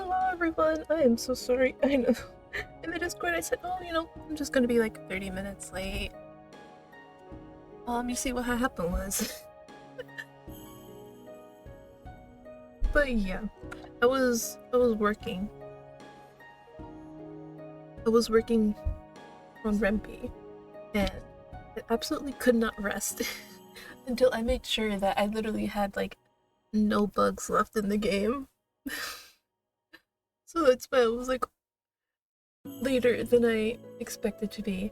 Hello everyone, I am so sorry. I know. In the Discord I said, oh, I'm just gonna be like 30 minutes late. You see what happened was. But yeah, I was working. I was working on Rempe, and I absolutely could not rest until I made sure that I literally had like no bugs left in the game. So that's why I was like later than I expected to be.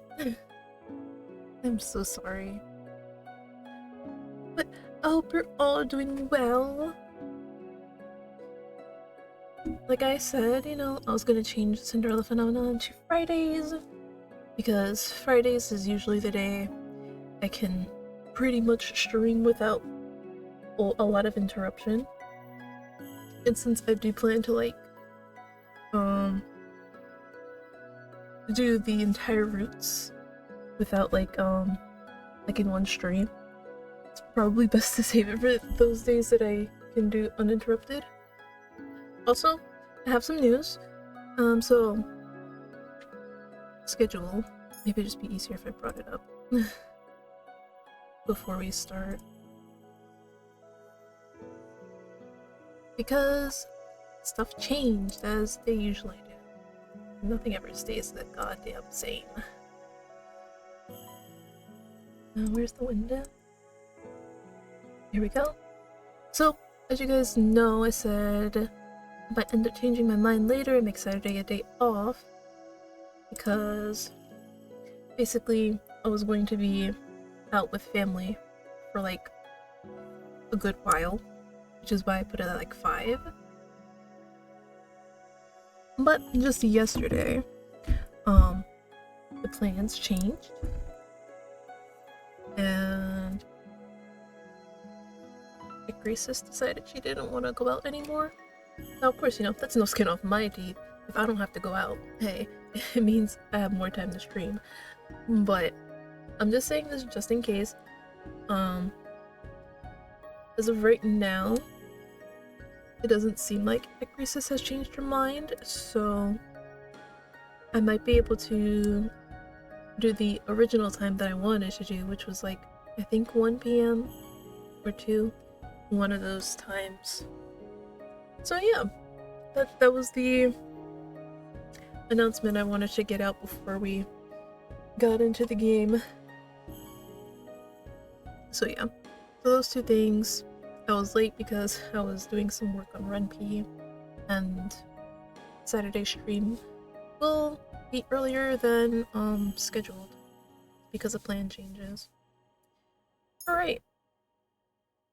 I'm so sorry. But I hope you're all doing well. Like I said, I was gonna change the Cinderella phenomenon to Fridays, because Fridays is usually the day I can pretty much stream without a lot of interruption. And since I do plan to like do the entire routes without like in one stream, it's probably best to save it for those days that I can do uninterrupted. Also, I have some news. So schedule. Maybe it'd just be easier if I brought it up before we start. Because stuff changed as they usually do. Nothing ever stays the goddamn same. Where's the window? Here we go. So, as you guys know, I said I might end up changing my mind later and make Saturday a day off, because basically I was going to be out with family for like a good while, which is why I put it at like 5. But just yesterday, the plans changed, and Graces decided she didn't want to go out anymore. Now, of course, that's no skin off my teeth. If I don't have to go out, hey, it means I have more time to stream. But I'm just saying this just in case. As of right now, it doesn't seem like Graces has changed her mind, so I might be able to do the original time that I wanted to do, which was like, I think 1 p.m. or 2, one of those times. So yeah, that was the announcement I wanted to get out before we got into the game. So yeah, so those two things. I was late because I was doing some work on RunP, and Saturday stream will be earlier than scheduled because of plan changes. Alright,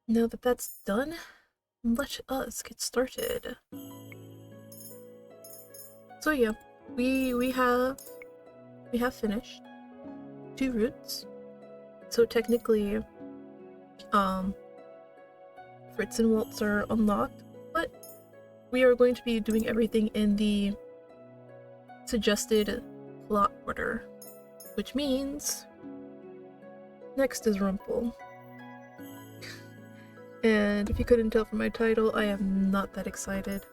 now that that's done, let us get started. So yeah, we have finished 2 routes. So technically, Fritz and Waltz are unlocked, but we are going to be doing everything in the suggested plot order, which means next is Rumpel. And if you couldn't tell from my title, I am not that excited.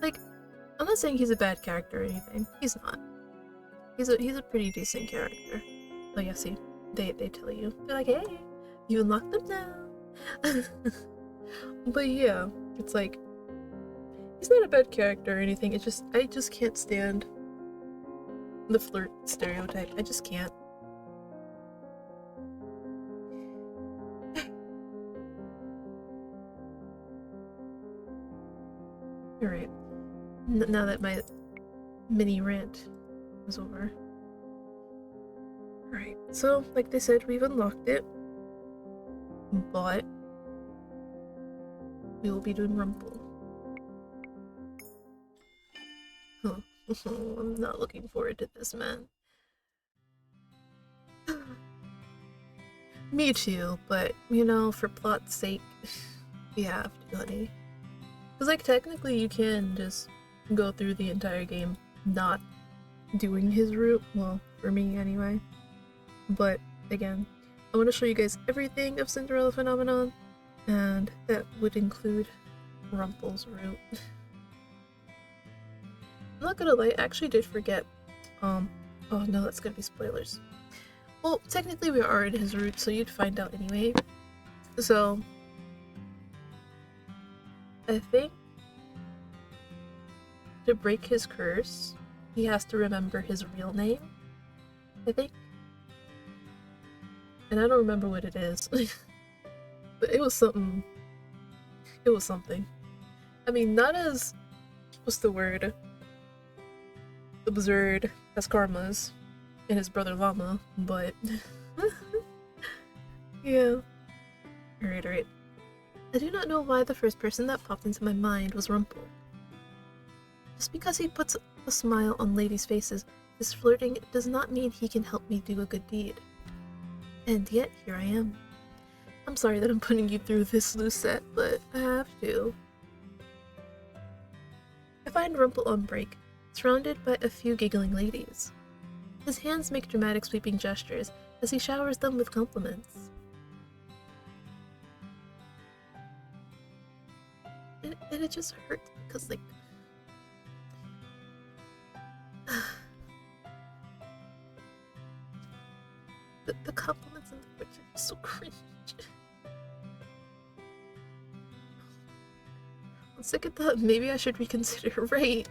Like, I'm not saying he's a bad character or anything. He's not. He's a pretty decent character. Oh yeah, see, they tell you. They're like, hey, you unlocked them now. But yeah, it's like, he's not a bad character or anything. It's just, I just can't stand the flirt stereotype. I just can't. Alright, now that my mini rant is over. Alright, so like they said, we've unlocked it, but we will be doing Rumple. Huh. I'm not looking forward to this, man. Me too, but for plot's sake, we have to, honey. Because like technically you can just go through the entire game not doing his route, well, for me anyway. But again, I want to show you guys everything of Cinderella Phenomenon, and that would include Rumpel's route. I'm not gonna lie, I actually did forget. Oh no, that's gonna be spoilers. Well, technically we are in his route, so you'd find out anyway. So, I think to break his curse, he has to remember his real name, I think. And I don't remember what it is. But it was something. It was something. I mean, not as, what's the word? Absurd as Karma's and his brother Llama, but yeah. Alright. I do not know why the first person that popped into my mind was Rumple. Just because he puts a smile on ladies' faces, his flirting does not mean he can help me do a good deed. And yet, here I am. I'm sorry that I'm putting you through this, Lucette, but I have to. I find Rumple on break, surrounded by a few giggling ladies. His hands make dramatic sweeping gestures as he showers them with compliments. And it just hurts because, like, the compliments and the words are just so cringe. On second thought, maybe I should reconsider, right?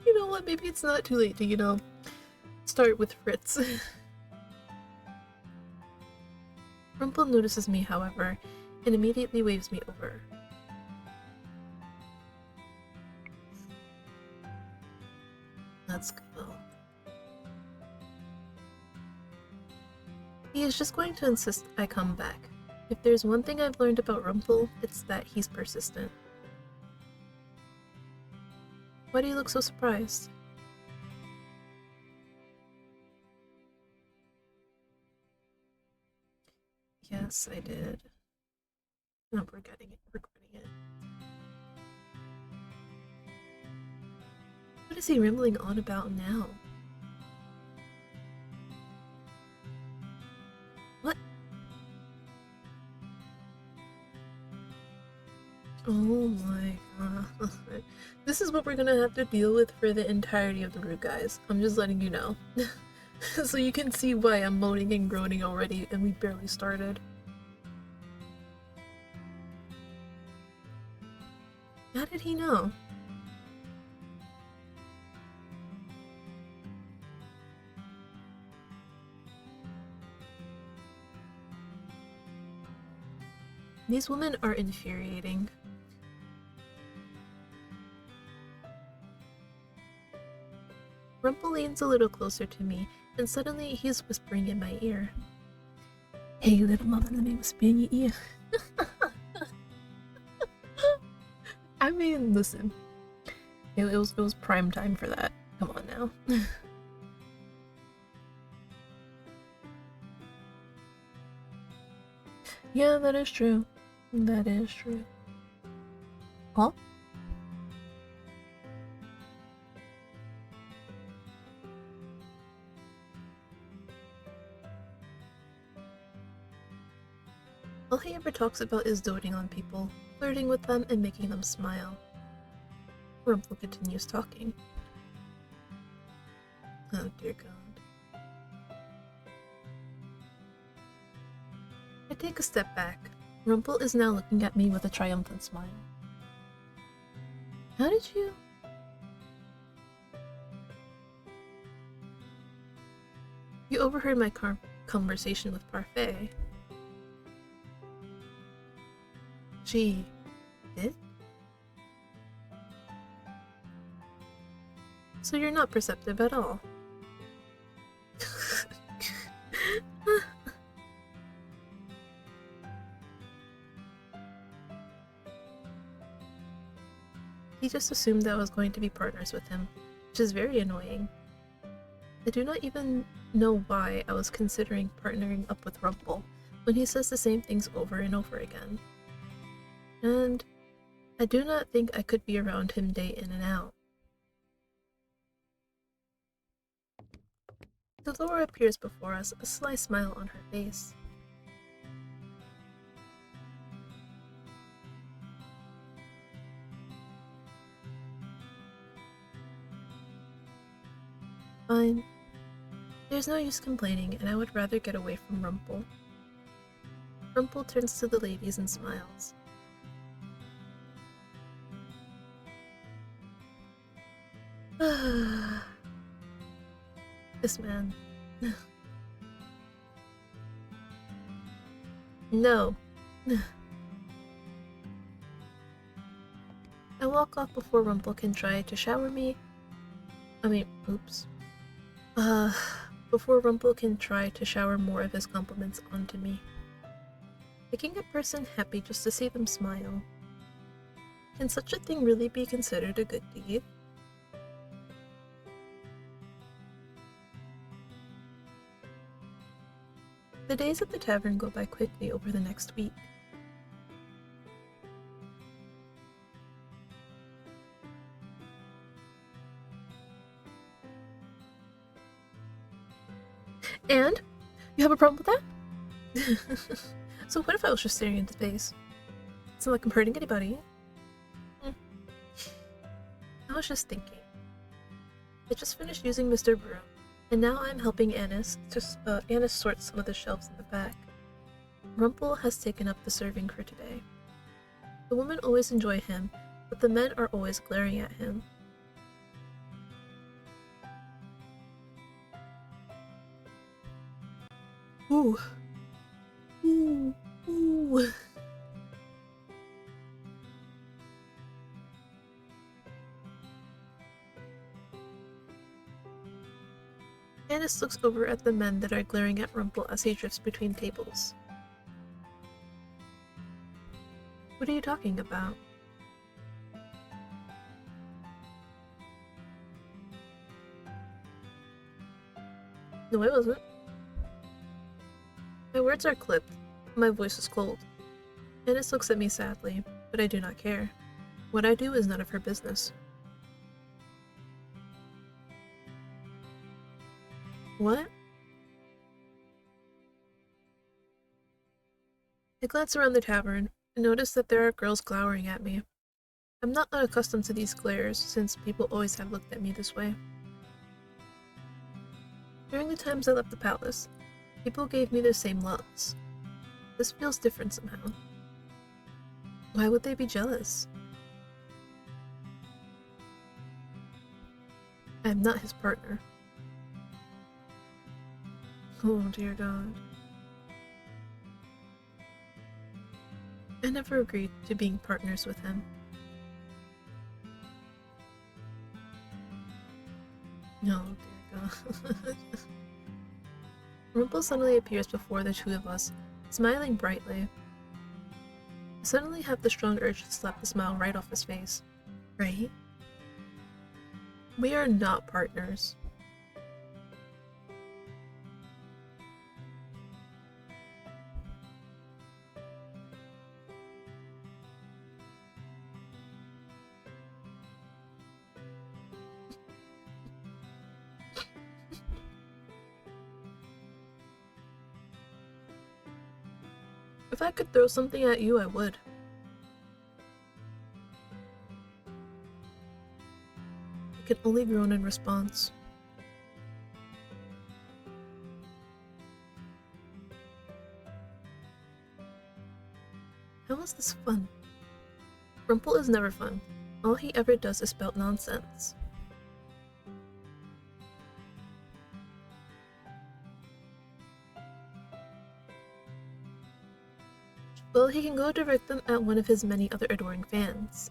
You know what, maybe it's not too late to, you know, start with Fritz. Rumple notices me, however, and immediately waves me over. Let's go. He is just going to insist I come back. If there's one thing I've learned about Rumple, it's that he's persistent. Why do you look so surprised? Yes, I did. I'm regretting it. What is he rambling on about now? What? Oh my god. This is what we're gonna have to deal with for the entirety of the route, guys. I'm just letting you know. So you can see why I'm moaning and groaning already, and we barely started. How did he know? These women are infuriating. Rumple leans a little closer to me, and suddenly he's whispering in my ear. Hey, little mama, let me whisper in your ear. I mean, listen. It was prime time for that. Come on now. Yeah, that is true. That is true. Huh? All he ever talks about is doting on people, flirting with them, and making them smile. Rumple continues talking. Oh dear god. I take a step back. Rumple is now looking at me with a triumphant smile. How did you... You overheard my conversation with Parfait. She did? So you're not perceptive at all. He just assumed that I was going to be partners with him, which is very annoying. I do not even know why I was considering partnering up with Rumple when he says the same things over and over again. And I do not think I could be around him day in and out. Delora appears before us, a sly smile on her face. Fine. There's no use complaining, and I would rather get away from Rumple. Rumple turns to the ladies and smiles. This man. No. I walk off before Rumple can try to shower me. Oops. Before Rumple can try to shower more of his compliments onto me. Making a person happy just to see them smile. Can such a thing really be considered a good deed? The days at the tavern go by quickly over the next week. And? You have a problem with that? So what if I was just staring into space? It's not like I'm hurting anybody. I was just thinking. I just finished using Mr. Broom, and now I'm helping Annis sort some of the shelves in the back. Rumple has taken up the serving for today. The women always enjoy him, but the men are always glaring at him. Ooh. Ooh. Ooh. Annis looks over at the men that are glaring at Rumple as he drifts between tables. What are you talking about? No, I wasn't. My words are clipped. My voice is cold. Annis looks at me sadly, but I do not care. What I do is none of her business. What? I glance around the tavern and notice that there are girls glowering at me. I'm not unaccustomed to these glares, since people always have looked at me this way. During the times I left the palace, people gave me the same looks. This feels different somehow. Why would they be jealous? I am not his partner. Oh dear God. I never agreed to being partners with him. No, dear God. Rumple suddenly appears before the two of us, smiling brightly. I suddenly have the strong urge to slap the smile right off his face. Right? We are not partners. If I could throw something at you, I would. I can only groan in response. How is this fun? Rumple is never fun. All he ever does is spout nonsense. Well, he can go direct them at one of his many other adoring fans.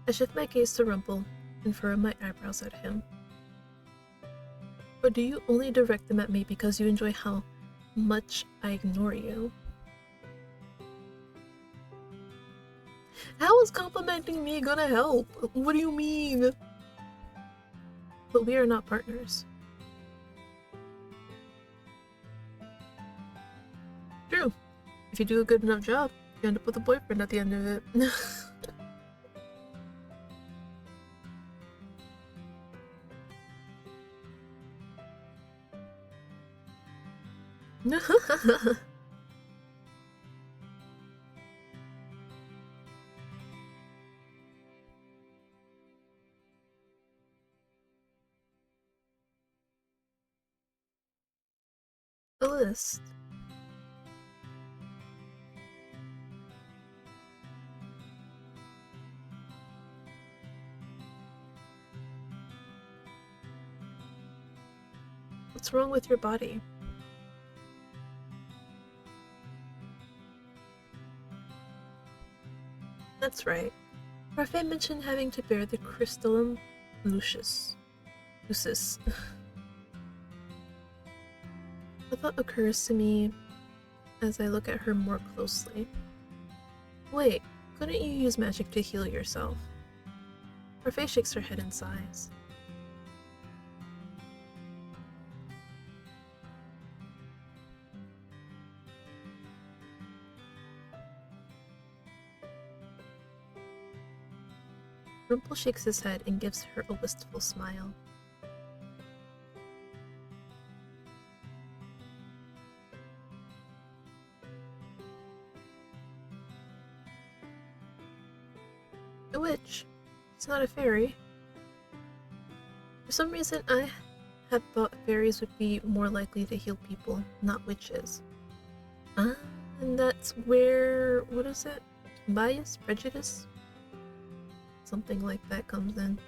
I shift my gaze to Rumple and furrow my eyebrows at him. Or do you only direct them at me because you enjoy how much I ignore you? How is complimenting me gonna help? What do you mean? But we are not partners. True. If you do a good enough job, you end up with a boyfriend at the end of it. A list. What's wrong with your body? That's right. Parfait mentioned having to bear the crystallum lucis. A thought occurs to me as I look at her more closely. Wait, couldn't you use magic to heal yourself? Parfait shakes her head and sighs. Rumple shakes his head and gives her a wistful smile. A witch. She's not a fairy. For some reason, I had thought fairies would be more likely to heal people, not witches. Ah, and that's where, what is it? Bias? Prejudice? Something like that comes in.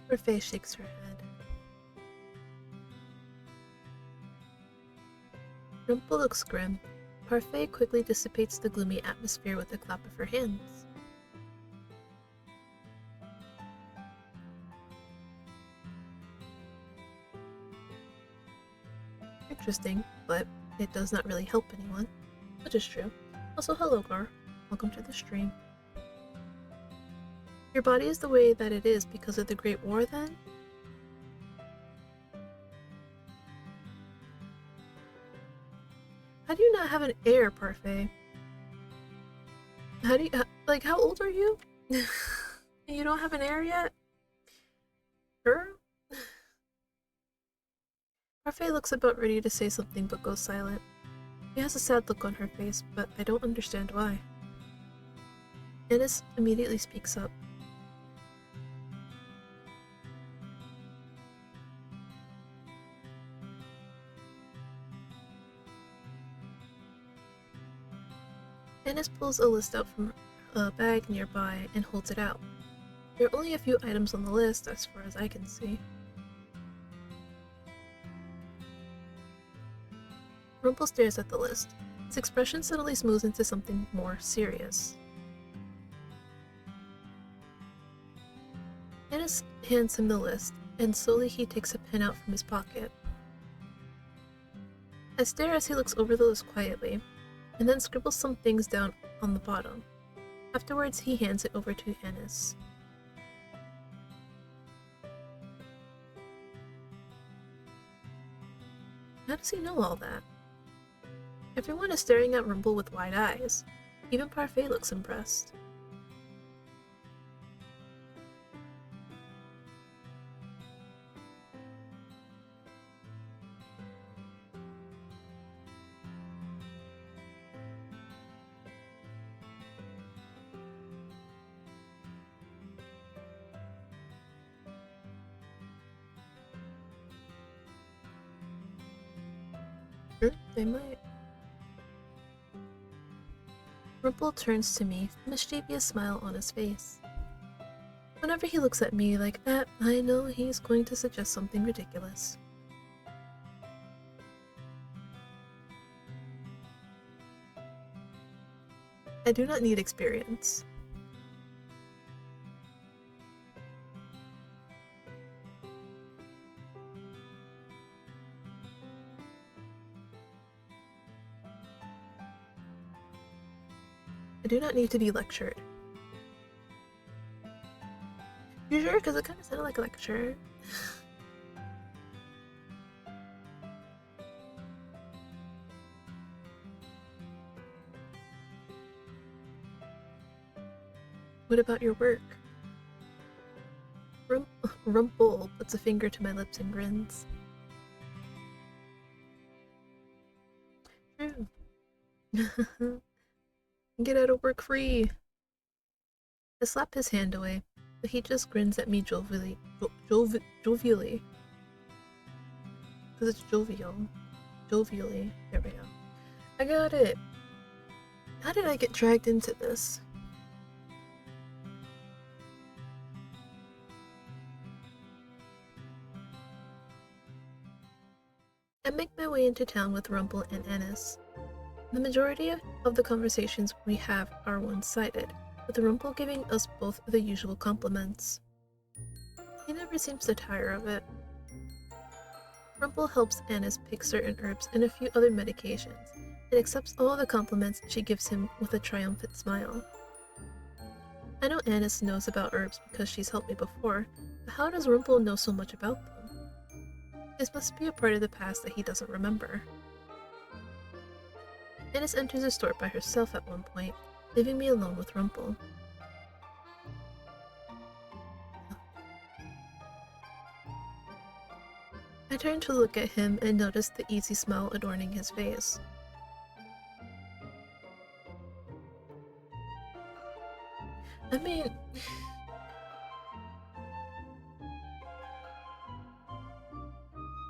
Her face shakes her head. Rumple looks grim. Parfait quickly dissipates the gloomy atmosphere with a clap of her hands. Interesting, but it does not really help anyone, which is true. Also, hello Gar. Welcome to the stream. Your body is the way that it is because of the Great War, then? How do you not have an heir, Parfait? How do you, like, how old are you? You don't have an heir yet? Girl? Parfait looks about ready to say something but goes silent. She has a sad look on her face, but I don't understand why. Ennis immediately speaks up. Ennis pulls a list out from a bag nearby and holds it out. There are only a few items on the list as far as I can see. Rumple stares at the list. His expression suddenly smooths into something more serious. Ennis hands him the list, and slowly he takes a pen out from his pocket. I stare as he looks over the list quietly, and then scribbles some things down on the bottom. Afterwards, he hands it over to Ennis. How does he know all that? Everyone is staring at Rumple with wide eyes. Even Parfait looks impressed. They might. Rumple turns to me, a mischievous smile on his face. Whenever he looks at me like that, I know he's going to suggest something ridiculous. I do not need experience. I do not need to be lectured. You sure? Because it kind of sounded like a lecture. What about your work? Rumple puts a finger to my lips and grins. True. Get out of work free. I slap his hand away, but he just grins at me jovially. Jovially. Because it's jovial. Jovially. There we go. I got it. How did I get dragged into this? I make my way into town with Rumple and Annis. The majority of the conversations we have are one-sided, with Rumple giving us both the usual compliments. He never seems to tire of it. Rumple helps Annis pick certain herbs and a few other medications, and accepts all the compliments she gives him with a triumphant smile. I know Annis knows about herbs because she's helped me before, but how does Rumple know so much about them? This must be a part of the past that he doesn't remember. Annis enters the store by herself at one point, leaving me alone with Rumple. I turn to look at him and notice the easy smile adorning his face. I mean...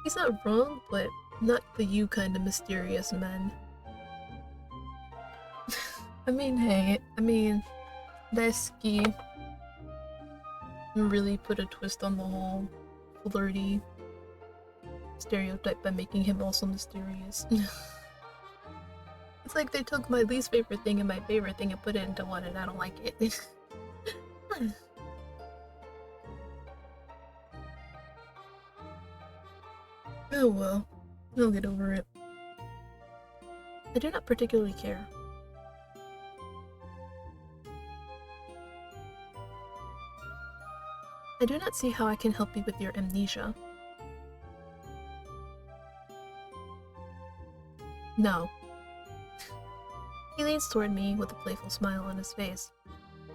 he's not wrong, but not the you kind of mysterious men. Hey, Lesky really put a twist on the whole flirty stereotype by making him also mysterious. It's like they took my least favorite thing and my favorite thing and put it into one, and I don't like it. Oh well, I'll get over it. I do not particularly care. I do not see how I can help you with your amnesia. No. He leans toward me with a playful smile on his face.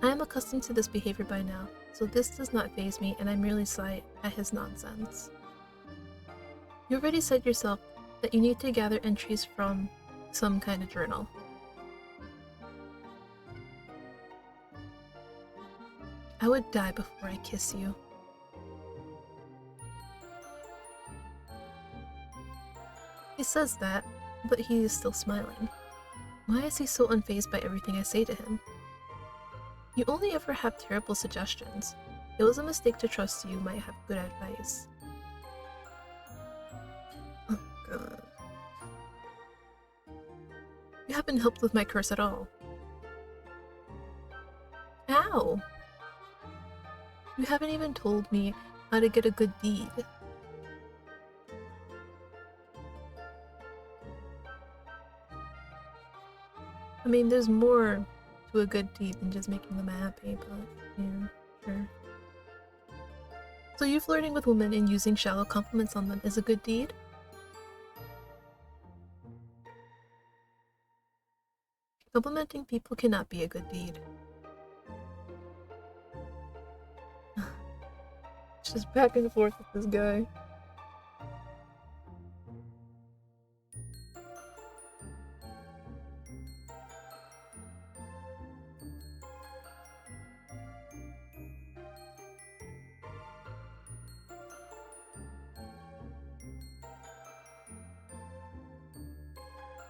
I am accustomed to this behavior by now, so this does not faze me, and I merely sigh at his nonsense. You already said yourself that you need to gather entries from some kind of journal. I would die before I kiss you. He says that, but he is still smiling. Why is he so unfazed by everything I say to him? You only ever have terrible suggestions. It was a mistake to trust you might have good advice. Oh god. You haven't helped with my curse at all. Ow! You haven't even told me how to get a good deed. I mean, there's more to a good deed than just making them happy, but yeah, sure. So you flirting with women and using shallow compliments on them is a good deed? Complimenting people cannot be a good deed. It's just back and forth with this guy.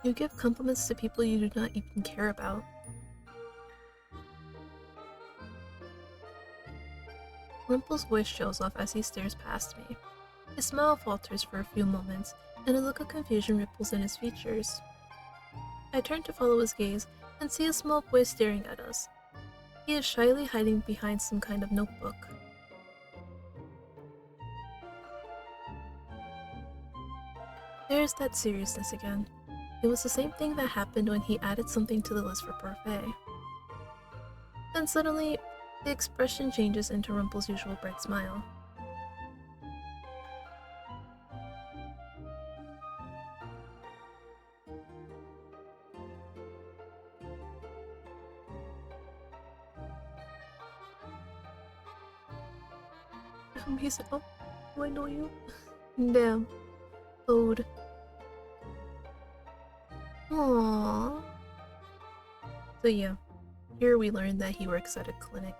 You give compliments to people you do not even care about. Rumple's voice trails off as he stares past me. His smile falters for a few moments, and a look of confusion ripples in his features. I turn to follow his gaze and see a small boy staring at us. He is shyly hiding behind some kind of notebook. There's that seriousness again. It was the same thing that happened when he added something to the list for parfait. Then suddenly, the expression changes into Rumple's usual bright smile. He said, oh, do I know you? Damn. Ode. Aww. So yeah, here we learned that he works at a clinic.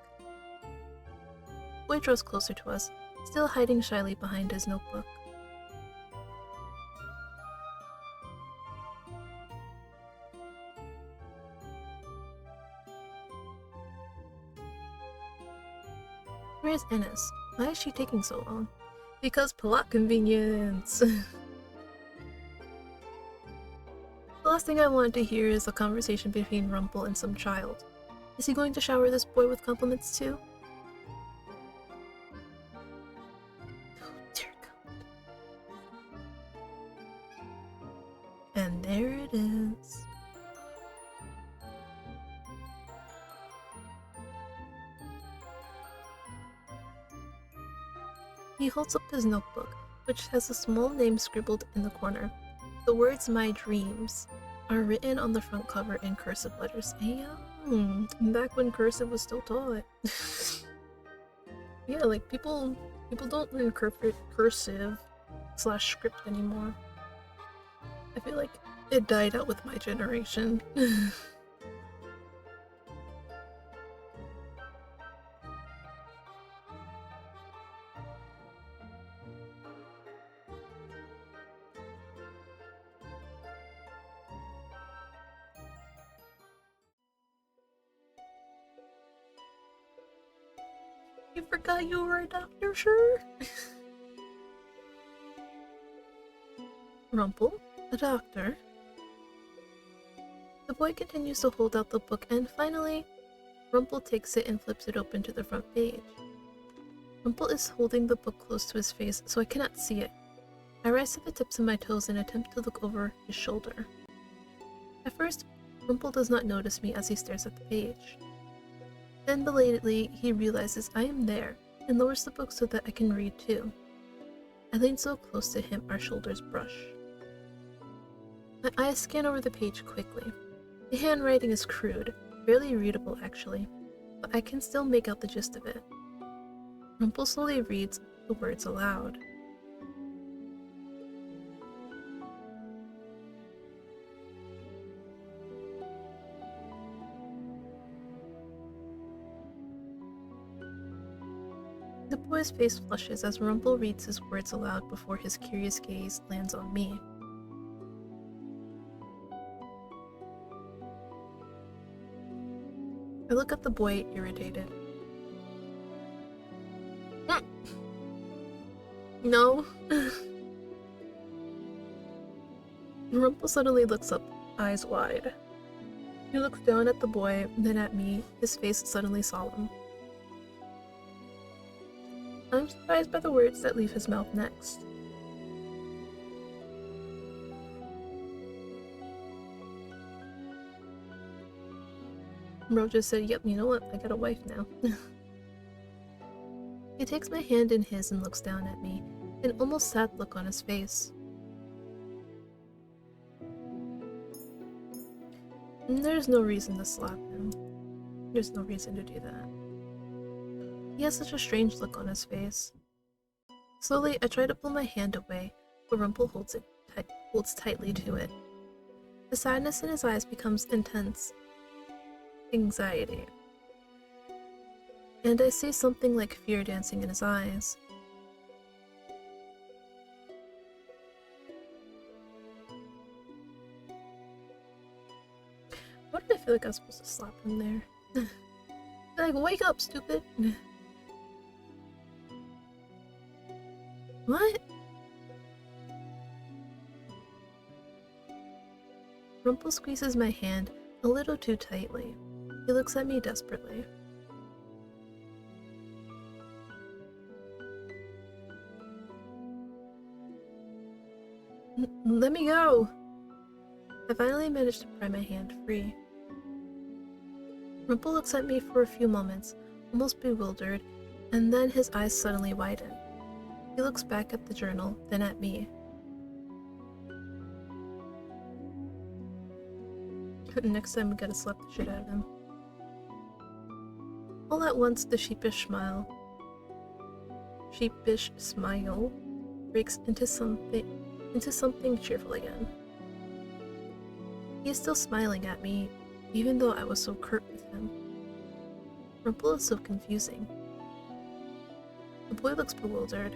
Boy draws closer to us, still hiding shyly behind his notebook. Where's Ines? Why is she taking so long? Because plot convenience! The last thing I wanted to hear is a conversation between Rumple and some child. Is he going to shower this boy with compliments too? Oh, dear God. And there it is. He holds up his notebook, which has a small name scribbled in the corner. The words "My Dreams" are written on the front cover in cursive letters. Back when cursive was still taught. Yeah, like people don't learn cursive / script anymore. I feel like it died out with my generation. You forgot you were a doctor, sure? Rumple? A doctor? The boy continues to hold out the book and finally, Rumple takes it and flips it open to the front page. Rumple is holding the book close to his face so I cannot see it. I rise to the tips of my toes and attempt to look over his shoulder. At first, Rumple does not notice me as he stares at the page. Then belatedly, he realizes I am there and lowers the book so that I can read too. I lean so close to him our shoulders brush. My eyes scan over the page quickly. The handwriting is crude, barely readable actually, but I can still make out the gist of it. Rumple slowly reads the words aloud. The boy's face flushes as Rumple reads his words aloud before his curious gaze lands on me. I look at the boy, irritated. No. Rumple suddenly looks up, eyes wide. He looks down at the boy, then at me, his face suddenly solemn. I'm surprised by the words that leave his mouth next. Bro just said, yep, you know what, I got a wife now. He takes my hand in his and looks down at me, an almost sad look on his face. And there's no reason to slap him. There's no reason to do that. He has such a strange look on his face. Slowly, I try to pull my hand away, but Rumple holds tightly to it. The sadness in his eyes becomes intense. Anxiety. And I see something like fear dancing in his eyes. Why did I feel like I was supposed to slap him there? Like, wake up, stupid! What? Rumple squeezes my hand a little too tightly. He looks at me desperately. Let me go! I finally managed to pry my hand free. Rumple looks at me for a few moments, almost bewildered, and then his eyes suddenly widen. He looks back at the journal, then at me. Next time we gotta slap the shit out of him. All at once, the sheepish smile. sheepish smile breaks into something cheerful again. He is still smiling at me, even though I was so curt with him. Rumple is so confusing. The boy looks bewildered.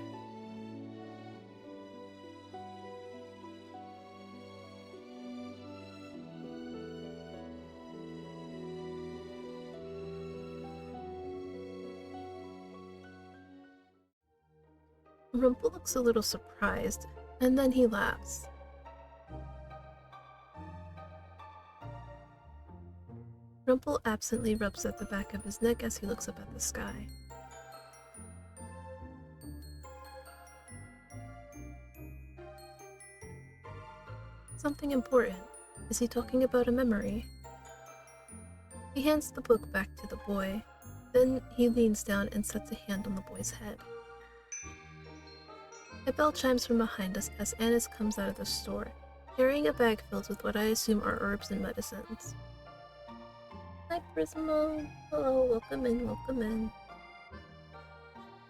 Rumple looks a little surprised, and then he laughs. Rumple absently rubs at the back of his neck as he looks up at the sky. Something important. Is he talking about a memory? He hands the book back to the boy, then he leans down and sets a hand on the boy's head. A bell chimes from behind us as Annis comes out of the store, carrying a bag filled with what I assume are herbs and medicines. Hi, Prismo. Hello, welcome in, welcome in.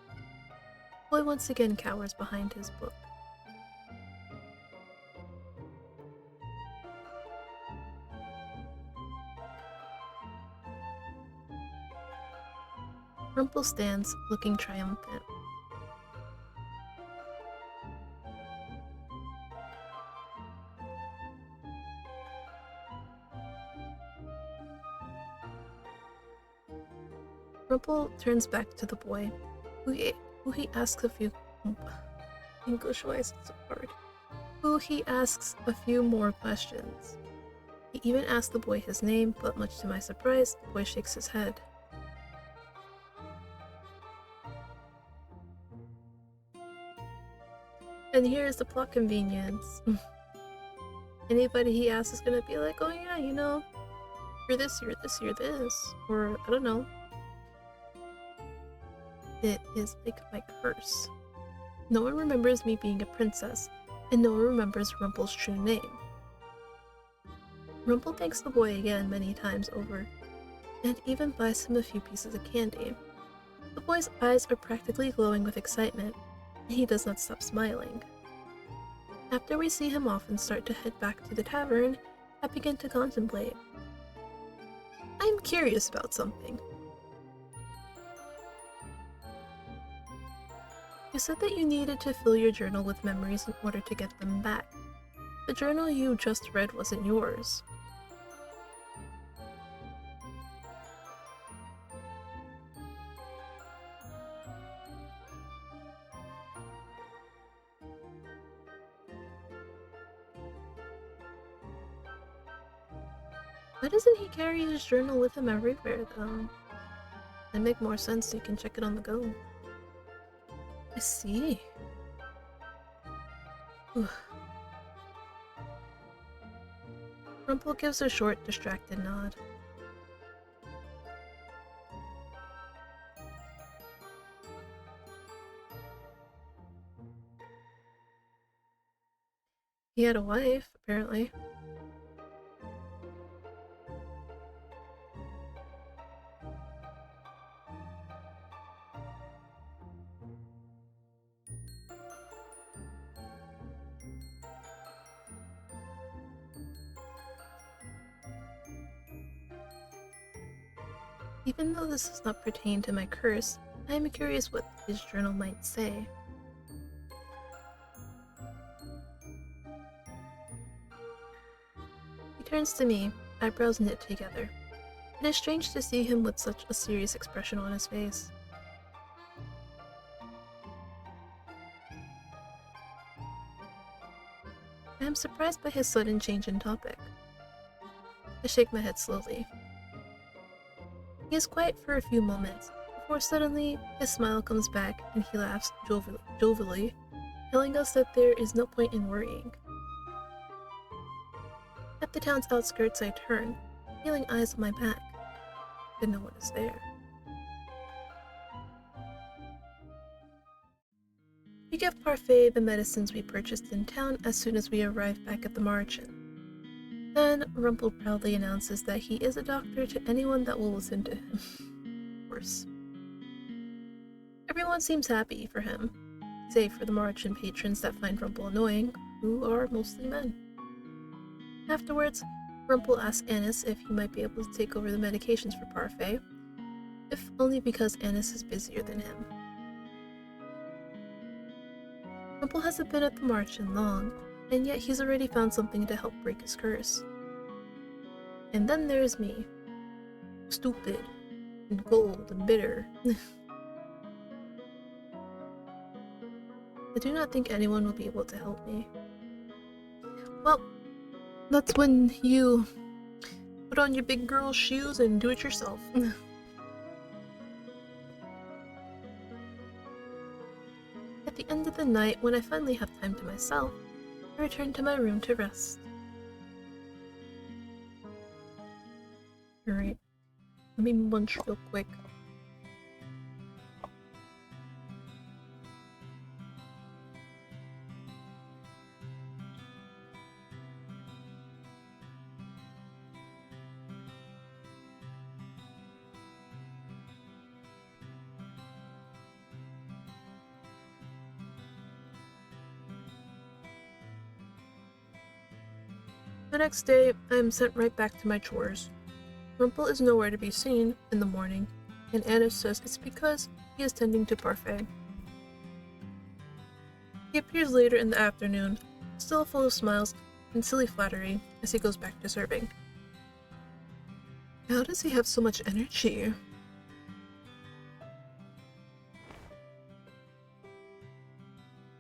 The boy once again cowers behind his book. Rumple stands, looking triumphant. Rumple turns back to the boy, who he asks a few English-wise it's so hard. Who he asks a few more questions. He even asks the boy his name, but much to my surprise, the boy shakes his head. And here's the plot convenience. Anybody he asks is gonna be like, oh yeah, you know, you're this, you're this, you're this, or I don't know. It is like my curse. No one remembers me being a princess, and no one remembers Rumple's true name. Rumple thanks the boy again many times over, and even buys him a few pieces of candy. The boy's eyes are practically glowing with excitement, and he does not stop smiling. After we see him off and start to head back to the tavern, I begin to contemplate. I am curious about something. You said that you needed to fill your journal with memories in order to get them back. The journal you just read wasn't yours. Why doesn't he carry his journal with him everywhere, though? It'd make more sense so you can check it on the go. I see. Rumple gives a short, distracted nod. He had a wife, apparently. Even though this does not pertain to my curse, I am curious what his journal might say. He turns to me, eyebrows knit together. It is strange to see him with such a serious expression on his face. I am surprised by his sudden change in topic. I shake my head slowly. He is quiet for a few moments, before suddenly his smile comes back and he laughs jovially, telling us that there is no point in worrying. At the town's outskirts I turn, feeling eyes on my back, but no one is there. We give Parfait the medicines we purchased in town as soon as we arrive back at the margin. Then Rumple proudly announces that he is a doctor to anyone that will listen to him. Of course. Everyone one seems happy for him, save for the Martian patrons that find Rumpel annoying, who are mostly men. Afterwards, Rumpel asks Anis if he might be able to take over the medications for Parfait, if only because Anis is busier than him. Rumpel hasn't been at the Martian long, and yet he's already found something to help break his curse. And then there's me. Stupid, and cold, and bitter. I do not think anyone will be able to help me. Well, that's when you put on your big girl shoes and do it yourself. At the end of the night, when I finally have time to myself, I return to my room to rest. Alright, let me munch real quick. The next day, I am sent right back to my chores. Rumpel is nowhere to be seen in the morning, and Anis says it's because he is tending to Parfait. He appears later in the afternoon, still full of smiles and silly flattery as he goes back to serving. How does he have so much energy?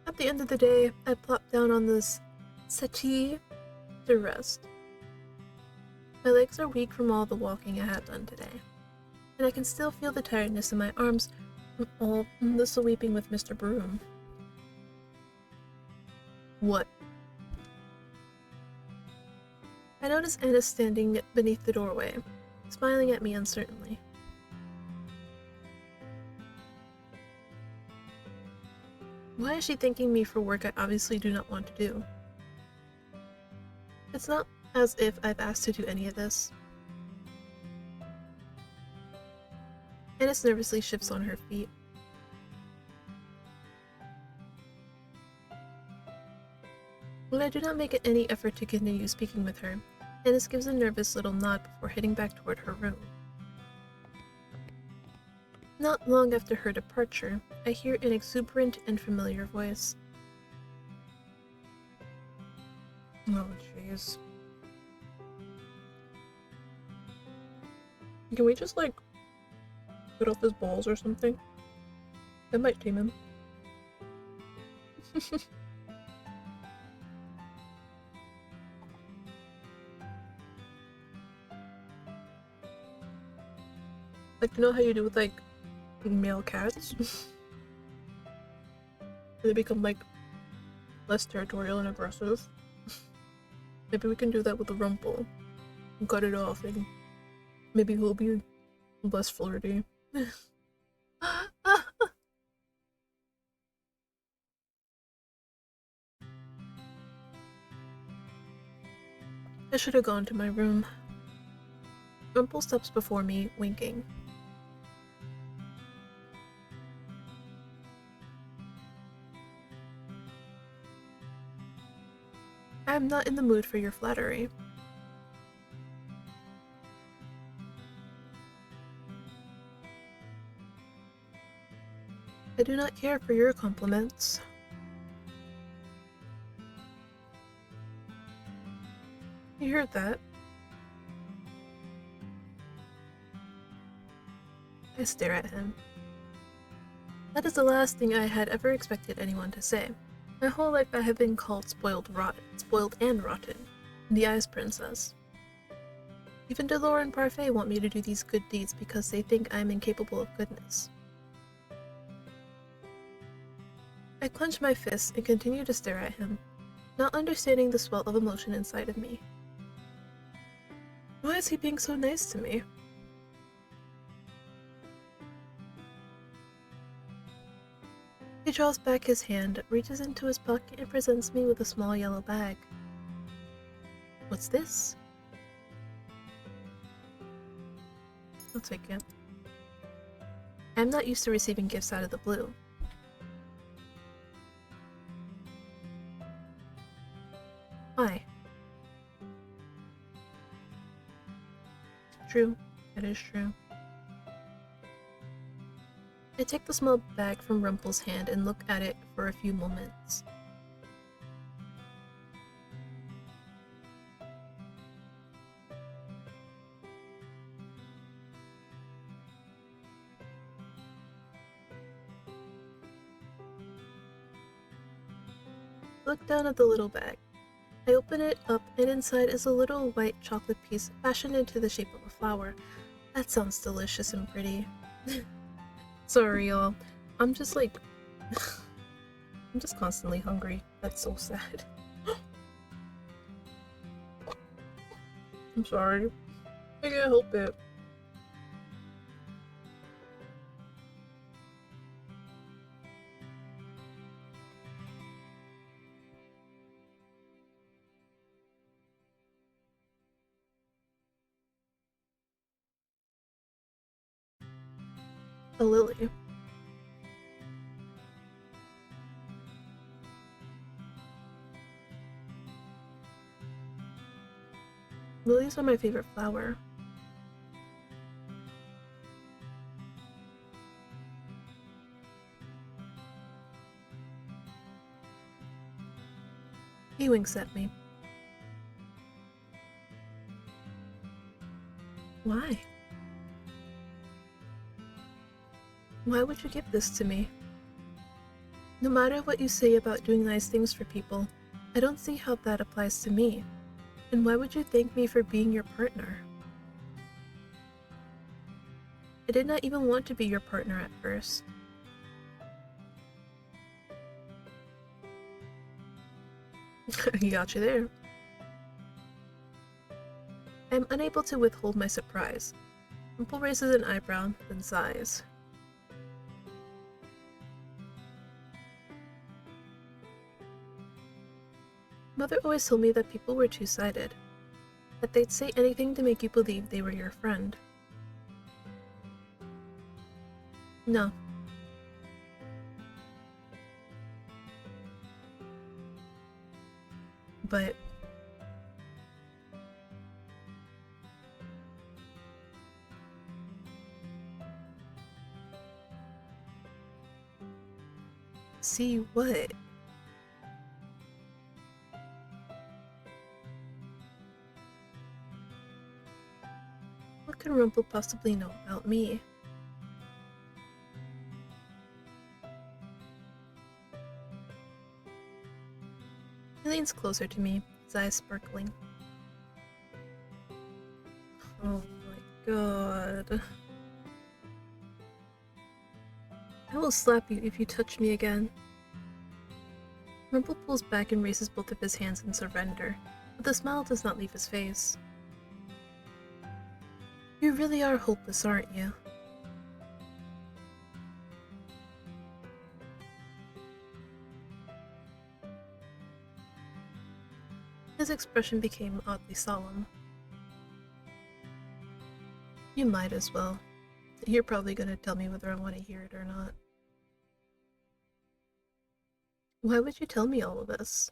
At the end of the day, I plop down on this settee to rest. My legs are weak from all the walking I had done today, and I can still feel the tiredness in my arms from all the sweeping with Mr. Broom. What? I notice Anis standing beneath the doorway, smiling at me uncertainly. Why is she thanking me for work I obviously do not want to do? It's not as if I've asked to do any of this. Anis nervously shifts on her feet. When I do not make any effort to continue speaking with her, Anis gives a nervous little nod before heading back toward her room. Not long after her departure, I hear an exuberant and familiar voice. Oh, jeez. Can we just, like, put off his balls or something? That might tame him. Like, you know how you do with, like, male cats? They become, like, less territorial and aggressive. Maybe we can do that with the Rumpel. And cut it off, and maybe he'll be less flirty. I should have gone to my room. Rumpel steps before me, winking. I am not in the mood for your flattery. I do not care for your compliments. You heard that. I stare at him. That is the last thing I had ever expected anyone to say. My whole life I have been called spoiled and rotten, the Ice Princess. Even Delore and Parfait want me to do these good deeds because they think I am incapable of goodness. I clench my fists and continue to stare at him, not understanding the swell of emotion inside of me. Why is he being so nice to me? He draws back his hand, reaches into his pocket, and presents me with a small yellow bag. What's this? I'll take it. I'm not used to receiving gifts out of the blue, true. That is true. I take the small bag from Rumpel's hand and look at it for a few moments. Look down at the little bag. I open it up and inside is a little white chocolate piece fashioned into the shape of a flower. That sounds delicious and pretty. Sorry, y'all. I'm just like... I'm just constantly hungry. That's so sad. I'm sorry. I can't help it. A lily. Lilies are my favorite flower. He winks at me. Why? Why would you give this to me? No matter what you say about doing nice things for people, I don't see how that applies to me. And why would you thank me for being your partner? I did not even want to be your partner at first. He got you there. I am unable to withhold my surprise. Rumple raises an eyebrow, then sighs. Mother always told me that people were two-sided, that they'd say anything to make you believe they were your friend. No. But... See what? What can Rumple possibly know about me? He leans closer to me, his eyes sparkling. Oh my god. I will slap you if you touch me again. Rumple pulls back and raises both of his hands in surrender, but the smile does not leave his face. You really are hopeless, aren't you? His expression became oddly solemn. You might as well. You're probably gonna tell me whether I want to hear it or not. Why would you tell me all of this?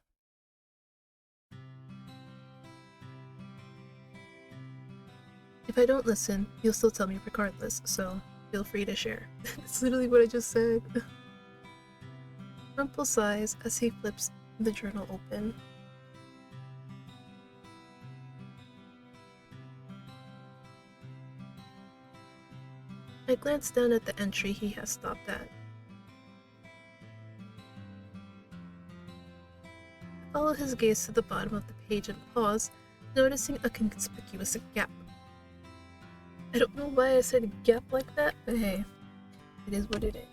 If I don't listen, you'll still tell me regardless, so feel free to share. That's literally what I just said. Rumple sighs as he flips the journal open. I glance down at the entry he has stopped at. I follow his gaze to the bottom of the page and pause, noticing a conspicuous gap. I don't know why I said gap like that, but hey, it is what it is.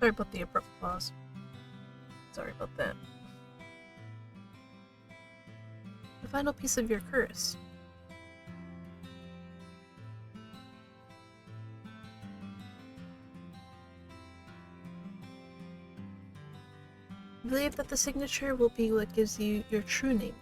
Sorry about the abrupt pause. Sorry about that. The final piece of your curse. I believe that the signature will be what gives you your true name.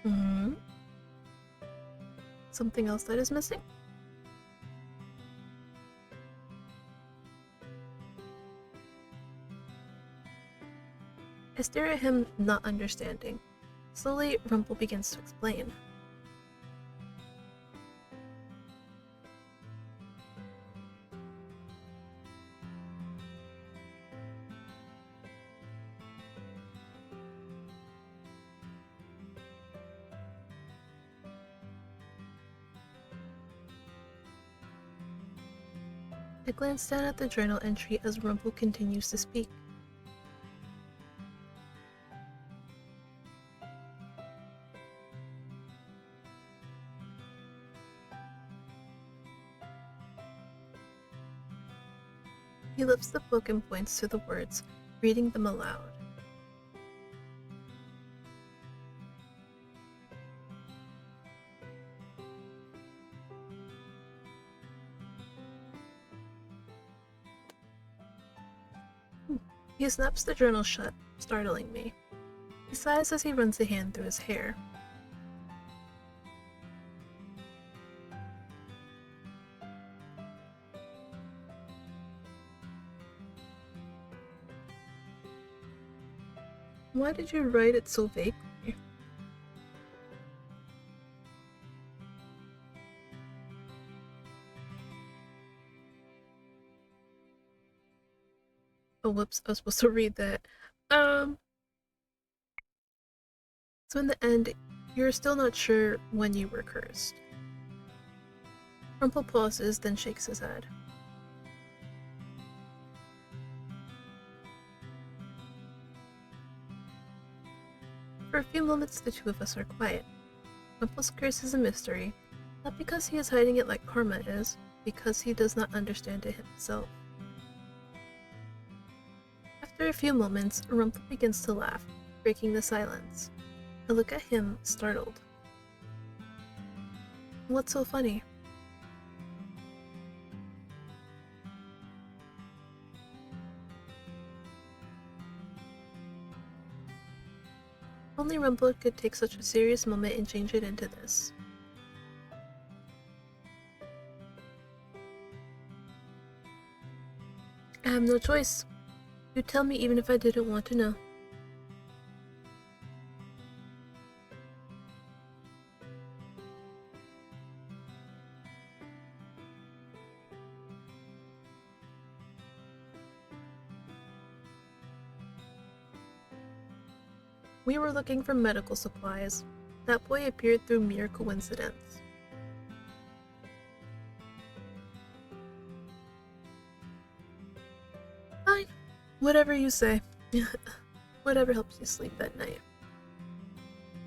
Hmm. Something else that is missing? I stare at him, not understanding. Slowly, Rumple begins to explain. I glance down at the journal entry as Rumple continues to speak. He lifts the book and points to the words, reading them aloud. He snaps the journal shut, startling me. He sighs as he runs a hand through his hair. Why did you write it so vaguely? Oh, whoops, I was supposed to read that. So in the end, you're still not sure when you were cursed. Rumple pauses, then shakes his head. For a few moments, the two of us are quiet. Rumple's curse is a mystery, not because he is hiding it like Karma is, because he does not understand it himself. After a few moments, Rumple begins to laugh, breaking the silence. I look at him, startled. What's so funny? Only Rumple could take such a serious moment and change it into this. I have no choice. You'd tell me even if I didn't want to know. We were looking for medical supplies. That boy appeared through mere coincidence. Fine. Whatever you say. Whatever helps you sleep at night.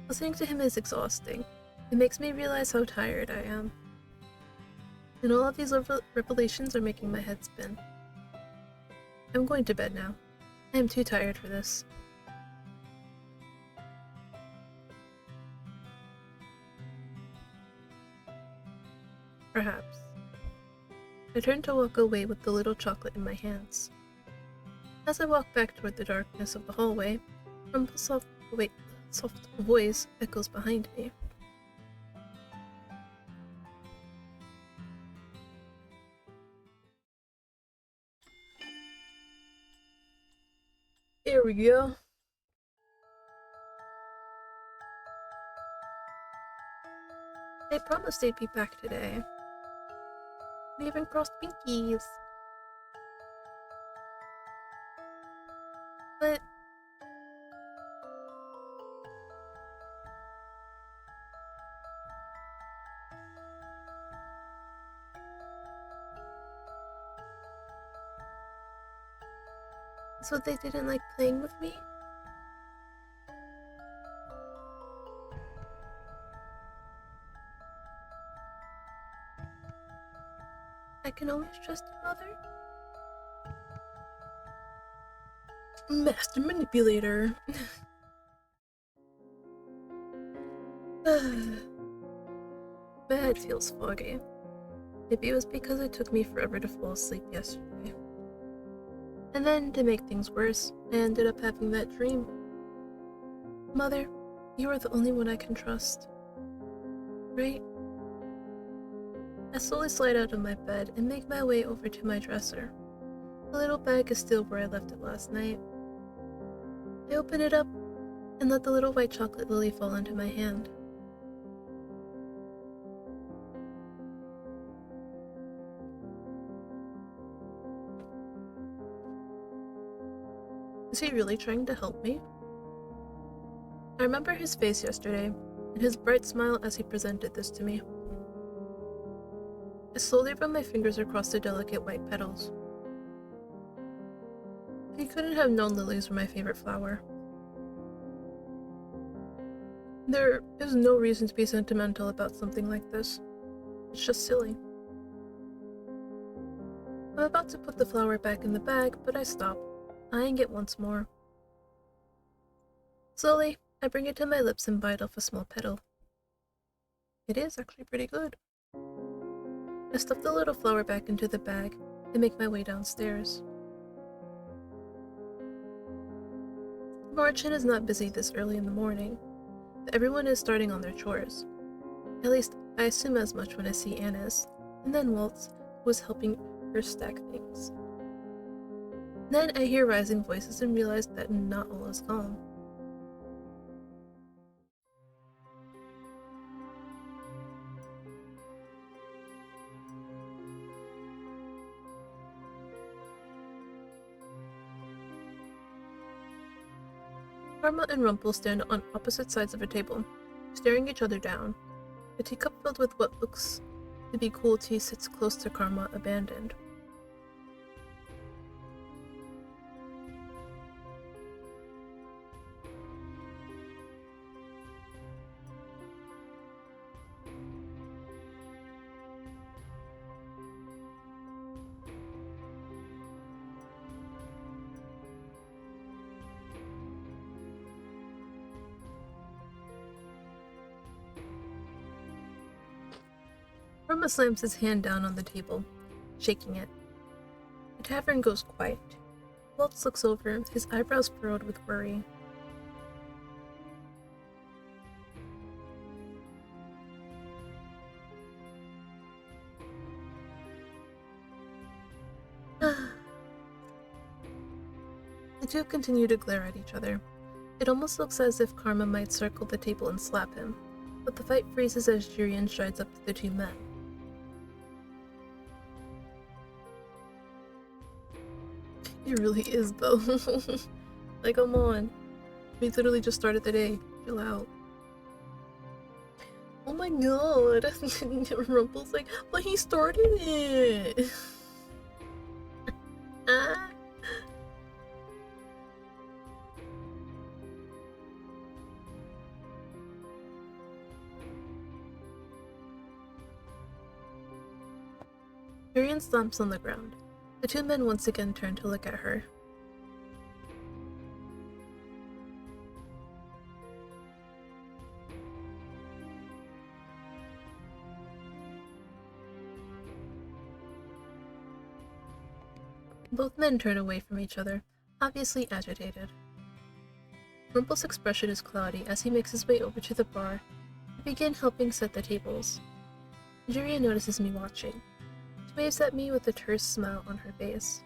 Listening to him is exhausting. It makes me realize how tired I am. And all of these revelations are making my head spin. I'm going to bed now. I am too tired for this. Perhaps. I turn to walk away with the little chocolate in my hands. As I walk back toward the darkness of the hallway, Rumple's soft voice echoes behind me. Here we go. They promised they'd be back today. We even crossed pinkies. But so they didn't like playing with me? I can always trust you, Mother. Master manipulator. My head feels foggy. Maybe it was because it took me forever to fall asleep yesterday. And then, to make things worse, I ended up having that dream. Mother, you are the only one I can trust. Right? I slowly slide out of my bed and make my way over to my dresser. The little bag is still where I left it last night. I open it up and let the little white chocolate lily fall into my hand. Is he really trying to help me? I remember his face yesterday, and his bright smile as he presented this to me. I slowly run my fingers across the delicate white petals. He couldn't have known lilies were my favorite flower. There is no reason to be sentimental about something like this. It's just silly. I'm about to put the flower back in the bag, but I stop, eyeing it once more. Slowly, I bring it to my lips and bite off a small petal. It is actually pretty good. I stuff the little flower back into the bag and make my way downstairs. Marchin is not busy this early in the morning, but everyone is starting on their chores. At least, I assume as much when I see Annis, and then Waltz, who is helping her stack things. Then I hear rising voices and realize that not all is calm. Karma and Rumpel stand on opposite sides of a table, staring each other down. A teacup filled with what looks to be cool tea sits close to Karma, abandoned. Karma slams his hand down on the table, shaking it. The tavern goes quiet. Waltz looks over, his eyebrows furrowed with worry. The two continue to glare at each other. It almost looks as if Karma might circle the table and slap him, but the fight freezes as Jurian strides up to the two men. It really is, though. Like, come on. We literally just started the day. Chill out. Oh my god. Rumpel's like, but he started it. Ah. Jurian slumps on the ground. The two men once again turn to look at her. Both men turn away from each other, obviously agitated. Rumpel's expression is cloudy as he makes his way over to the bar and begin helping set the tables. Jurian notices me watching. She waves at me with a terse smile on her face.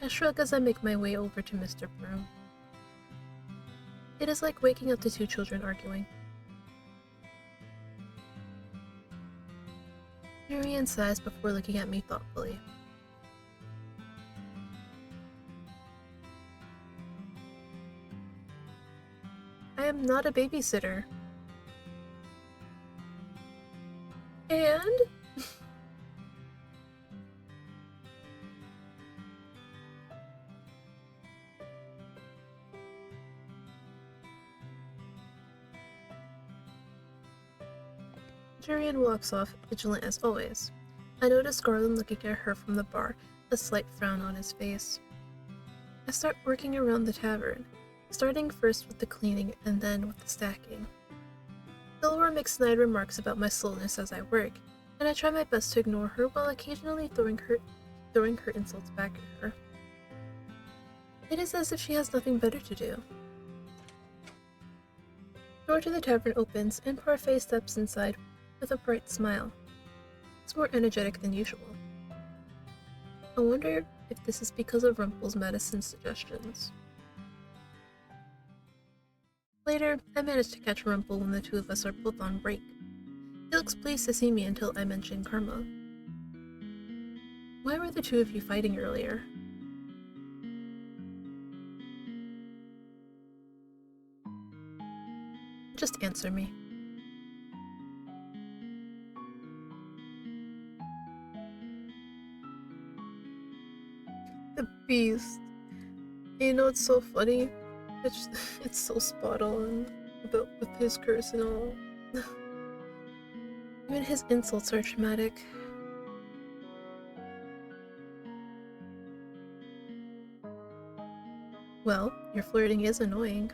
I shrug as I make my way over to Mr. Broom. It is like waking up to two children arguing. Jurian sighs before looking at me thoughtfully. I am not a babysitter. And? Tyrion walks off, vigilant as always. I notice Garland looking at her from the bar, a slight frown on his face. I start working around the tavern, starting first with the cleaning and then with the stacking. Delora makes snide remarks about my slowness as I work, and I try my best to ignore her while occasionally throwing her insults back at her. It is as if she has nothing better to do. The door to the tavern opens, and Parfait steps inside with a bright smile. It's more energetic than usual. I wonder if this is because of Rumpel's medicine suggestions. Later, I manage to catch Rumpel when the two of us are both on break. He looks pleased to see me until I mention Karma. Why were the two of you fighting earlier? Just answer me. The beast. You know, it's so funny. It's so spot on with his curse and all. Even his insults are traumatic. Well, your flirting is annoying.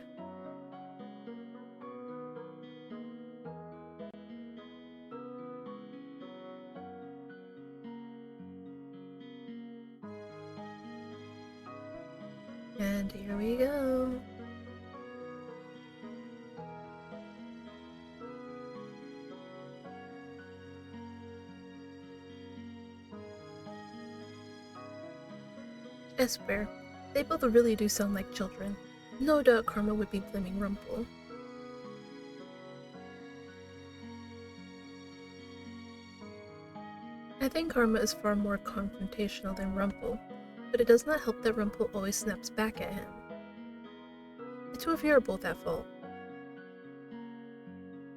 And here we go. I swear, they both really do sound like children. No doubt Karma would be blaming Rumpel. I think Karma is far more confrontational than Rumpel, but it does not help that Rumpel always snaps back at him. The two of you are both at fault.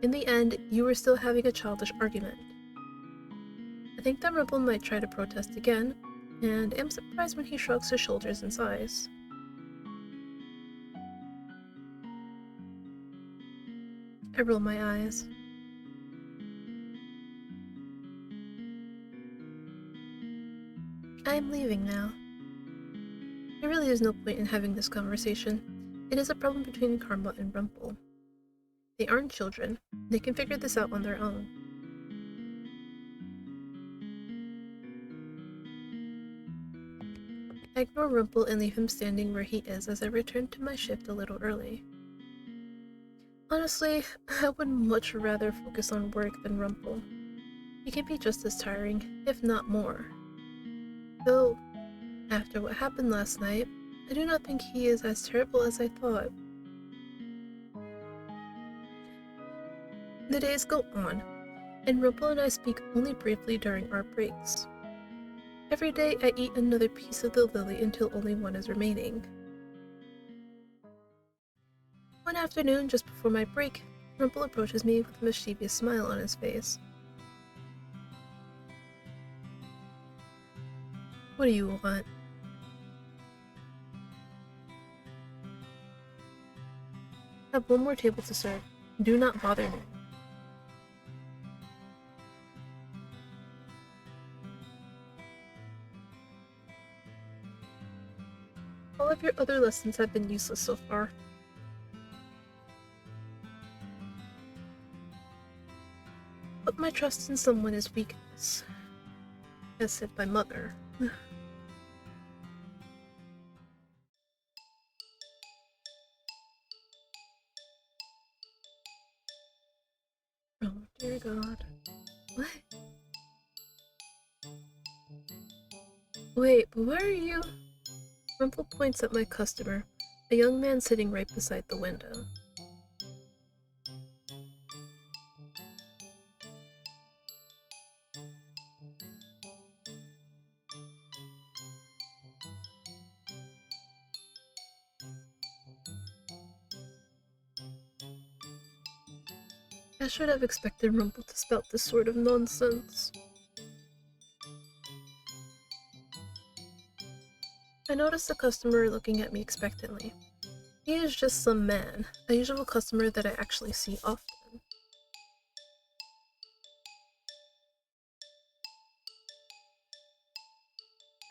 In the end, you were still having a childish argument. I think that Rumpel might try to protest again, and am surprised when he shrugs his shoulders and sighs. I roll my eyes. I am leaving now. There really is no point in having this conversation. It is a problem between Karma and Rumpel. They aren't children. They can figure this out on their own. I ignore Rumpel and leave him standing where he is as I return to my shift a little early. Honestly, I would much rather focus on work than Rumpel. He can be just as tiring, if not more. Though, after what happened last night, I do not think he is as terrible as I thought. The days go on, and Rumpel and I speak only briefly during our breaks. Every day I eat another piece of the lily until only one is remaining. One afternoon, just before my break, Rumpel approaches me with a mischievous smile on his face. What do you want? I have one more table to serve. Do not bother me. All of your other lessons have been useless so far. But my trust in someone is weakness, as said my mother. Oh dear God. What? Wait, but where are you? Rumpel points at my customer, a young man sitting right beside the window. I should have expected Rumpel to spout this sort of nonsense. I noticed the customer looking at me expectantly. He is just some man, a usual customer that I actually see often.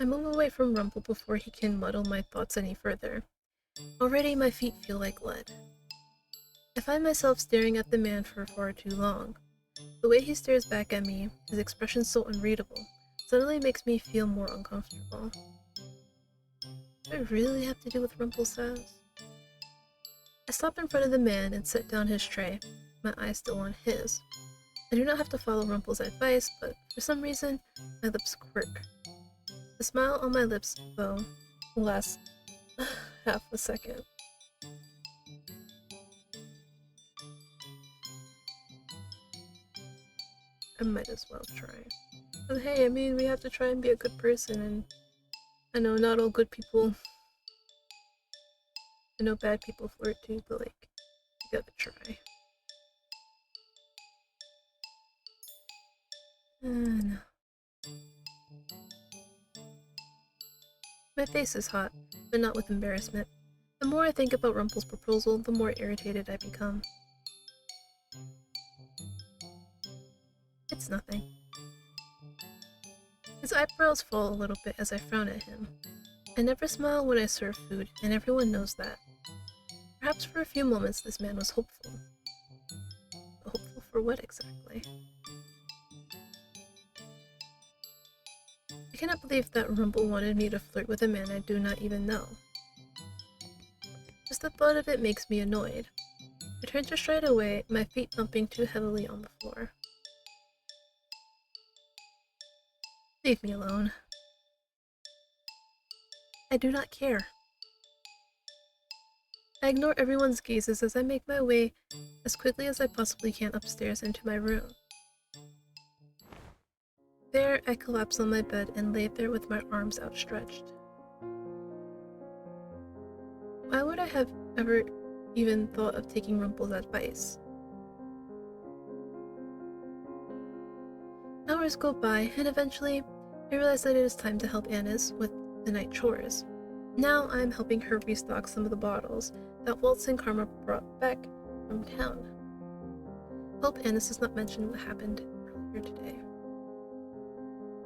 I move away from Rumple before he can muddle my thoughts any further. Already my feet feel like lead. I find myself staring at the man for far too long. The way he stares back at me, his expression so unreadable, suddenly makes me feel more uncomfortable. Do I really have to do what Rumple says? I stop in front of the man and set down his tray, my eyes still on his. I do not have to follow Rumple's advice, but for some reason, my lips quirk. The smile on my lips, though, lasts half a second. I might as well try. But hey, I mean, we have to try and be a good person, and I know not all good people. I know bad people flirt too, but like, you gotta try. No. My face is hot, but not with embarrassment. The more I think about Rumple's proposal, the more irritated I become. It's nothing. His eyebrows fall a little bit as I frown at him. I never smile when I serve food, and everyone knows that. Perhaps for a few moments this man was hopeful. But hopeful for what exactly? I cannot believe that Rumple wanted me to flirt with a man I do not even know. Just the thought of it makes me annoyed. I turn to stride away, my feet thumping too heavily on the floor. Leave me alone. I do not care. I ignore everyone's gazes as I make my way as quickly as I possibly can upstairs into my room. There, I collapse on my bed and lay there with my arms outstretched. Why would I have ever even thought of taking Rumple's advice? Hours go by, and eventually, I realize that it is time to help Annis with the night chores. Now I am helping her restock some of the bottles that Waltz and Karma brought back from town. Hope Annis does not mention what happened earlier today.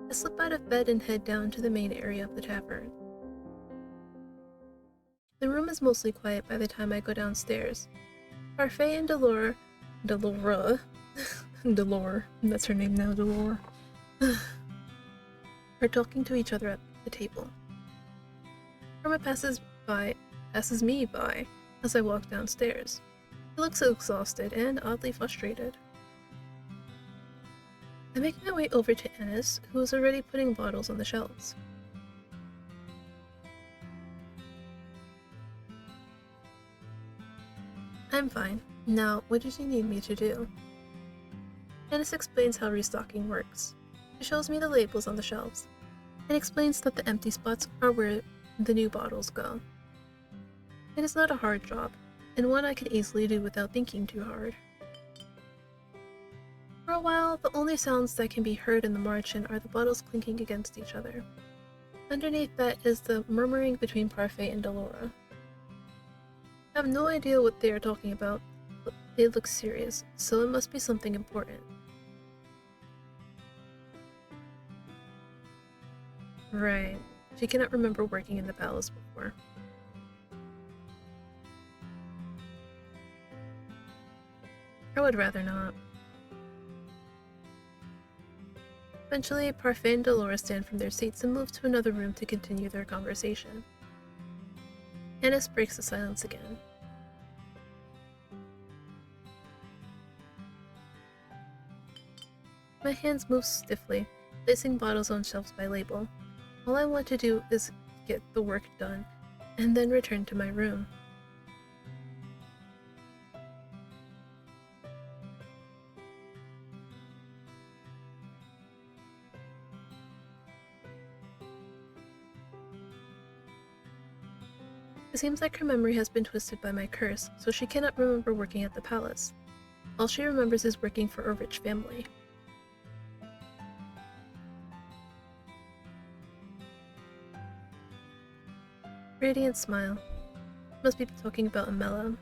I slip out of bed and head down to the main area of the tavern. The room is mostly quiet by the time I go downstairs. Parfait and Delora, that's her name now, Delora, are talking to each other at the table. Karma passes me by as I walk downstairs. He looks exhausted and oddly frustrated. I make my way over to Annis, who is already putting bottles on the shelves. I'm fine. Now, what does she need me to do? Annis explains how restocking works. She shows me the labels on the shelves, and explains that the empty spots are where the new bottles go. It is not a hard job, and one I could easily do without thinking too hard. For a while, the only sounds that can be heard in the margin are the bottles clinking against each other. Underneath that is the murmuring between Parfait and Delora. I have no idea what they are talking about, but they look serious, so it must be something important. Right. She cannot remember working in the palace before. I would rather not. Eventually, Parfait and Delora stand from their seats and move to another room to continue their conversation. Annis breaks the silence again. My hands move stiffly, placing bottles on shelves by label. All I want to do is get the work done, and then return to my room. It seems like her memory has been twisted by my curse, so she cannot remember working at the palace. All she remembers is working for a rich family. Radiant smile. Must be talking about Amela.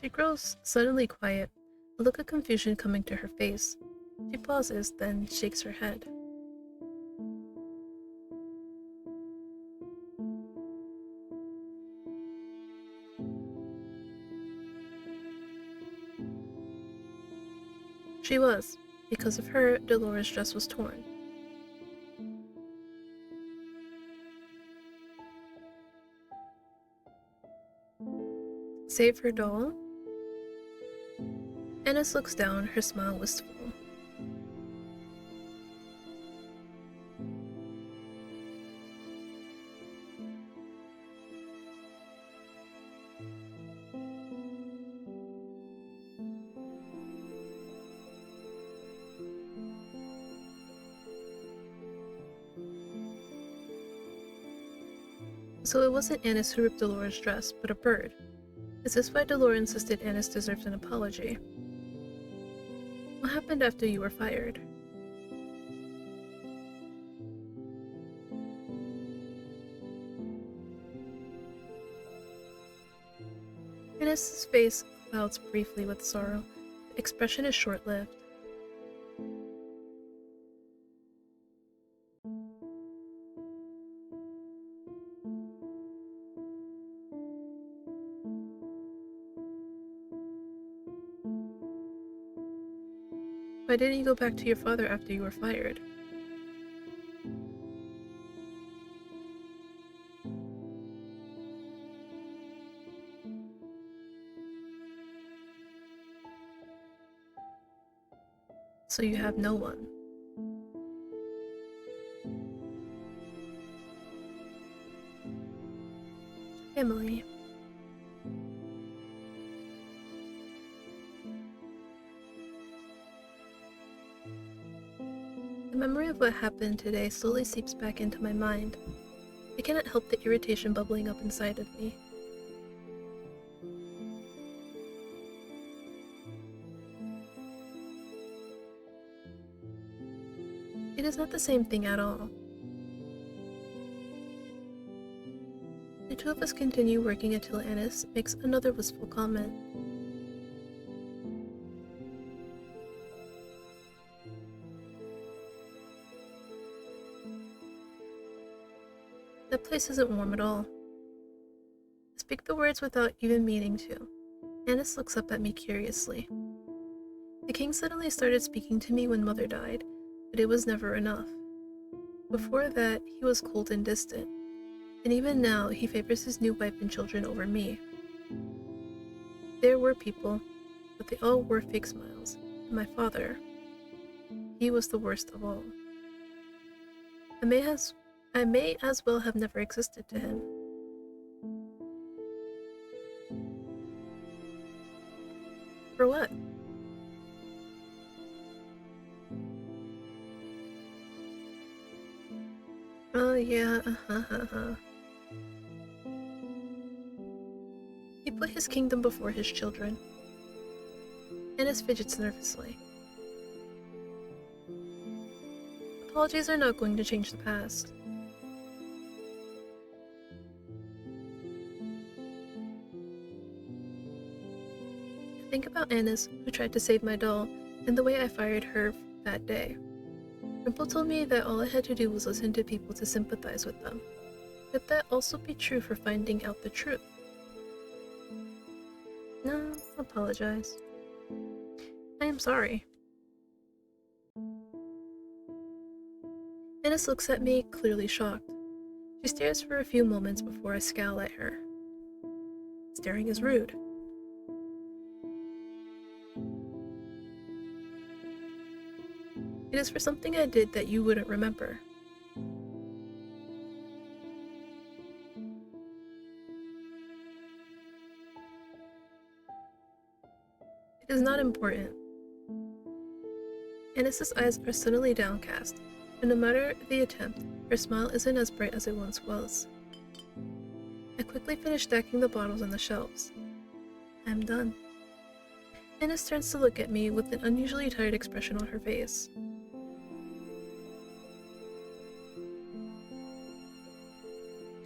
She grows suddenly quiet, a look of confusion coming to her face. She pauses, then shakes her head. She was. Because of her, Dolores' dress was torn. Save her doll? Ennis looks down, her smile wistful. So it wasn't Annis who ripped Dolores' dress, but a bird. Is this why Dolores insisted Annis deserves an apology? What happened after you were fired? Annis's face clouds briefly with sorrow. The expression is short-lived. Why didn't you go back to your father after you were fired? So you have no one. Emily. The memory of what happened today slowly seeps back into my mind. I cannot help the irritation bubbling up inside of me. It is not the same thing at all. The two of us continue working until Annis makes another wistful comment. That place isn't warm at all. I speak the words without even meaning to. Annis looks up at me curiously. The king suddenly started speaking to me when Mother died, but it was never enough. Before that, he was cold and distant, and even now he favors his new wife and children over me. There were people, but they all wore fake smiles, and my father, he was the worst of all. I may as well have never existed to him. For what? Oh yeah, He put his kingdom before his children. Annis fidgets nervously. Apologies are not going to change the past. I think about Annis, who tried to save my doll, and the way I fired her that day. Rimple told me that all I had to do was listen to people to sympathize with them. Could that also be true for finding out the truth? No, apologize. I am sorry. Annis looks at me, clearly shocked. She stares for a few moments before I scowl at her. Staring is rude. It is for something I did that you wouldn't remember. It is not important. Annis's eyes are suddenly downcast, and no matter the attempt, her smile isn't as bright as it once was. I quickly finish stacking the bottles on the shelves. I am done. Annis turns to look at me with an unusually tired expression on her face.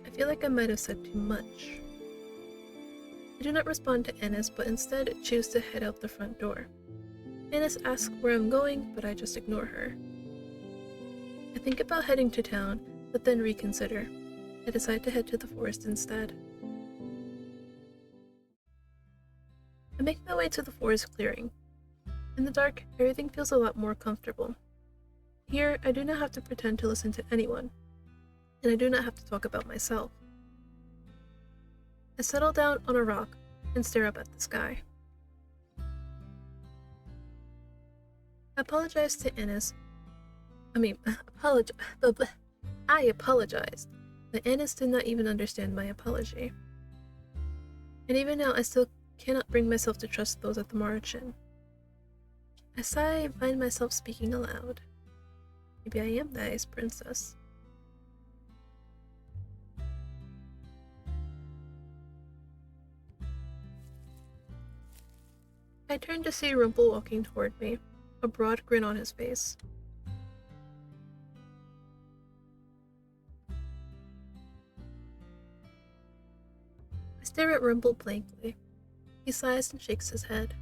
I feel like I might have said too much. I do not respond to Annis, but instead choose to head out the front door. Ines asks where I'm going, but I just ignore her. I think about heading to town, but then reconsider. I decide to head to the forest instead. I make my way to the forest clearing. In the dark, everything feels a lot more comfortable. Here, I do not have to pretend to listen to anyone, and I do not have to talk about myself. I settle down on a rock and stare up at the sky. I apologize to Ines. I apologized, but Ines did not even understand my apology. And even now, I still cannot bring myself to trust those at the margin. I sigh and find myself speaking aloud. Maybe I am the ice princess. I turn to see Rumple walking toward me, a broad grin on his face. I stare at Rumple blankly. He sighs and shakes his head.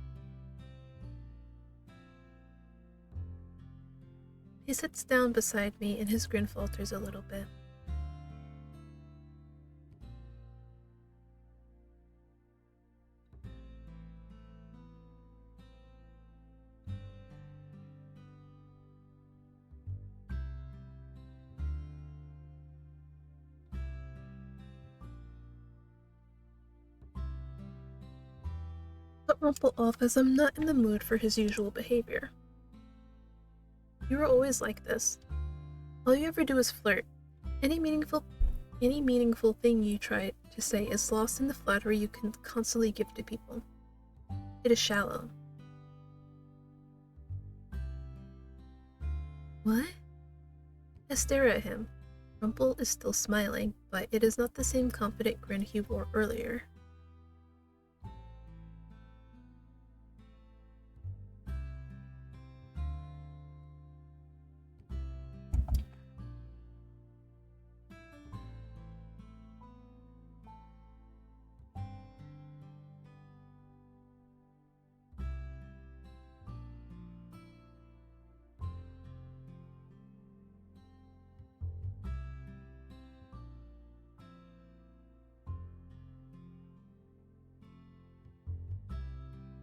He sits down beside me and his grin falters a little bit. Cut Rumple off as I'm not in the mood for his usual behavior. You were always like this. All you ever do is flirt. Any meaningful thing you try to say is lost in the flattery you can constantly give to people. It is shallow. What? I stare at him. Rumple is still smiling, but it is not the same confident grin he wore earlier.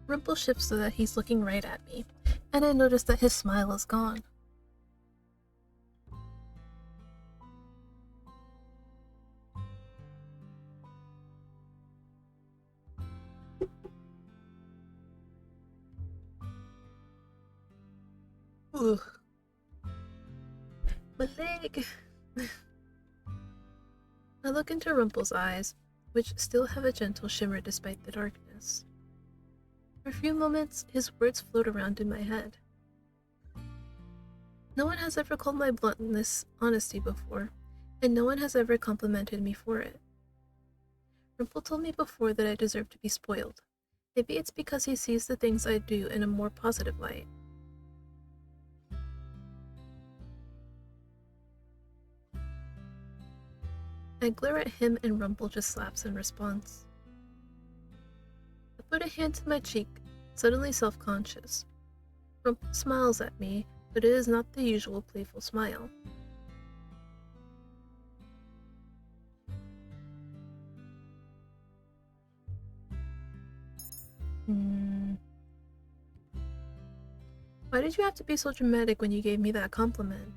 Rumple shifts so that he's looking right at me, and I notice that his smile is gone. Ugh. My leg! I look into Rumple's eyes, which still have a gentle shimmer despite the darkness. For a few moments, his words float around in my head. No one has ever called my bluntness honesty before, and no one has ever complimented me for it. Rumple told me before that I deserve to be spoiled. Maybe it's because he sees the things I do in a more positive light. I glare at him and Rumple just laughs in response. I put a hand to my cheek, suddenly self-conscious. Rumple smiles at me, but it is not the usual playful smile. Why did you have to be so dramatic when you gave me that compliment?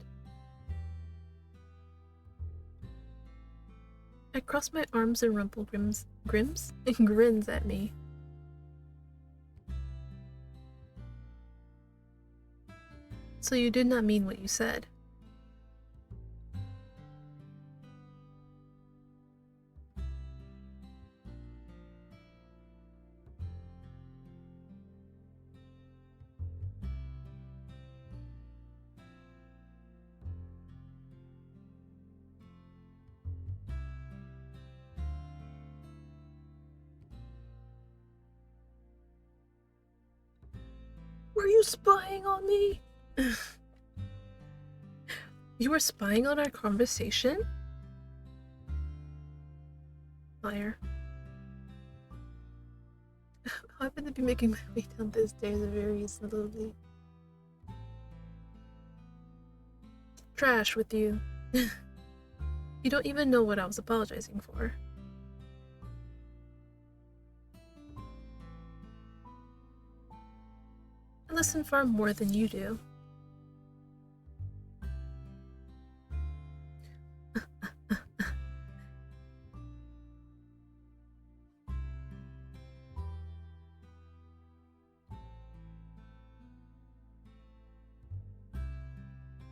I cross my arms and Rumple grins at me. So you did not mean what you said. Were you spying on me? You were spying on our conversation? Liar. I happen to be making my way down the stairs very slowly. Trash with you. You don't even know what I was apologizing for. I listen far more than you do.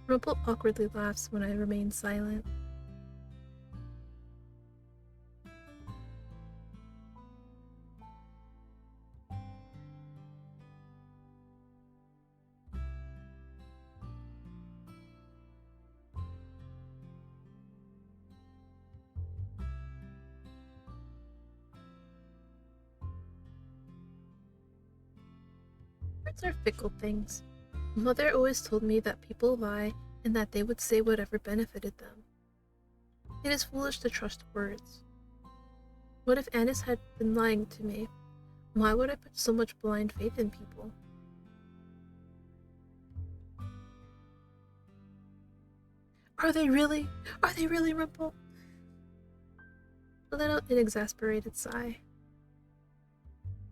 Rumple awkwardly laughs when I remain silent. Words are fickle things. Mother always told me that people lie and that they would say whatever benefited them. It is foolish to trust words. What if Annis had been lying to me? Why would I put so much blind faith in people? Are they really? Are they really, Rumple? I let out an exasperated sigh.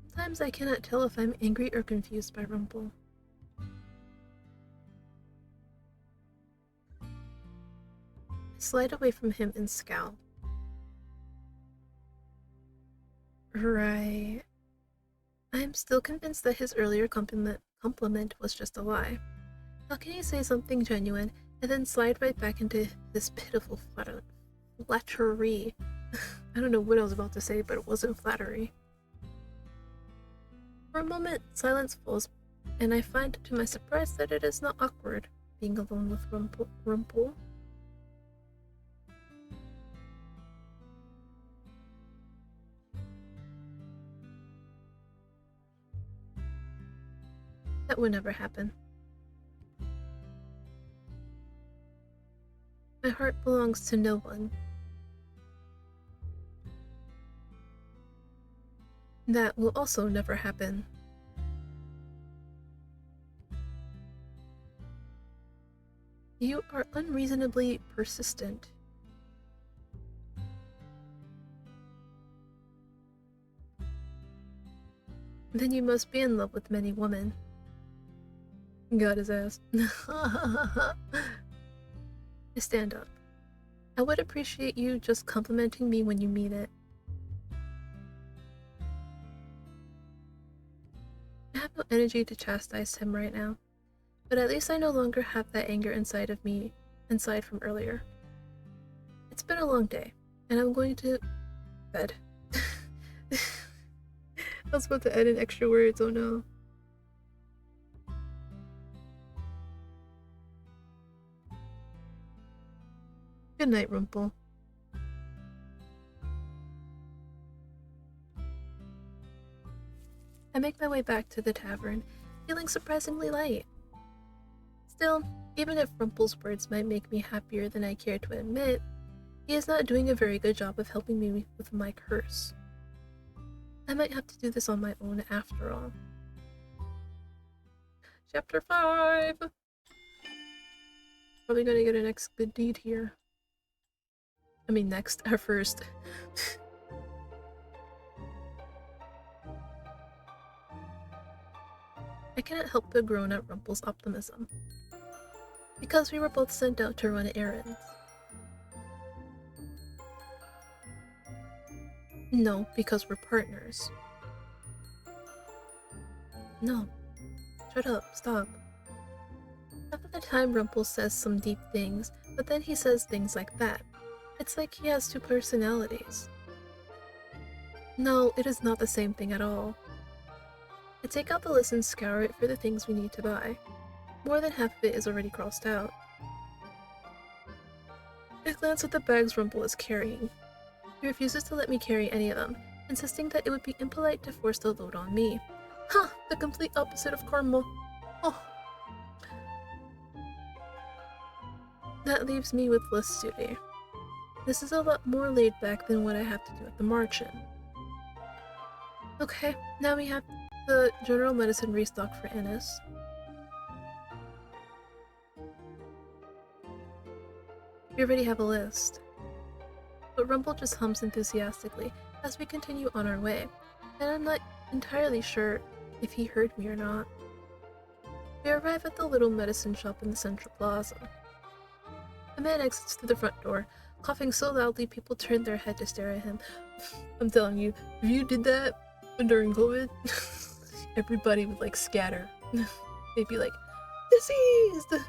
Sometimes I cannot tell if I'm angry or confused by Rumple. I slide away from him and scowl. Right. I am still convinced that his earlier compliment was just a lie. How can he say something genuine and then slide right back into this pitiful flattery? I don't know what I was about to say, but it wasn't flattery. For a moment, silence falls, and I find to my surprise that it is not awkward being alone with Rumple. That would never happen. My heart belongs to no one. That will also never happen. You are unreasonably persistent. Then you must be in love with many women. Got his ass. I stand up. I would appreciate you just complimenting me when you mean it. I have no energy to chastise him right now, but at least I no longer have that anger inside of me, inside from earlier. It's been a long day, and I'm going to bed. I was about to add in extra words, oh no. Good night, Rumple. I make my way back to the tavern, feeling surprisingly light. Still, even if Rumple's words might make me happier than I care to admit, he is not doing a very good job of helping me with my curse. I might have to do this on my own after all. Chapter 5! Probably gonna get a next good deed here. I mean next, or first. I cannot help but groan at Rumple's optimism. Because we were both sent out to run errands. No, because we're partners. No. Shut up, stop. Half of the time Rumple says some deep things, but then he says things like that. It's like he has two personalities. No, it is not the same thing at all. I take out the list and scour it for the things we need to buy. More than half of it is already crossed out. I glance at the bags Rumple is carrying. He refuses to let me carry any of them, insisting that it would be impolite to force the load on me. Huh, the complete opposite of karma. Oh. That leaves me with less duty. This is a lot more laid back than what I have to do at the margin. Okay, now we have the general medicine restock for Annis. We already have a list. But Rumple just hums enthusiastically as we continue on our way, and I'm not entirely sure if he heard me or not. We arrive at the little medicine shop in the central plaza. A man exits through the front door, coughing so loudly people turn their head to stare at him. I'm telling you, if you did that during COVID, everybody would like scatter. They'd be like, diseased!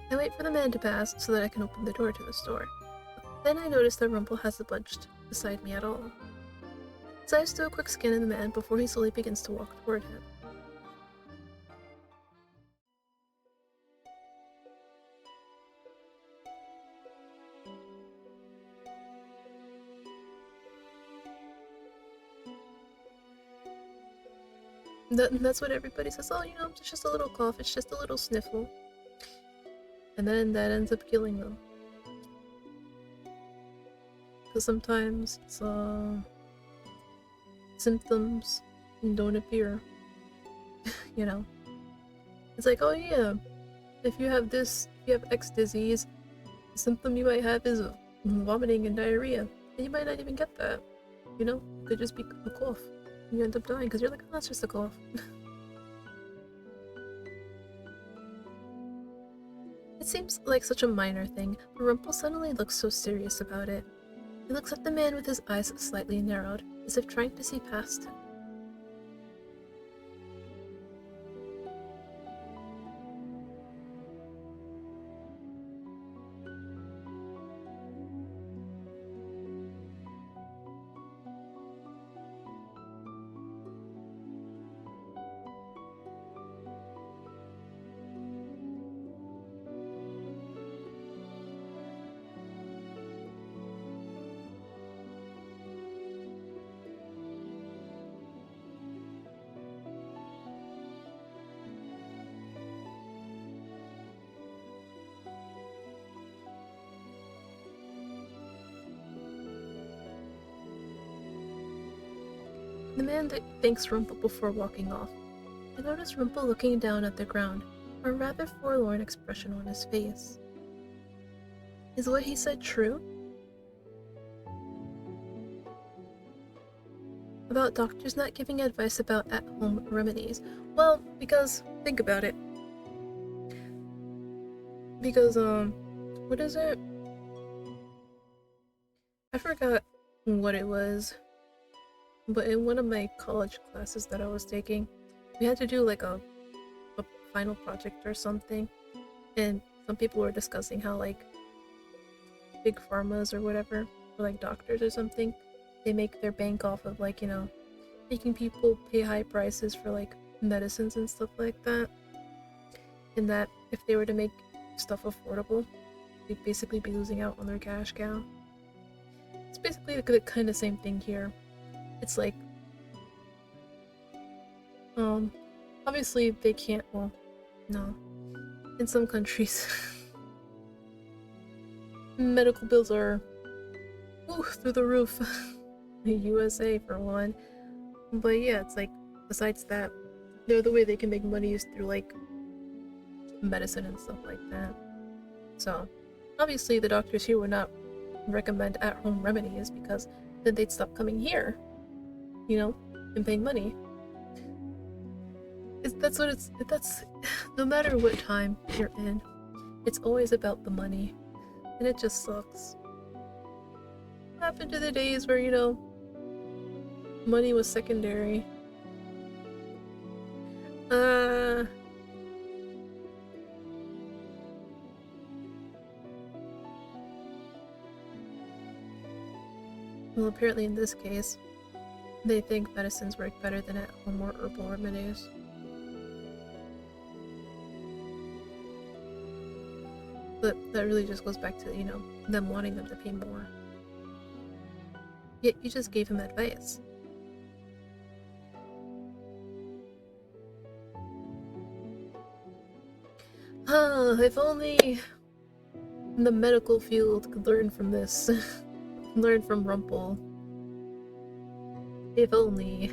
I wait for the man to pass so that I can open the door to the store. Then I notice that Rumple hasn't budged beside me at all. His eyes do a quick scan of the man before he slowly begins to walk toward him. That's what everybody says. Oh, it's just a little cough, it's just a little sniffle. And then that ends up killing them. Because sometimes it's, symptoms don't appear. It's like, oh yeah, if you have X disease, the symptom you might have is vomiting and diarrhea. And you might not even get that. It could just be a cough. You end up dying because you're like, oh, that's just a cough. It seems like such a minor thing, but Rumple suddenly looks so serious about it. He looks at the man with his eyes slightly narrowed, as if trying to see past him. The man thanks Rumple before walking off. I notice Rumple looking down at the ground, a rather forlorn expression on his face. Is what he said true? About doctors not giving advice about at-home remedies. Well, because, think about it. Because, what is it? I forgot what it was. But in one of my college classes that I was taking, we had to do like a final project or something, and some people were discussing how like big pharmas or whatever, or like doctors or something, they make their bank off of like, making people pay high prices for like medicines and stuff like that, and that if they were to make stuff affordable, they'd basically be losing out on their cash cow. It's basically the kind of same thing here. It's like, obviously they can't, well, no. In some countries, medical bills are, through the roof. The USA for one. But yeah, it's like, besides that, the other way they can make money is through like, medicine and stuff like that. So, obviously the doctors here would not recommend at-home remedies because then they'd stop coming here. And paying money. That's no matter what time you're in, it's always about the money. And it just sucks. What happened to the days where, money was secondary? Well, apparently in this case, they think medicines work better than at-home or herbal remedies. But that really just goes back to, them wanting them to pay more. Yet you just gave him advice. If only the medical field could learn from this. Learn from Rumple. If only.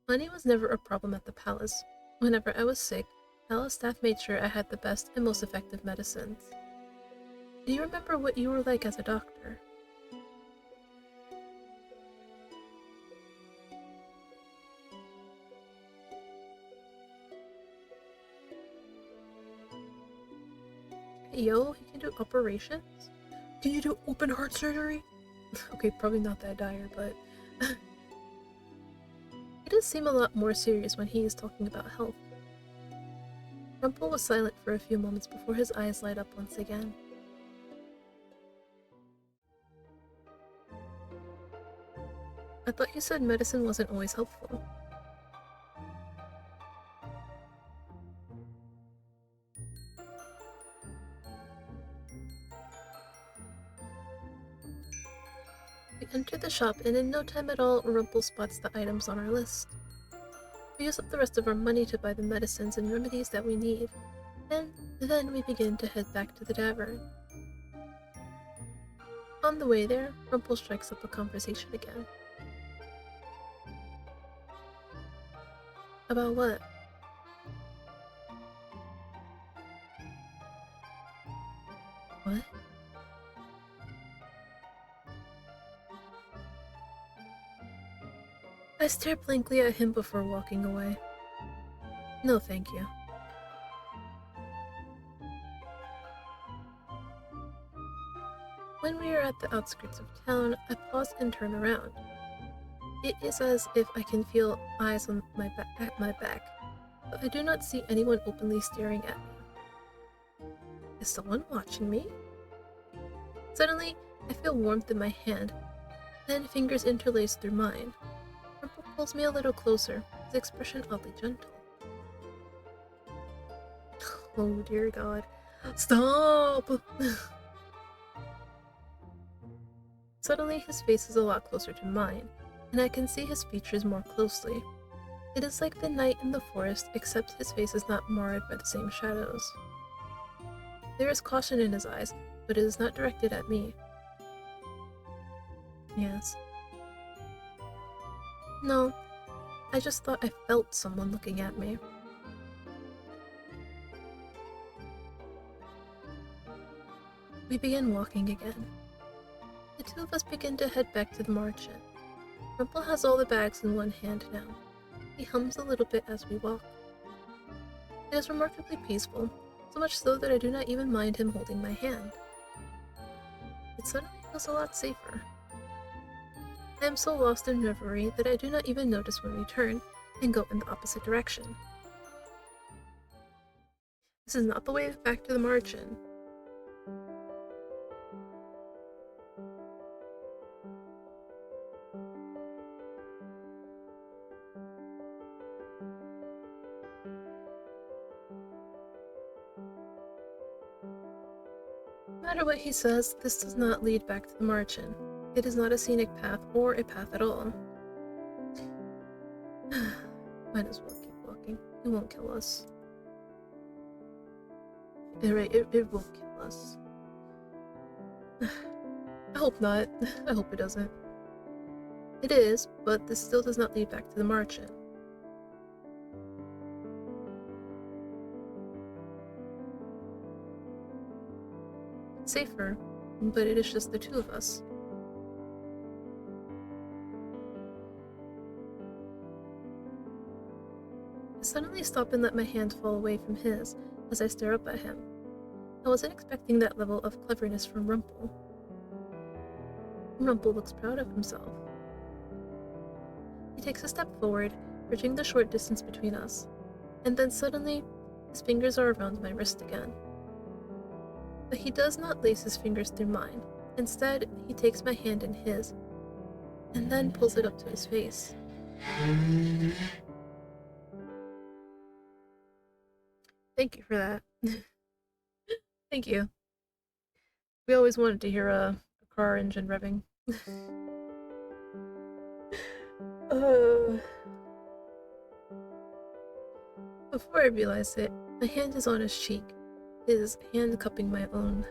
Money was never a problem at the palace. Whenever I was sick, palace staff made sure I had the best and most effective medicines. Do you remember what you were like as a doctor? Yo, he can do operations? Can you do open heart surgery? Okay, probably not that dire, but... He does seem a lot more serious when he is talking about health. Rumple was silent for a few moments before his eyes light up once again. I thought you said medicine wasn't always helpful. We enter the shop, and in no time at all, Rumple spots the items on our list. We use up the rest of our money to buy the medicines and remedies that we need, and then we begin to head back to the tavern. On the way there, Rumple strikes up a conversation again. About what? What? I stare blankly at him before walking away. No, thank you. When we are at the outskirts of town, I pause and turn around. It is as if I can feel eyes on at my back, but I do not see anyone openly staring at me. Is someone watching me? Suddenly, I feel warmth in my hand, then fingers interlace through mine. Purple pulls me a little closer, his expression oddly gentle. Oh dear God. Stop! Suddenly, his face is a lot closer to mine, and I can see his features more closely. It is like the night in the forest, except his face is not marred by the same shadows. There is caution in his eyes, but it is not directed at me. Yes. No, I just thought I felt someone looking at me. We begin walking again. The two of us begin to head back to the market. Rumple has all the bags in one hand now. He hums a little bit as we walk. It is remarkably peaceful, so much so that I do not even mind him holding my hand. It suddenly feels a lot safer. I am so lost in reverie that I do not even notice when we turn and go in the opposite direction. This is not the way back to the margin. No matter what he says, this does not lead back to the margin. It is not a scenic path or a path at all. Might as well keep walking. It won't kill us. It won't kill us. I hope not. I hope it doesn't. It is, but this still does not lead back to the margin. It's safer, but it is just the two of us. I suddenly stop and let my hand fall away from his as I stare up at him. I wasn't expecting that level of cleverness from Rumple. Rumple looks proud of himself. He takes a step forward, bridging the short distance between us, and then suddenly, his fingers are around my wrist again. But he does not lace his fingers through mine. Instead, he takes my hand in his, and then pulls it up to his face. Thank you for that. Thank you. We always wanted to hear a car engine revving. Before I realize it, my hand is on his cheek, his hand cupping my own.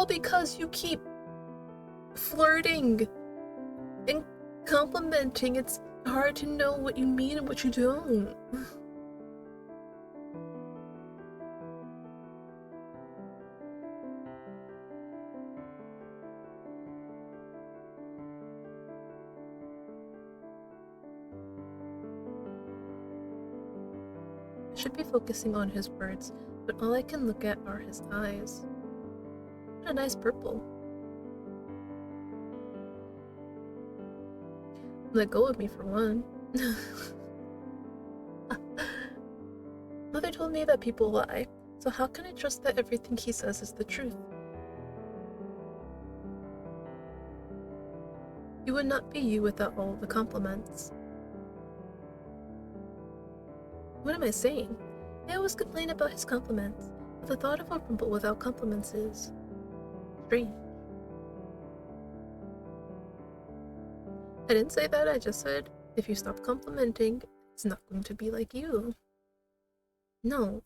all because you keep flirting and complimenting. It's hard to know what you mean and what you don't. I should be focusing on his words, but all I can look at are his eyes. What a nice purple. Let go of me for one. Mother told me that people lie, so how can I trust that everything he says is the truth? You would not be you without all the compliments. What am I saying? I always complain about his compliments, but the thought of a rumple without compliments is strange. I didn't say that, I just said, if you stop complimenting, it's not going to be like you. No,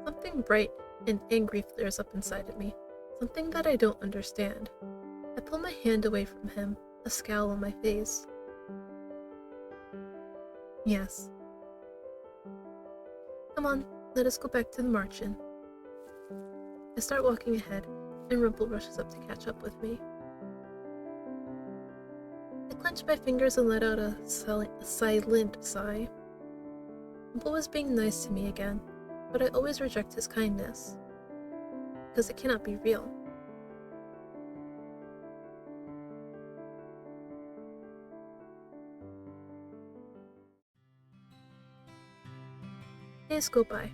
Something bright and angry flares up inside of me, something that I don't understand. I pull my hand away from him, a scowl on my face. Yes. Come on, let us go back to the march-in. I start walking ahead, and Rumple rushes up to catch up with me. I clench my fingers and let out a silent sigh. Rumple was being nice to me again, but I always reject his kindness, because it cannot be real. Days go by.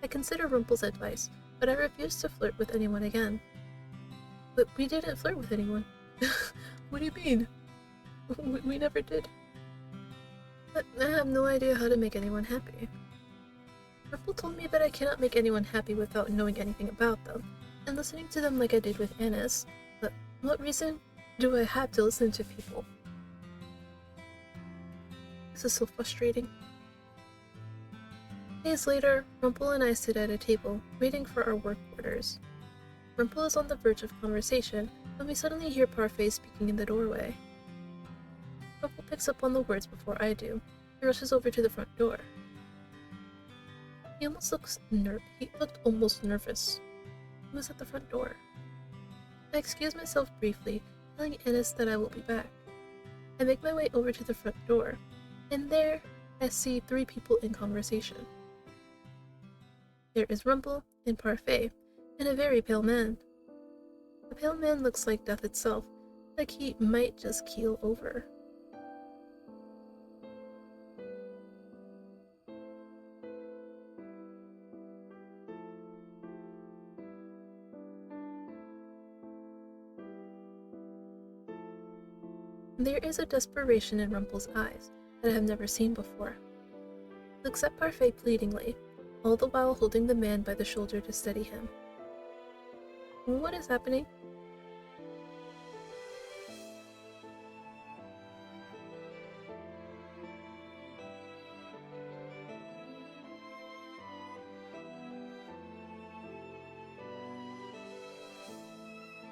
I consider Rumple's advice, but I refuse to flirt with anyone again. But we didn't flirt with anyone. What do you mean? We never did. But I have no idea how to make anyone happy. Rumple told me that I cannot make anyone happy without knowing anything about them, and listening to them like I did with Annis, but what reason do I have to listen to people? This is so frustrating. Days later, Rumple and I sit at a table, waiting for our work orders. Rumple is on the verge of conversation when we suddenly hear Parfait speaking in the doorway. Rumple picks up on the words before I do. He rushes over to the front door. He looked almost nervous. He was at the front door. I excuse myself briefly, telling Annis that I will be back. I make my way over to the front door, and there I see 3 people in conversation. There is Rumple and Parfait, and a very pale man. The pale man looks like death itself, like he might just keel over. There is a desperation in Rumple's eyes that I have never seen before. He looks at Parfait pleadingly, all the while holding the man by the shoulder to steady him. What is happening?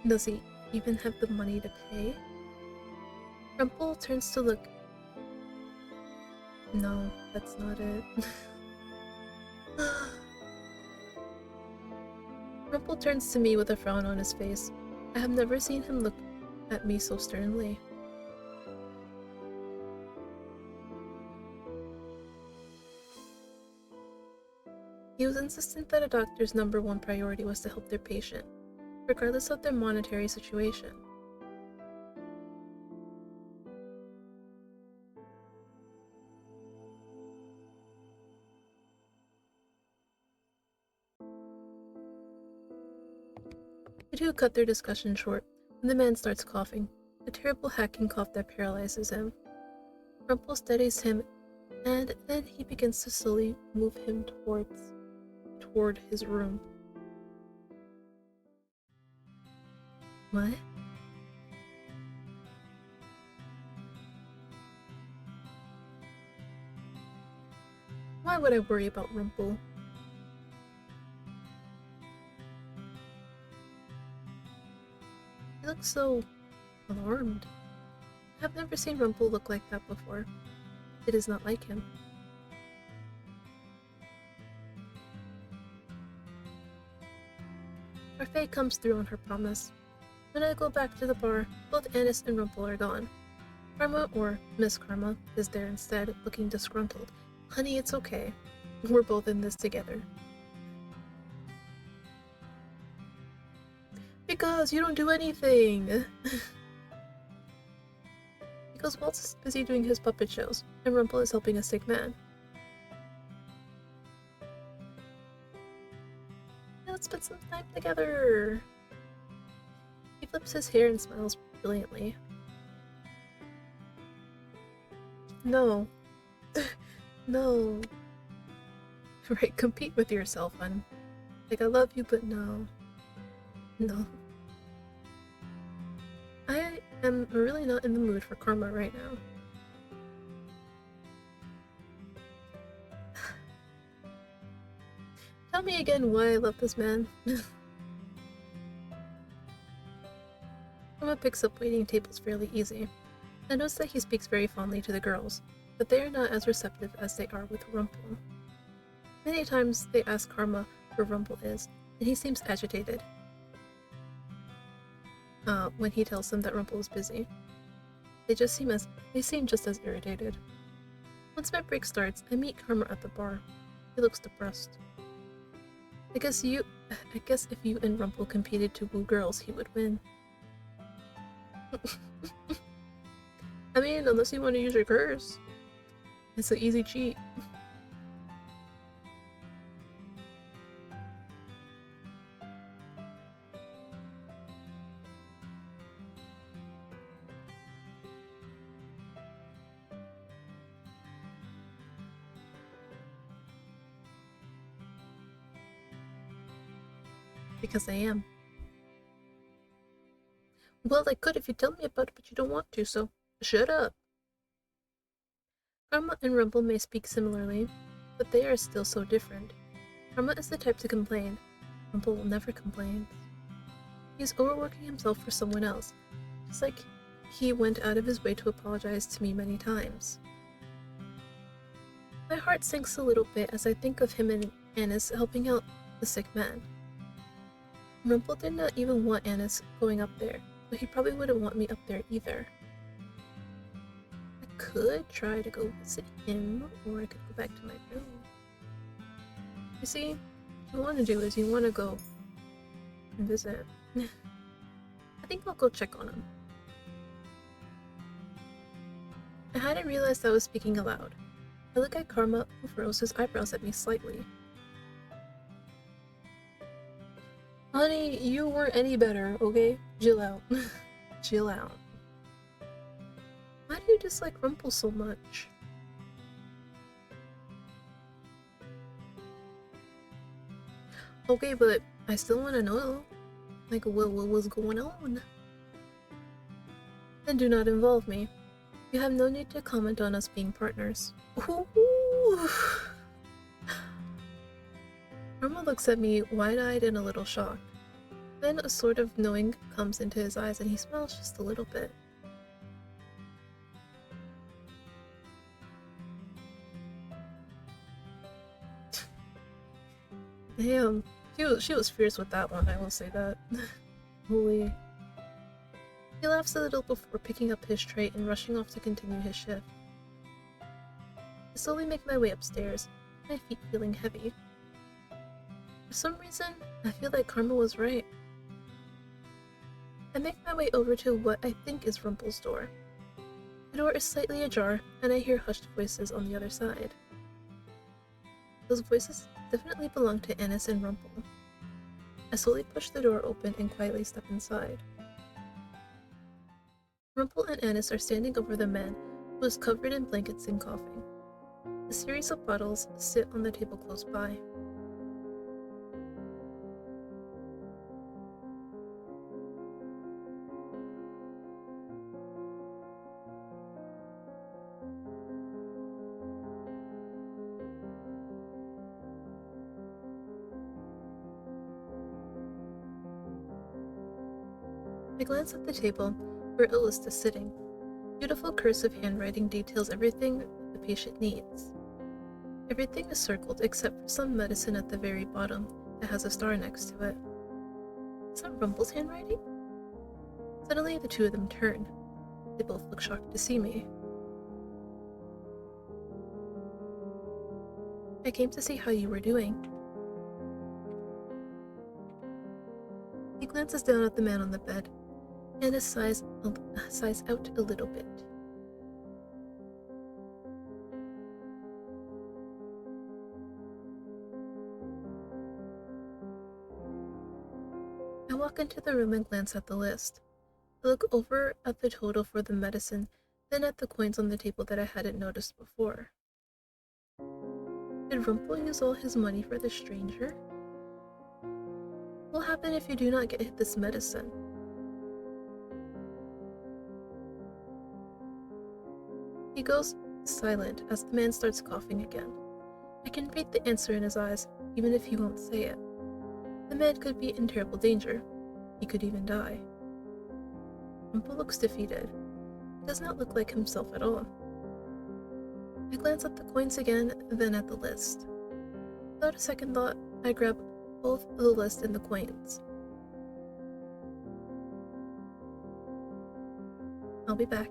Does he even have the money to pay? Rumple turns to look. No, that's not it. Rumple turns to me with a frown on his face. I have never seen him look at me so sternly. He was insistent that a doctor's #1 priority was to help their patient, regardless of their monetary situation. The two cut their discussion short when the man starts coughing, a terrible hacking cough that paralyzes him. Rumple steadies him, and then he begins to slowly move him toward his room. What? Why would I worry about Rumple? He looks so alarmed. I've never seen Rumple look like that before. It is not like him. Our Faye comes through on her promise. When I go back to the bar, both Anis and Rumple are gone. Karma, or Miss Karma, is there instead, looking disgruntled. Honey, it's okay. We're both in this together. Because you don't do anything! Because Waltz is busy doing his puppet shows, and Rumple is helping a sick man. Let's spend some time together! He flips his hair and smiles brilliantly. No. No. Right, compete with yourself, hun. Like, I love you, but no. No. I am really not in the mood for karma right now. Tell me again why I love this man. Karma picks up waiting tables fairly easy. I notice that he speaks very fondly to the girls, but they are not as receptive as they are with Rumple. Many times they ask Karma where Rumple is, and he seems agitated when he tells them that Rumple is busy. They seem just as irritated. Once my break starts, I meet Karma at the bar. He looks depressed. I guess if you and Rumple competed to woo girls, he would win. I mean, unless you want to use your curse. It's an easy cheat. Because I am. Well, I could if you tell me about it, but you don't want to, so shut up. Karma and Rumple may speak similarly, but they are still so different. Karma is the type to complain. Rumple never complains. He is overworking himself for someone else, just like he went out of his way to apologize to me many times. My heart sinks a little bit as I think of him and Anis helping out the sick man. Rumple did not even want Anis going up there, but he probably wouldn't want me up there either. I could try to go visit him, or I could go back to my room. You see, what you want to do is you want to go and visit. I think I'll go check on him. I hadn't realized I was speaking aloud. I look at Karma, who furrows his eyebrows at me slightly. Honey, you weren't any better, okay? Chill out. Chill out. Why do you dislike Rumple so much? Okay, but I still want to know, like, what was going on? Then do not involve me. You have no need to comment on us being partners. Ooh. Karma looks at me wide-eyed and a little shocked. Then a sort of knowing comes into his eyes and he smiles just a little bit. Damn, she was fierce with that one, I will say that. Holy. He laughs a little before picking up his tray and rushing off to continue his shift. I slowly make my way upstairs, my feet feeling heavy. For some reason, I feel like Karma was right. I make my way over to what I think is Rumple's door. The door is slightly ajar, and I hear hushed voices on the other side. Those voices definitely belong to Anis and Rumple. I slowly push the door open and quietly step inside. Rumple and Anis are standing over the man who is covered in blankets and coughing. A series of bottles sit on the table close by. I glance at the table where a list is sitting. Beautiful cursive handwriting details everything the patient needs. Everything is circled except for some medicine at the very bottom that has a star next to it. Is that Rumple's handwriting? Suddenly, the two of them turn. They both look shocked to see me. I came to see how you were doing. He glances down at the man on the bed, and his sighs out a little bit. I walk into the room and glance at the list. I look over at the total for the medicine, then at the coins on the table that I hadn't noticed before. Did Rumple use all his money for this stranger? What will happen if you do not get this medicine? He goes silent as the man starts coughing again. I can read the answer in his eyes, even if he won't say it. The man could be in terrible danger. He could even die. Rumple looks defeated. He does not look like himself at all. I glance at the coins again, then at the list. Without a second thought, I grab both the list and the coins. I'll be back.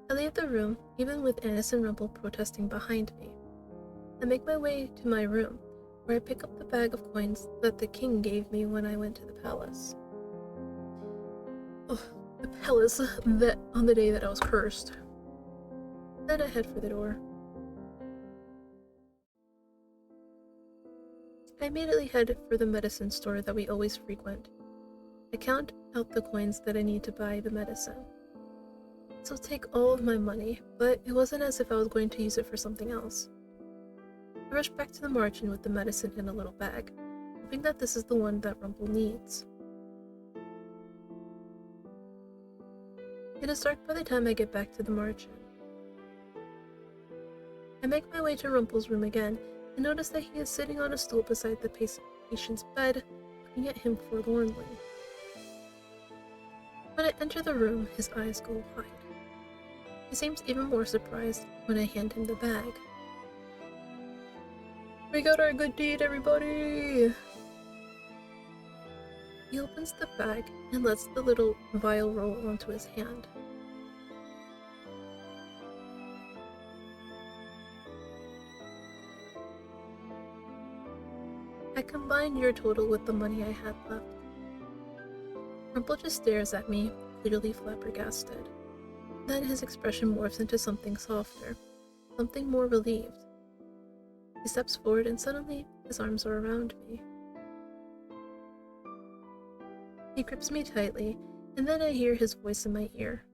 I leave the room, even with Annis and Rumple protesting behind me. I make my way to my room, where I pick up the bag of coins that the king gave me when I went to the palace. Oh, the palace that on the day that I was cursed. Then I head for the door. I immediately head for the medicine store that we always frequent. I count out the coins that I need to buy the medicine. This will take all of my money, but it wasn't as if I was going to use it for something else. I rush back to the margin with the medicine in a little bag, hoping that this is the one that Rumple needs. It is dark by the time I get back to the margin. I make my way to Rumple's room again and notice that he is sitting on a stool beside the patient's bed, looking at him forlornly. When I enter the room, his eyes go wide. He seems even more surprised when I hand him the bag. We got our good deed, everybody! He opens the bag and lets the little vial roll onto his hand. I combined your total with the money I had left. Rumple just stares at me, clearly flabbergasted. Then his expression morphs into something softer, something more relieved. He steps forward and suddenly his arms are around me. He grips me tightly, and then I hear his voice in my ear.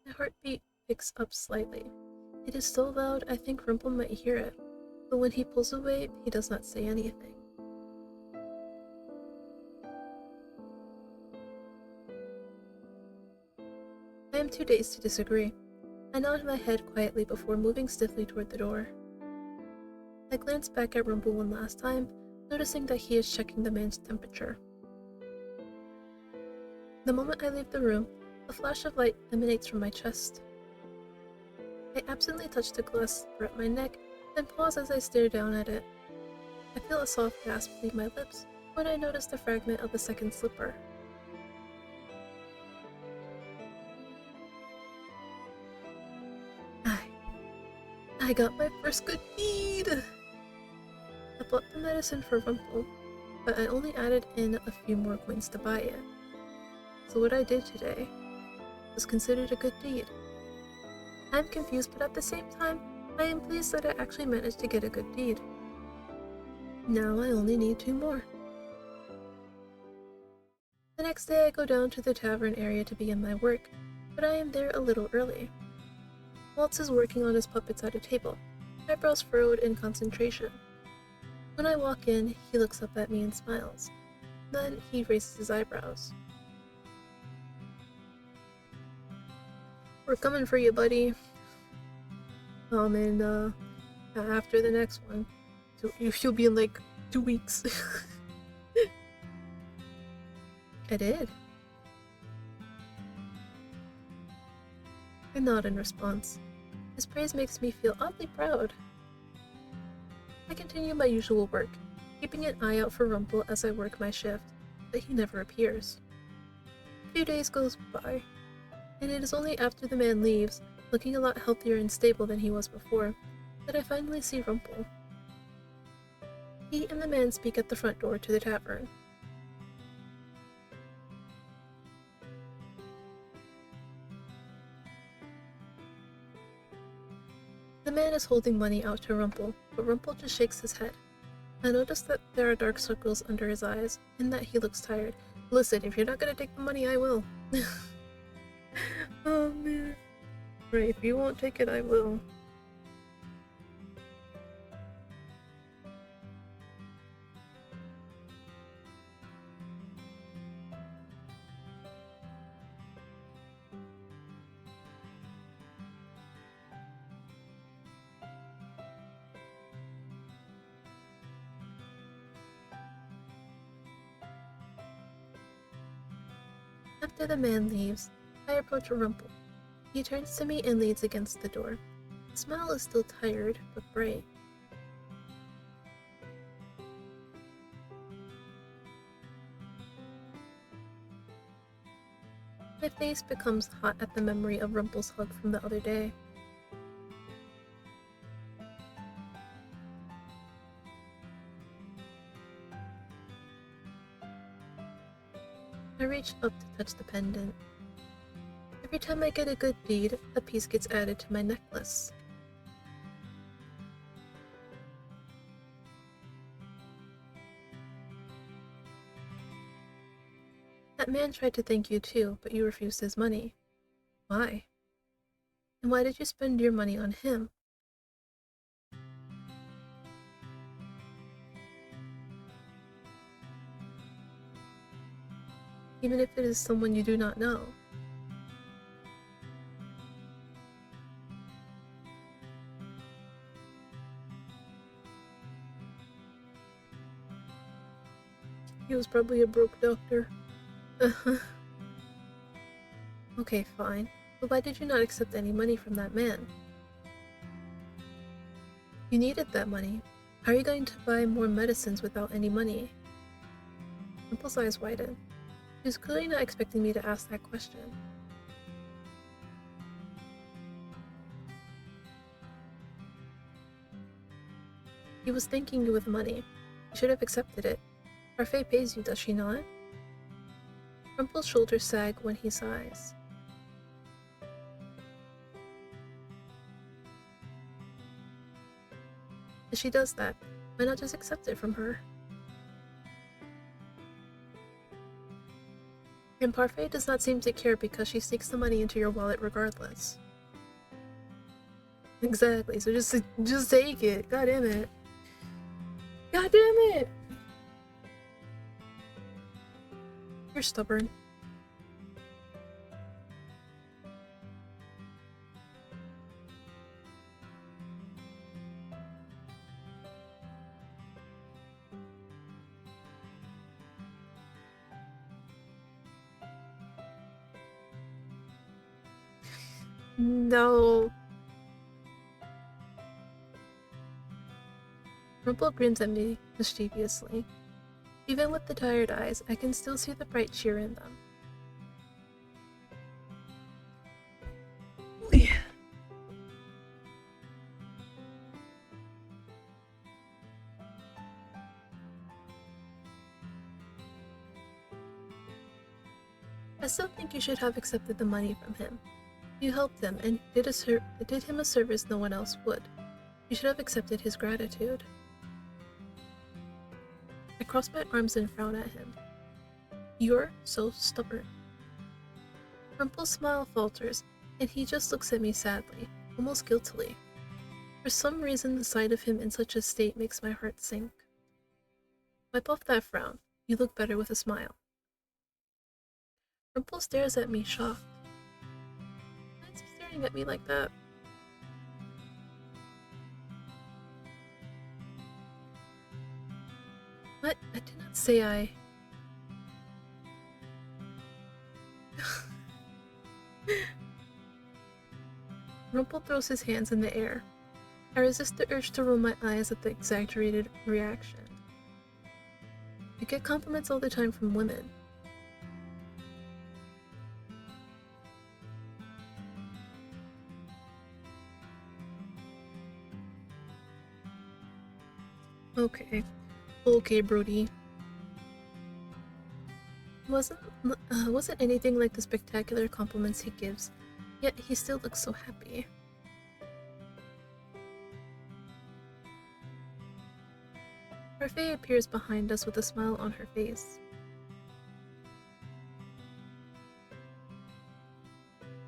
My heartbeat picks up slightly. It is so loud I think Rumple might hear it, but when he pulls away, he does not say anything. I am too dazed to disagree. I nod my head quietly before moving stiffly toward the door. I glance back at Rumple one last time, noticing that he is checking the man's temperature. The moment I leave the room, a flash of light emanates from my chest. I absently touch the glass slipper at my neck, then pause as I stare down at it. I feel a soft gasp leave my lips when I notice the fragment of the second slipper. I got my first good deed! I bought the medicine for Rumple, but I only added in a few more coins to buy it. So what I did today was considered a good deed. I'm confused, but at the same time, I am pleased that I actually managed to get a good deed. Now I only need 2 more. The next day I go down to the tavern area to begin my work, but I am there a little early. Waltz is working on his puppets at a table, eyebrows furrowed in concentration. When I walk in, he looks up at me and smiles. Then he raises his eyebrows. We're coming for you, buddy. And after the next one, so you'll be in like 2 weeks. I did. I nod in response. His praise makes me feel oddly proud. I continue my usual work, keeping an eye out for Rumpel as I work my shift, but he never appears. A few days goes by, and it is only after the man leaves, looking a lot healthier and stable than he was before, that I finally see Rumpel. He and the man speak at the front door to the tavern. The man is holding money out to Rumpel, but Rumpel just shakes his head. I notice that there are dark circles under his eyes, and that he looks tired. Listen, if you're not gonna take the money, I will. Oh man. Right, if you won't take it, I will. After the man leaves, I approach Rumpel. He turns to me and leans against the door. His smile is still tired, but bright. My face becomes hot at the memory of Rumpel's hug from the other day. I reach up to touch the pendant. Every time I get a good deed, a piece gets added to my necklace. That man tried to thank you too, but you refused his money. Why? And why did you spend your money on him? Even if it is someone you do not know. He was probably a broke doctor. Okay, fine. But why did you not accept any money from that man? You needed that money. How are you going to buy more medicines without any money? Rumpel's eyes widen. He was clearly not expecting me to ask that question. He was thanking you with money. You should have accepted it. Parfait pays you, does she not? Rumpel's shoulders sag when he sighs. If she does that, why not just accept it from her? And Parfait does not seem to care because she sneaks the money into your wallet regardless. Exactly, so just take it. God damn it. God damn it! You're stubborn. No. Rumpel grins at me mischievously. Even with the tired eyes, I can still see the bright cheer in them. I still think you should have accepted the money from him. You helped him and did him a service no one else would. You should have accepted his gratitude. I cross my arms and frown at him. You're so stubborn. Rumpel's smile falters, and he just looks at me sadly, almost guiltily. For some reason, the sight of him in such a state makes my heart sink. Wipe off that frown. You look better with a smile. Rumpel stares at me, shocked. Why is he staring at me like that? What? I did not say I... Rumple throws his hands in the air. I resist the urge to roll my eyes at the exaggerated reaction. I get compliments all the time from women. Okay. Okay, Brody. Wasn't anything like the spectacular compliments he gives, yet he still looks so happy. Parfait appears behind us with a smile on her face.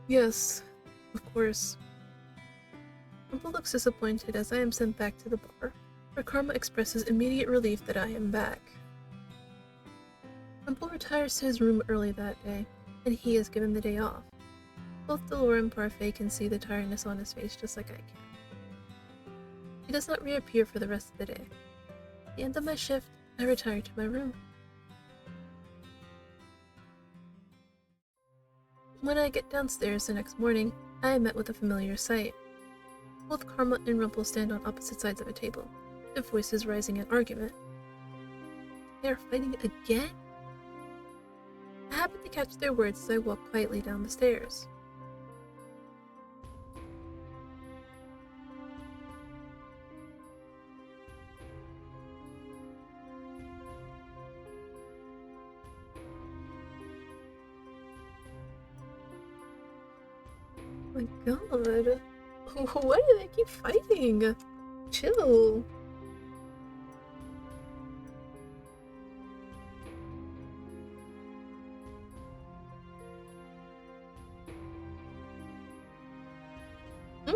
Yes, of course. Rumple looks disappointed as I am sent back to the bar, where Karma expresses immediate relief that I am back. Rumple retires to his room early that day, and he is given the day off. Both Delora and Parfait can see the tiredness on his face just like I can. He does not reappear for the rest of the day. At the end of my shift, I retire to my room. When I get downstairs the next morning, I am met with a familiar sight. Both Karma and Rumple stand on opposite sides of a table, their voices rising in argument. They are fighting again? I happen to catch their words as I walk quietly down the stairs. Oh my god. Why do they keep fighting? Chill. Hmm?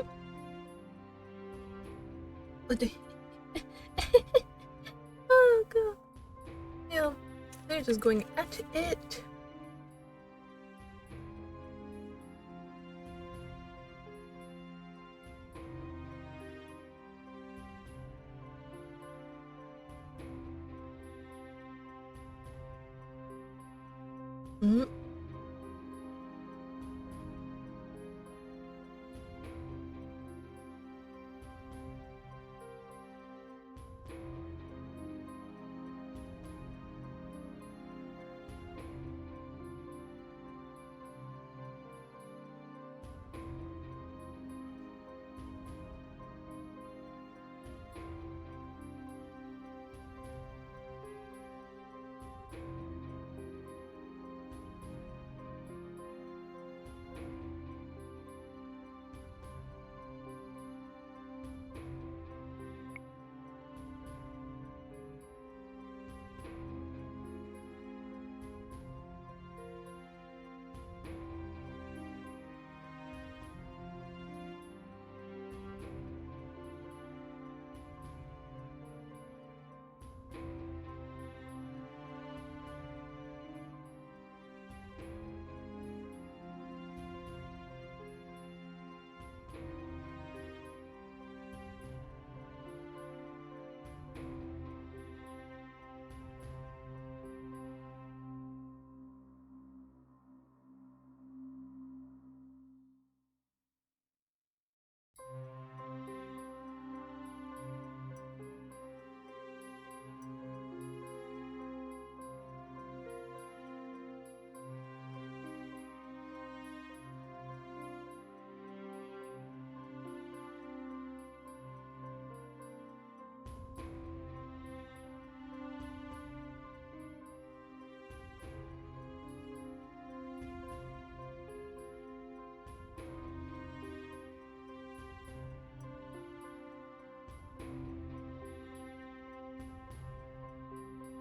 What the... Oh god. Yeah, they're just going at it. Hmm?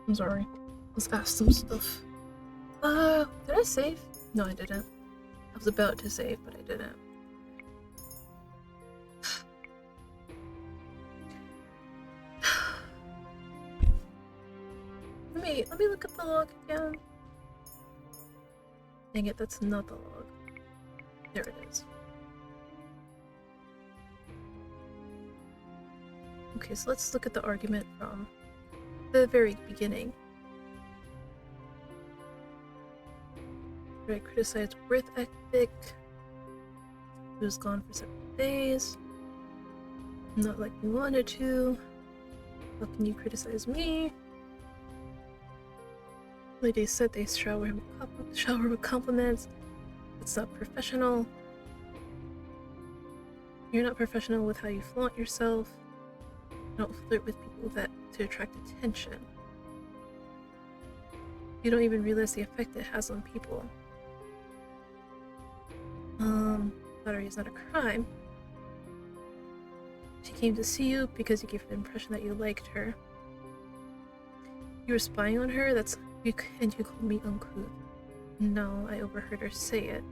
I'm sorry. Let's ask some stuff. Did I save? No, I didn't. I was about to save, but I didn't. Let me look at the log again. Dang it, that's not the log. There it is. Okay, so let's look at the argument from the very beginning. Where I criticized work ethic. He was gone for several days. Not like you wanted to. How can you criticize me? Lady said they shower with compliments. It's not professional. You're not professional with how you flaunt yourself. You don't flirt with people to attract attention. You don't even realize the effect it has on people. Flattery is not a crime. She came to see you because you gave her the impression that you liked her. You were spying on her, and you called me uncouth. No, I overheard her say it.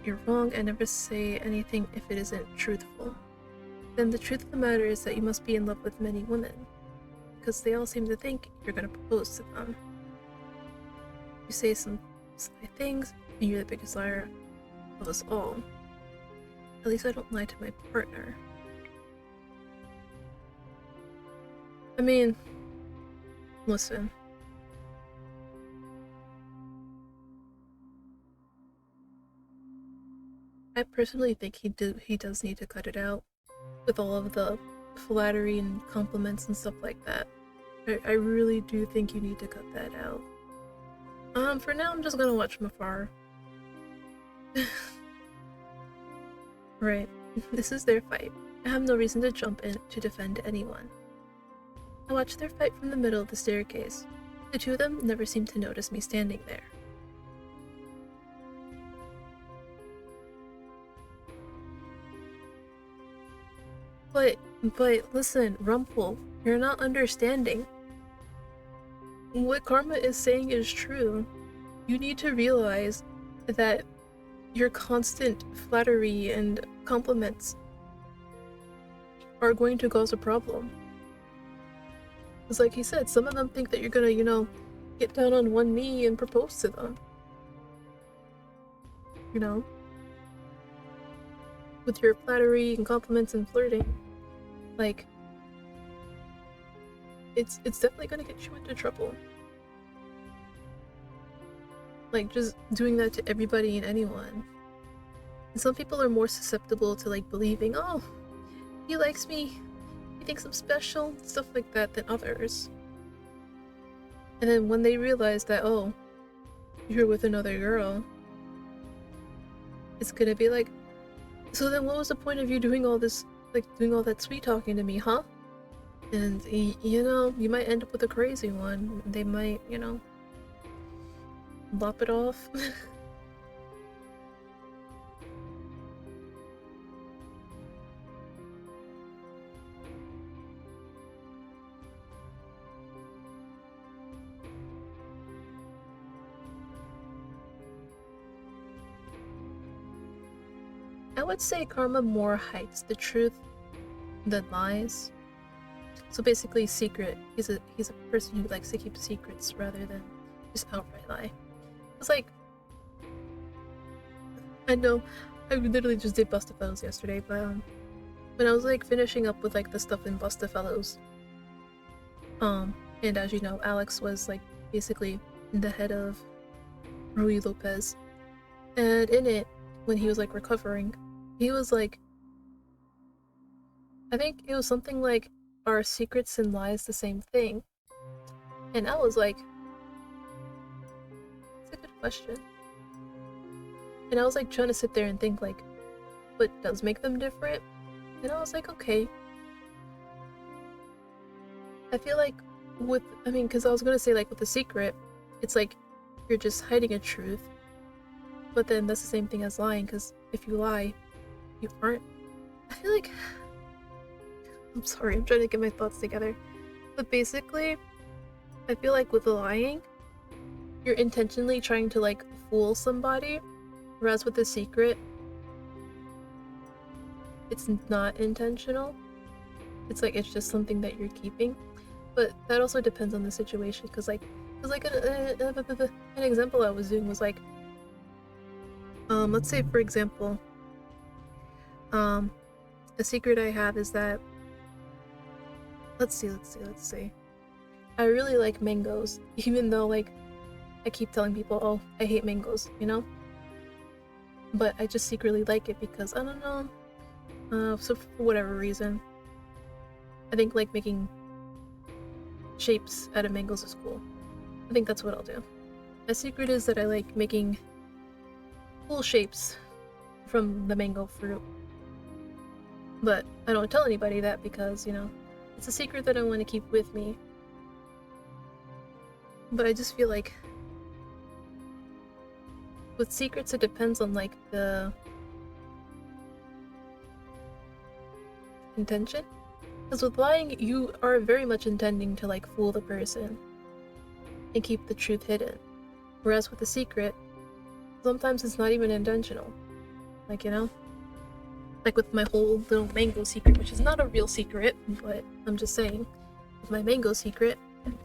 You're wrong, I never say anything if it isn't truthful. Then the truth of the matter is that you must be in love with many women, because they all seem to think you're gonna propose to them. You say some sly things, and you're the biggest liar of us all. At least I don't lie to my partner. I mean, listen. I personally think he does need to cut it out with all of the flattery and compliments and stuff like that. I really do think you need to cut that out. For now, I'm just gonna watch from afar. Right, this is their fight. I have no reason to jump in to defend anyone. I watched their fight from the middle of the staircase. The two of them never seemed to notice me standing there. But listen, Rumpel, you're not understanding. What Karma is saying is true. You need to realize that your constant flattery and compliments are going to cause a problem. It's like he said, some of them think that you're gonna, get down on one knee and propose to them. With your flattery and compliments and flirting. Like, it's definitely gonna get you into trouble. Like, just doing that to everybody and anyone. And some people are more susceptible to, like, believing, oh, he likes me, he thinks I'm special, stuff like that, than others. And then when they realize that, oh, you're with another girl, it's gonna be like, so then what was the point of you doing all this, like, doing all that sweet talking to me, huh? And, you might end up with a crazy one. They might, lop it off. I would say Karma more hides the truth than lies. So basically, secret. He's a person who likes to keep secrets rather than just outright lie. It's like, I know, I literally just did Bustafellows yesterday, but when I was like finishing up with like the stuff in Bustafellows, and as you know, Alex was like basically the head of Rui Lopez, and in it, when he was like recovering, he was like, I think it was something like, are secrets and lies the same thing? And I was like, it's a good question. And I was like trying to sit there and think like, what does make them different? And I was like, okay. I feel like because I was gonna say like with a secret, it's like you're just hiding a truth. But then that's the same thing as lying, because if you lie, you aren't. I feel like, I'm sorry, I'm trying to get my thoughts together. But basically, I feel like with lying, you're intentionally trying to like fool somebody, whereas with a secret, it's not intentional. It's like it's just something that you're keeping. But that also depends on the situation, because like an example I was doing was like, let's say for example, a secret I have is that, let's see. I really like mangoes, even though, like, I keep telling people, oh, I hate mangoes, you know? But I just secretly like it because, I don't know, so for whatever reason. I think, like, making shapes out of mangoes is cool. I think that's what I'll do. My secret is that I like making cool shapes from the mango fruit. But I don't tell anybody that because, you know, it's a secret that I want to keep with me. But I just feel like with secrets it depends on like the intention. Because with lying, you are very much intending to like fool the person and keep the truth hidden. Whereas with a secret, sometimes it's not even intentional. Like, you know? Like with my whole little mango secret, which is not a real secret, but I'm just saying, with my mango secret,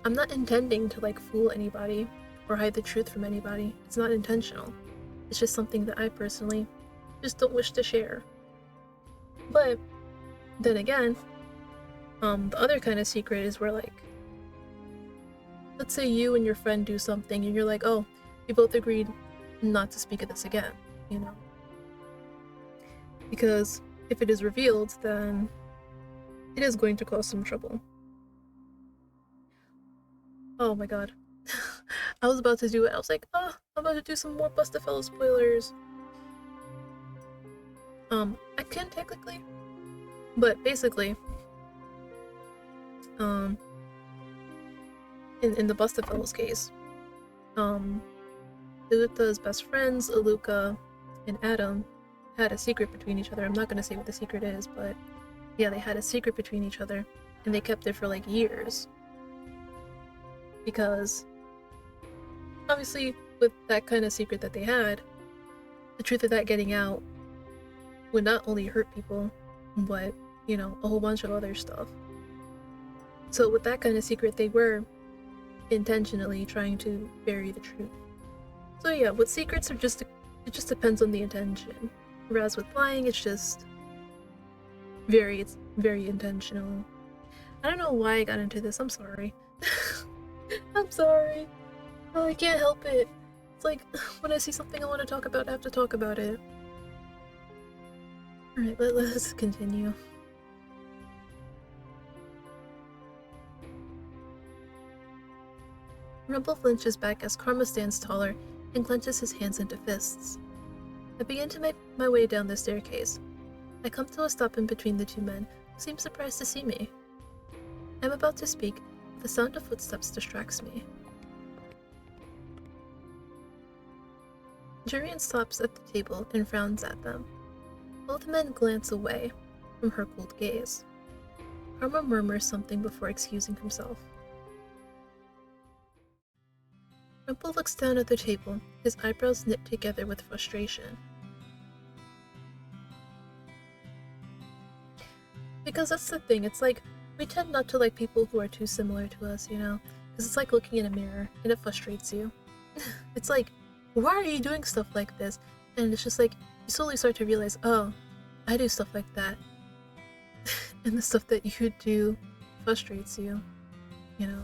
I'm not intending to like fool anybody or hide the truth from anybody. It's not intentional. It's just something that I personally just don't wish to share. But then again, the other kind of secret is where like, let's say you and your friend do something and you're like, oh, we both agreed not to speak of this again, you know? Because if it is revealed, then it is going to cause some trouble. Oh my god. I was about to do it. I was like, oh, I'm about to do some more Bustafellow spoilers. I can technically, but basically, in the Bustafellows case, Iluta's best friends, Iluka and Adam, had a secret between each other. I'm not gonna say what the secret is, but yeah, they had a secret between each other, and they kept it for like years. Because obviously, with that kind of secret that they had, the truth of that getting out would not only hurt people, but, you know, a whole bunch of other stuff. So with that kind of secret, they were intentionally trying to bury the truth. So yeah, with secrets, it just depends on the intention. Whereas with lying, it's very intentional. I don't know why I got into this, I'm sorry. I'm sorry. Oh, I can't help it. It's like, when I see something I want to talk about, I have to talk about it. Alright, let's continue. Rumple flinches back as Karma stands taller and clenches his hands into fists. I begin to make my way down the staircase. I come to a stop in between the two men, who seem surprised to see me. I'm about to speak, but the sound of footsteps distracts me. Jurian stops at the table and frowns at them. Both men glance away from her cold gaze. Karma murmurs something before excusing himself. Rumple looks down at the table, his eyebrows knit together with frustration. Because that's the thing, it's like, we tend not to like people who are too similar to us, you know? Because it's like looking in a mirror, and it frustrates you. It's like, why are you doing stuff like this? And it's just like, you slowly start to realize, oh, I do stuff like that. And the stuff that you do frustrates you, you know?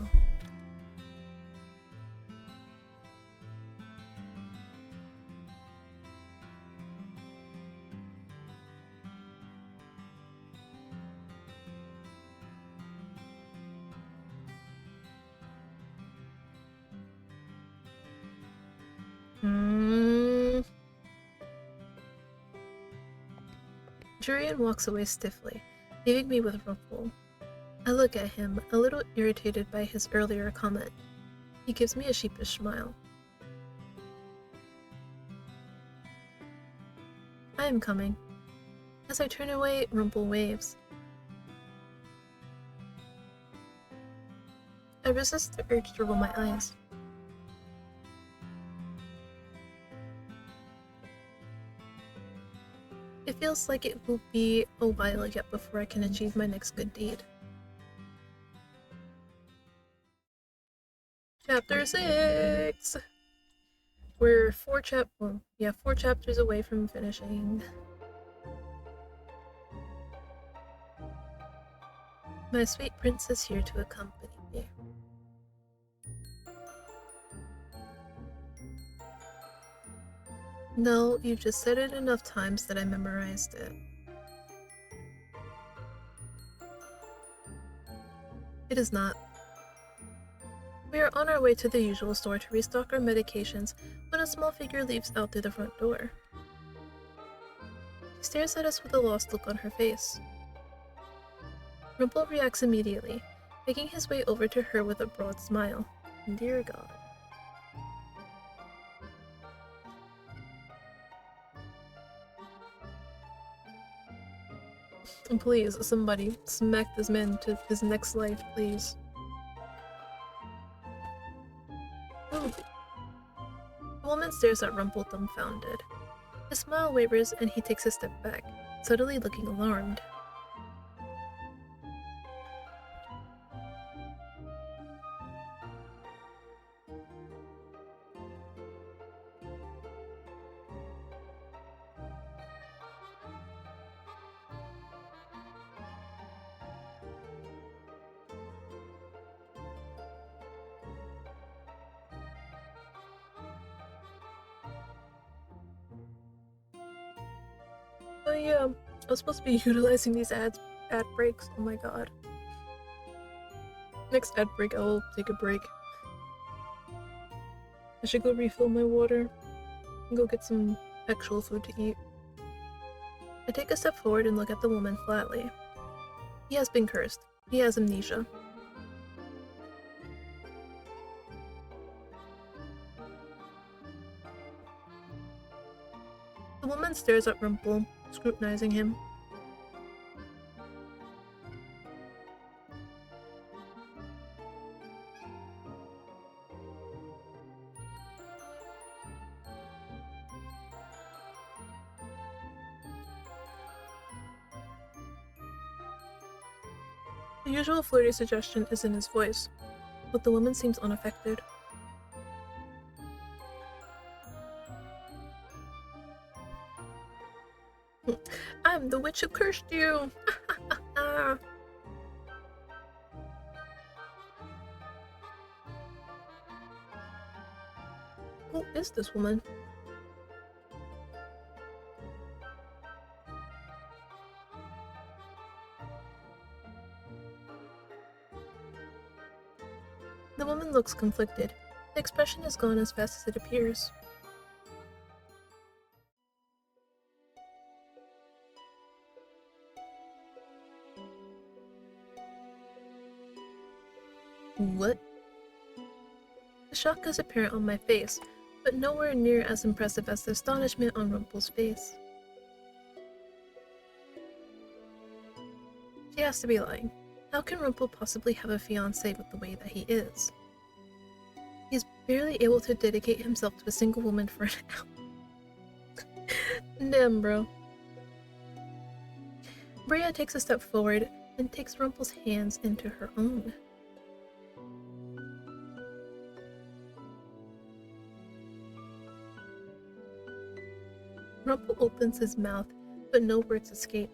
Jurian walks away stiffly, leaving me with Rumple. I look at him, a little irritated by his earlier comment. He gives me a sheepish smile. I am coming. As I turn away, Rumple waves. I resist the urge to roll my eyes. It feels like it will be a while yet before I can achieve my next good deed. Chapter 6! We're 4 chapters away from finishing. My sweet prince is here to accompany me. No, you've just said it enough times that I memorized it. It is not. We are on our way to the usual store to restock our medications when a small figure leaps out through the front door. She stares at us with a lost look on her face. Rumple reacts immediately, making his way over to her with a broad smile. Dear God. And please, somebody, smack this man to his next life, please. Ooh. The woman stares at Rumple dumbfounded. His smile wavers and he takes a step back, suddenly looking alarmed. Oh yeah, I was supposed to be utilizing these ad breaks. Oh my god. Next ad break, I will take a break. I should go refill my water and go get some actual food to eat. I take a step forward and look at the woman flatly. He has been cursed. He has amnesia. The woman stares at Rumple, scrutinizing him. The usual flirty suggestion is in his voice, but the woman seems unaffected. I'm the witch who cursed you! Who is this woman? The woman looks conflicted. The expression is gone as fast as it appears. What? The shock is apparent on my face, but nowhere near as impressive as the astonishment on Rumple's face. She has to be lying. How can Rumple possibly have a fiancé with the way that he is? He is barely able to dedicate himself to a single woman for an hour. Damn, bro. Bria takes a step forward and takes Rumple's hands into her own. Rumple opens his mouth, but no words escape.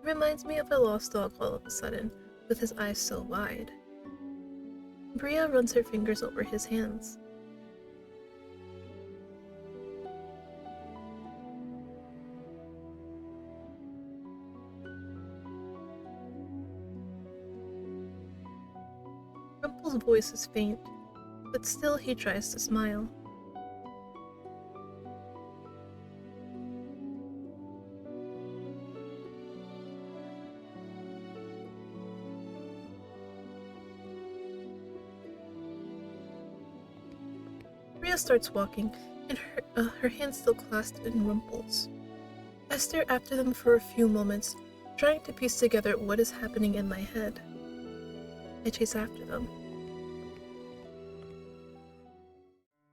He reminds me of a lost dog all of a sudden, with his eyes so wide. Bria runs her fingers over his hands. Rumple's voice is faint, but still he tries to smile. Bria starts walking, and her hands still clasped in Rumple's. I stare after them for a few moments, trying to piece together what is happening in my head. I chase after them.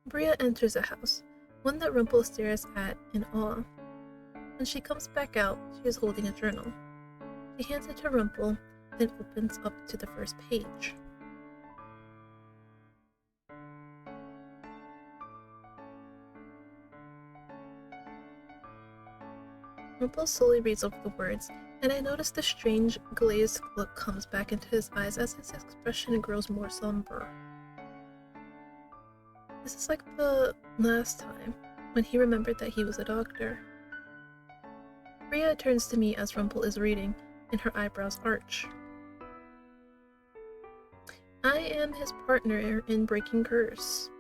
Bria enters a house, one that Rumple stares at in awe. When she comes back out, she is holding a journal. She hands it to Rumple, then opens up to the first page. Rumple slowly reads over the words, and I notice the strange glazed look comes back into his eyes as his expression grows more somber. This is like the last time, when he remembered that he was a doctor. Bria turns to me as Rumple is reading, and her eyebrows arch. I am his partner in breaking curse.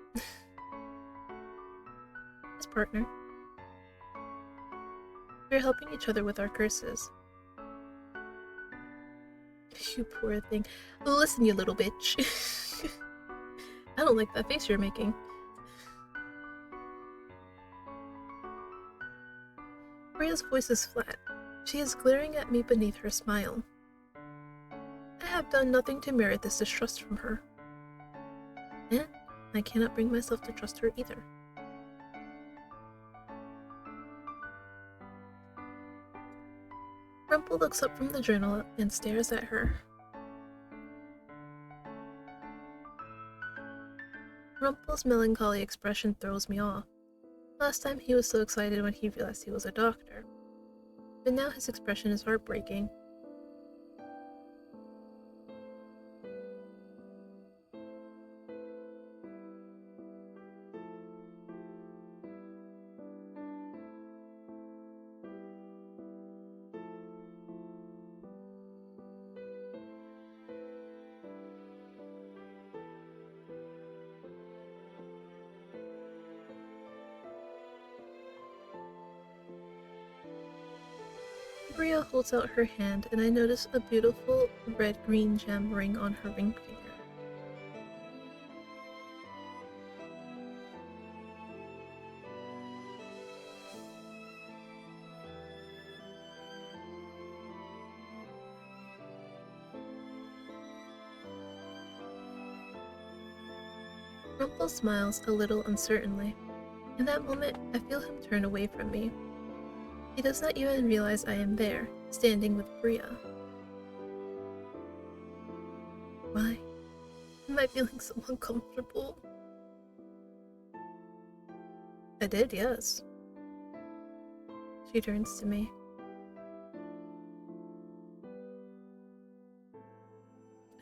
His partner. We're helping each other with our curses. You poor thing. Listen, you little bitch. I don't like that face you're making. Bria's voice is flat. She is glaring at me beneath her smile. I have done nothing to merit this distrust from her. And I cannot bring myself to trust her either. Rumple looks up from the journal and stares at her. Rumple's melancholy expression throws me off. Last time he was so excited when he realized he was a doctor. But now his expression is heartbreaking. Bria holds out her hand, and I notice a beautiful red-green gem ring on her ring finger. Rumple smiles a little uncertainly. In that moment, I feel him turn away from me. He does not even realize I am there, standing with Bria. Why am I feeling so uncomfortable? I did, yes. She turns to me.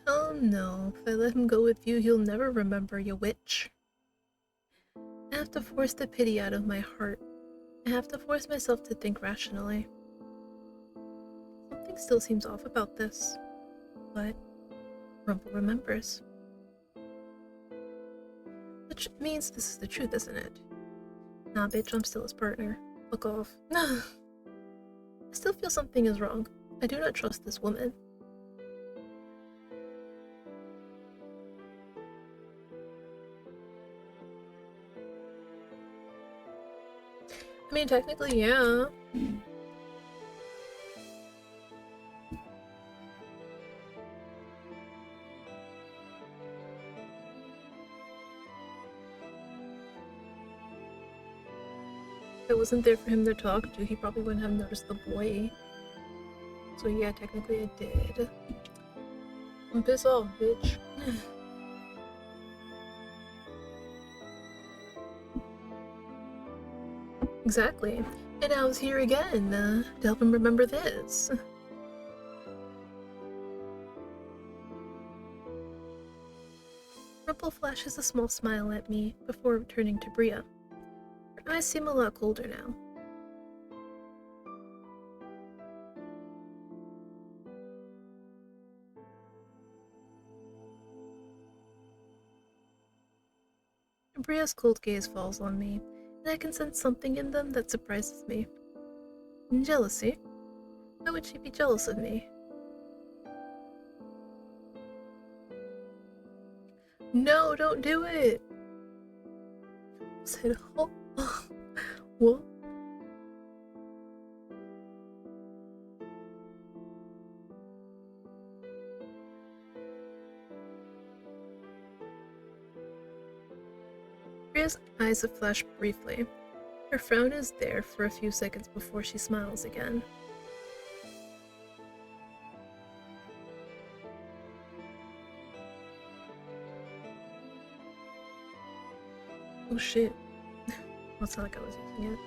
Oh no, if I let him go with you, he'll never remember, you witch. I have to force the pity out of my heart. I have to force myself to think rationally. Something still seems off about this, but Rumple remembers. Which means this is the truth, isn't it? Nah, bitch, I'm still his partner. Fuck off. I still feel something is wrong. I do not trust this woman. I mean, technically, yeah. If I wasn't there for him to talk to, he probably wouldn't have noticed the boy. So yeah, technically I did. I'm pissed off, bitch. Exactly. And I was here again, to help him remember this. Rumple flashes a small smile at me before returning to Bria. Her eyes seem a lot colder now. Bria's cold gaze falls on me, and I can sense something in them that surprises me. Jealousy? Why would she be jealous of me? No, don't do it! I said, oh, what? Bria's eyes flash briefly. Her frown is there for a few seconds before she smiles again. Oh shit. Well, it's not like I was using it.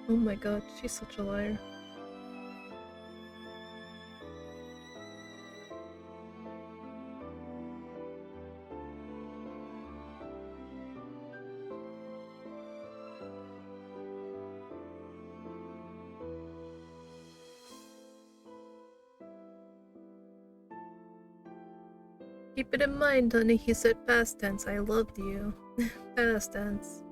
Oh my god, she's such a liar. Keep it in mind, honey, he said past tense. I loved you. Past tense.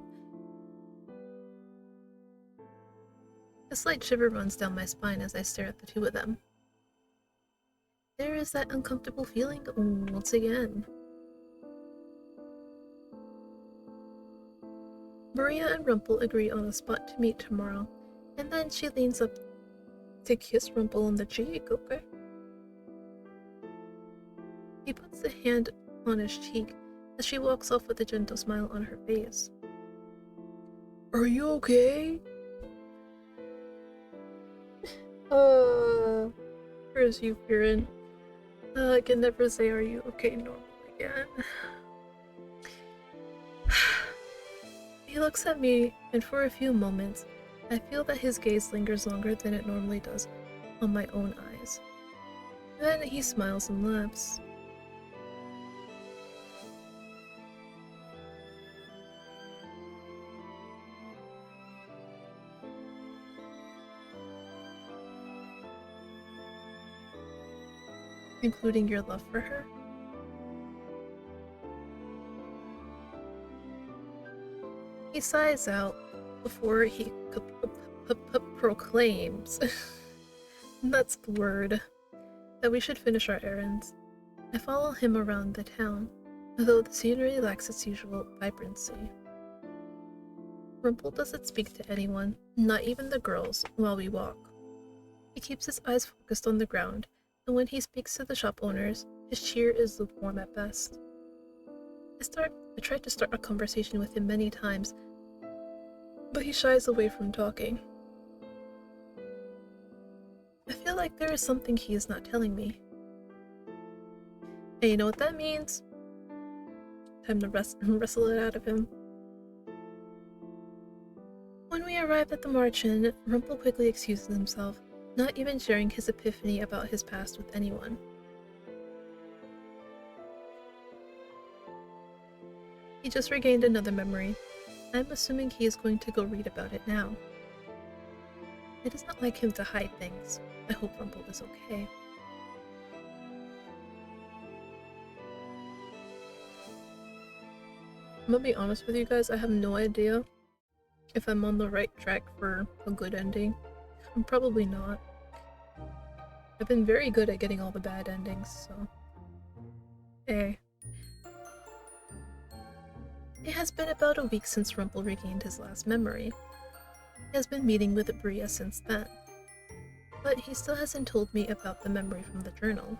A slight shiver runs down my spine as I stare at the two of them. There is that uncomfortable feeling once again. Maria and Rumple agree on a spot to meet tomorrow, and then she leans up to kiss Rumple on the cheek, okay? He puts a hand on his cheek as she walks off with a gentle smile on her face. Are you okay? Where's you, Kieran? I can never say are you okay normal again. He looks at me, and for a few moments, I feel that his gaze lingers longer than it normally does on my own eyes. Then he smiles and laughs. Including your love for her? He sighs out before he proclaims, that's the word, that we should finish our errands. I follow him around the town, although the scenery lacks its usual vibrancy. Rumple doesn't speak to anyone, not even the girls, while we walk. He keeps his eyes focused on the ground, and when he speaks to the shop owners, his cheer is lukewarm at best. I tried to start a conversation with him many times, but he shies away from talking. I feel like there is something he is not telling me. And you know what that means? Time to wrestle it out of him. When we arrive at the March Inn, Rumple quickly excuses himself, not even sharing his epiphany about his past with anyone. He just regained another memory. I'm assuming he is going to go read about it now. It is not like him to hide things. I hope Rumple is okay. I'm gonna be honest with you guys, I have no idea if I'm on the right track for a good ending. I'm probably not. I've been very good at getting all the bad endings, so... Eh. It has been about a week since Rumple regained his last memory. He has been meeting with Bria since then. But he still hasn't told me about the memory from the journal.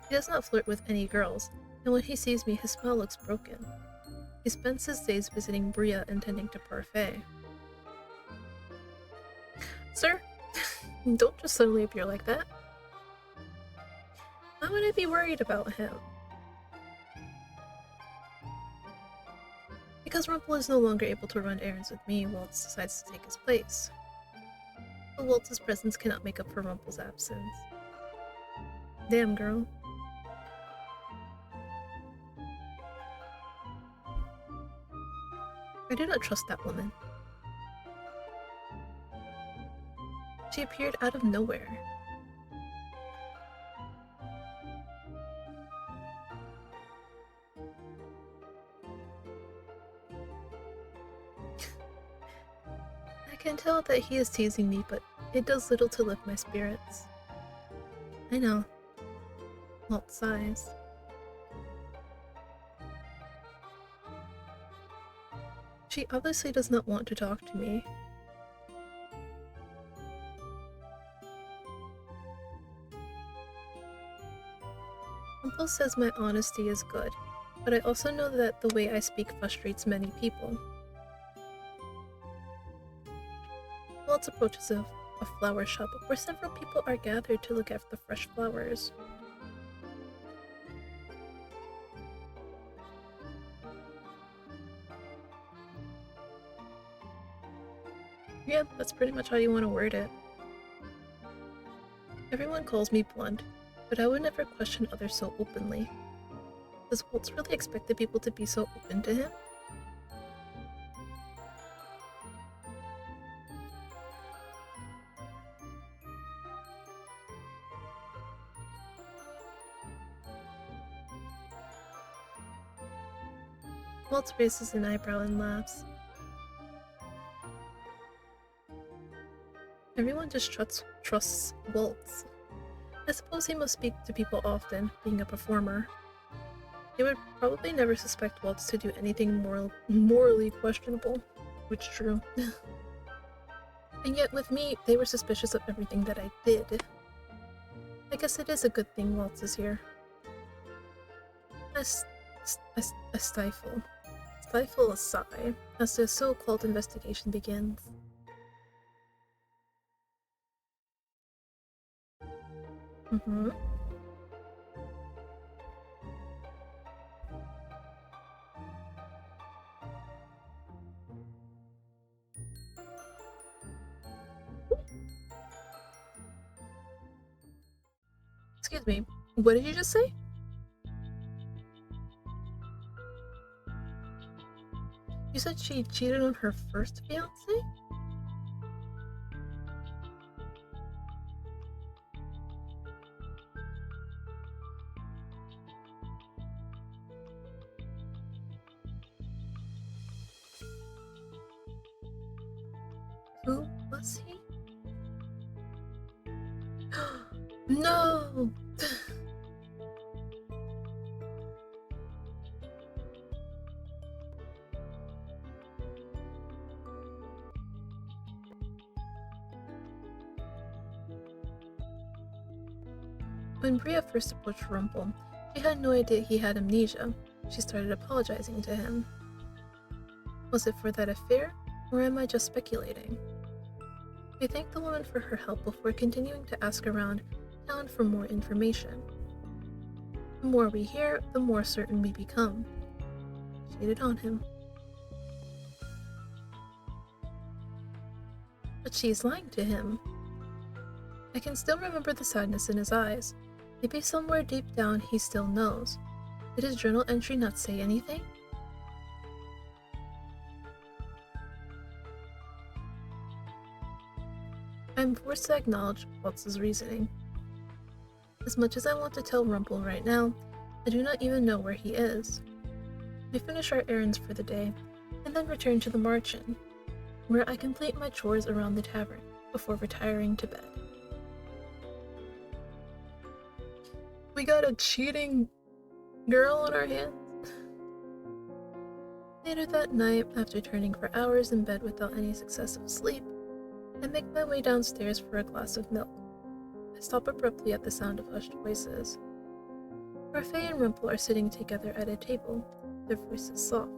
He does not flirt with any girls, and when he sees me, his smile looks broken. He spends his days visiting Bria and tending to Parfait. Sir, don't just suddenly appear like that. Why would I be worried about him? Because Rumple is no longer able to run errands with me, Waltz decides to take his place. But Waltz's presence cannot make up for Rumple's absence. Damn, girl. I do not trust that woman. She appeared out of nowhere. I can tell that he is teasing me, but it does little to lift my spirits. I know. Walt sighs. She obviously does not want to talk to me. Rumple says my honesty is good, but I also know that the way I speak frustrates many people. Waltz approaches a flower shop where several people are gathered to look at the fresh flowers. Yeah, that's pretty much how you want to word it. Everyone calls me blunt, but I would never question others so openly. Does Waltz really expect the people to be so open to him? Waltz raises an eyebrow and laughs. Everyone just trusts Waltz. I suppose he must speak to people often, being a performer. They would probably never suspect Waltz to do anything morally questionable, which is true. And yet with me, they were suspicious of everything that I did. I guess it is a good thing Waltz is here. I stifle. Stifle a sigh as the so-called investigation begins. Mm-hmm. Excuse me, what did you just say? You said she cheated on her first fiancé? Who was he? No! When Bria first approached Rumple, she had no idea he had amnesia. She started apologizing to him. Was it for that affair, or am I just speculating? We thanked the woman for her help before continuing to ask around town for more information. The more we hear, the more certain we become. Cheated on him. But she's lying to him. I can still remember the sadness in his eyes. Maybe somewhere deep down he still knows. Did his journal entry not say anything? I'm forced to acknowledge Waltz's reasoning. As much as I want to tell Rumple right now, I do not even know where he is. We finish our errands for the day, and then return to the March Inn, where I complete my chores around the tavern before retiring to bed. We got a cheating girl on our hands. Later that night, after turning for hours in bed without any successive sleep, I make my way downstairs for a glass of milk. I stop abruptly at the sound of hushed voices. Parfait and Rumple are sitting together at a table, their voices soft.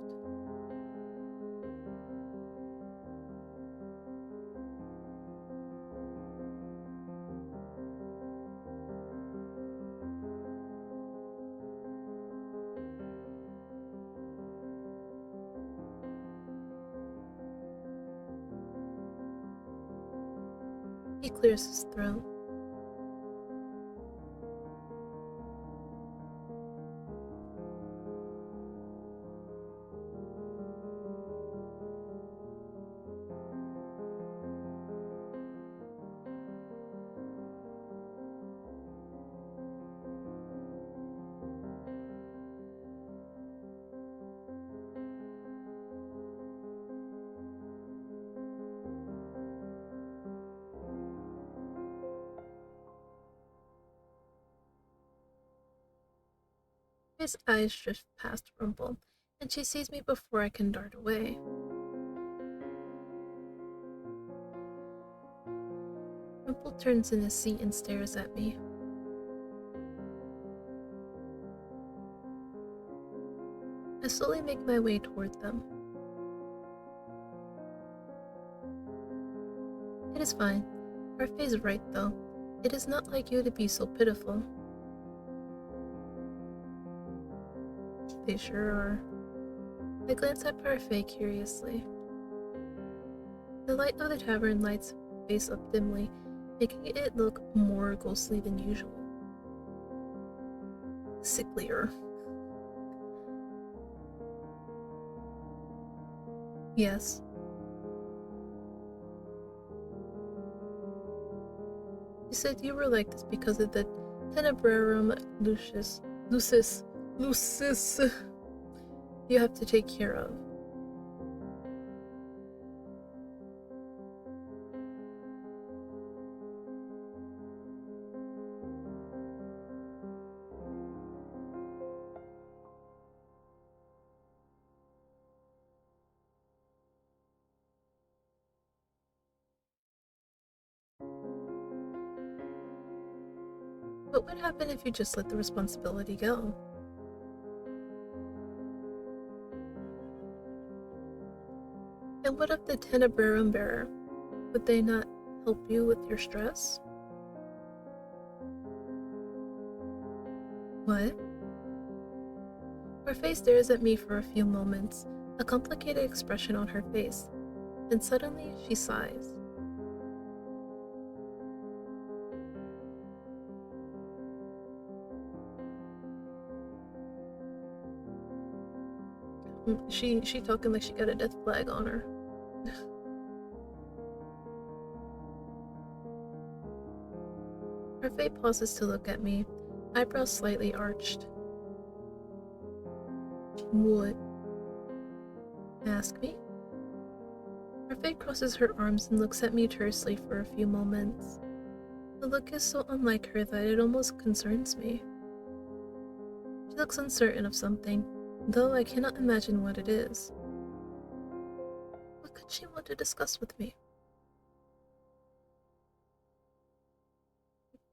He clears his throat. His eyes drift past Rumple, and she sees me before I can dart away. Rumple turns in his seat and stares at me. I slowly make my way toward them. It is fine. Parfait's right, though. It is not like you to be so pitiful. They sure are. I glance at Parfait curiously. The light of the tavern lights face up dimly, making it look more ghostly than usual. Sicklier. Yes. You said you were like this because of the Tenebrarum Lucis you have to take care of. What would happen if you just let the responsibility go? And what of the Tenebrarum bearer? Would they not help you with your stress? What? Her face stares at me for a few moments, a complicated expression on her face, and suddenly she sighs. She talking like she got a death flag on her. Her face pauses to look at me, eyebrows slightly arched. What? Ask me? Her face crosses her arms and looks at me tersely for a few moments. The look is so unlike her that it almost concerns me. She looks uncertain of something, though I cannot imagine what it is. What could she want to discuss with me?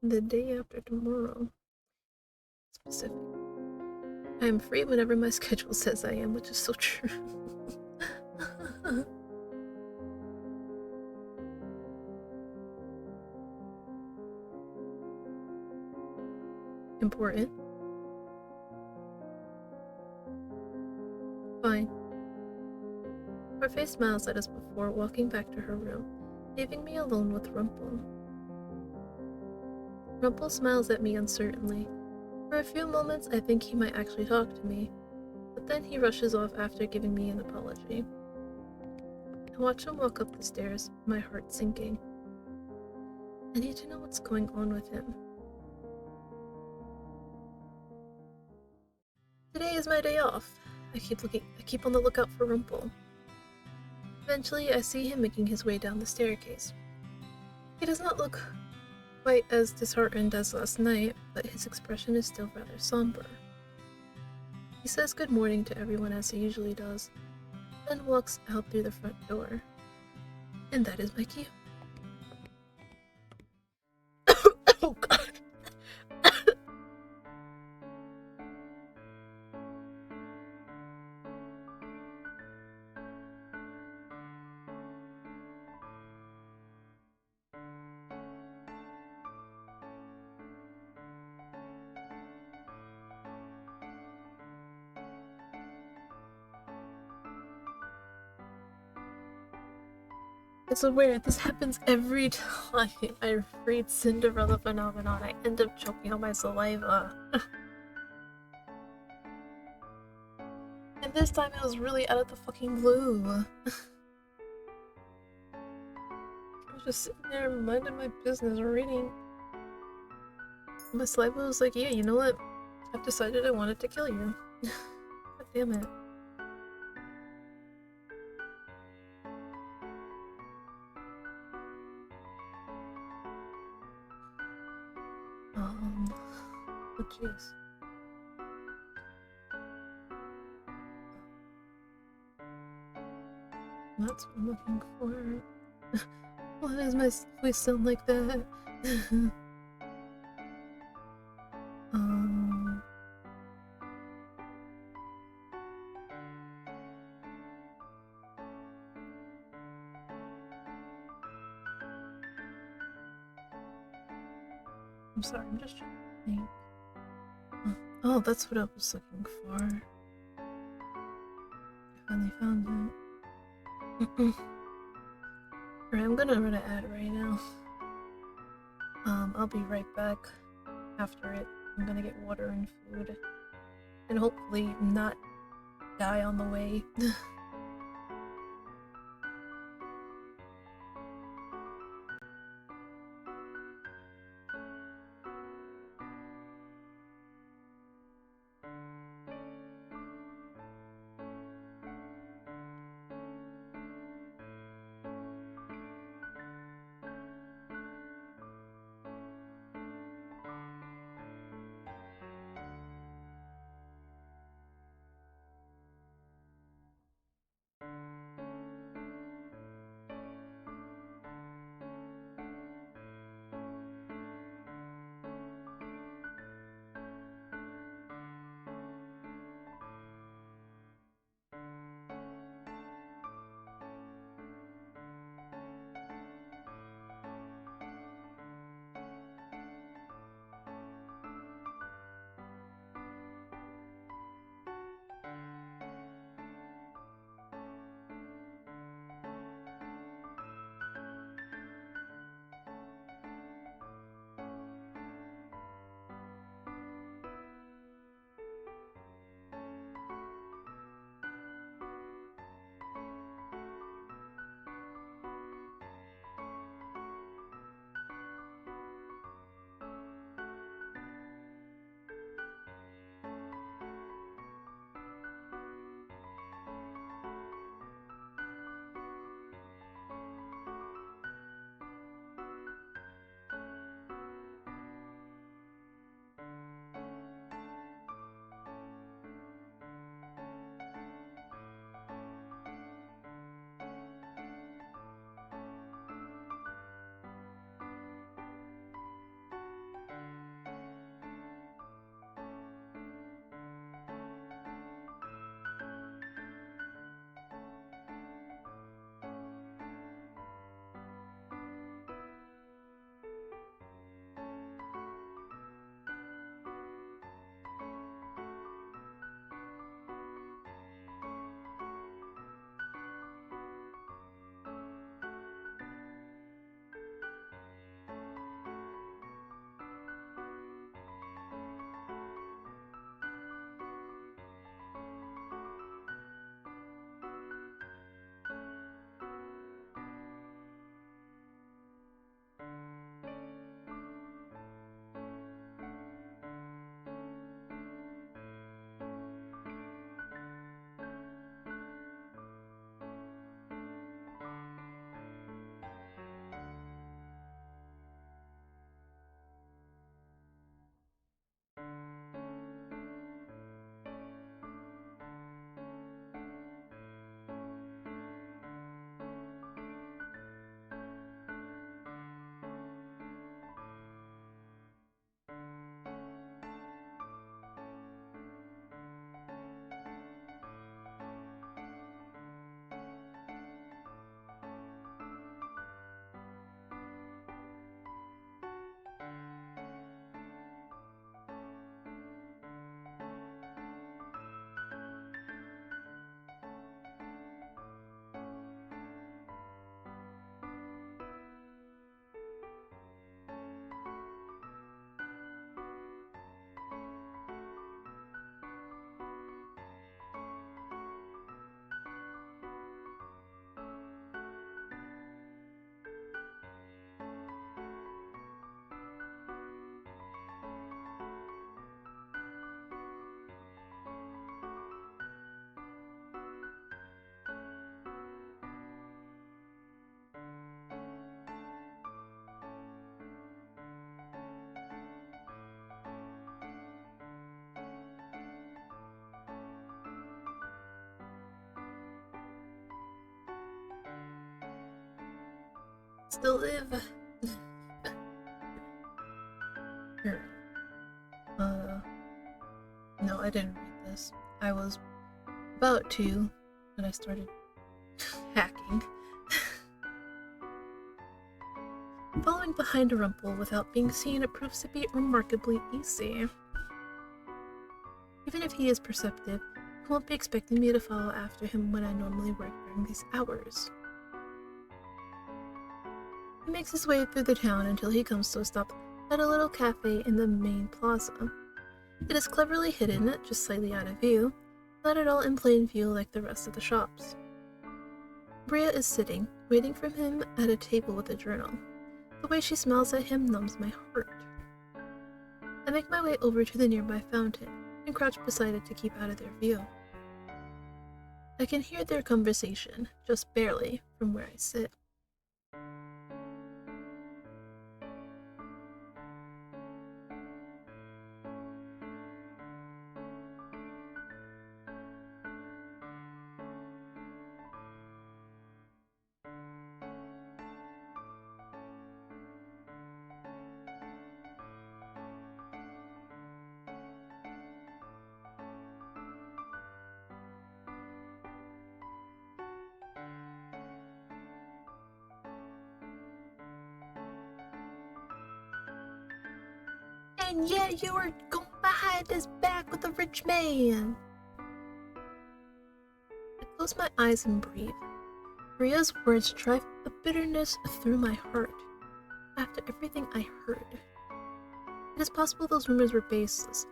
The day after tomorrow. Specific. I am free whenever my schedule says I am, which is so true. Important. Fine. Her face smiles at us before walking back to her room, leaving me alone with Rumple. Rumple smiles at me uncertainly. For a few moments, I think he might actually talk to me, but then he rushes off after giving me an apology. I watch him walk up the stairs, my heart sinking. I need to know what's going on with him. Today is my day off. I keep on the lookout for Rumple. Eventually, I see him making his way down the staircase. He does not look quite as disheartened as last night, but his expression is still rather somber. He says good morning to everyone as he usually does, then walks out through the front door. And that is my cue. Oh god. It's so weird, this happens every time I read Cinderella Phenomenon. I end up choking on my saliva. And this time it was really out of the fucking blue. I was just sitting there minding my business reading. My saliva was like, yeah, you know what? I've decided I wanted to kill you. God damn it. Oh jeez. That's what I'm looking for. Why does my voice sound like that? I'm sorry, I'm just trying to think. Oh, that's what I was looking for. I finally found it. Alright, I'm gonna run an ad right now. I'll be right back after it. I'm gonna get water and food. And hopefully not die on the way. Still live. Here. No, I didn't read this. I was about to, and I started hacking. Following behind a rumple without being seen, it proves to be remarkably easy. Even if he is perceptive, he won't be expecting me to follow after him when I normally work during these hours. He makes his way through the town until he comes to a stop at a little cafe in the main plaza. It is cleverly hidden, just slightly out of view, not at all in plain view like the rest of the shops. Bria is sitting, waiting for him at a table with a journal. The way she smiles at him numbs my heart. I make my way over to the nearby fountain and crouch beside it to keep out of their view. I can hear their conversation, just barely, from where I sit. And yet you are going behind his back with a rich man. I close my eyes and breathe. Bria's words drive a bitterness through my heart. After everything I heard, it is possible those rumors were baseless,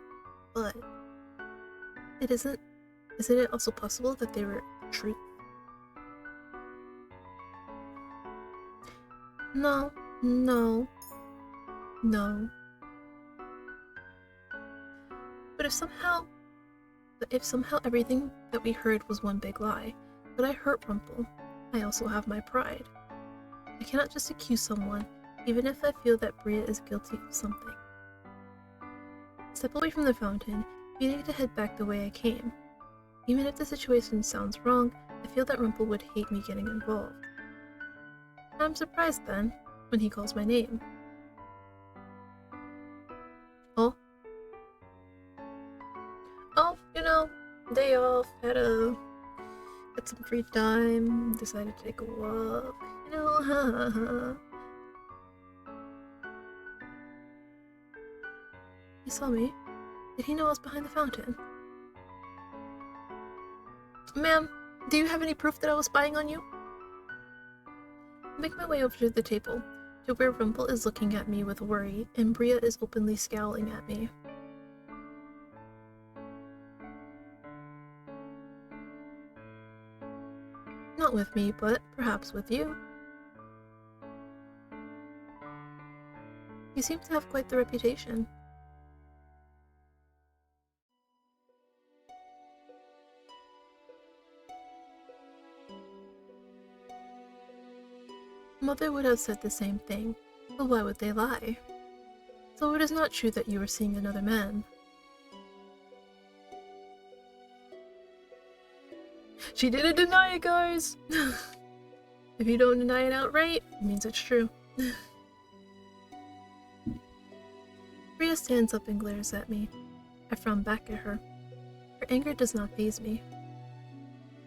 but isn't it also possible that they were truth? No. But if somehow everything that we heard was one big lie, but I hurt Rumple, I also have my pride. I cannot just accuse someone, even if I feel that Bria is guilty of something. I step away from the fountain, meaning to head back the way I came. Even if the situation sounds wrong, I feel that Rumple would hate me getting involved. And I'm surprised then, when he calls my name. Day off, had some free time, decided to take a walk, He saw me. Did he know I was behind the fountain? Ma'am, do you have any proof that I was spying on you? I make my way over to the table, to where Rumple is looking at me with worry, and Bria is openly scowling at me. Not with me, but perhaps with you. You seem to have quite the reputation. Mother would have said the same thing, but why would they lie? So it is not true that you are seeing another man. She didn't deny it, guys! If you don't deny it outright, it means it's true. Bria stands up and glares at me. I frown back at her. Her anger does not faze me.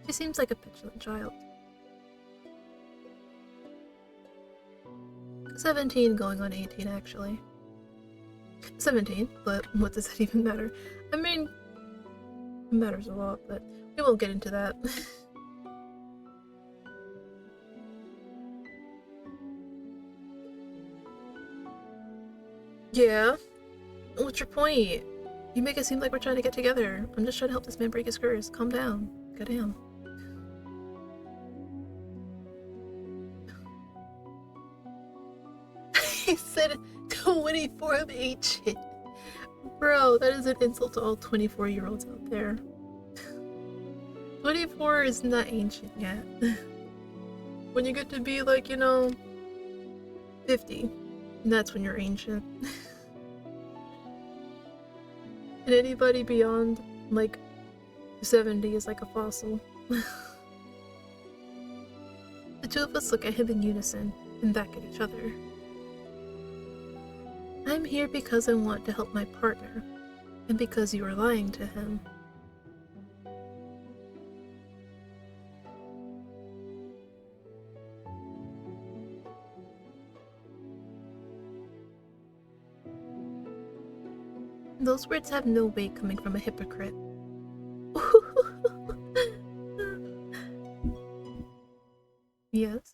She seems like a petulant child. 17 going on 18, actually. 17, but what does that even matter? I mean, it matters a lot, but we won't get into that. Yeah? What's your point? You make it seem like we're trying to get together. I'm just trying to help this man break his curse. Calm down. Goddamn. He said 24 of ancient. Bro, that is an insult to all 24-year-olds out there. 24 is not ancient yet. When you get to be like, 50, that's when you're ancient. And anybody beyond, like, 70 is like a fossil. The two of us look at him in unison, and back at each other. I'm here because I want to help my partner, and because you are lying to him. Those words have no weight coming from a hypocrite. Yes?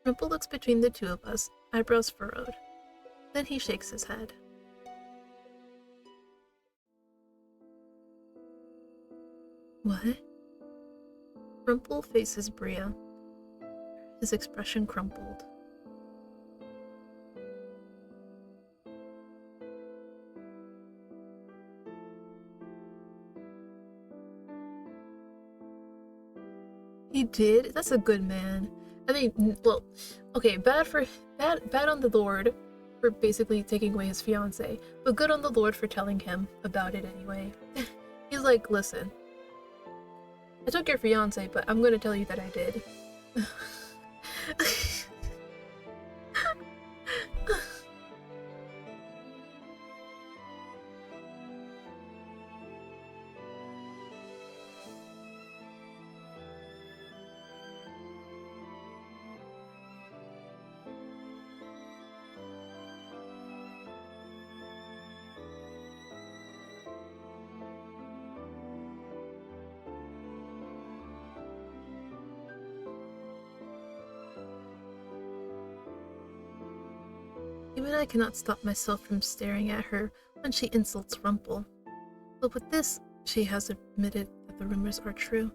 Rumple looks between the two of us, eyebrows furrowed. Then he shakes his head. What? Rumple faces Bria. His expression crumpled. He did? That's a good man. I mean, well, okay, bad on the Lord for basically taking away his fiance, but good on the Lord for telling him about it anyway. He's like, listen, I took your fiance, but I'm gonna tell you that I did. Even I cannot stop myself from staring at her when she insults Rumple. But with this, she has admitted that the rumors are true.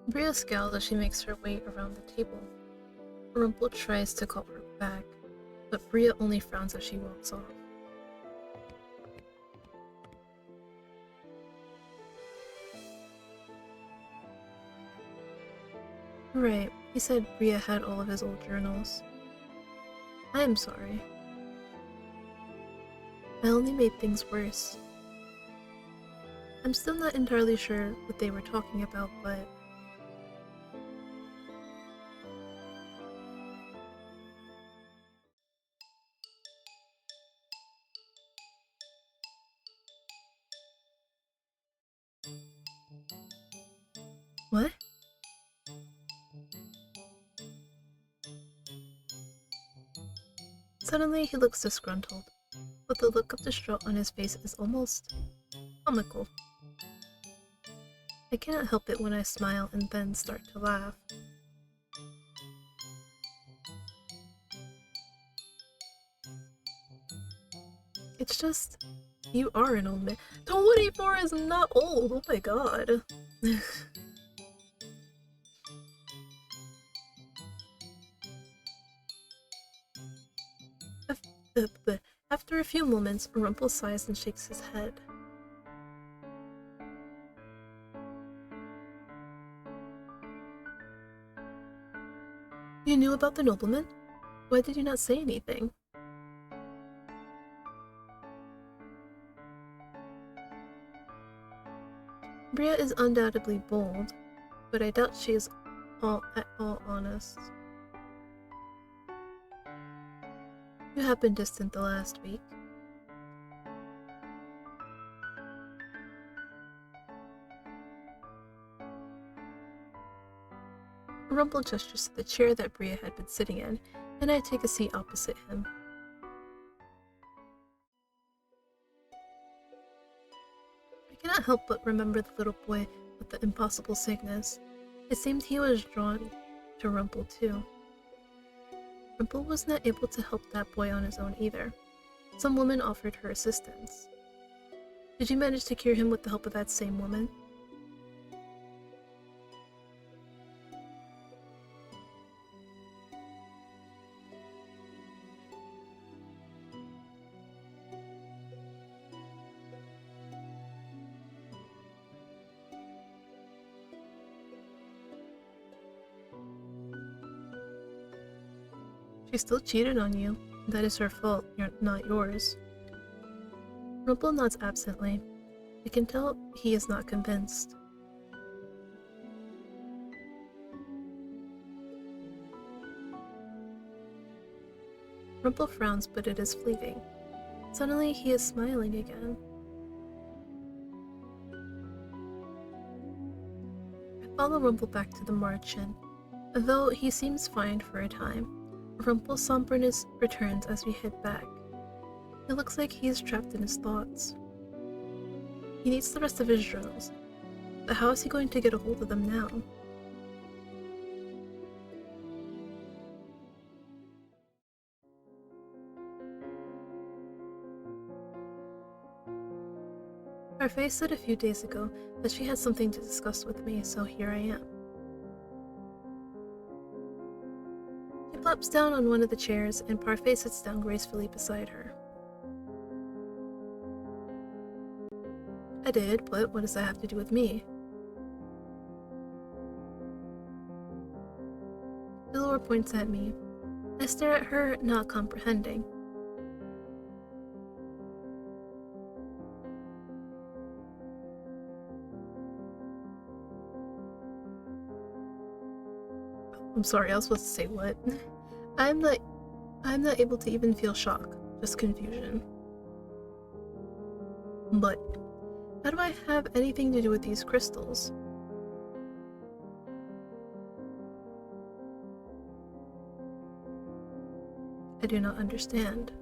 Bria scowls as she makes her way around the table. Rumple tries to call her back, but Bria only frowns as she walks off. Right, he said Bria had all of his old journals. I am sorry. I only made things worse. I'm still not entirely sure what they were talking about, but... What? Suddenly he looks disgruntled, but the look of distraught on his face is almost comical. I cannot help it when I smile and then start to laugh. It's just, you are an old man. 24 is not old, oh my god. After a few moments, Rumple sighs and shakes his head. You knew about the nobleman? Why did you not say anything? Bria is undoubtedly bold, but I doubt she is at all honest. You have been distant the last week. Rumple gestures to the chair that Bria had been sitting in, and I take a seat opposite him. I cannot help but remember the little boy with the impossible sickness. It seemed he was drawn to Rumple too. Rumple was not able to help that boy on his own either. Some woman offered her assistance. Did you manage to cure him with the help of that same woman? She still cheated on you. That is her fault, not yours. Rumple nods absently. I can tell he is not convinced. Rumple frowns, but it is fleeting. Suddenly, he is smiling again. I follow Rumple back to the margin. Though he seems fine for a time, Rumple's somberness returns as we head back. It looks like he is trapped in his thoughts. He needs the rest of his journals, but how is he going to get a hold of them now? Parfait said a few days ago that she had something to discuss with me, so here I am. She plops down on one of the chairs, and Parfait sits down gracefully beside her. I did, but what does that have to do with me? Delore points at me. I stare at her, not comprehending. I'm sorry, I was supposed to say what? I'm not able to even feel shock, just confusion. But how do I have anything to do with these crystals? I do not understand.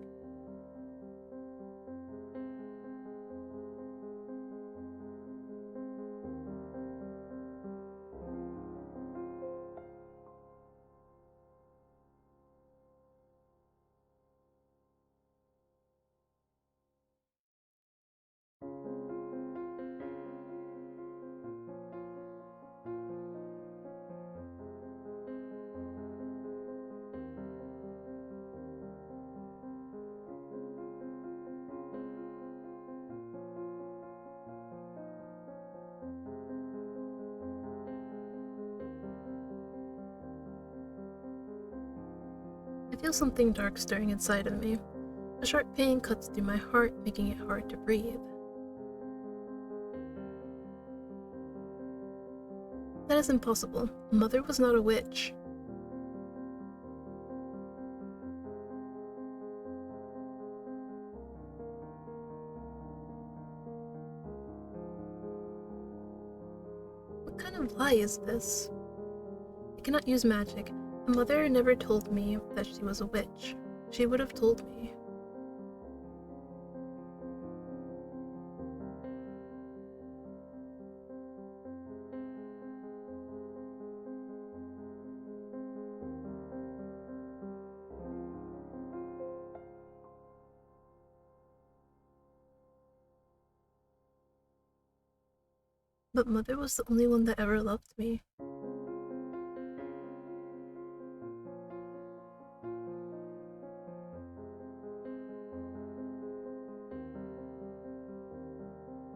I feel something dark stirring inside of me. A sharp pain cuts through my heart, making it hard to breathe. That is impossible. Mother was not a witch. What kind of lie is this? I cannot use magic. Mother never told me that she was a witch. She would have told me. But Mother was the only one that ever loved me.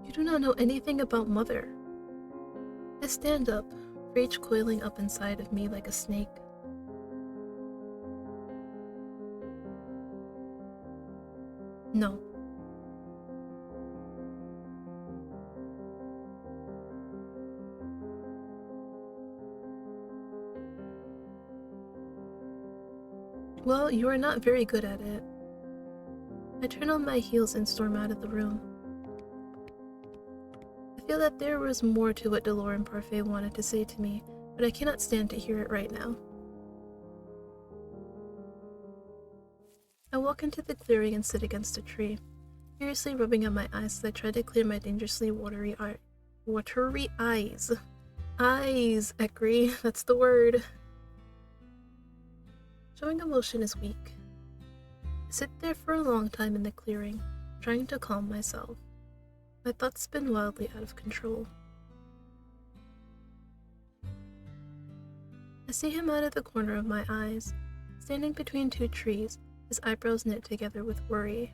You do not know anything about Mother. I stand up, rage coiling up inside of me like a snake. No. Well, you are not very good at it. I turn on my heels and storm out of the room. I feel that there was more to what Delore and Parfait wanted to say to me, but I cannot stand to hear it right now. I walk into the clearing and sit against a tree, furiously rubbing at my eyes as I try to clear my dangerously watery eyes. Eyes, Ekri, that's the word. Showing emotion is weak. I sit there for a long time in the clearing, trying to calm myself. My thoughts spin wildly out of control. I see him out of the corner of my eyes, standing between two trees, his eyebrows knit together with worry.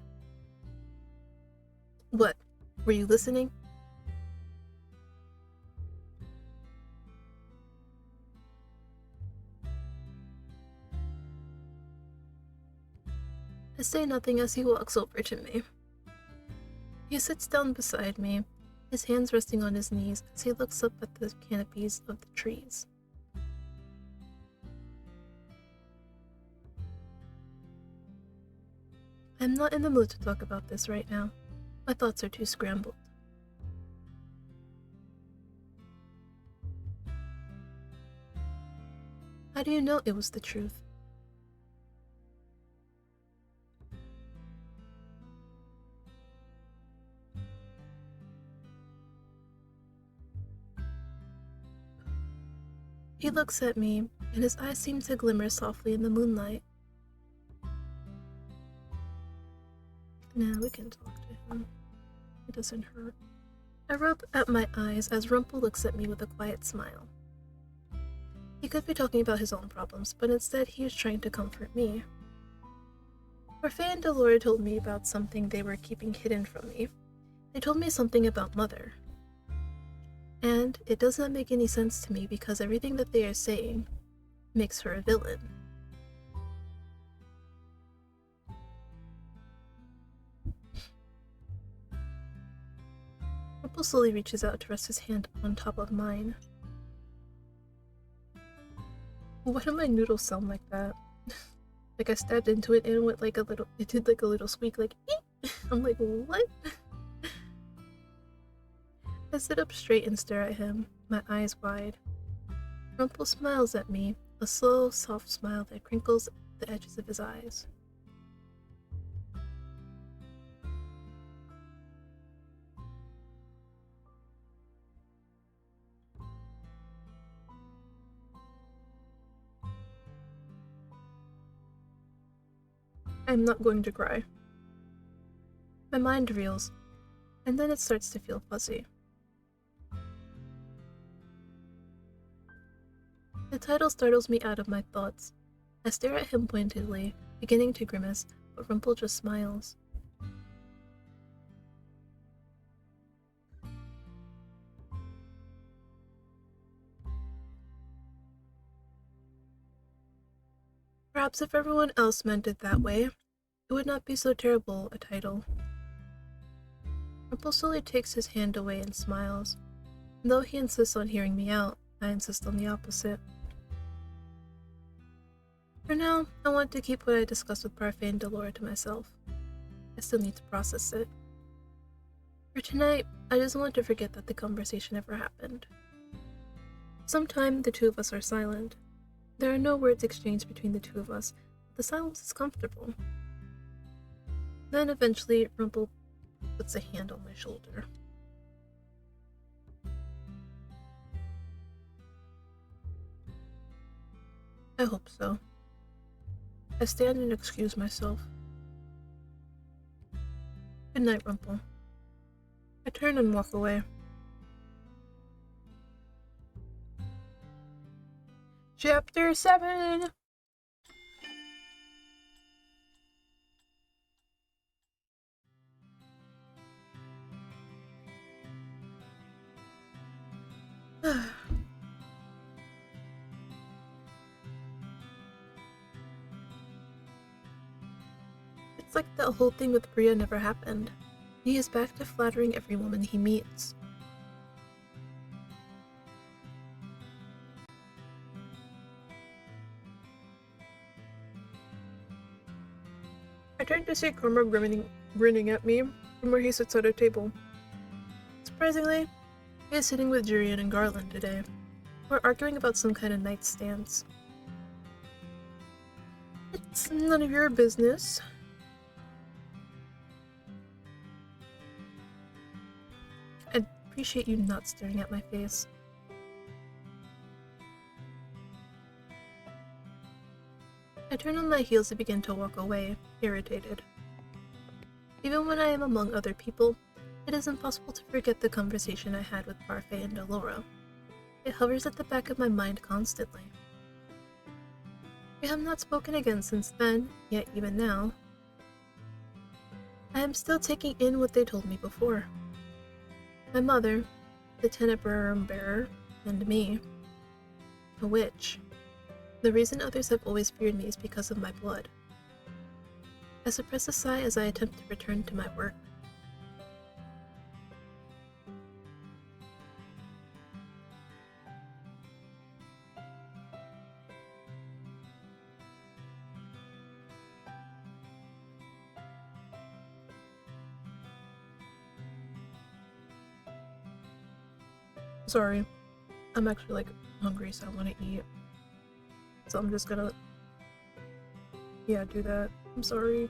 What? Were you listening? I say nothing as he walks over to me. He sits down beside me, his hands resting on his knees as he looks up at the canopies of the trees. I'm not in the mood to talk about this right now. My thoughts are too scrambled. How do you know it was the truth? He looks at me, and his eyes seem to glimmer softly in the moonlight. Now we can talk to him. It doesn't hurt. I rub at my eyes as Rumpel looks at me with a quiet smile. He could be talking about his own problems, but instead he is trying to comfort me. Orphe and Delora told me about something they were keeping hidden from me. They told me something about Mother. And it does not make any sense to me because everything that they are saying makes her a villain. Rumpel slowly reaches out to rest his hand on top of mine. Why do my noodles sound like that? Like I stabbed into it and it did like a little squeak like eep! I'm like, what? I sit up straight and stare at him, my eyes wide. Rumpel smiles at me, a slow, soft smile that crinkles the edges of his eyes. I'm not going to cry. My mind reels, and then it starts to feel fuzzy. The title startles me out of my thoughts. I stare at him pointedly, beginning to grimace, but Rumpel just smiles. Perhaps if everyone else meant it that way, it would not be so terrible a title. Rumpel slowly takes his hand away and smiles. And though he insists on hearing me out, I insist on the opposite. For now, I want to keep what I discussed with Parfait and Delora to myself. I still need to process it. For tonight, I just want to forget that the conversation ever happened. Sometime the two of us are silent. There are no words exchanged between the two of us, but the silence is comfortable. Then eventually, Rumpel puts a hand on my shoulder. I hope so. I stand and excuse myself. Good night, Rumpel. I turn and walk away. Chapter 7! It's like that whole thing with Bria never happened. He is back to flattering every woman he meets. I turn to see Cormac grinning at me from where he sits at a table. Surprisingly, he is sitting with Jurian and Garland today. We're arguing about some kind of nightstands. It's none of your business. I'd appreciate you not staring at my face. I turn on my heels and begin to walk away, irritated. Even when I am among other people, it is impossible to forget the conversation I had with Parfait and Delora. It hovers at the back of my mind constantly. We have not spoken again since then, yet even now, I am still taking in what they told me before. My mother, the Tenebrarum bearer, and me, a witch. The reason others have always feared me is because of my blood. I suppress a sigh as I attempt to return to my work. Sorry. I'm actually like hungry, so I want to eat. So I'm just gonna, yeah, do that. I'm sorry.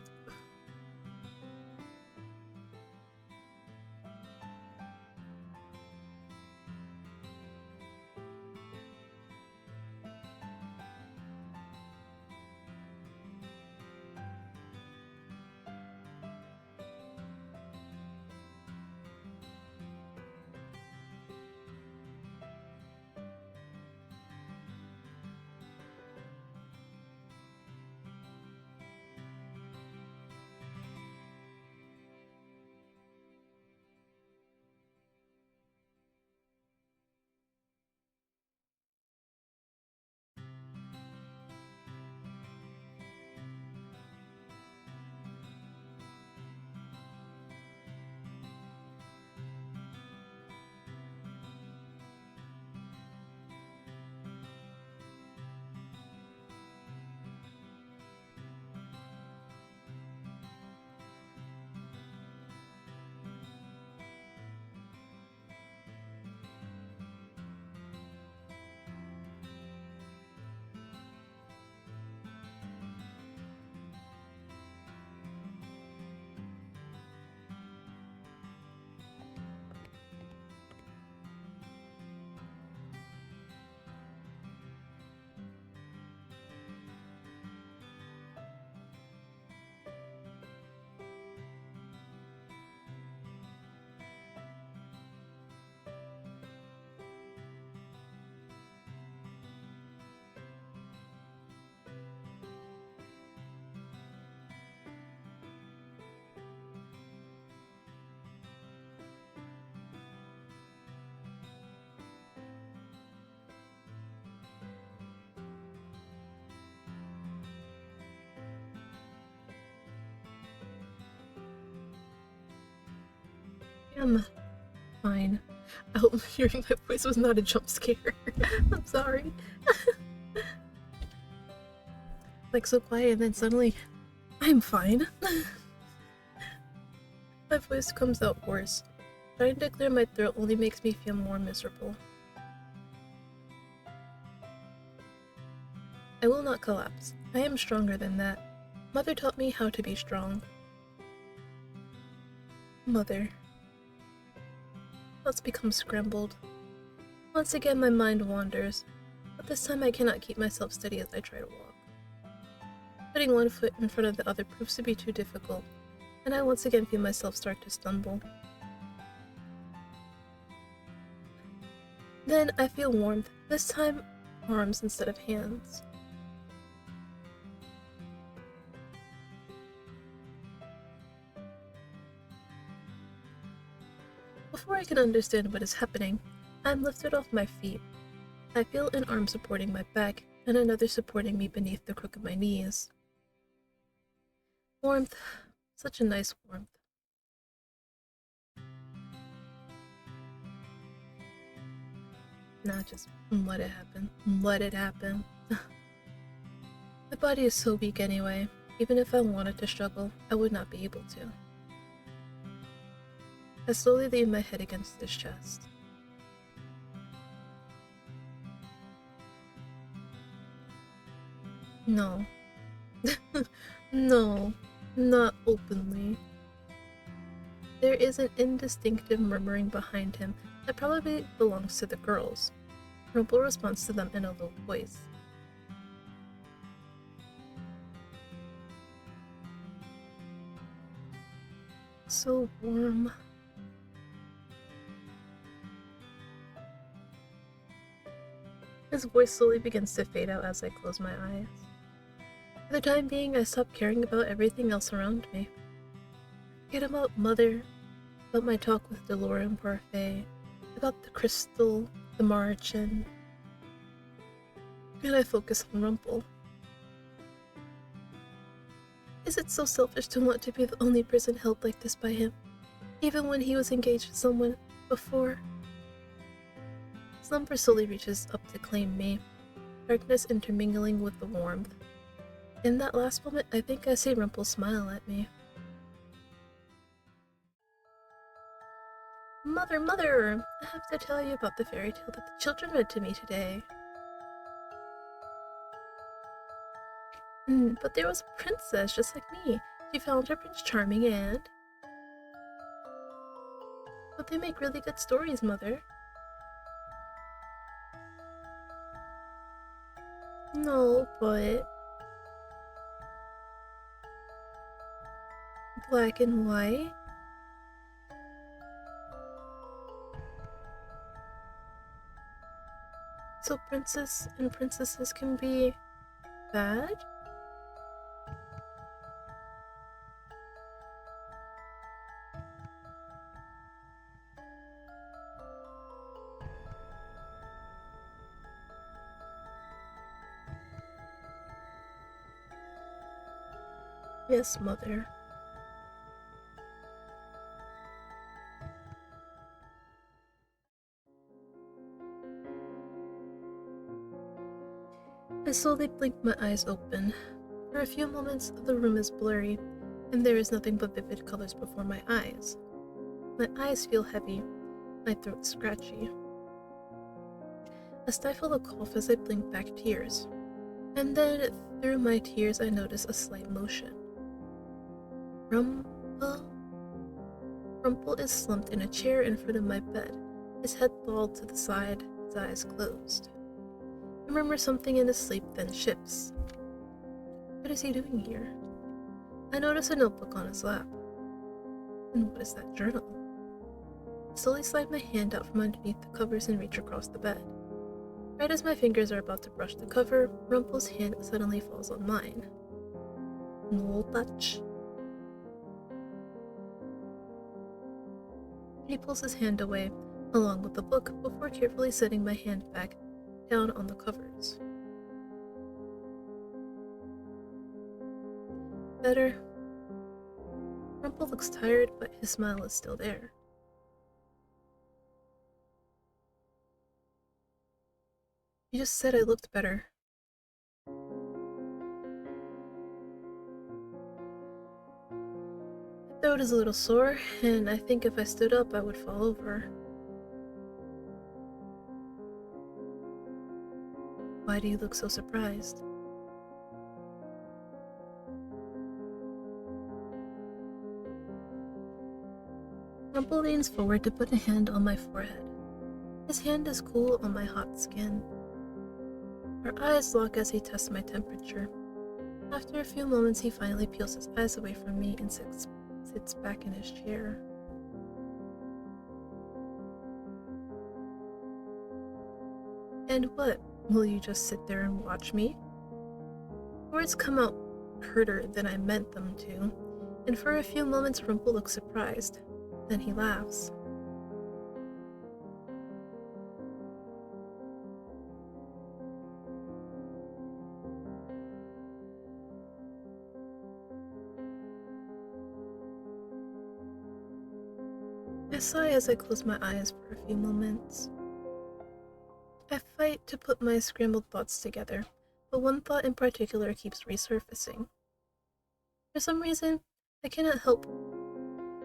I'm fine. I hope hearing my voice was not a jump scare. I'm sorry. Like so quiet and then suddenly, I'm fine. My voice comes out hoarse. Trying to clear my throat only makes me feel more miserable. I will not collapse. I am stronger than that. Mother taught me how to be strong. Mother. Thoughts become scrambled. Once again my mind wanders, but this time I cannot keep myself steady as I try to walk. Putting one foot in front of the other proves to be too difficult, and I once again feel myself start to stumble. Then I feel warmth, this time arms instead of hands. Before I can understand what is happening, I am lifted off my feet. I feel an arm supporting my back and another supporting me beneath the crook of my knees. Warmth, such a nice warmth. Nah, just let it happen. Let it happen. My body is so weak anyway. Even if I wanted to struggle, I would not be able to. I slowly lean my head against his chest. No. No, not openly. There is an indistinctive murmuring behind him that probably belongs to the girls. Rumple responds to them in a low voice. So warm. His voice slowly begins to fade out as I close my eyes. For the time being, I stop caring about everything else around me. Forget about Mother, about my talk with Delora and Parfait, about the crystal, the march, and I focus on Rumple. Is it so selfish to want to be the only person held like this by him, even when he was engaged to someone before? Slumber slowly reaches up to claim me, darkness intermingling with the warmth. In that last moment, I think I see Rumple smile at me. Mother, mother! I have to tell you about the fairy tale that the children read to me today. But there was a princess just like me. She found her Prince Charming and... But they make really good stories, Mother. No, but... Black and white? So princess and princesses can be... bad? Yes, Mother. I slowly blink my eyes open. For a few moments, the room is blurry, and there is nothing but vivid colors before my eyes. My eyes feel heavy, my throat scratchy. I stifle a cough as I blink back tears, and then through my tears I notice a slight motion. Rumple? Rumple is slumped in a chair in front of my bed, his head lolled to the side, his eyes closed. I murmur something in his sleep, then shifts. What is he doing here? I notice a notebook on his lap. And what is that journal? I slowly slide my hand out from underneath the covers and reach across the bed. Right as my fingers are about to brush the cover, Rumple's hand suddenly falls on mine. No touch. He pulls his hand away, along with the book, before carefully setting my hand back down on the covers. Better. Rumple looks tired, but his smile is still there. You just said I looked better. My throat is a little sore, and I think if I stood up I would fall over. Why do you look so surprised? Rumple leans forward to put a hand on my forehead. His hand is cool on my hot skin. Our eyes lock as he tests my temperature. After a few moments, he finally peels his eyes away from me and sits back in his chair. And what? Will you just sit there and watch me? Words come out harder than I meant them to, and for a few moments Rumple looks surprised. Then he laughs. I sigh as I close my eyes for a few moments. I fight to put my scrambled thoughts together, but one thought in particular keeps resurfacing. For some reason, I cannot help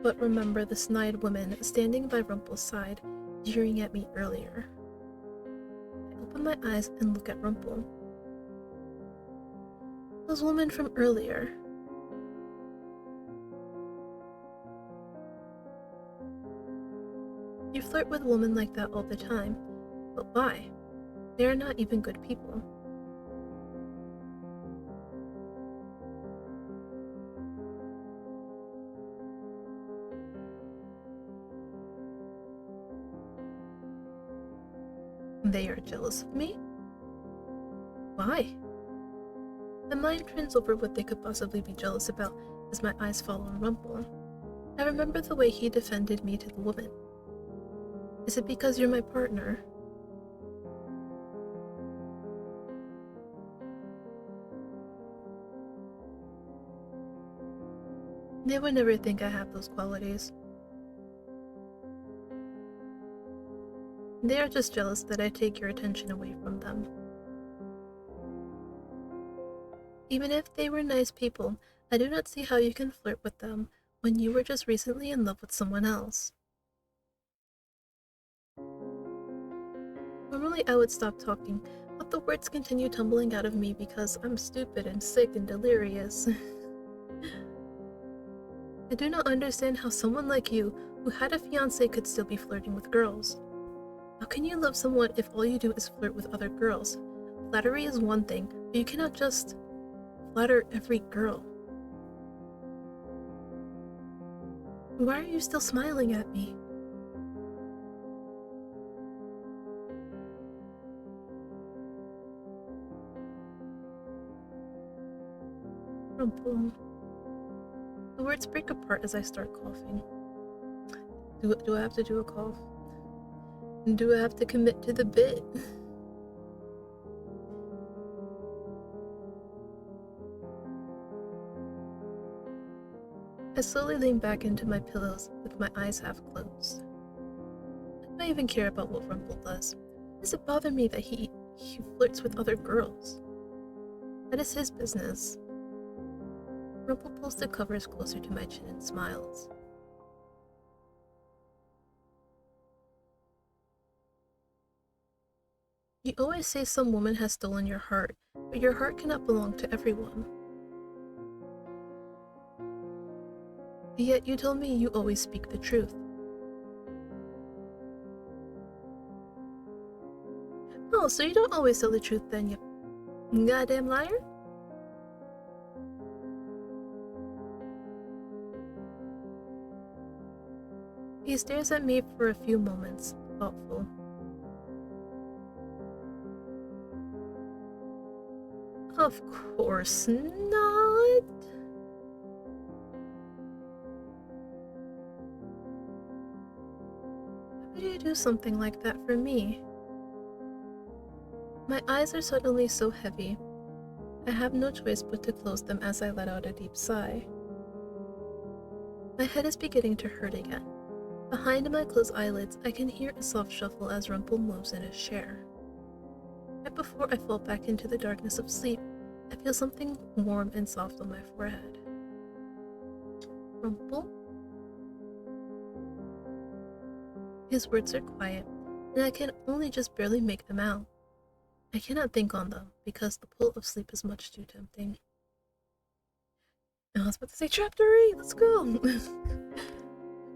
but remember the snide woman standing by Rumple's side, jeering at me earlier. I open my eyes and look at Rumple. Those women from earlier. You flirt with women like that all the time, but why? They are not even good people. They are jealous of me? Why? My mind turns over what they could possibly be jealous about as my eyes fall on Rumple. I remember the way he defended me to the woman. Is it because you're my partner? They would never think I have those qualities. They are just jealous that I take your attention away from them. Even if they were nice people, I do not see how you can flirt with them when you were just recently in love with someone else. Normally I would stop talking, but the words continue tumbling out of me because I'm stupid and sick and delirious. I do not understand how someone like you, who had a fiance, could still be flirting with girls. How can you love someone if all you do is flirt with other girls? Flattery is one thing, but you cannot just flatter every girl. Why are you still smiling at me? Rumple. The words break apart as I start coughing. Do I have to do a cough? Do I have to commit to the bit? I slowly lean back into my pillows with my eyes half closed. I don't even care about what Rumple does. Does it bother me that he flirts with other girls? That is his business. Rumple pulls the covers closer to my chin and smiles. You always say some woman has stolen your heart, but your heart cannot belong to everyone. Yet you told me you always speak the truth. Oh, so you don't always tell the truth then, you goddamn liar? He stares at me for a few moments, thoughtful. Of course not. Why would you do something like that for me? My eyes are suddenly so heavy. I have no choice but to close them as I let out a deep sigh. My head is beginning to hurt again. Behind my closed eyelids, I can hear a soft shuffle as Rumple moves in his chair. Right before I fall back into the darkness of sleep, I feel something warm and soft on my forehead. Rumple? His words are quiet, and I can only just barely make them out. I cannot think on them, because the pull of sleep is much too tempting. I was about to say chapter 8, let's go!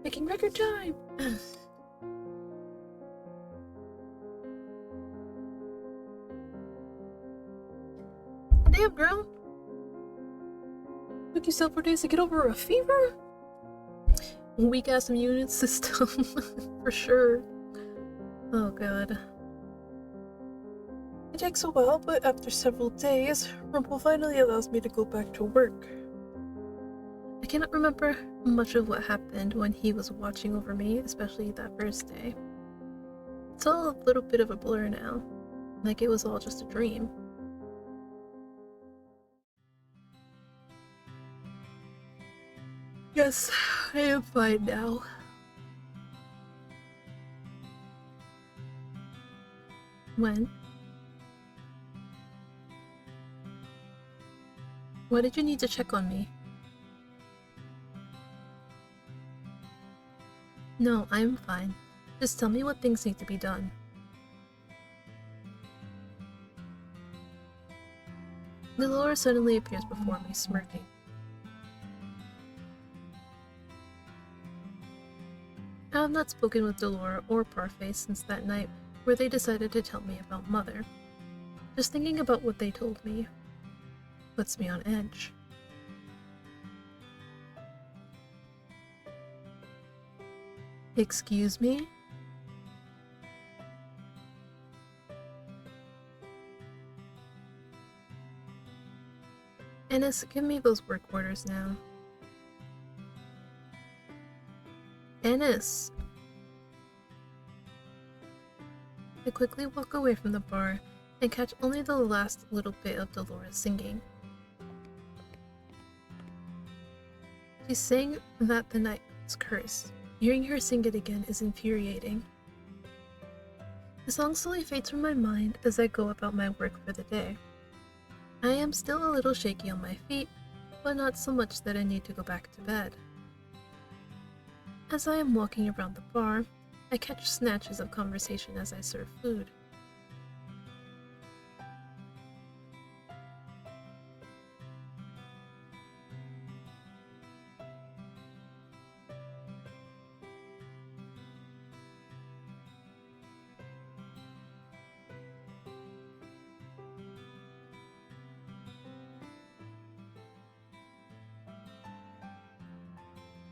Making record time! Damn, girl! Took you several days to get over a fever? Weak ass immune system, for sure. Oh god. It takes a while, but after several days, Rumple finally allows me to go back to work. I cannot remember much of what happened when he was watching over me, especially that first day. It's all a little bit of a blur now, like it was all just a dream. Yes, I am fine now. When? Why did you need to check on me? No, I'm fine. Just tell me what things need to be done. Delora suddenly appears before me, smirking. I have not spoken with Delora or Parfait since that night where they decided to tell me about Mother. Just thinking about what they told me puts me on edge. Excuse me? Ennis, give me those work orders now. Ennis! I quickly walk away from the bar and catch only the last little bit of Dolores singing. She's saying that the night was cursed. Hearing her sing it again is infuriating. The song slowly fades from my mind as I go about my work for the day. I am still a little shaky on my feet, but not so much that I need to go back to bed. As I am walking around the bar, I catch snatches of conversation as I serve food.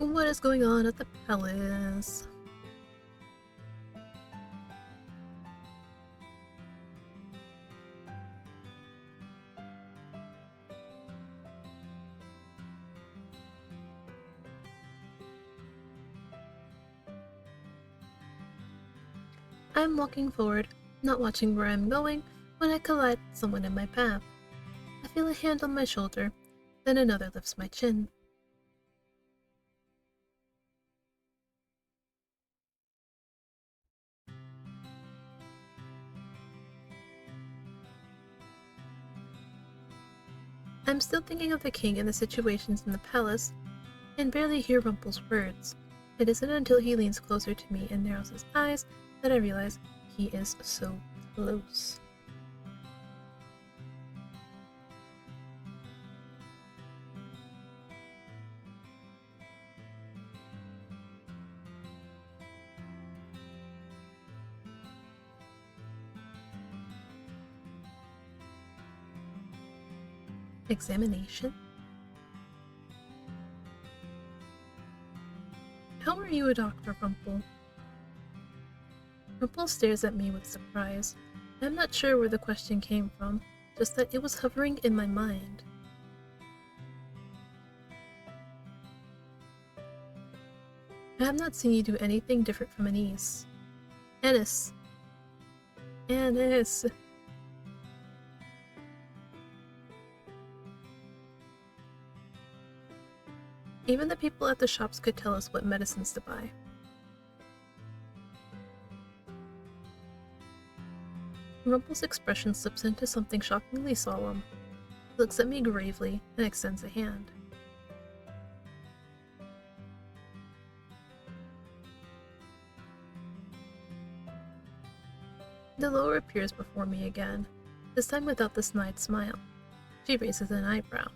What is going on at the palace? I'm walking forward, not watching where I'm going, when I collide with someone in my path. I feel a hand on my shoulder, then another lifts my chin. I'm still thinking of the king and the situations in the palace, and barely hear Rumpel's words. It isn't until he leans closer to me and narrows his eyes that I realize he is so close. Examination? How are you a doctor, Rumpel? Rumpel stares at me with surprise. I'm not sure where the question came from, just that it was hovering in my mind. I have not seen you do anything different from Anise. Anise. Anise. Even the people at the shops could tell us what medicines to buy. Rumpel's expression slips into something shockingly solemn. He looks at me gravely and extends a hand. Delora appears before me again, this time without the snide smile. She raises an eyebrow.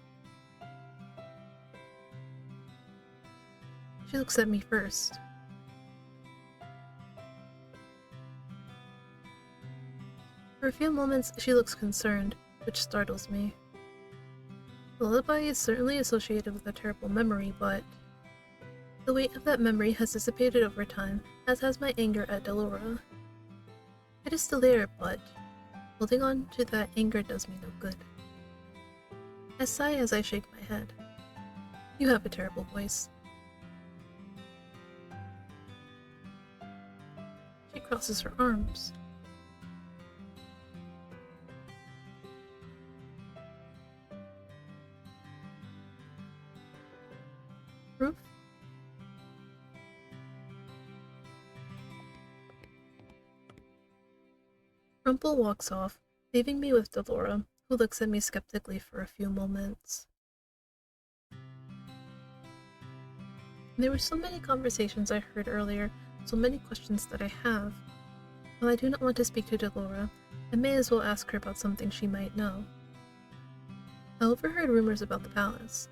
She looks at me first. For a few moments, she looks concerned, which startles me. The lullaby is certainly associated with a terrible memory, but the weight of that memory has dissipated over time, as has my anger at Delora. It is still there, but holding on to that anger does me no good. I sigh as I shake my head. You have a terrible voice. She crosses her arms. Proof? Rumpel walks off, leaving me with Delora, who looks at me skeptically for a few moments. There were so many conversations I heard earlier, so many questions that I have. While I do not want to speak to Delora, I may as well ask her about something she might know. I overheard rumors about the palace.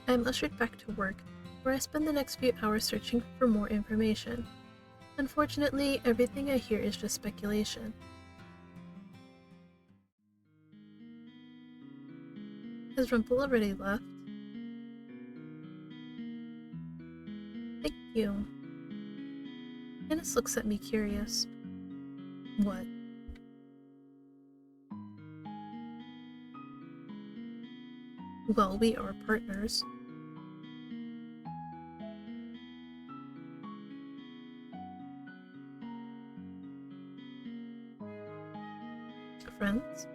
I am ushered back to work, where I spend the next few hours searching for more information. Unfortunately, everything I hear is just speculation. Has Rumpel already left? Thank you. Annis looks at me curious. What? Well, we are partners. Friends?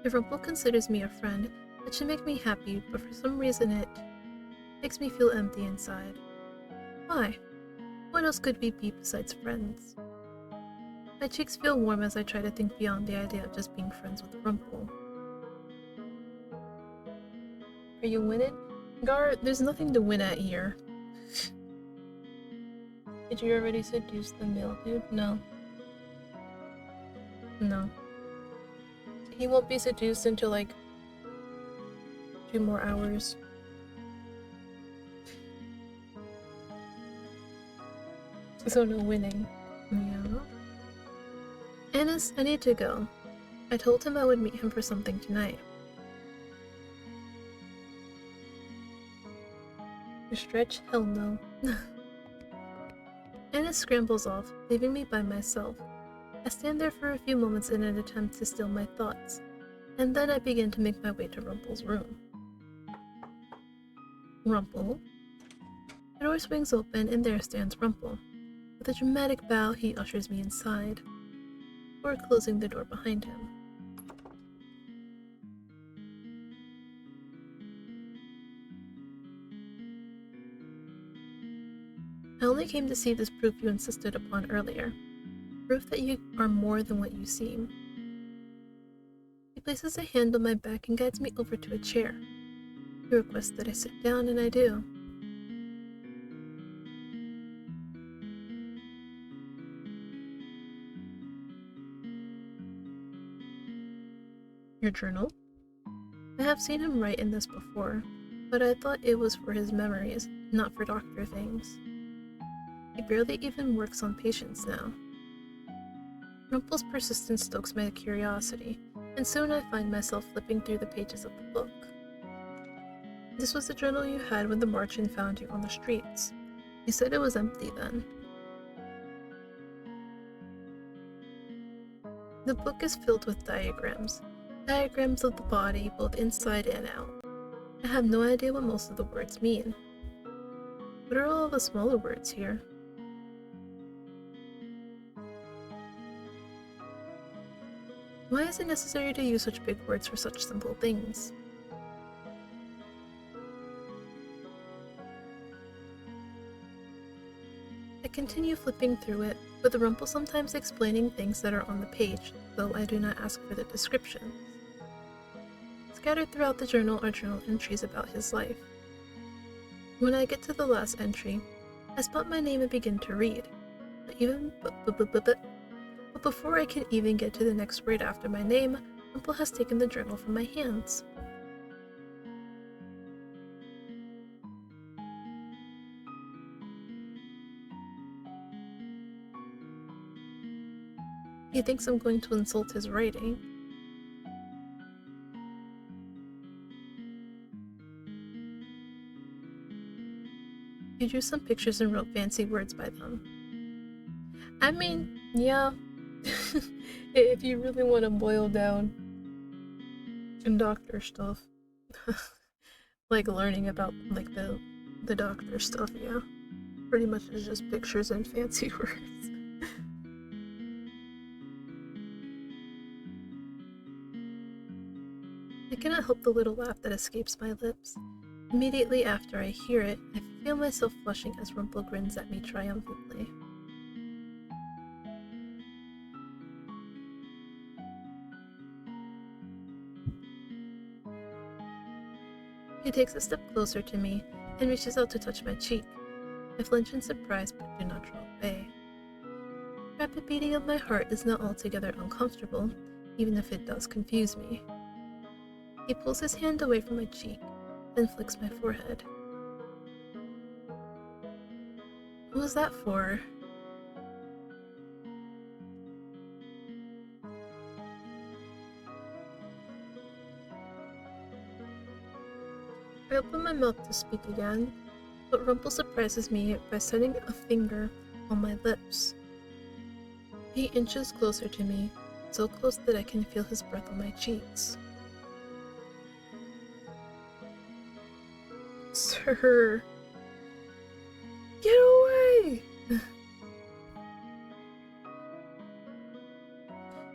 If Rumpel considers me a friend, it should make me happy, but for some reason it makes me feel empty inside. Why? What else could we be besides friends? My cheeks feel warm as I try to think beyond the idea of just being friends with Rumpel. Are you winning? Gar, there's nothing to win at here. Did you already seduce the male dude? No. No. He won't be seduced until like 2 more hours. So no winning. Yeah. Annis, I need to go. I told him I would meet him for something tonight. You stretch? Hell no. Annis scrambles off, leaving me by myself. I stand there for a few moments in an attempt to still my thoughts, and then I begin to make my way to Rumple's room. Rumple? The door swings open, and there stands Rumple. With a dramatic bow, he ushers me inside, before closing the door behind him. I only came to see this proof you insisted upon earlier. Proof that you are more than what you seem. He places a hand on my back and guides me over to a chair. He requests that I sit down, and I do. Your journal? I have seen him write in this before, but I thought it was for his memories, not for doctor things. He barely even works on patients now. Rumple's persistence stokes my curiosity, and soon I find myself flipping through the pages of the book. This was the journal you had when the Martian found you on the streets. You said it was empty then. The book is filled with diagrams. Diagrams of the body, both inside and out. I have no idea what most of the words mean. What are all the smaller words here? Why is it necessary to use such big words for such simple things? I continue flipping through it, with Rumple sometimes explaining things that are on the page, though I do not ask for the descriptions. Scattered throughout the journal are journal entries about his life. When I get to the last entry, I spot my name and begin to read. But before I can even get to the next word after my name, Rumple has taken the journal from my hands. He thinks I'm going to insult his writing. He drew some pictures and wrote fancy words by them. I mean, yeah, if you really want to boil down doctor stuff, like learning about like the doctor stuff, yeah, pretty much it's just pictures and fancy words. I cannot help the little laugh that escapes my lips. Immediately after I hear it, I feel myself flushing as Rumple grins at me triumphantly. He takes a step closer to me and reaches out to touch my cheek. I flinch in surprise but do not draw away. The rapid beating of my heart is not altogether uncomfortable, even if it does confuse me. He pulls his hand away from my cheek, then flicks my forehead. What was that for? I open my mouth to speak again, but Rumple surprises me by setting a finger on my lips. He inches closer to me, so close that I can feel his breath on my cheeks. Sir, get away!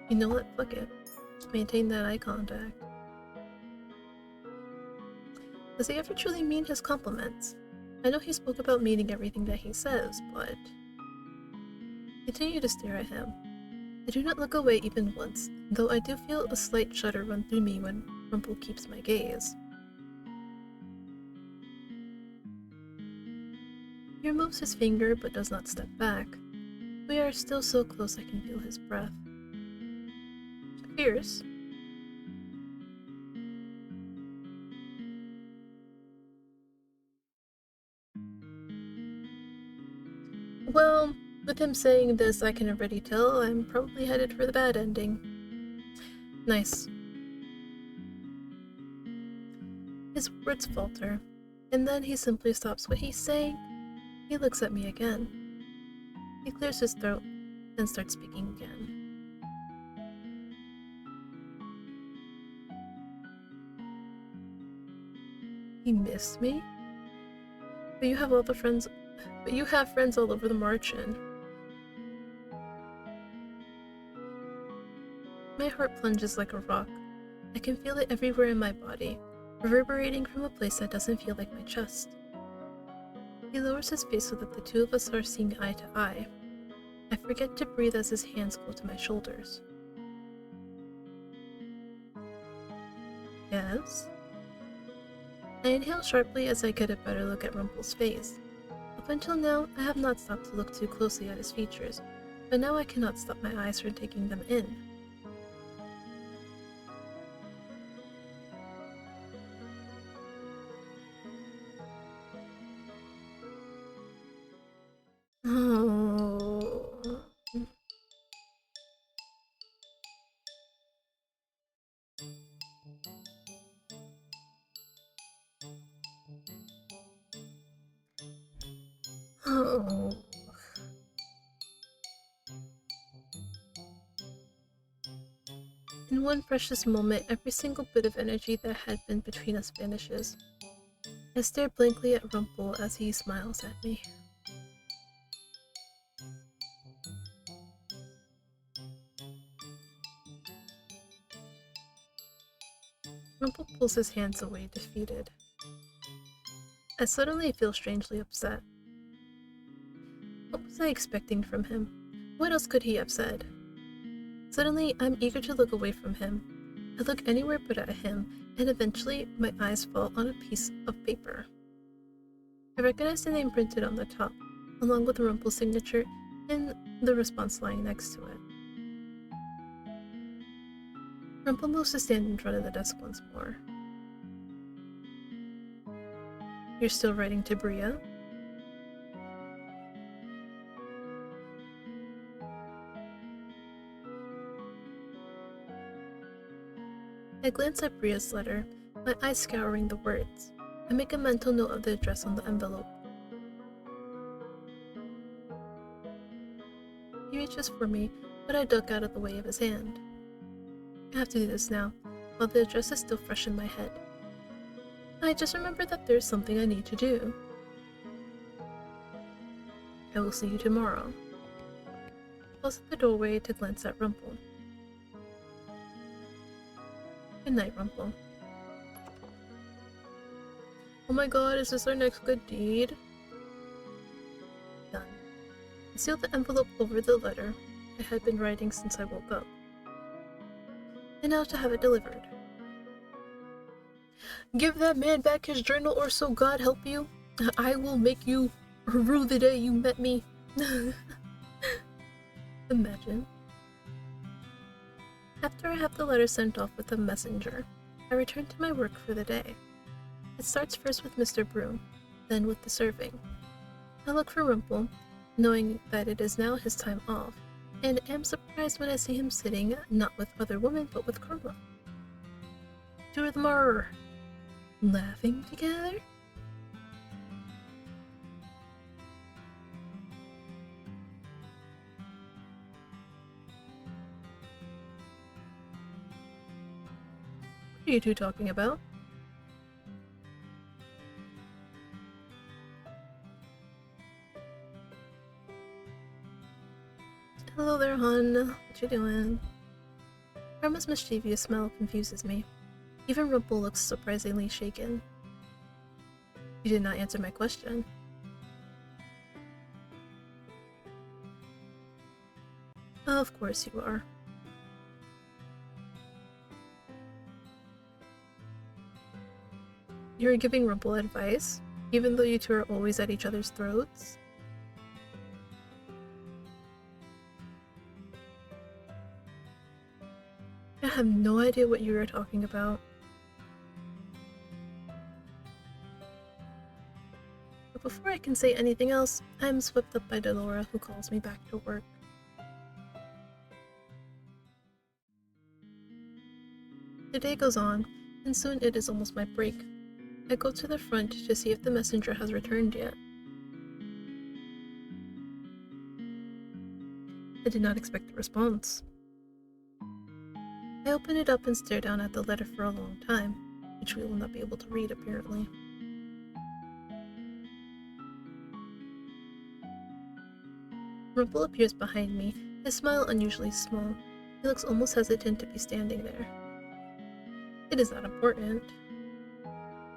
You know what? Fuck it. Maintain that eye contact. Does he ever truly mean his compliments? I know he spoke about meaning everything that he says, but... Continue to stare at him. I do not look away even once, though I do feel a slight shudder run through me when Rumple keeps my gaze. He removes his finger but does not step back. We are still so close I can feel his breath. Fierce. Well, With him saying this, I can already tell I'm probably headed for the bad ending. Nice. His words falter, and then he simply stops what he's saying. He looks at me again. He clears his throat, then starts speaking again. He missed me? But you have friends all over the margin. My heart plunges like a rock. I can feel it everywhere in my body, reverberating from a place that doesn't feel like my chest. He lowers his face so that the two of us are seeing eye to eye. I forget to breathe as his hands go to my shoulders. Yes? I inhale sharply as I get a better look at Rumpel's face. Up until now, I have not stopped to look too closely at his features, but now I cannot stop my eyes from taking them in. Oh. Oh. In one precious moment, every single bit of energy that had been between us vanishes. I stare blankly at Rumpel as he smiles at me. Rumpel pulls his hands away, defeated. I suddenly feel strangely upset. What was I expecting from him? What else could he have said? Suddenly, I'm eager to look away from him. I look anywhere but at him, and eventually my eyes fall on a piece of paper. I recognize the name printed on the top, along with Rumpel's signature and the response line next to it. Rumpel moves to stand in front of the desk once more. You're still writing to Bria? I glance at Bria's letter, my eyes scouring the words. I make a mental note of the address on the envelope. He reaches for me, but I duck out of the way of his hand. I have to do this now, while the address is still fresh in my head. I just remembered that there's something I need to do. I will see you tomorrow. I pause at the doorway to glance at Rumpel. Good night, Rumpel. Oh my god, is this our next good deed? Done. I sealed the envelope over the letter I had been writing since I woke up. And now to have it delivered. Give that man back his journal or so God help you. I will make you rue the day you met me. Imagine. After I have the letter sent off with a messenger, I return to my work for the day. It starts first with Mr. Broom, then with the serving. I look for Rumpel, knowing that it is now his time off, and am surprised when I see him sitting not with other women but with Carla. Two of them are laughing together? What are you two talking about? Hello there, hon. What you doing? Karma's mischievous smile confuses me. Even Rumpel looks surprisingly shaken. You did not answer my question. Of course you are. You're giving Rumpel advice, even though you two are always at each other's throats? I have no idea what you are talking about. Before I can say anything else, I am swept up by Delora, who calls me back to work. The day goes on, and soon it is almost my break. I go to the front to see if the messenger has returned yet. I did not expect a response. I open it up and stare down at the letter for a long time, which we will not be able to read apparently. Rumple appears behind me, his smile unusually small. He looks almost hesitant to be standing there. It is not important.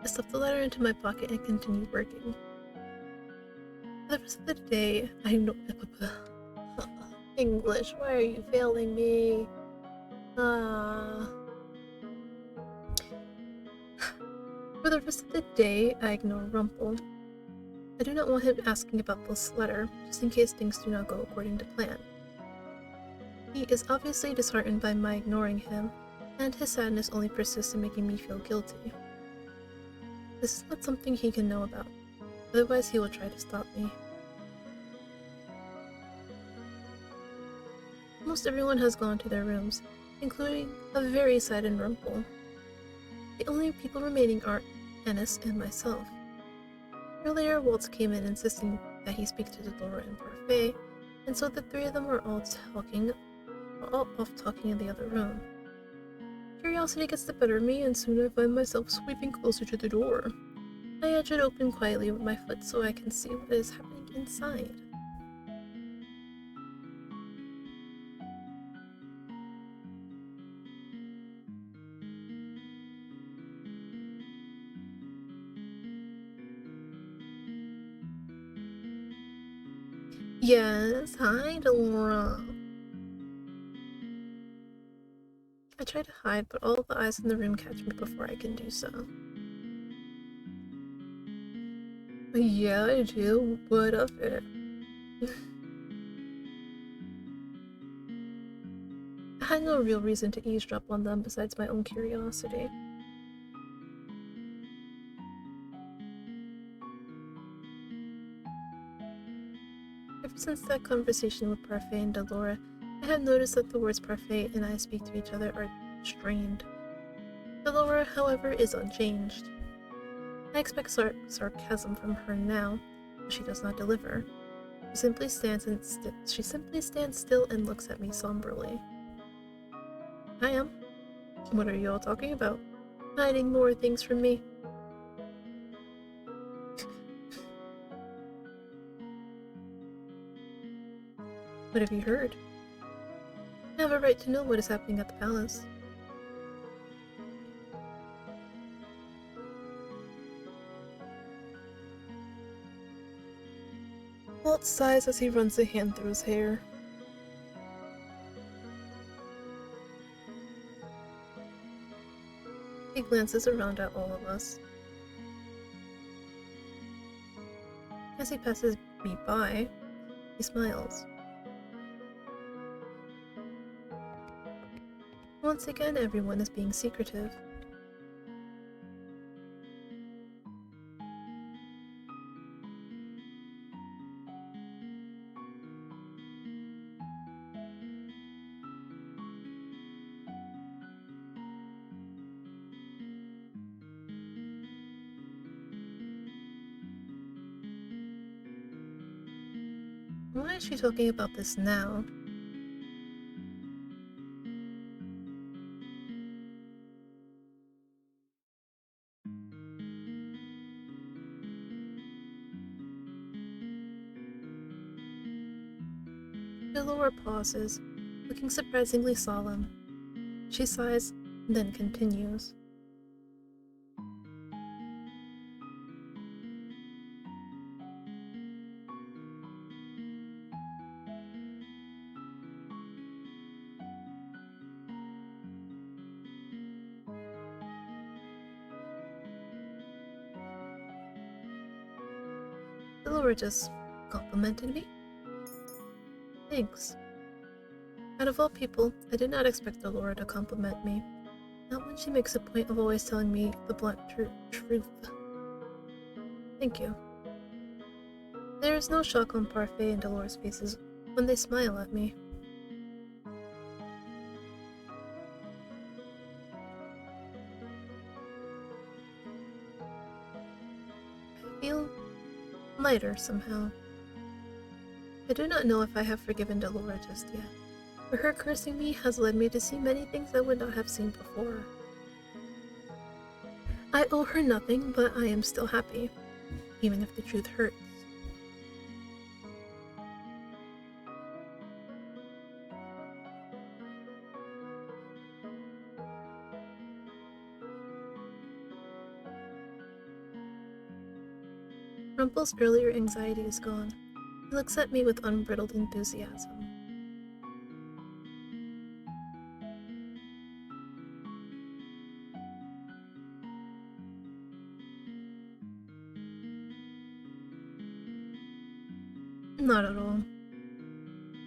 I stuff the letter into my pocket and continue working. For the rest of the day, I know English, why are you failing me? For the rest of the day, I ignore Rumple. I do not want him asking about this letter, just in case things do not go according to plan. He is obviously disheartened by my ignoring him, and his sadness only persists in making me feel guilty. This is not something he can know about, otherwise he will try to stop me. Almost everyone has gone to their rooms, including a very saddened Rumple. The only people remaining are Ennis and myself. Earlier, Waltz came in insisting that he speak to Delora and Parfait, and so the three of them were all off talking in the other room. Curiosity gets the better of me, and soon I find myself sweeping closer to the door. I edge it open quietly with my foot so I can see what is happening inside. Yes, hi Delora. I try to hide, but all the eyes in the room catch me before I can do so. Yeah, I do. What of it? I had no real reason to eavesdrop on them besides my own curiosity. Ever since that conversation with Parfait and Delora, I have noticed that the words Parfait and I speak to each other are strained. Delora, however, is unchanged. I expect sarcasm from her now, but she does not deliver. She simply stands still and looks at me somberly. I am. What are you all talking about? Hiding more things from me? What have you heard? I have a right to know what is happening at the palace. Walt sighs as he runs a hand through his hair. He glances around at all of us. As he passes me by, he smiles. Once again, everyone is being secretive. Why is she talking about this now? Delora pauses, looking surprisingly solemn. She sighs, then continues. Delora just complimented me? Thanks. Out of all people, I did not expect Delora to compliment me. Not when she makes a point of always telling me the blunt truth. Thank you. There is no shock on Parfait and Dolores' faces when they smile at me. I feel lighter somehow. I do not know if I have forgiven Dolores just yet, but her cursing me has led me to see many things I would not have seen before. I owe her nothing, but I am still happy, even if the truth hurts. Rumpel's earlier anxiety is gone. He looks at me with unbridled enthusiasm. Not at all.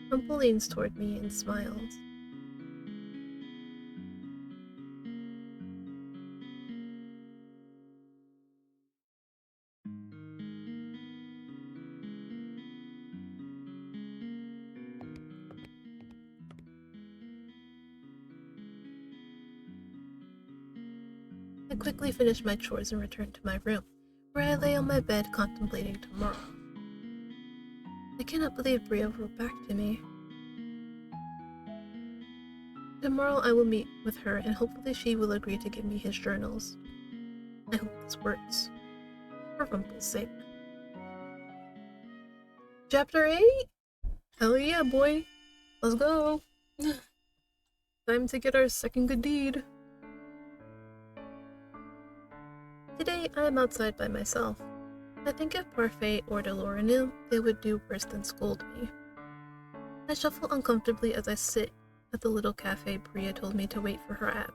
Rumpel leans toward me and smiles. I quickly finish my chores and return to my room, where I lay on my bed contemplating tomorrow. I cannot believe Bria wrote back to me. Tomorrow I will meet with her and hopefully she will agree to give me his journals. I hope this works. For Rumpel's sake. Chapter 8? Hell yeah, boy. Let's go. Time to get our second good deed. Today I am outside by myself. I think if Parfait or Delora knew, they would do worse than scold me. I shuffle uncomfortably as I sit at the little cafe Bria told me to wait for her at.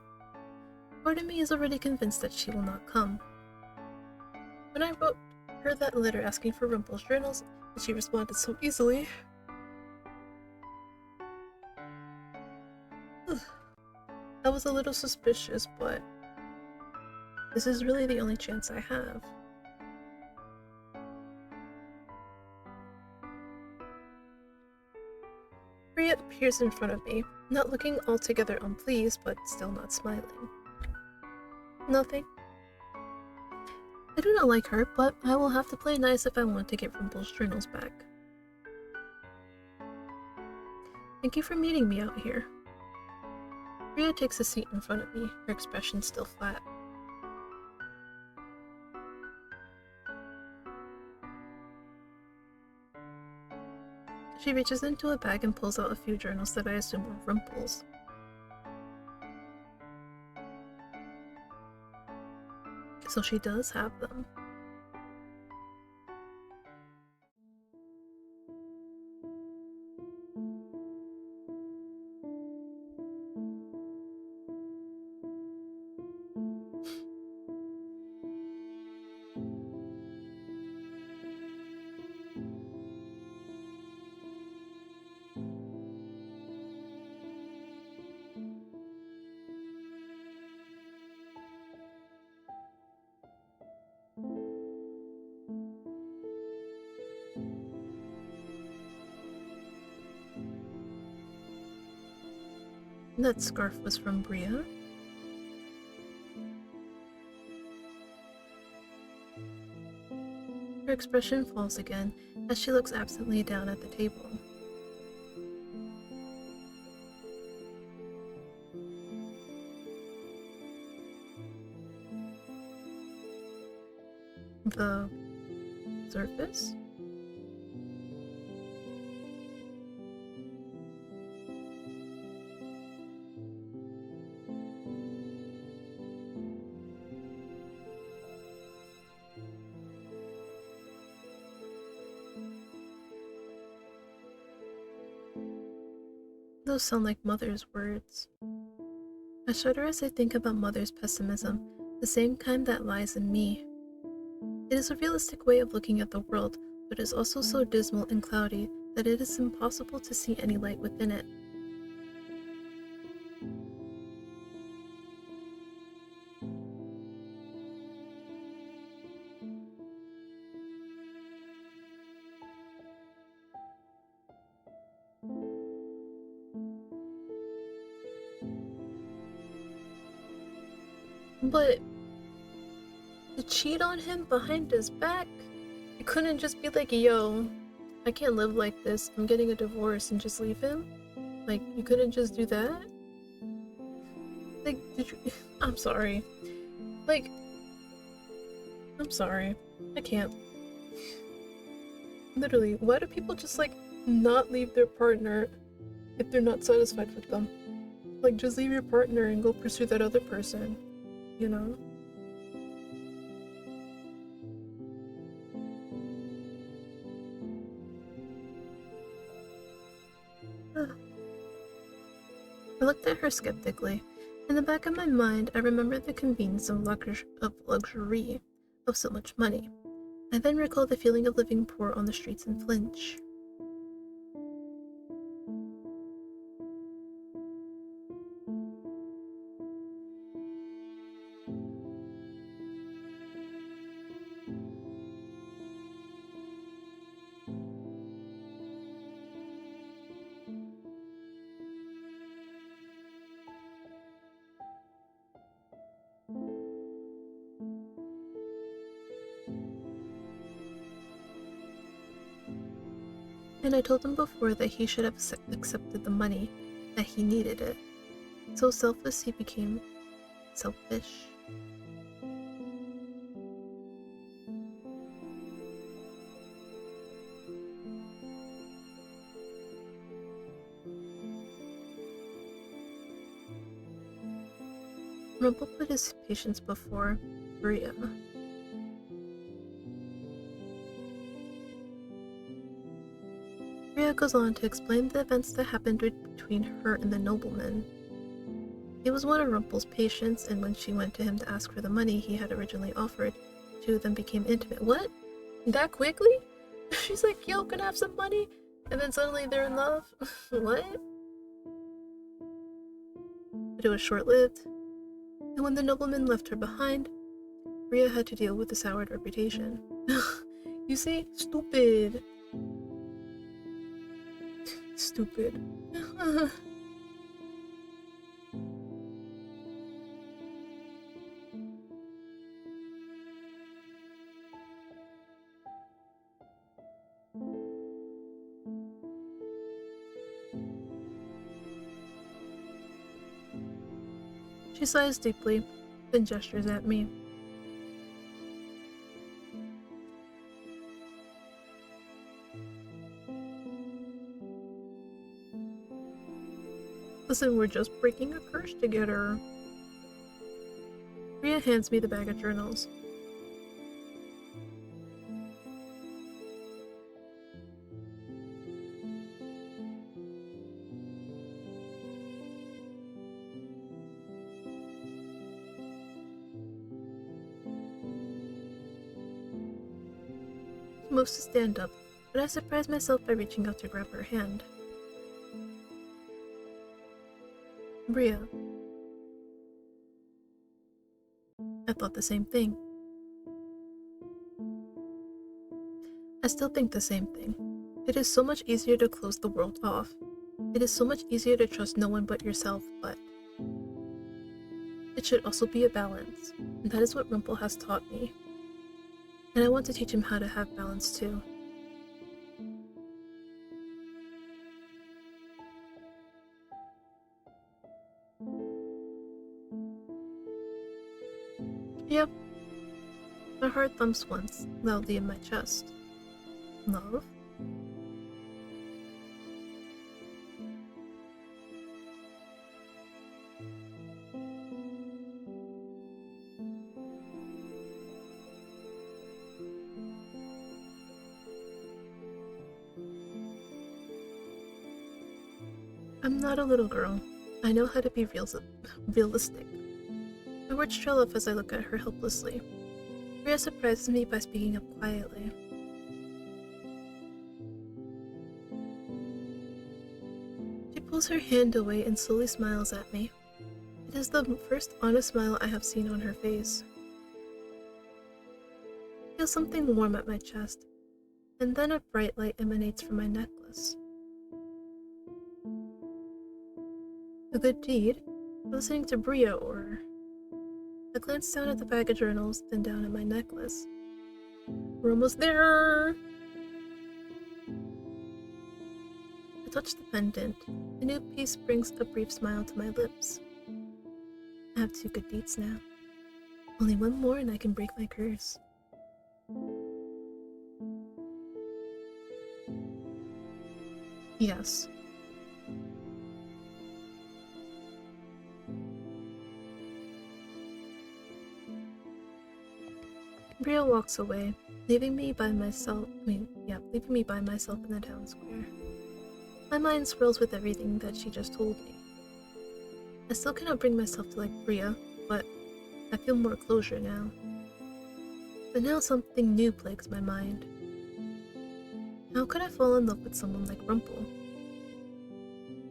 Part of me is already convinced that she will not come. When I wrote her that letter asking for Rumpel's journals, and she responded so easily. I was a little suspicious, but this is really the only chance I have. Bria appears in front of me, not looking altogether unpleased, but still not smiling. Nothing. I do not like her, but I will have to play nice if I want to get Rumpel's journals back. Thank you for meeting me out here. Bria takes a seat in front of me, her expression still flat. She reaches into a bag and pulls out a few journals that I assume are Rumpel's. So she does have them. That scarf was from Bria. Her expression falls again as she looks absently down at the table. The surface? Those sound like Mother's words. I shudder as I think about Mother's pessimism, the same kind that lies in me. It is a realistic way of looking at the world, but is also so dismal and cloudy that it is impossible to see any light within it. But to cheat on him behind his back, you couldn't just be like, yo, I can't live like this, I'm getting a divorce, and just leave him? Like, you couldn't just do that? Like, did you... I'm sorry. Like, I'm sorry. I can't. Literally, why do people just, like, not leave their partner if they're not satisfied with them? Like, just leave your partner and go pursue that other person, you know? I looked at her skeptically. In the back of my mind, I remembered the convenience of luxury, of so much money. I then recalled the feeling of living poor on the streets and flinch. And I told him before that he should have accepted the money, that he needed it. So selfless he became selfish. Rumple put his patience before Bria. Bria goes on to explain the events that happened between her and the nobleman. He was one of Rumple's patients, and when she went to him to ask for the money he had originally offered, the two of them became intimate. What? That quickly? She's like, yo, can I have some money? And then suddenly they're in love? What? But it was short-lived. And when the nobleman left her behind, Bria had to deal with the soured reputation. You see? Stupid. Stupid. She sighs deeply, then gestures at me. Listen, we're just breaking a curse together. Bria hands me the bag of journals. She moves to stand up, but I surprise myself by reaching out to grab her hand. Bria. I thought the same thing. I still think the same thing. It is so much easier to close the world off. It is so much easier to trust no one but yourself, but it should also be a balance, and that is what Rumple has taught me. And I want to teach him how to have balance too. Yep. My heart thumps once, loudly in my chest. Love? I'm not a little girl. I know how to be realistic. My words trail off as I look at her helplessly. Bria surprises me by speaking up quietly. She pulls her hand away and slowly smiles at me. It is the first honest smile I have seen on her face. I feel something warm at my chest, and then a bright light emanates from my necklace. A good deed? Listening to Bria, or I glanced down at the bag of journals, then down at my necklace. We're almost there! I touched the pendant. The new piece brings a brief smile to my lips. I have 2 good deeds now. Only one more and I can break my curse. Yes. Bria walks away, leaving me by myself in the town square. My mind swirls with everything that she just told me. I still cannot bring myself to like Bria, but I feel more closure now. But now something new plagues my mind. How could I fall in love with someone like Rumple?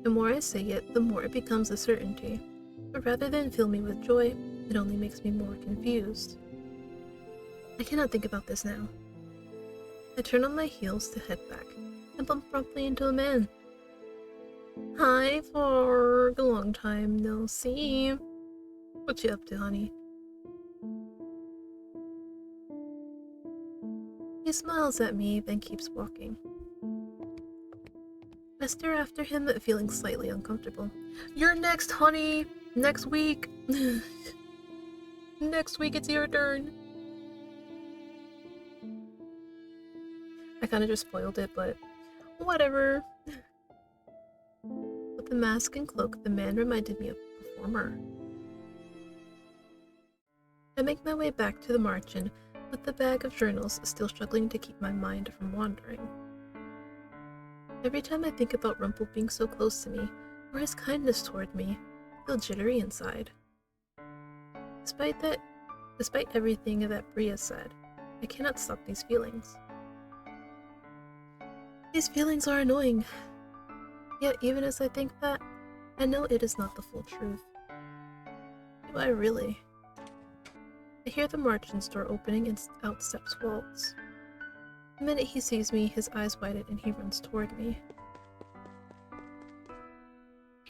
The more I say it, the more it becomes a certainty. But rather than fill me with joy, it only makes me more confused. I cannot think about this now. I turn on my heels to head back, and bump promptly into a man. Hi, Forg. Long time no see. What you up to, honey? He smiles at me, then keeps walking. I stare after him, feeling slightly uncomfortable. You're next, honey! Next week! Next week it's your turn! I kinda just spoiled it, but whatever. With the mask and cloak, the man reminded me of a performer. I make my way back to the margin, with the bag of journals still struggling to keep my mind from wandering. Every time I think about Rumple being so close to me, or his kindness toward me, I feel jittery inside. Despite everything that Bria said, I cannot stop these feelings. These feelings are annoying. Yet even as I think that, I know it is not the full truth. Do I really? I hear the margin's door opening and out steps Waltz. The minute he sees me, his eyes widen and he runs toward me.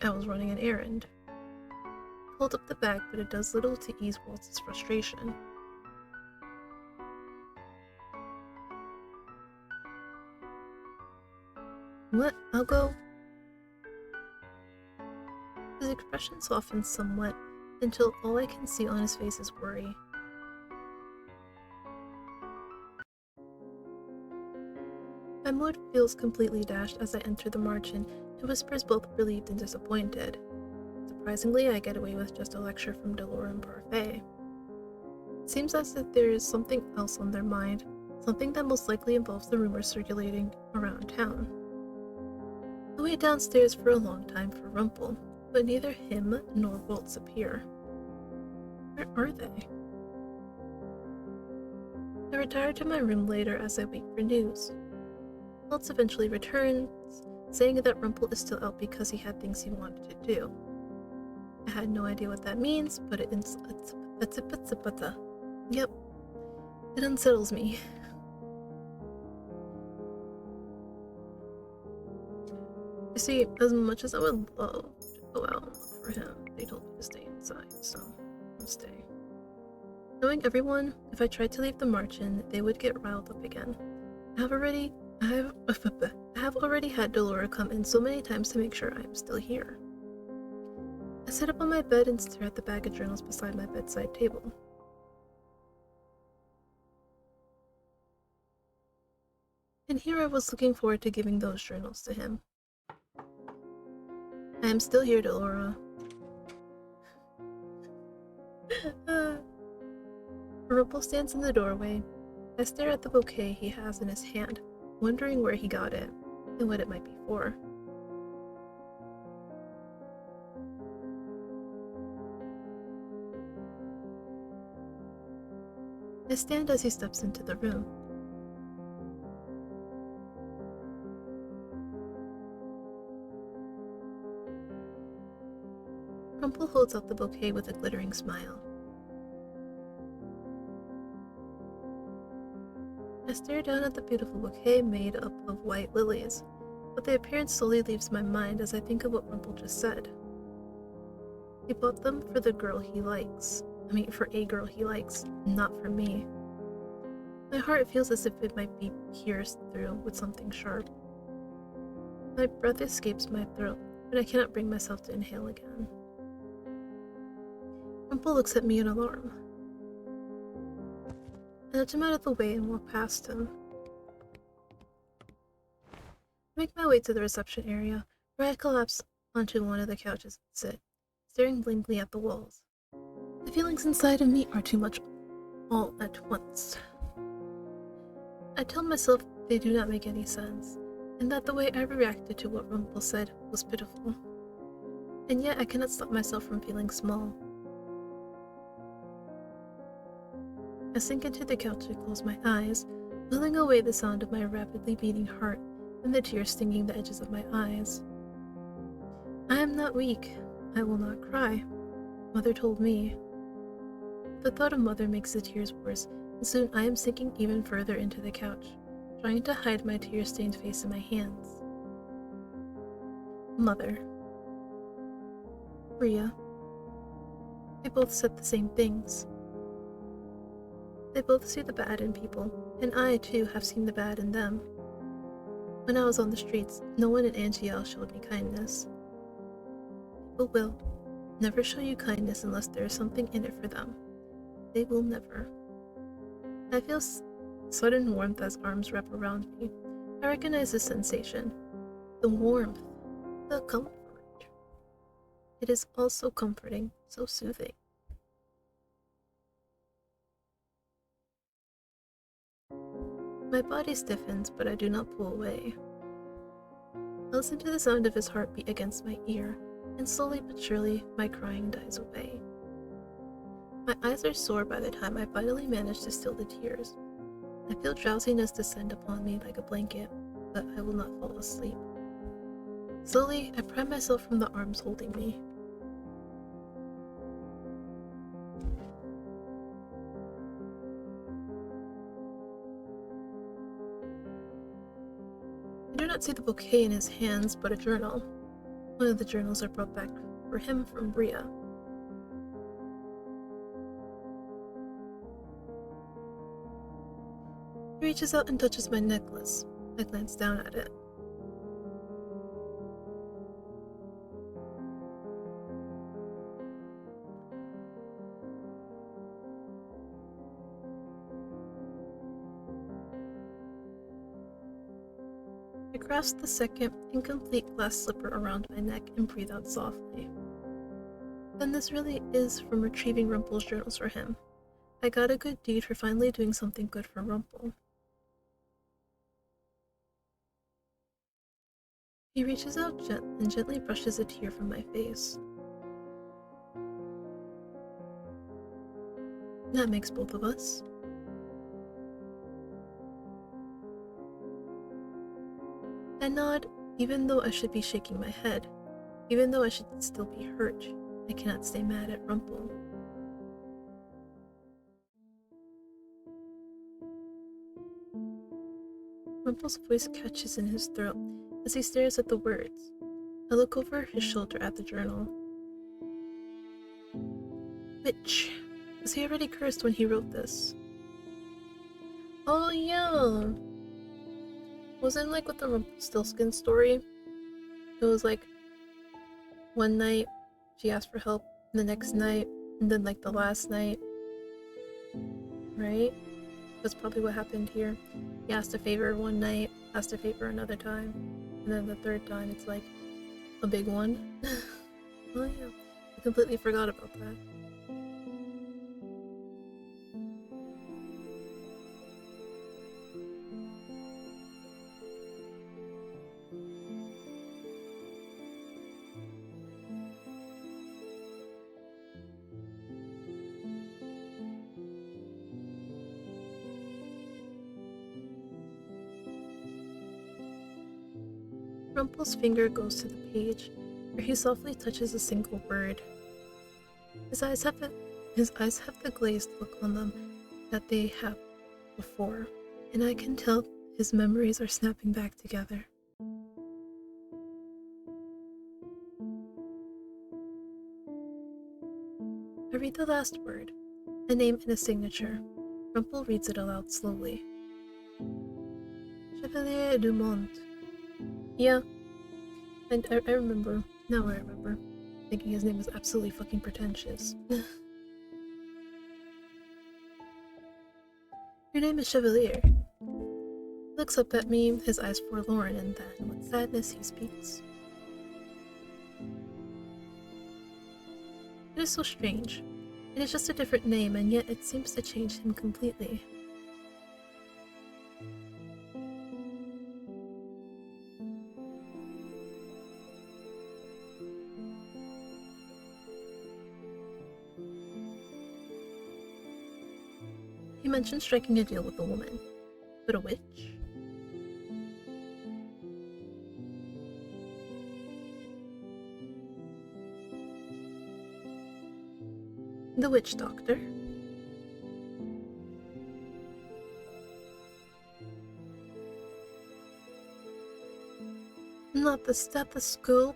I was running an errand. I hold up the bag, but it does little to ease Waltz's frustration. What? I'll go. His expression softens somewhat until all I can see on his face is worry. My mood feels completely dashed as I enter the margin and whispers both relieved and disappointed. Surprisingly, I get away with just a lecture from Delora and Parfait. It seems as if there is something else on their mind, something that most likely involves the rumors circulating around town. I wait downstairs for a long time for Rumple, but neither him nor Waltz appear. Where are they? I retire to my room later as I wait for news. Waltz eventually returns, saying that Rumple is still out because he had things he wanted to do. I had no idea what that means, but yep, it unsettles me. You see, as much as I would love to go out and look for him, they told me to stay inside, so I'll stay. Knowing everyone, if I tried to leave the margin, they would get riled up again. I have already had Delora come in so many times to make sure I am still here. I sit up on my bed and stare at the bag of journals beside my bedside table. And here I was looking forward to giving those journals to him. I am still here, Delora. Rumple stands in the doorway. I stare at the bouquet he has in his hand, wondering where he got it, and what it might be for. I stand as he steps into the room. Rumple holds out the bouquet with a glittering smile. I stare down at the beautiful bouquet made up of white lilies, but the appearance slowly leaves my mind as I think of what Rumple just said. He bought them for the girl he likes. I mean, for a girl he likes, not for me. My heart feels as if it might be pierced through with something sharp. My breath escapes my throat, but I cannot bring myself to inhale again. Rumple looks at me in alarm. I nudge him out of the way and walk past him. I make my way to the reception area, where I collapse onto one of the couches and sit, staring blankly at the walls. The feelings inside of me are too much all at once. I tell myself they do not make any sense, and that the way I reacted to what Rumple said was pitiful. And yet I cannot stop myself from feeling small. I sink into the couch and close my eyes, willing away the sound of my rapidly beating heart and the tears stinging the edges of my eyes. I am not weak. I will not cry. Mother told me. The thought of Mother makes the tears worse, and soon I am sinking even further into the couch, trying to hide my tear-stained face in my hands. Mother. Rhea. They both said the same things. They both see the bad in people, and I, too, have seen the bad in them. When I was on the streets, no one in Angiel showed me kindness. People will never show you kindness unless there is something in it for them. They will never. I feel sudden warmth as arms wrap around me. I recognize the sensation. The warmth. The comfort. It is also comforting, so soothing. My body stiffens, but I do not pull away. I listen to the sound of his heartbeat against my ear, and slowly but surely, my crying dies away. My eyes are sore by the time I finally manage to still the tears. I feel drowsiness descend upon me like a blanket, but I will not fall asleep. Slowly, I pry myself from the arms holding me. I do not see the bouquet in his hands, but a journal. One of the journals I brought back for him from Rhea. He reaches out and touches my necklace. I glance down at it. I grasp the second, incomplete glass slipper around my neck and breathe out softly. Then this really is from retrieving Rumple's journals for him. I got a good deed for finally doing something good for Rumple. He reaches out and gently brushes a tear from my face. That makes both of us. I nod, even though I should be shaking my head. Even though I should still be hurt, I cannot stay mad at Rumple. Rumple's voice catches in his throat as he stares at the words. I look over his shoulder at the journal. Witch. Was he already cursed when he wrote this? Oh yeah! Wasn't like with the Rumpelstiltskin story? It was like one night she asked for help, and the next night, and then like the last night. Right? That's probably what happened here. He asked a favor one night, asked a favor another time, and then the third time it's like a big one. Oh yeah, I completely forgot about that. Rumple's finger goes to the page, where he softly touches a single word. His eyes have the glazed look on them that they have before, and I can tell his memories are snapping back together. I I read the last word, a name and a signature. Rumple reads it aloud slowly. Chevalier Dumont. Yeah, and I remember. Now I remember. Thinking his name was absolutely fucking pretentious. Your name is Chevalier. He looks up at me, his eyes forlorn, and then, with sadness, he speaks. It is so strange. It is just a different name, and yet it seems to change him completely. He mentioned striking a deal with a woman. But a witch? The witch doctor? Not the stethoscope.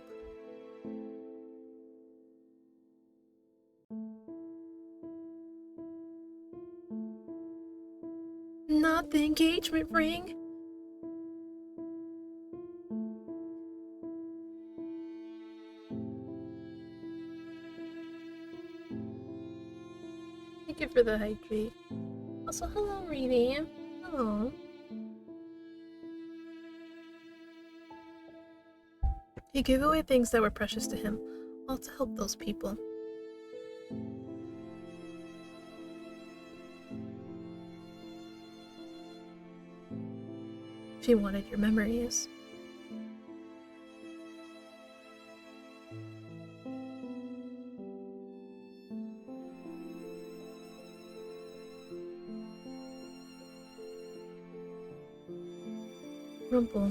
Not the engagement ring. Thank you for the hydrate. Also, hello, Reedy. Hello. He gave away things that were precious to him, all to help those people. She wanted your memories. Rumple.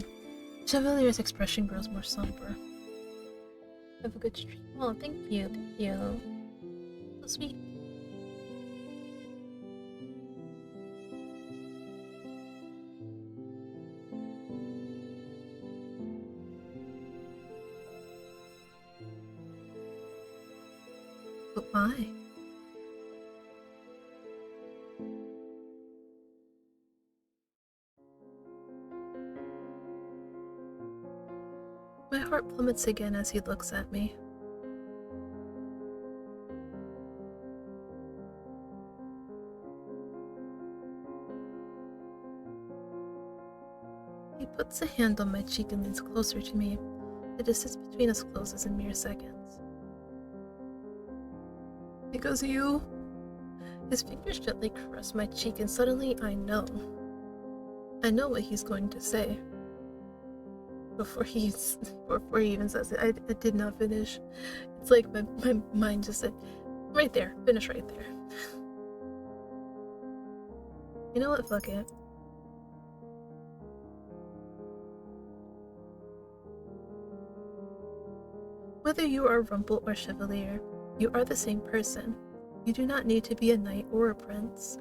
Chevalier's expression grows more somber. Have a good stream. Oh, thank you, thank you. So sweet. But why? My heart plummets again as he looks at me. He puts a hand on my cheek and leans closer to me. The distance between us closes in mere seconds. Because you... His fingers gently caress my cheek and suddenly I know. I know what he's going to say. Before he even says it, I did not finish. It's like my mind just said, right there, finish right there. You know what, fuck it. Whether you are Rumple or Chevalier, you are the same person. You do not need to be a knight or a prince.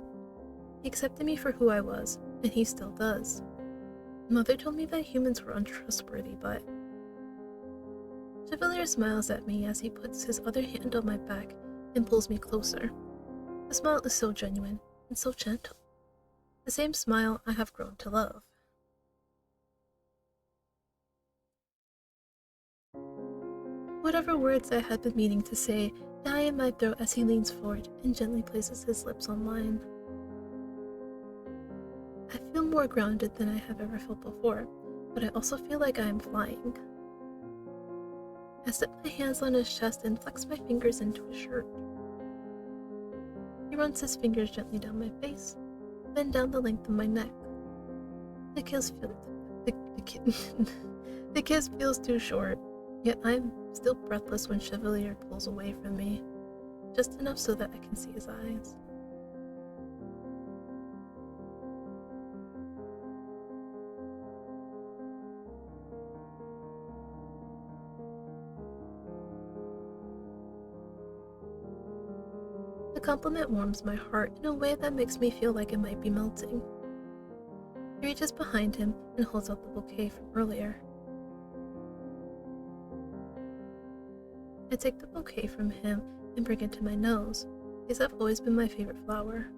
He accepted me for who I was, and he still does. Mother told me that humans were untrustworthy, but... Chevalier smiles at me as he puts his other hand on my back and pulls me closer. The smile is so genuine and so gentle. The same smile I have grown to love. Whatever words I had been meaning to say die in my throat as he leans forward and gently places his lips on mine. I feel more grounded than I have ever felt before, but I also feel like I am flying. I set my hands on his chest and flex my fingers into his shirt. He runs his fingers gently down my face, then down the length of my neck. The kiss feels too short, yet I am still breathless when Chevalier pulls away from me, just enough so that I can see his eyes. The compliment warms my heart in a way that makes me feel like it might be melting. He reaches behind him and holds out the bouquet from earlier. I take the bouquet from him and bring it to my nose, These have always been my favorite flower.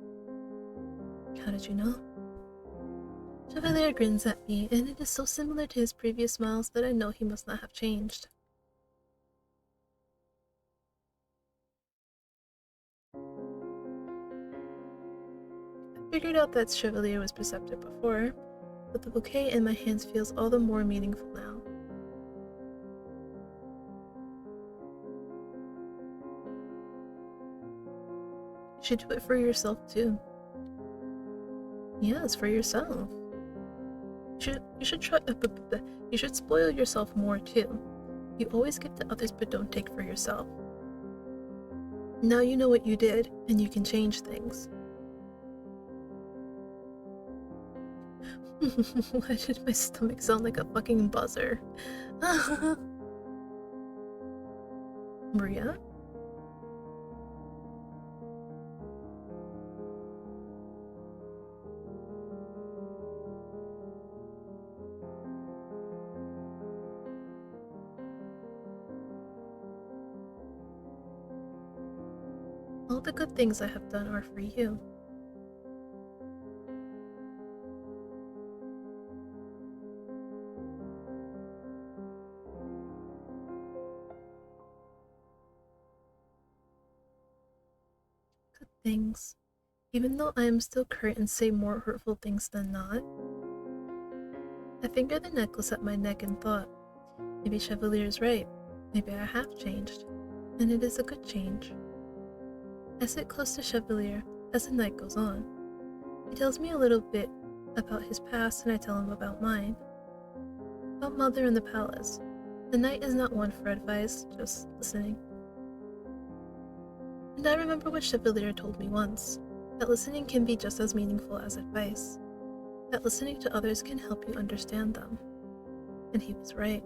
How did you know? Chevalier grins at me, and it is so similar to his previous smiles that I know he must not have changed. I figured out that Chevalier was perceptive before, but the bouquet in my hands feels all the more meaningful now. You should do it for yourself too. Yes, for yourself. You should try. You should spoil yourself more too. You always give to others but don't take for yourself. Now you know what you did, and you can change things. Why did my stomach sound like a fucking buzzer? Maria? All the good things I have done are for you. Good things. Even though I am still curt and say more hurtful things than not. I fingered the necklace at my neck and thought, maybe Chevalier is right. Maybe I have changed. And it is a good change. I sit close to Chevalier as the night goes on. He tells me a little bit about his past and I tell him about mine. About Mother and the palace. The night is not one for advice, just listening. And I remember what Chevalier told me once, that listening can be just as meaningful as advice. That listening to others can help you understand them. And he was right.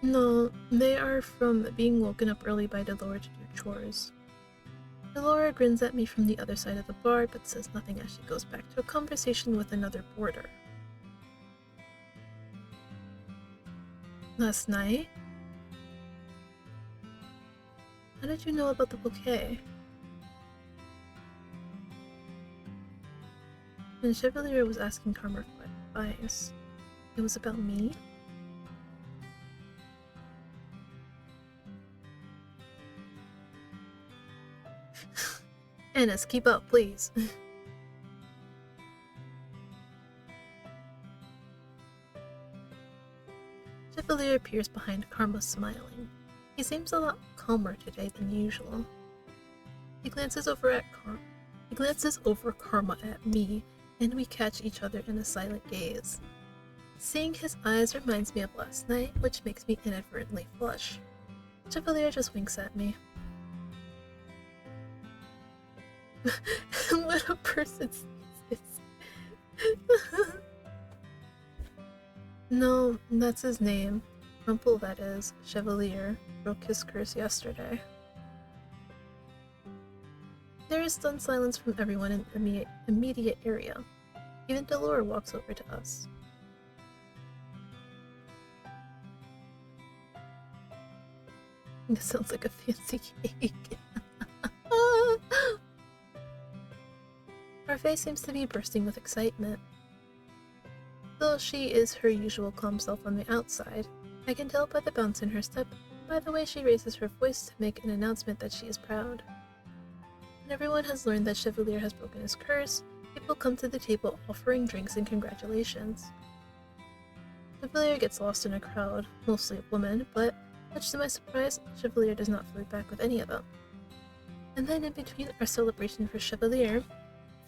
No, they are from being woken up early by Delora to do chores. Delora grins at me from the other side of the bar but says nothing as she goes back to a conversation with another boarder. Last night? How did you know about the bouquet? When Chevalier was asking Karma for advice, it was about me? Ennis, keep up, please. Chevalier appears behind Karma smiling. He seems a lot calmer today than usual. He glances over Karma at me, and we catch each other in a silent gaze. Seeing his eyes reminds me of last night, which makes me inadvertently flush. Chevalier just winks at me. What a person is this? No, that's his name. Rumple, that is. Chevalier. Broke his curse yesterday. There is stunned silence from everyone in the immediate area. Even Delora walks over to us. This sounds like a fancy cake. Our face seems to be bursting with excitement. Though she is her usual calm self on the outside, I can tell by the bounce in her step and by the way she raises her voice to make an announcement that she is proud. When everyone has learned that Chevalier has broken his curse, people come to the table offering drinks and congratulations. Chevalier gets lost in a crowd, mostly of women, but much to my surprise, Chevalier does not flirt back with any of them. And then in between our celebration for Chevalier,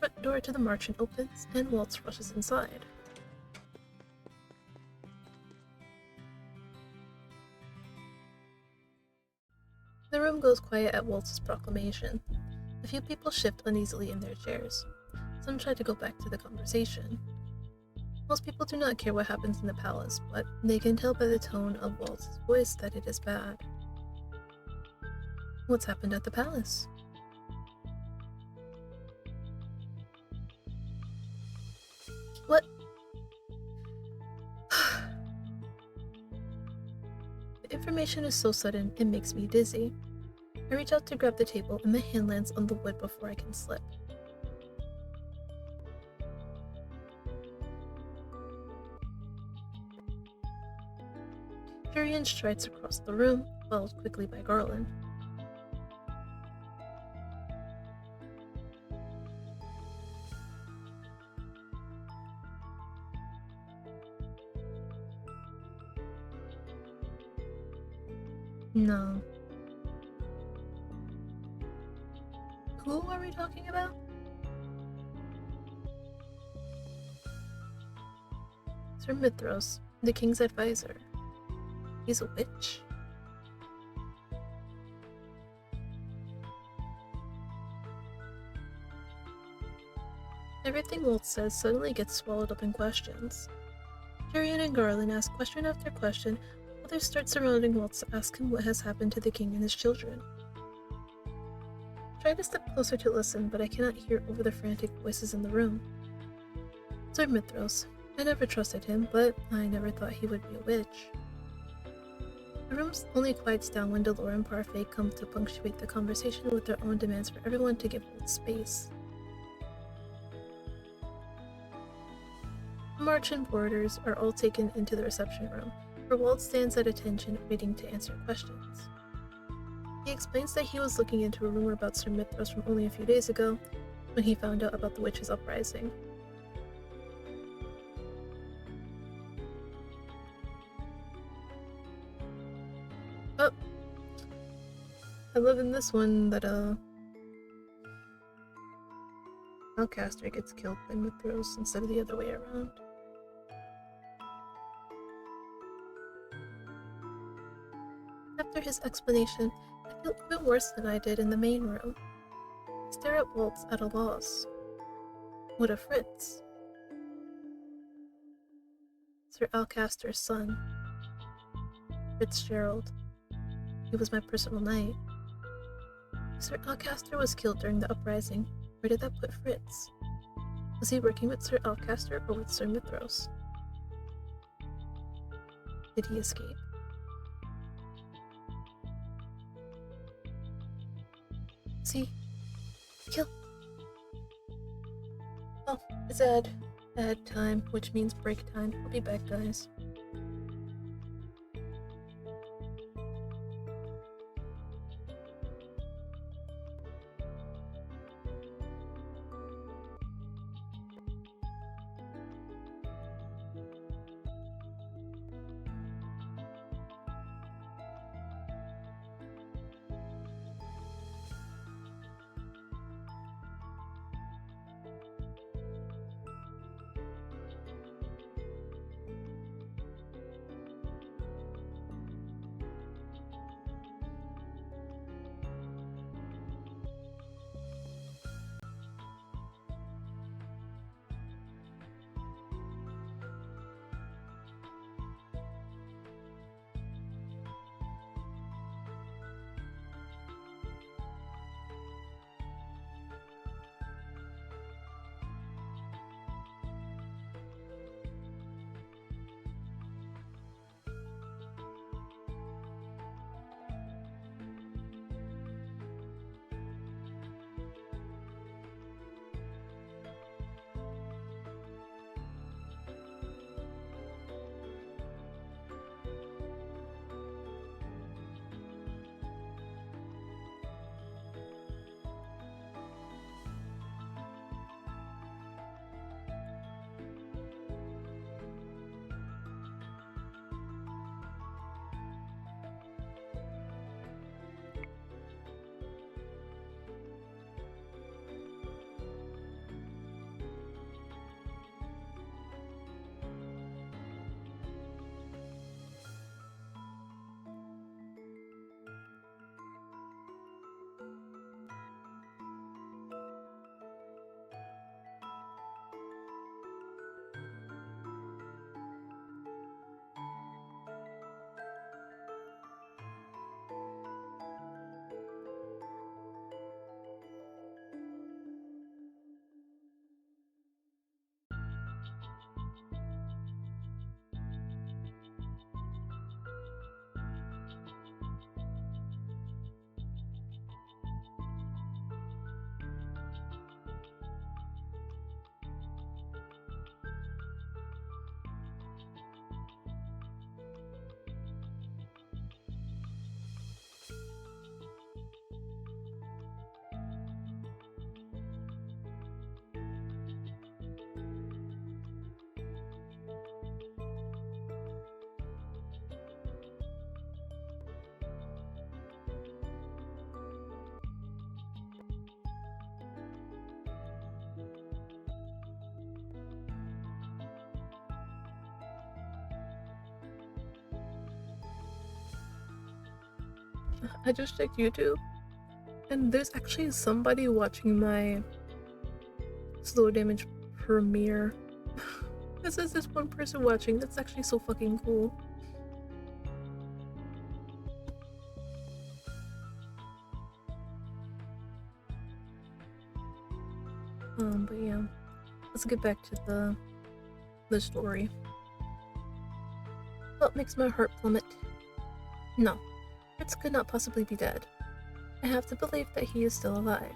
the front door to the marchant opens and Waltz rushes inside. The room goes quiet at Waltz's proclamation. A few people shift uneasily in their chairs. Some try to go back to the conversation. Most people do not care what happens in the palace, but they can tell by the tone of Waltz's voice that it is bad. What's happened at the palace? What? The information is so sudden, it makes me dizzy. I reach out to grab the table, and my hand lands on the wood before I can slip. Tyrion strides across the room, followed quickly by Garland. No. Who are we talking about? Sir Mithros, the king's advisor. He's a witch? Everything Walt says suddenly gets swallowed up in questions. Tyrion and Garland ask question after question. Others start surrounding Walt to ask him what has happened to the king and his children. I try to step closer to listen, but I cannot hear over the frantic voices in the room. Sir Mithros. I never trusted him, but I never thought he would be a witch. The room only quiets down when Delora and Parfait come to punctuate the conversation with their own demands for everyone to give Walt space. The March and boarders are all taken into the reception room, where Walt stands at attention, waiting to answer questions. He explains that he was looking into a rumor about Sir Mithros from only a few days ago, when he found out about the witches' uprising. Oh! I love in this one that, Alcaster gets killed by Mithros instead of the other way around. After his explanation, I feel even worse than I did in the main room. I stare at Walt at a loss. What of Fritz? Sir Alcaster's son. Fitzgerald. He was my personal knight. If Sir Alcaster was killed during the uprising, where did that put Fritz? Was he working with Sir Alcaster or with Sir Mithros? Did he escape? See? Kill. Oh, it's ad time, which means break time. I'll be back, guys. I just checked YouTube, and there's actually somebody watching my slow damage premiere. This is this one person watching. That's actually so fucking cool. But yeah, let's get back to the story. What makes my heart plummet? No, Fritz could not possibly be dead. I have to believe that he is still alive.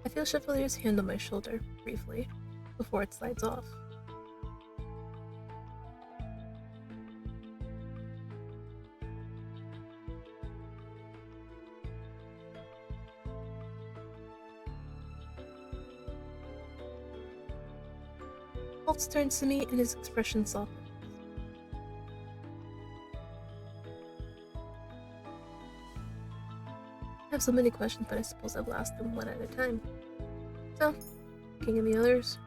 I feel Chevalier's hand on my shoulder, briefly, before it slides off. Waltz turns to me and his expression softens. I have so many questions, but I suppose I will ask them one at a time. So, King and the others?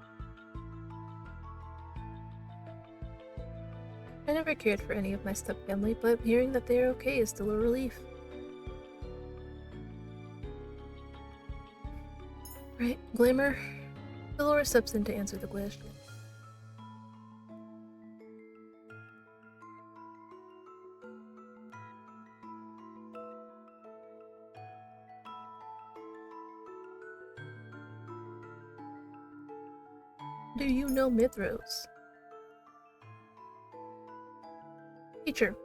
I never cared for any of my step-family, but hearing that they are okay is still a relief. Right, Glamour? Dolores steps in to answer the question. Do you know Mithros? Teacher.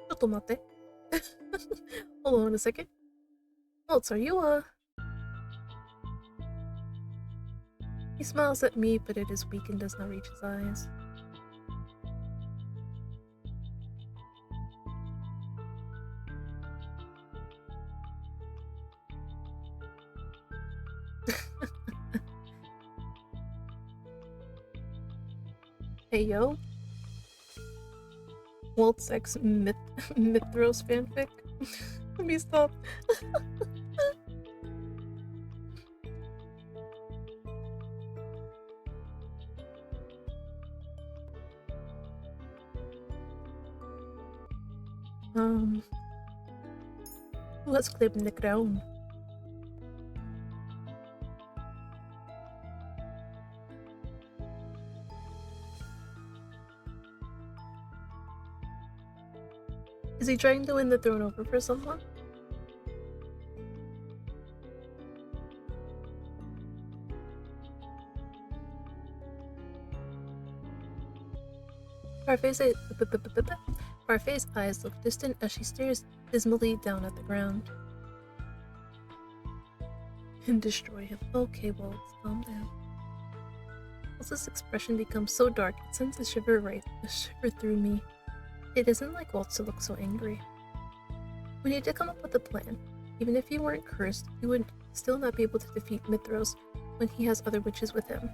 Chotomate. Hold on a second. Waltz, are you, He smiles at me, but it is weak and does not reach his eyes. Hey yo. Waltz X Mithros fanfic? Let me stop. Let's clip the ground. Is he trying to win the throne over for someone? Parfait's eyes look distant as she stares dismally down at the ground. And destroy him. Okay, Waltz, calm down. Waltz's expression becomes so dark it sends a shiver through me. It isn't like Waltz to look so angry. We need to come up with a plan. Even if he weren't cursed, he would still not be able to defeat Mithros when he has other witches with him.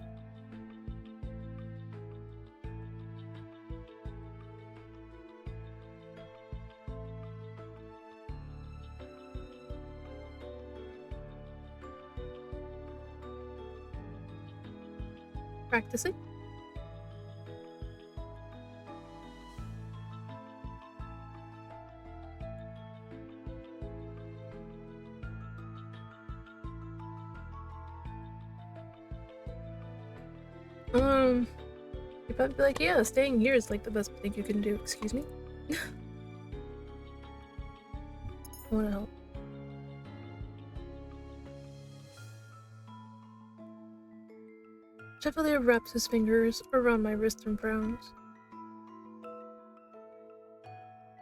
Practicing? You'd probably be like, yeah, staying here is like the best thing you can do. Excuse me? I wanna help. Chevalier wraps his fingers around my wrist and frowns.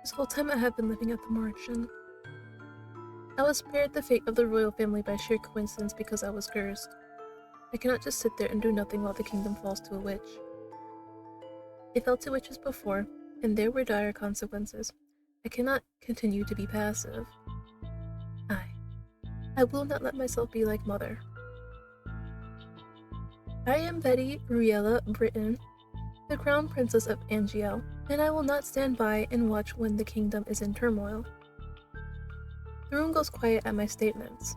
This whole time I have been living at the Martian. I was spared the fate of the royal family by sheer coincidence because I was cursed. I cannot just sit there and do nothing while the kingdom falls to a witch. It fell to witches before, and there were dire consequences. I cannot continue to be passive. I will not let myself be like Mother. I am Betty Riella Britton, the Crown Princess of Angiel, and I will not stand by and watch when the kingdom is in turmoil. The room goes quiet at my statements.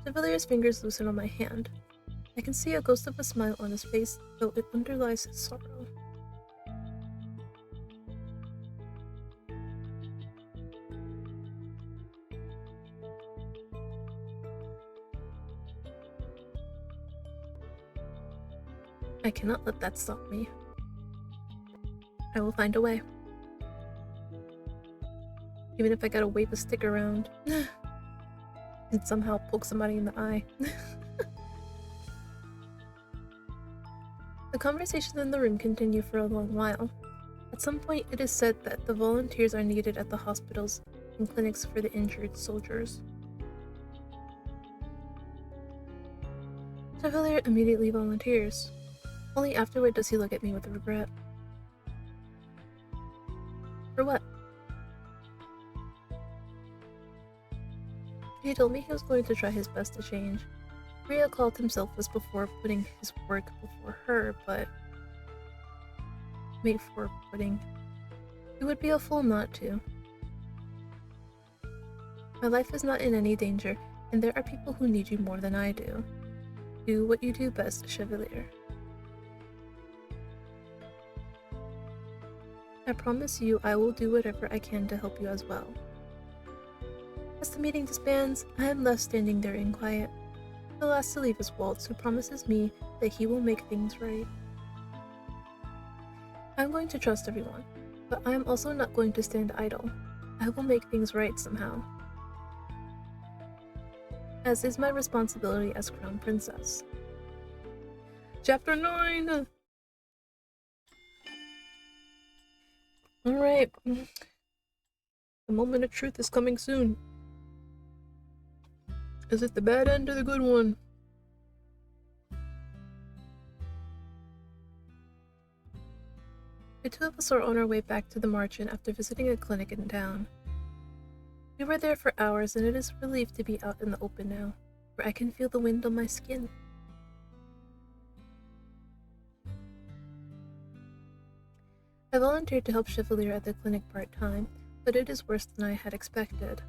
Chevalier's fingers loosen on my hand. I can see a ghost of a smile on his face, though it underlies his sorrow. I cannot let that stop me. I will find a way. Even if I gotta wave a stick around and somehow poke somebody in the eye. The conversations in the room continue for a long while. At some point, it is said that the volunteers are needed at the hospitals and clinics for the injured soldiers. Chevalier immediately volunteers. Only afterward does he look at me with regret. For what? He told me he was going to try his best to change. Rhea called him selfless before putting his work before her, but it would be a fool not to. My life is not in any danger, and there are people who need you more than I do. Do what you do best, Chevalier. I promise you I will do whatever I can to help you as well. As the meeting disbands, I am left standing there in quiet. The last to leave is Waltz, who promises me that he will make things right. I'm going to trust everyone, but I am also not going to stand idle. I will make things right somehow, as is my responsibility as Crown Princess. Chapter 9! Alright. The moment of truth is coming soon. Is it the bad end or the good one? The two of us are on our way back to the Marchant after visiting a clinic in town. We were there for hours, and it is a relief to be out in the open now, where I can feel the wind on my skin. I volunteered to help Chevalier at the clinic part-time, but it is worse than I had expected.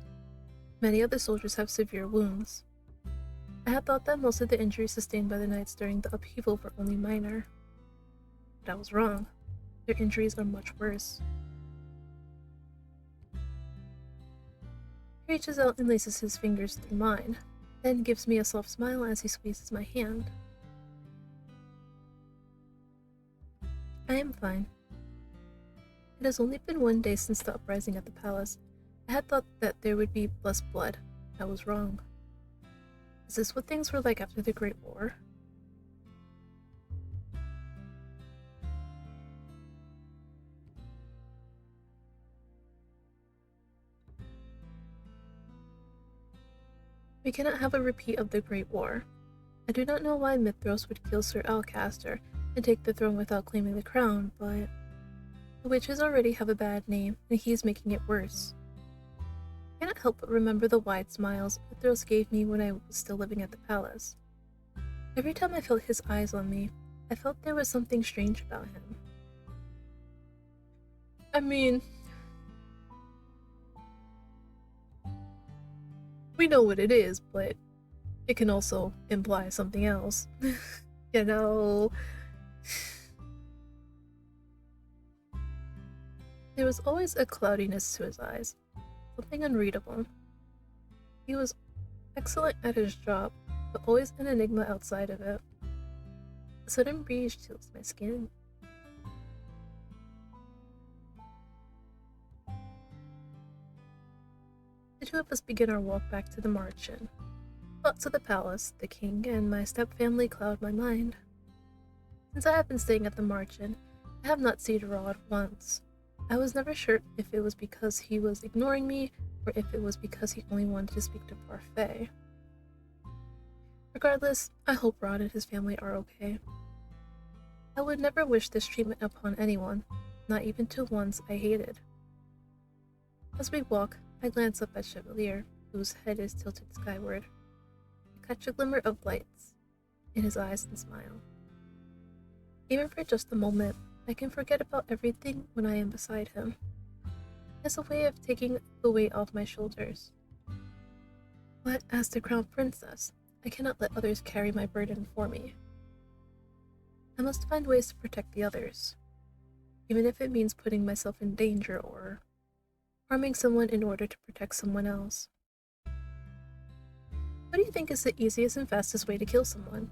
Many other soldiers have severe wounds. I had thought that most of the injuries sustained by the knights during the upheaval were only minor. But I was wrong. Their injuries are much worse. He reaches out and laces his fingers through mine, then gives me a soft smile as he squeezes my hand. I am fine. It has only been 1 day since the uprising at the palace. I had thought that there would be less blood. I was wrong. Is this what things were like after the Great War? We cannot have a repeat of the Great War. I do not know why Mithros would kill Sir Alcaster and take the throne without claiming the crown, but the witches already have a bad name, and he's making it worse. I cannot help but remember the wide smiles Mithros gave me when I was still living at the palace. Every time I felt his eyes on me, I felt there was something strange about him. I mean, we know what it is, but it can also imply something else. You know? There was always a cloudiness to his eyes, something unreadable. He was excellent at his job, but always an enigma outside of it. A sudden breeze chills my skin. The two of us begin our walk back to the Marchant. Thoughts of the palace, the king, and my step-family cloud my mind. Since I have been staying at the Marchant, I have not seen Rod once. I was never sure if it was because he was ignoring me, or if it was because he only wanted to speak to Parfait. Regardless, I hope Rod and his family are okay. I would never wish this treatment upon anyone, not even to ones I hated. As we walk, I glance up at Chevalier, whose head is tilted skyward. I catch a glimmer of lights in his eyes and smile. Even for just a moment, I can forget about everything when I am beside him. It's a way of taking the weight off my shoulders. But as the Crown Princess, I cannot let others carry my burden for me. I must find ways to protect the others, even if it means putting myself in danger or harming someone in order to protect someone else. What do you think is the easiest and fastest way to kill someone?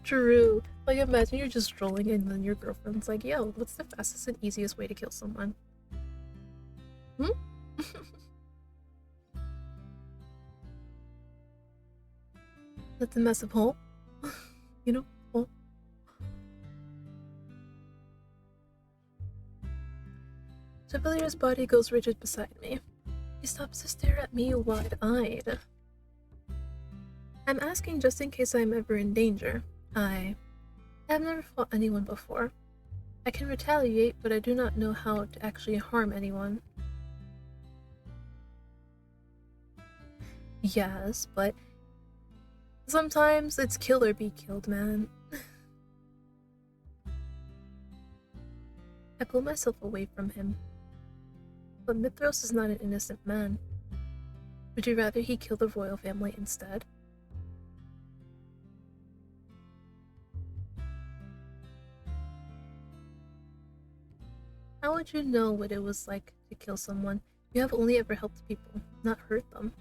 True. Like, imagine you're just strolling in and then your girlfriend's like, yo, what's the fastest and easiest way to kill someone? Hmm? That's a massive hole. You know? Hole. Chevalier's body goes rigid beside me. He stops to stare at me wide-eyed. I'm asking just in case I'm ever in danger. I have never fought anyone before. I can retaliate, but I do not know how to actually harm anyone. Yes, but sometimes it's kill or be killed, man. I pull myself away from him. But Mithros is not an innocent man. Would you rather he kill the royal family instead? How would you know what it was like to kill someone? You have only ever helped people, not hurt them.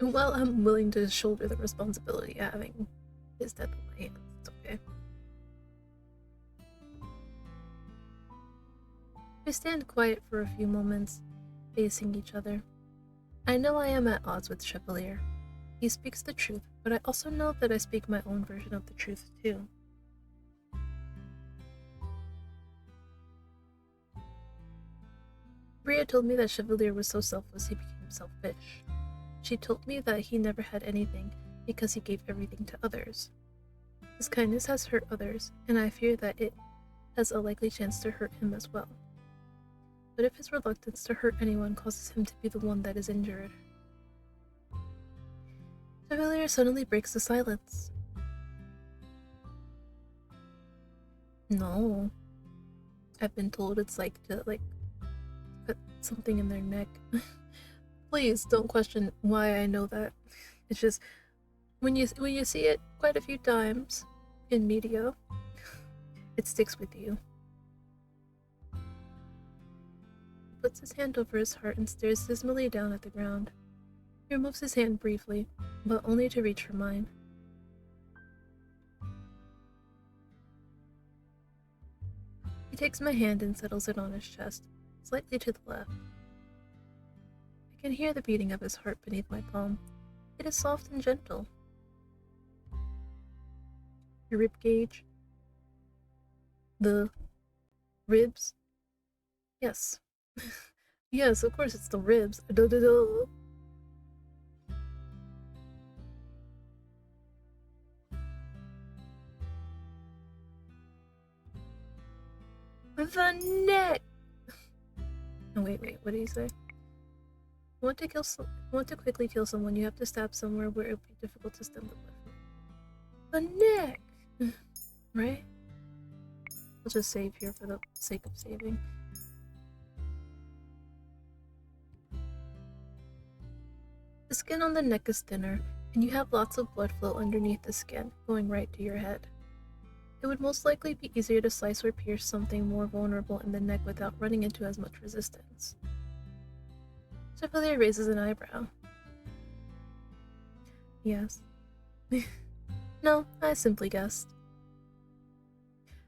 Well, I'm willing to shoulder the responsibility of having his death on my hands. It's okay. We stand quiet for a few moments, facing each other. I know I am at odds with Chevalier. He speaks the truth, but I also know that I speak my own version of the truth too. Bria told me that Chevalier was so selfless he became selfish. She told me that he never had anything because he gave everything to others. His kindness has hurt others, and I fear that it has a likely chance to hurt him as well. But if his reluctance to hurt anyone causes him to be the one that is injured? Chevalier suddenly breaks the silence. No. I've been told it's like to, put something in their neck. Please don't question why I know that. It's just when you see it quite a few times in media, it sticks with you. He puts his hand over his heart and stares dismally down at the ground. He removes his hand briefly, but only to reach for mine. He takes my hand and settles it on his chest, slightly to the left. I can hear the beating of his heart beneath my palm. It is soft and gentle. Your rib cage? The ribs? Yes. Yes, of course it's the ribs. Duh, duh, duh. The neck! Oh, wait, what did he say? Want to quickly kill someone, you have to stab somewhere where it would be difficult to stem the blood. The neck! Right? I'll just save here for the sake of saving. The skin on the neck is thinner, and you have lots of blood flow underneath the skin, going right to your head. It would most likely be easier to slice or pierce something more vulnerable in the neck without running into as much resistance. Chevalier raises an eyebrow. Yes. No, I simply guessed.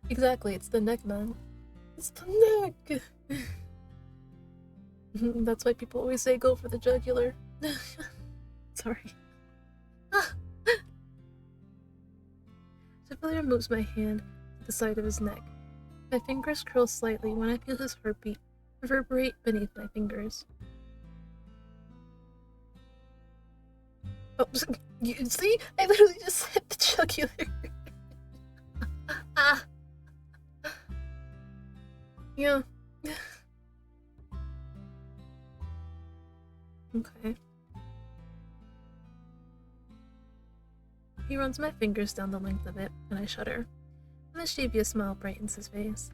Exactly, it's the neck, man. It's the neck! That's why people always say go for the jugular. Sorry. Chevalier moves my hand to the side of his neck. My fingers curl slightly when I feel his heartbeat reverberate beneath my fingers. Oh, you see? I literally just hit the jugular. Ah. Yeah. Okay. He runs my fingers down the length of it, and I shudder. A mischievous smile brightens his face.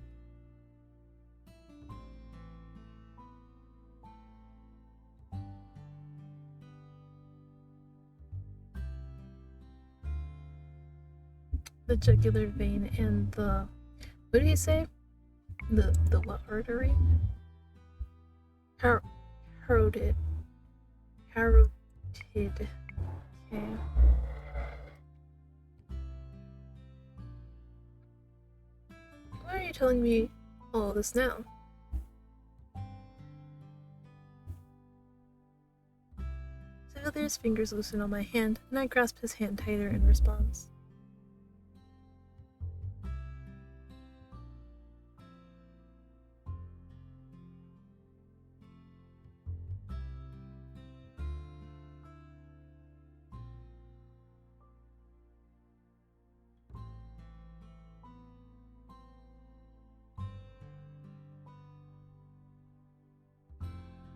the jugular vein and the, what did he say? The what artery? Carotid. Carotid. Okay. Why are you telling me all this now? Sevilier's fingers loosen on my hand, and I grasp his hand tighter in response.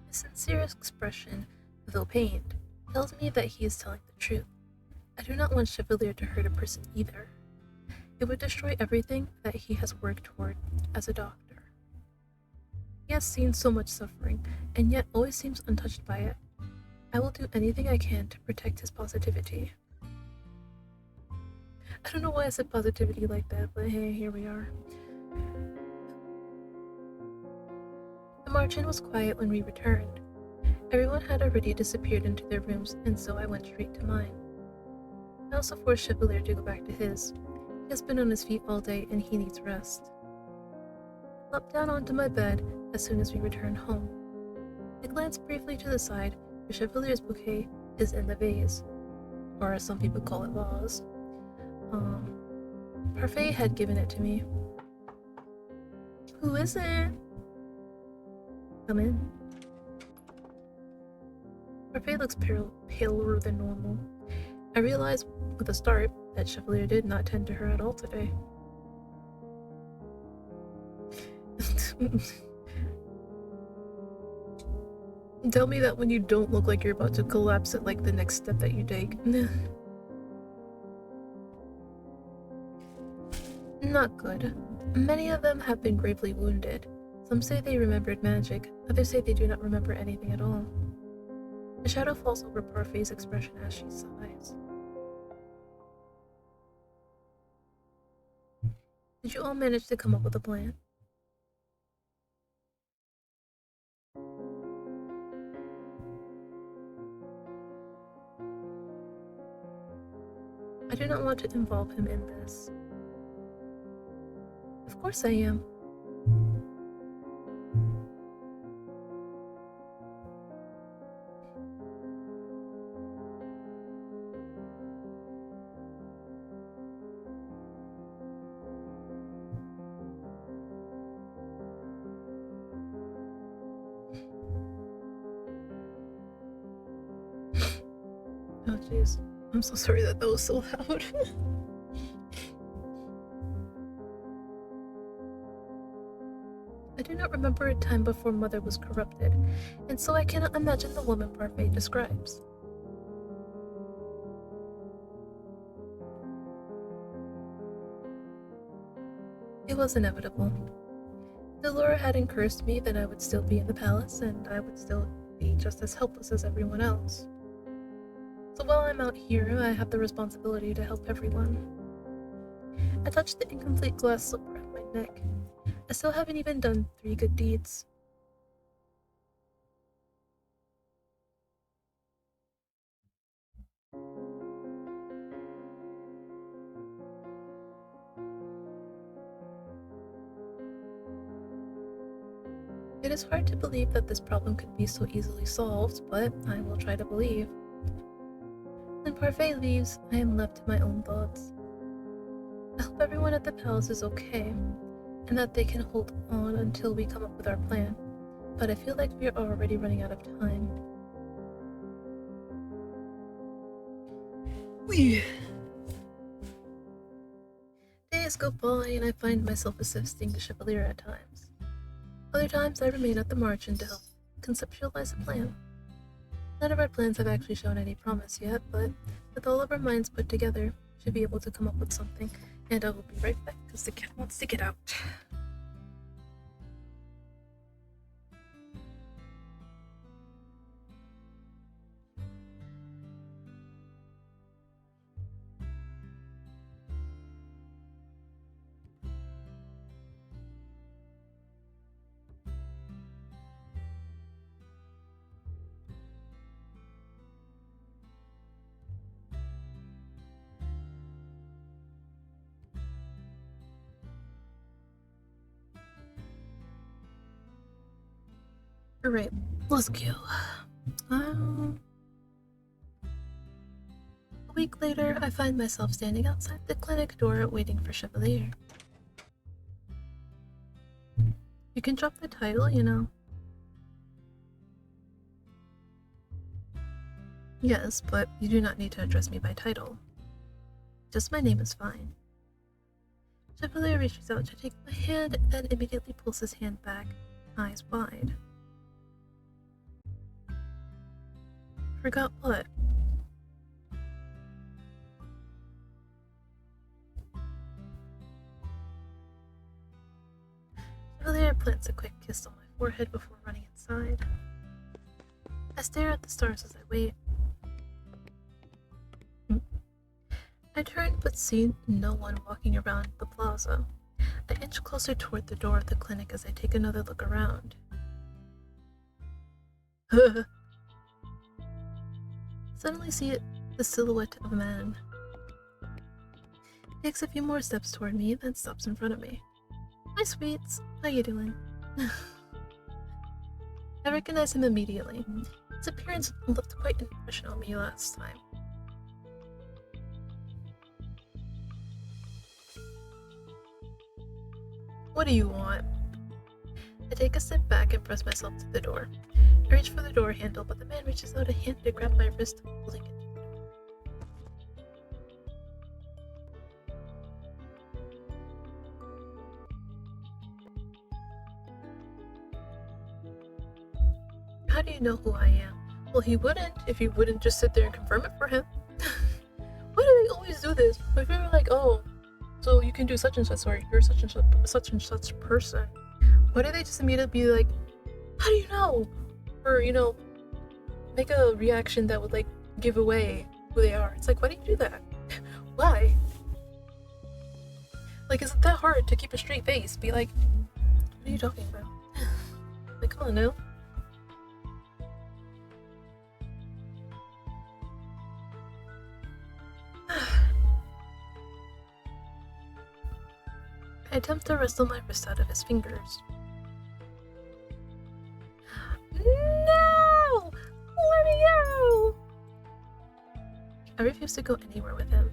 His sincere expression, though pained, tells me that he is telling the truth. I do not want Chevalier to hurt a person either. It would destroy everything that he has worked toward as a doctor. He has seen so much suffering, and yet always seems untouched by it. I will do anything I can to protect his positivity. I don't know why I said positivity like that, but hey, here we are. The march-in was quiet when we returned. Everyone had already disappeared into their rooms, and so I went straight to mine. I also forced Chevalier to go back to his. He has been on his feet all day, and he needs rest. I flopped down onto my bed as soon as we returned home. I glanced briefly to the side, where Chevalier's bouquet is in the vase, or as some people call it, vase. Parfait had given it to me. Who is it? Come in. Parfait looks paler than normal. I realized with a start that Chevalier did not tend to her at all today. Tell me that when you don't look like you're about to collapse at like the next step that you take. Not good. Many of them have been gravely wounded. Some say they remembered magic, others say they do not remember anything at all. A shadow falls over Parfait's expression as she sighs. Did you all manage to come up with a plan? I do not want to involve him in this. Of course I am. Oh jeez, I'm so sorry that was so loud. I do not remember a time before Mother was corrupted, and so I cannot imagine the woman Parfait describes. It was inevitable. If Delora hadn't cursed me, then I would still be in the palace, and I would still be just as helpless as everyone else. So while I'm out here, I have the responsibility to help everyone. I touched the incomplete glass slipper at my neck. I still haven't even done 3 good deeds. It is hard to believe that this problem could be so easily solved, but I will try to believe. When Parfait leaves, I am left to my own thoughts. I hope everyone at the palace is okay, and that they can hold on until we come up with our plan, but I feel like we are already running out of time. Days go by and I find myself assisting the Chevalier at times. Other times I remain at the margin to help conceptualize a plan. None of our plans have actually shown any promise yet, but with all of our minds put together, we should be able to come up with something, and I will be right back because the cat wants to get out. Alright, let's go. A week later, I find myself standing outside the clinic door waiting for Chevalier. You can drop the title, you know. Yes, but you do not need to address me by title. Just my name is fine. Chevalier reaches out to take my hand, then immediately pulls his hand back, eyes wide. Forgot what? Chevalier plants a quick kiss on my forehead before running inside. I stare at the stars as I wait. I turn but see no one walking around the plaza. I inch closer toward the door of the clinic as I take another look around. Suddenly see the silhouette of a man. He takes a few more steps toward me, then stops in front of me. Hi, sweets. How you doing? I recognize him immediately. His appearance left quite an impression on me last time. What do you want? I take a step back and press myself to the door. I reach for the door handle, but the man reaches out a hand to grab my wrist, holding it. How do you know who I am? Well, he wouldn't if you wouldn't just sit there and confirm it for him. Why do they always do this? My people are like, oh, so you can do such and such, or you're such and such person. Why do they just immediately be like, how do you know? Or, you know, make a reaction that would, like, give away who they are. It's like, why do you do that? Why? Like, is it that hard to keep a straight face? Be like, what are you talking about? Like, come on now. I attempt to wrestle my wrist out of his fingers. No! Let me go! I refuse to go anywhere with him.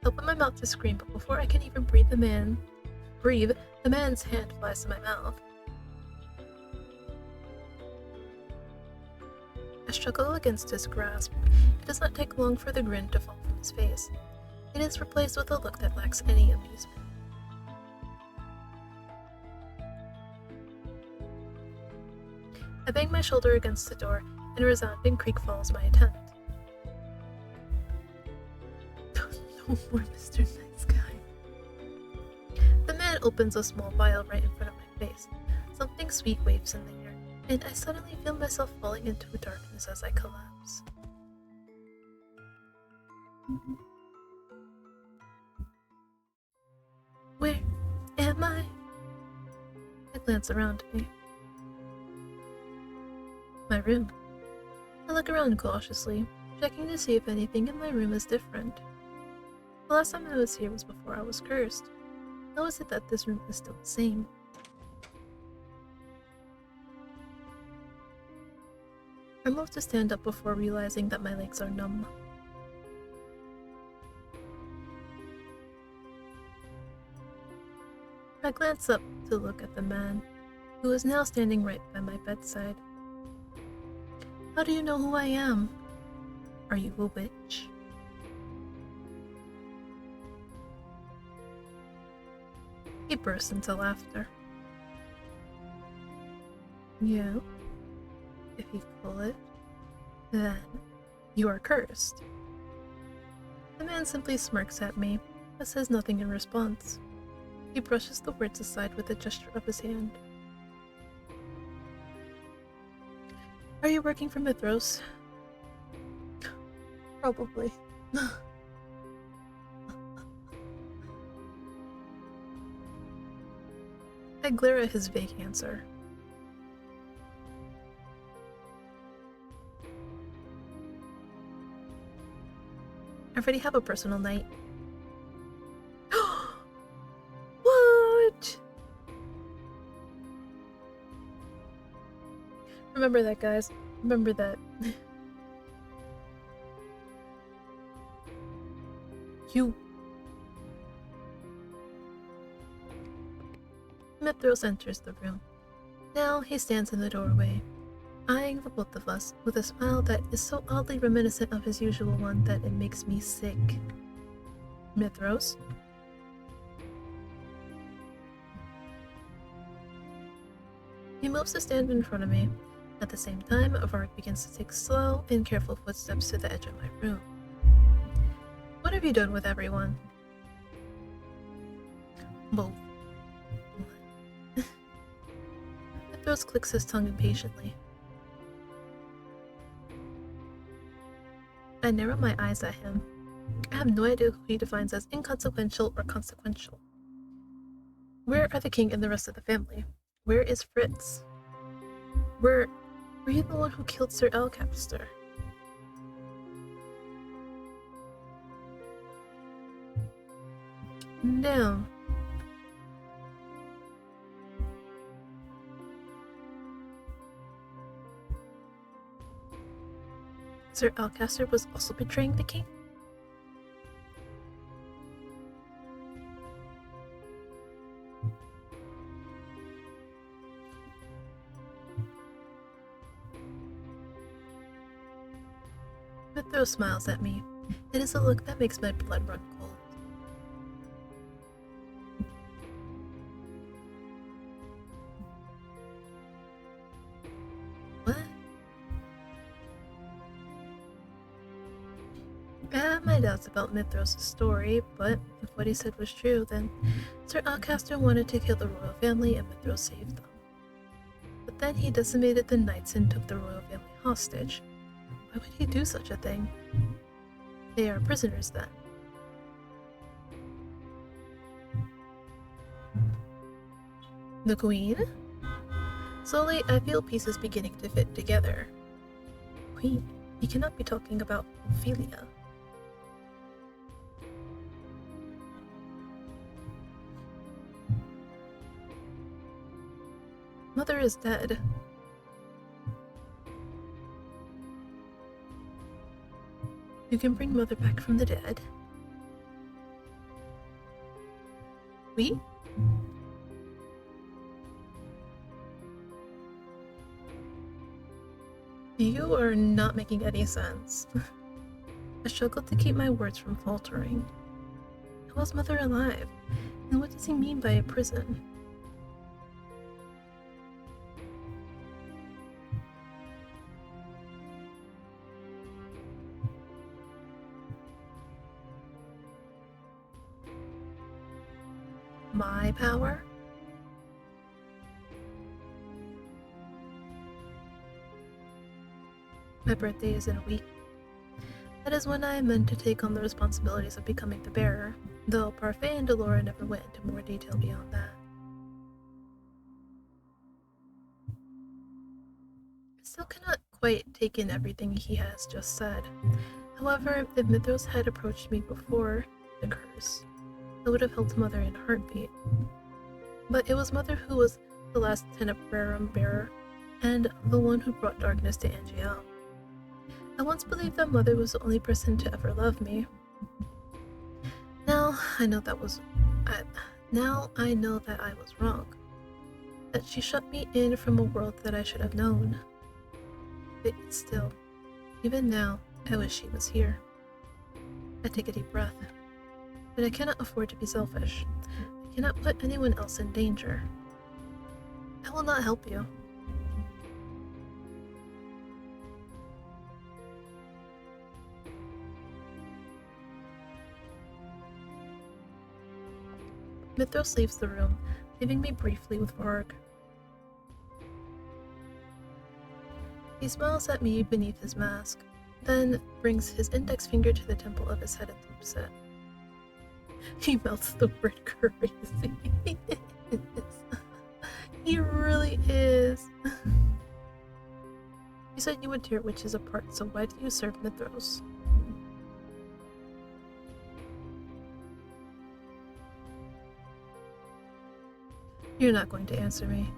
I open my mouth to scream, but before I can even breathe, the man's hand flies to my mouth. I struggle against his grasp. It does not take long for the grin to fall from his face. It is replaced with a look that lacks any amusement. I bang my shoulder against the door, and a resounding creak follows my attempt. No more Mr. Nice Guy. The man opens a small vial right in front of my face. Something sweet waves in the air, and I suddenly feel myself falling into darkness as I collapse. Where am I? I glance around me. My room. I look around cautiously, checking to see if anything in my room is different. The last time I was here was before I was cursed. How is it that this room is still the same? I move to stand up before realizing that my legs are numb. I glance up to look at the man, who is now standing right by my bedside. How do you know who I am? Are you a witch? He bursts into laughter. Yeah, if you call it, then you are cursed. The man simply smirks at me, but says nothing in response. He brushes the words aside with a gesture of his hand. Are you working for Mithros? Probably. I glare at his vague answer. I already have a personal night. What? Remember that, guys. Remember that. You. Mithros enters the room. Now he stands in the doorway, eyeing the both of us with a smile that is so oddly reminiscent of his usual one that it makes me sick. Mithros? He moves to stand in front of me. At the same time, Varg begins to take slow and careful footsteps to the edge of my room. What have you done with everyone? Both. Mithros clicks his tongue impatiently. I narrow my eyes at him. I have no idea who he defines as inconsequential or consequential. Where are the king and the rest of the family? Where is Fritz? Were you the one who killed Sir Elcaster? No. Sir Elcaster was also betraying the king? Mithros smiles at me. It is a look that makes my blood run cold. What? I have my doubts about Mithros' story, but if what he said was true, then Sir Elcaster wanted to kill the royal family and Mithros saved them. But then he decimated the knights and took the royal family hostage. Why would he do such a thing? They are prisoners then. The Queen? Slowly, I feel pieces beginning to fit together. Queen? He cannot be talking about Ophelia. Mother is dead. You can bring Mother back from the dead. We? You are not making any sense. I struggle to keep my words from faltering. How is Mother alive? And what does he mean by a prison? My power? My birthday is in a week. That is when I am meant to take on the responsibilities of becoming the bearer, though Parfait and Delora never went into more detail beyond that. I still cannot quite take in everything he has just said. However, if Mithros had approached me before the curse, I would have helped Mother in a heartbeat. But it was Mother who was the last Tenebrarum bearer, and the one who brought darkness to Angiel. I once believed that Mother was the only person to ever love me. Now I know that I was wrong. That she shut me in from a world that I should have known. But still, even now, I wish she was here. I take a deep breath. But I cannot afford to be selfish. I cannot put anyone else in danger. I will not help you. Mithros leaves the room, leaving me briefly with Varg. He smiles at me beneath his mask, then brings his index finger to the temple of his head and loops it. He mouths the word crazy. He really is. You said you would tear witches apart, so why do you serve Mithros? You're not going to answer me.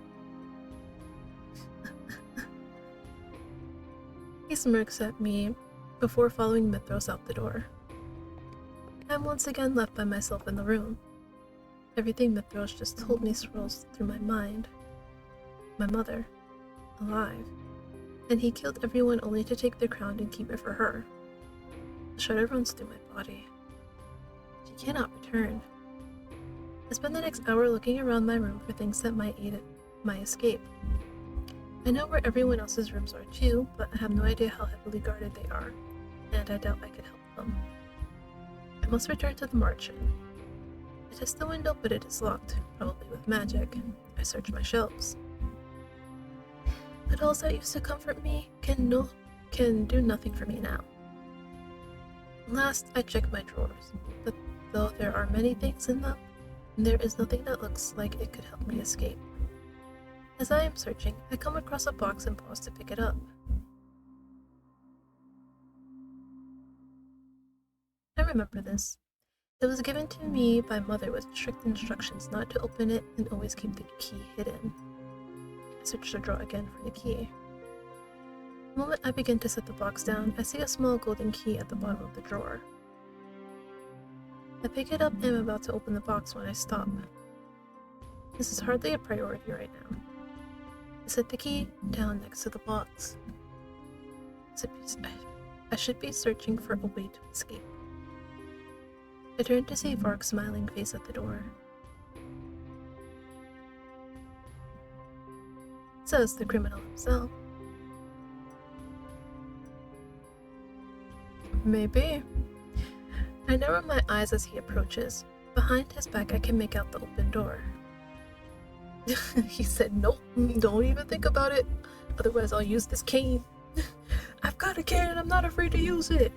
smirks at me before following Mithros out the door. I'm once again left by myself in the room. Everything Mithros just told me swirls through my mind. My mother, alive, and he killed everyone only to take the crown and keep it for her. The shudder runs through my body. She cannot return. I spend the next hour looking around my room for things that might aid my escape. I know where everyone else's rooms are too, but I have no idea how heavily guarded they are, and I doubt I could help them. I must return to the margin. I test the window, but it is locked, probably with magic. I search my shelves. The dolls that used to comfort me can do nothing for me now. Last, I check my drawers, but though there are many things in them, there is nothing that looks like it could help me escape. As I am searching, I come across a box and pause to pick it up. I remember this. It was given to me by Mother with strict instructions not to open it and always keep the key hidden. I search the drawer again for the key. The moment I begin to set the box down, I see a small golden key at the bottom of the drawer. I pick it up and am about to open the box when I stop. This is hardly a priority right now. I set the key down next to the box. I should be searching for a way to escape. I turn to see Varg's smiling face at the door. Says the criminal himself. Maybe. I narrow my eyes as he approaches. Behind his back, I can make out the open door. He said, nope, don't even think about it. Otherwise, I'll use this cane. I've got a cane and I'm not afraid to use it.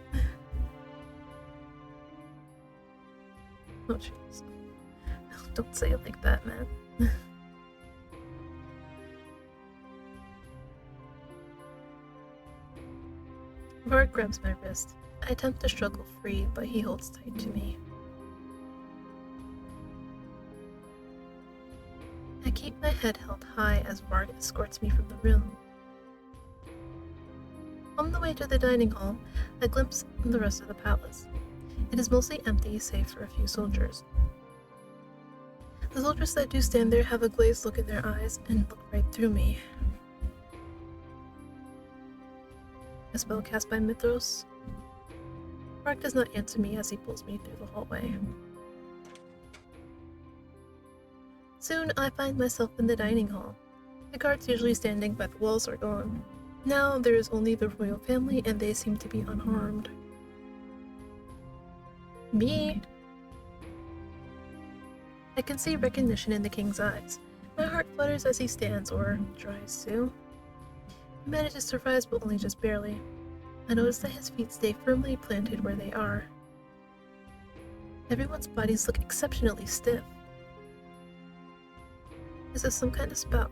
Oh, jeez. Don't say it like that, man. Varg grabs my wrist. I attempt to struggle free, but he holds tight to me. I keep my head held high as Varg escorts me from the room. On the way to the dining hall, I glimpse the rest of the palace. It is mostly empty, save for a few soldiers. The soldiers that do stand there have a glazed look in their eyes and look right through me. A spell cast by Mithros. Varg does not answer me as he pulls me through the hallway. Soon I find myself in the dining hall. The guards usually standing by the walls are gone. Now there is only the royal family and they seem to be unharmed. Me? I can see recognition in the king's eyes. My heart flutters as he stands, or tries to. He manages to rise, but only just barely. I notice that his feet stay firmly planted where they are. Everyone's bodies look exceptionally stiff. Is this some kind of spell?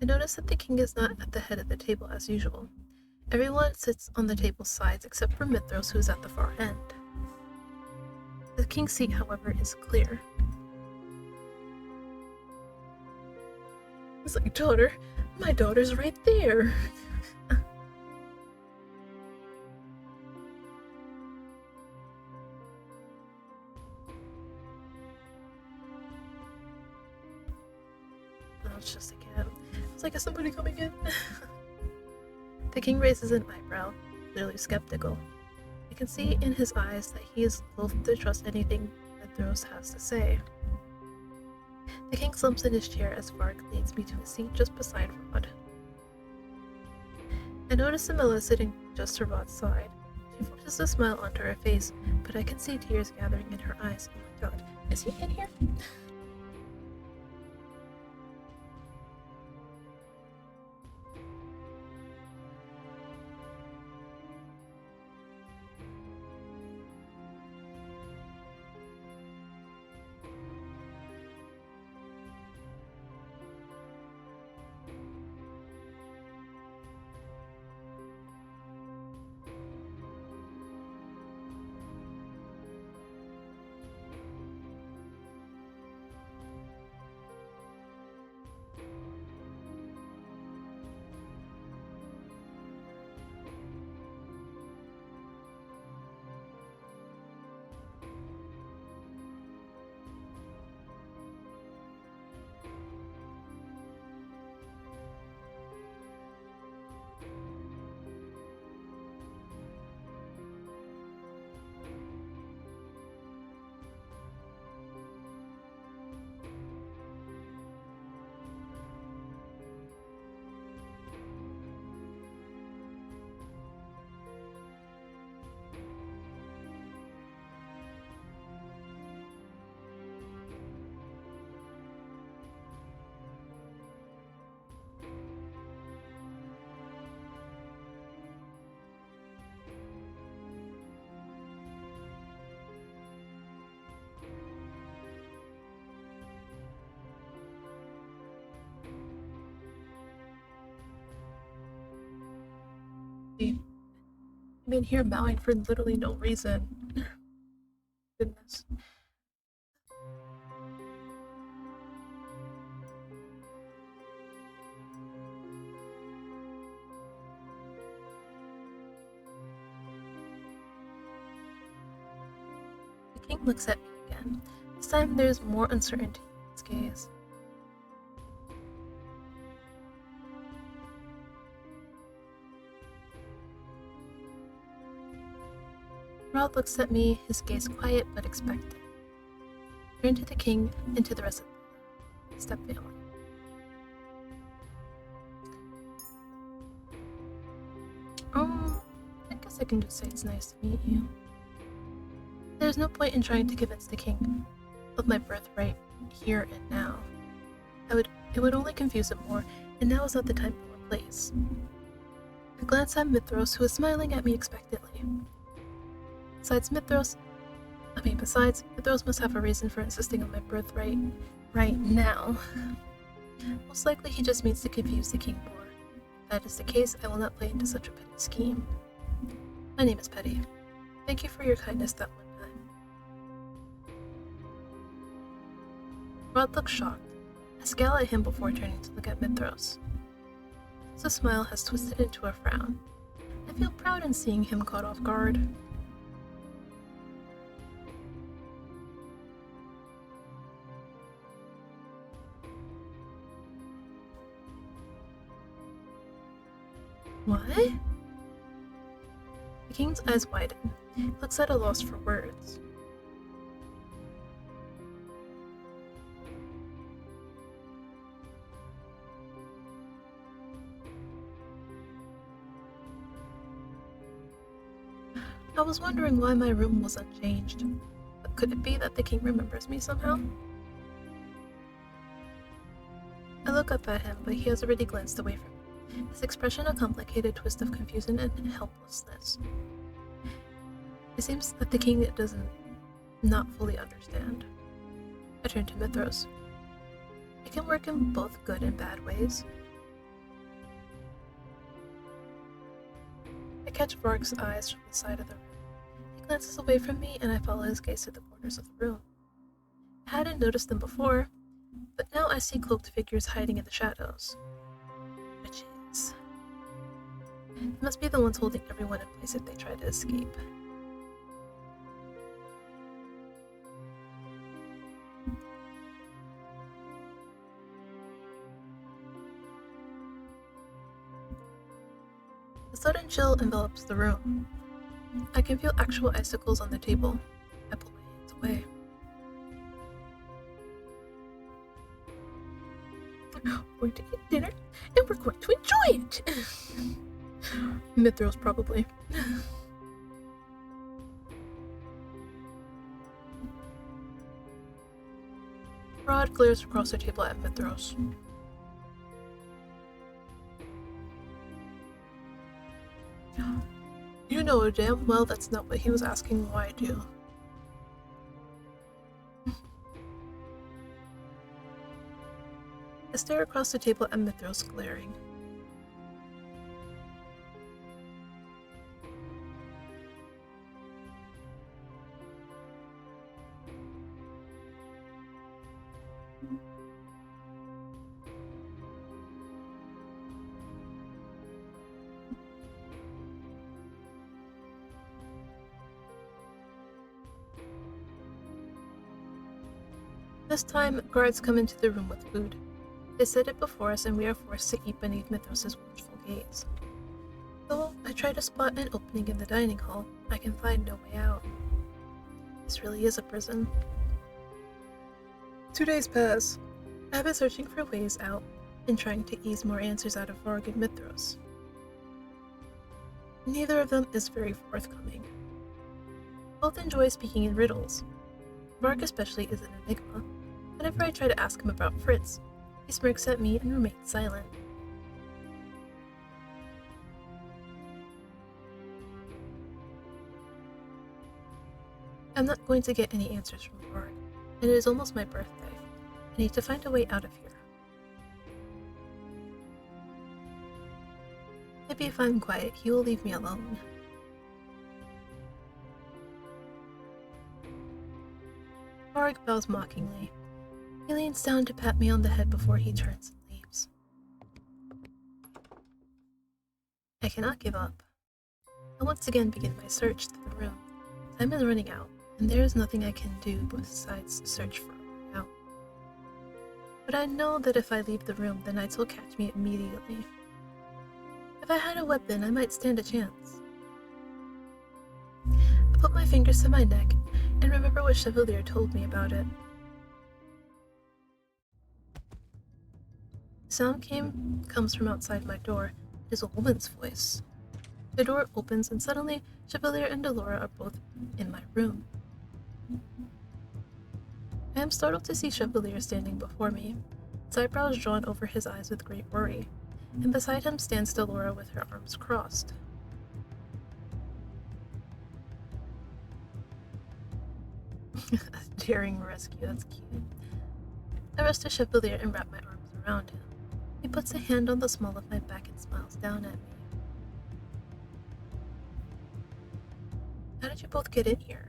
I notice that the king is not at the head of the table as usual. Everyone sits on the table's sides except for Mithros, who is at the far end. The king's seat, however, is clear. It's like, daughter, my daughter's right there. It's just a cat. It's like, is somebody coming in? The king raises an eyebrow, clearly skeptical. I can see in his eyes that he is loath to trust anything Mithros has to say. The king slumps in his chair as Varg leads me to a seat just beside Rod. I notice Cinderella sitting just to Rod's side. She forces a smile onto her face, but I can see tears gathering in her eyes. Oh my god, is he in here? I'm in here bowing for literally no reason. Goodness. The king looks at me again. This time there's more uncertainty in his gaze. Rod looks at me, his gaze quiet but expectant. I turn to the king and to the rest of the step family. I guess I can just say it's nice to meet you. There's no point in trying to convince the king of my birthright here and now. It would only confuse him more, and now is not the time or place. I glance at Mithros, who is smiling at me expectantly. Besides, Mithros must have a reason for insisting on my birthright right now. Most likely he just means to confuse the king more. If that is the case, I will not play into such a petty scheme. My name is Petty. Thank you for your kindness that one time. Rod looks shocked. I scowl at him before turning to look at Mithros. His smile has twisted into a frown. I feel proud in seeing him caught off guard. What? The king's eyes widen. He looks at a loss for words. I was wondering why my room was unchanged. But could it be that the king remembers me somehow? I look up at him, but he has already glanced away from me, his expression a complicated twist of confusion and helplessness. It seems that the king doesn't not fully understand. I turn to Mithros. It can work in both good and bad ways. I catch Varg's eyes from the side of the room. He glances away from me, and I follow his gaze to the corners of the room. I hadn't noticed them before, but now I see cloaked figures hiding in the shadows. Witches. They must be the ones holding everyone in place if they try to escape. A sudden chill envelops the room. I can feel actual icicles on the table. I pull my hands away. We're going to eat dinner, and we're going to enjoy it! Mithros, probably. Rod glares across the table at Mithros. You know damn well that's not what he was asking why I do. I stare across the table at Mithros, glaring. This time, guards come into the room with food. They set it before us, and we are forced to eat beneath Mithros' watchful gaze. Though I try to spot an opening in the dining hall, I can find no way out. This really is a prison. 2 days pass. I have been searching for ways out and trying to ease more answers out of Varg and Mithros. Neither of them is very forthcoming. Both enjoy speaking in riddles. Varg especially is an enigma. Whenever I try to ask him about Fritz, he smirks at me and remains silent. I'm not going to get any answers from Varg, and it is almost my birthday. I need to find a way out of here. Maybe if I'm quiet, he will leave me alone. Varg bows mockingly. He leans down to pat me on the head before he turns and leaves. I cannot give up. I once again begin my search through the room. Time is running out, and there is nothing I can do besides search for a way out. But I know that if I leave the room, the knights will catch me immediately. If I had a weapon, I might stand a chance. I put my fingers to my neck and remember what Chevalier told me about it. The sound comes from outside my door. It is a woman's voice. The door opens and suddenly Chevalier and Delora are both in my room. I am startled to see Chevalier standing before me, his eyebrows drawn over his eyes with great worry, and beside him stands Delora with her arms crossed. A daring rescue, that's cute. I rush to Chevalier and wrap my arms around him. He puts a hand on the small of my back and smiles down at me. How did you both get in here?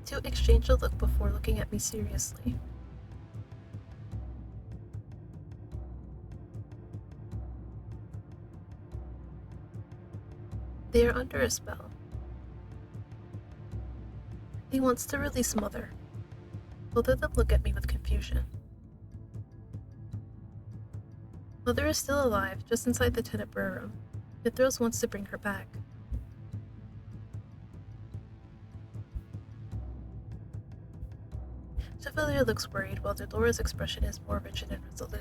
The two exchange a look before looking at me seriously. They are under a spell. He wants to release Mother. Both of them look at me with confusion. Mother is still alive, just inside the Tenebrae room. Mithros wants to bring her back. Chevalier looks worried, while Delora's expression is more rigid and resolute.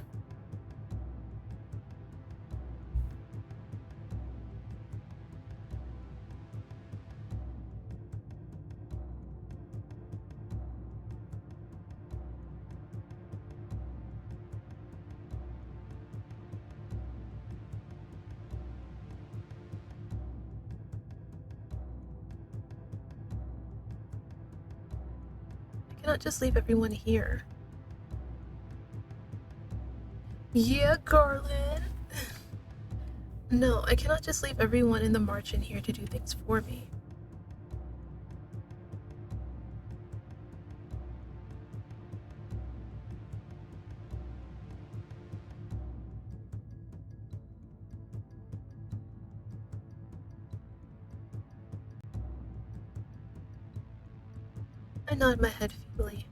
I cannot just leave everyone here. Yeah, Garland! No, I cannot just leave everyone in the march in here to do things for me. I nod my head feebly.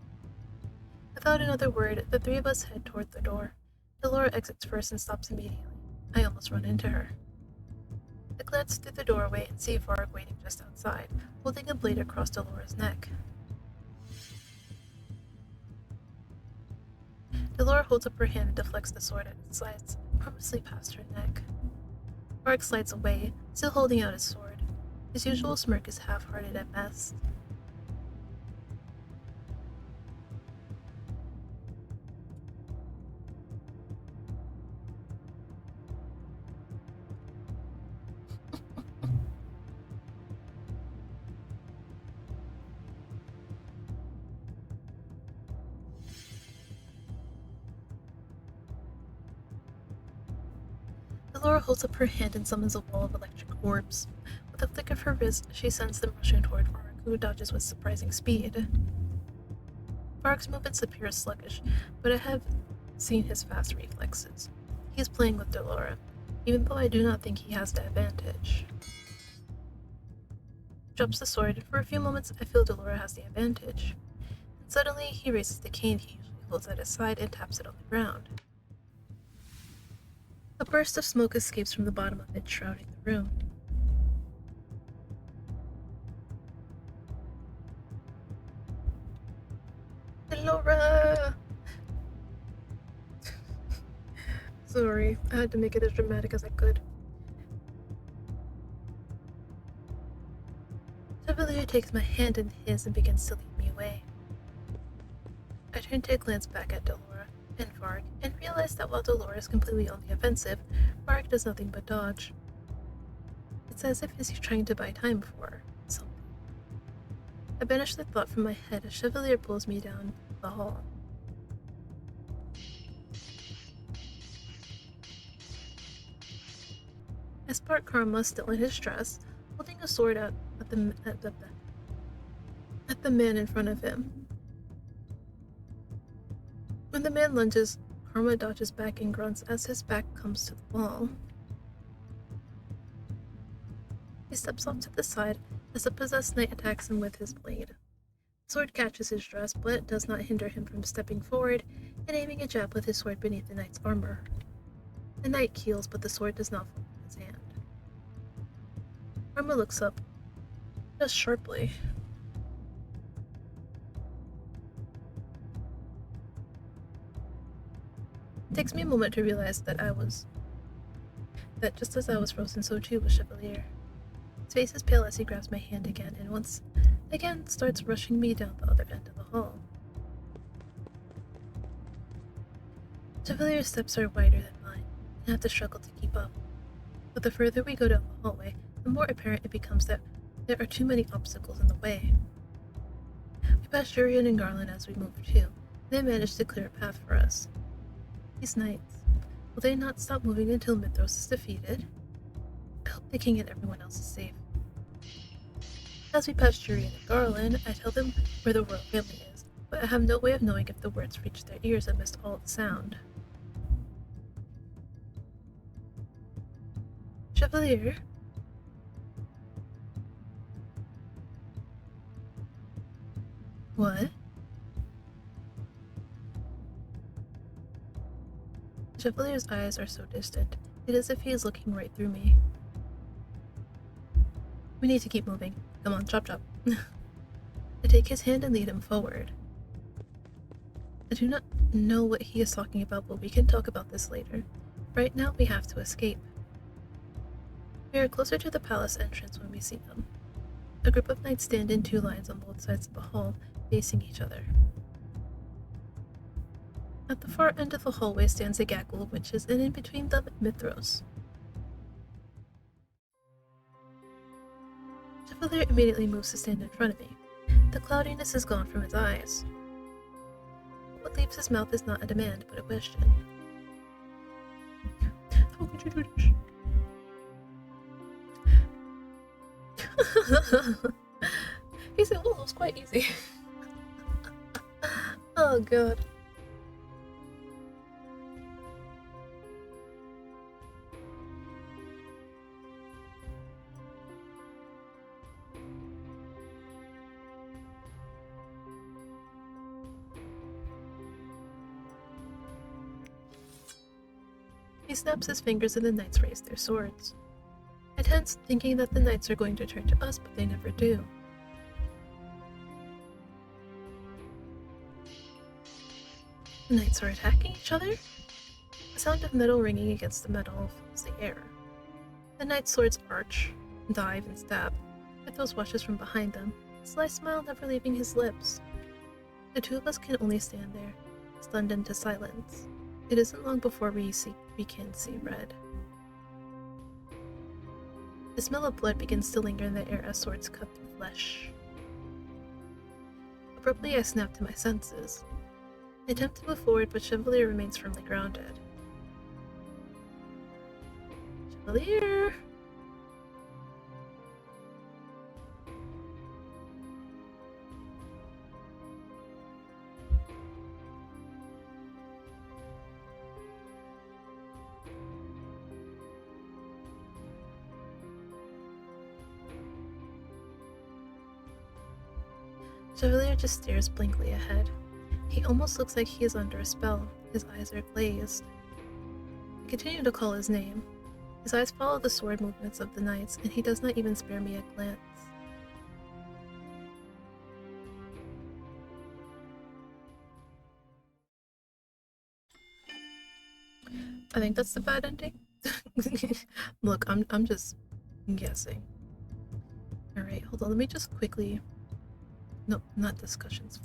Without another word, the three of us head toward the door. Delora exits first and stops immediately. I almost run into her. I glance through the doorway and see Varg waiting just outside, holding a blade across Delora's neck. Delora holds up her hand and deflects the sword and slides harmlessly past her neck. Varg slides away, still holding out his sword. His usual smirk is half-hearted at best. Delora holds up her hand and summons a wall of electric orbs. With a flick of her wrist, she sends them rushing toward Varg, who dodges with surprising speed. Varg's movements appear sluggish, but I have seen his fast reflexes. He is playing with Delora, even though I do not think he has the advantage. He drops the sword, and for a few moments I feel Delora has the advantage. And suddenly, he raises the cane he usually holds at his side and taps it on the ground. A burst of smoke escapes from the bottom of it, shrouding the room. Delora! Sorry, I had to make it as dramatic as I could. Chevalier takes my hand in his and begins to lead me away. I turn to glance back at Delora and Varg, and realize that while Delora is completely on the offensive, Varg does nothing but dodge. It's as if he's trying to buy time for something. I banish the thought from my head as Chevalier pulls me down the hall. I spot Karma still in his dress, holding a sword out at the man in front of him. When the man lunges, Karma dodges back and grunts as his back comes to the wall. He steps off to the side as the possessed knight attacks him with his blade. The sword catches his dress, but it does not hinder him from stepping forward and aiming a jab with his sword beneath the knight's armor. The knight keels, but the sword does not fall from his hand. Karma looks up, just sharply. It takes me a moment to realize that just as I was frozen, so too was Chevalier. His face is pale as he grabs my hand again, and once again starts rushing me down the other end of the hall. Chevalier's steps are wider than mine, and I have to struggle to keep up. But the further we go down the hallway, the more apparent it becomes that there are too many obstacles in the way. We pass Jurian and Garland as we move too, and they manage to clear a path for us. These knights, will they not stop moving until Mithros is defeated? I hope the king and everyone else is safe. As we pass Jurian and Garland, I tell them where the royal family is, but I have no way of knowing if the words reach their ears amidst all the sound. Chevalier? What? Chevalier's eyes are so distant, it is as if he is looking right through me. We need to keep moving. Come on, chop chop. I take his hand and lead him forward. I do not know what he is talking about, but we can talk about this later. Right now, we have to escape. We are closer to the palace entrance when we see them. A group of knights stand in two lines on both sides of the hall, facing each other. At the far end of the hallway stands a gaggle of witches, and in between them, Mithros. Chevalier immediately moves to stand in front of me. The cloudiness is gone from his eyes. What leaves his mouth is not a demand, but a question. How could you do this? He said, well, it was quite easy. Oh god. He snaps his fingers and the knights raise their swords. I tense, thinking that the knights are going to turn to us, but they never do. The knights are attacking each other? The sound of metal ringing against the metal fills the air. The knights' swords arch, dive, and stab. Mythos watches from behind them, a sly smile never leaving his lips. The two of us can only stand there, stunned into silence. It isn't long before we can see red. The smell of blood begins to linger in the air as swords cut through flesh. Abruptly, I snap to my senses. I attempt to move forward, but Chevalier remains firmly grounded. Chevalier! Chevalier just stares blankly ahead. He almost looks like he is under a spell. His eyes are glazed. I continue to call his name. His eyes follow the sword movements of the knights, and he does not even spare me a glance. I think that's the bad ending. Look, I'm just guessing. Alright, hold on, let me just quickly... No, not discussions.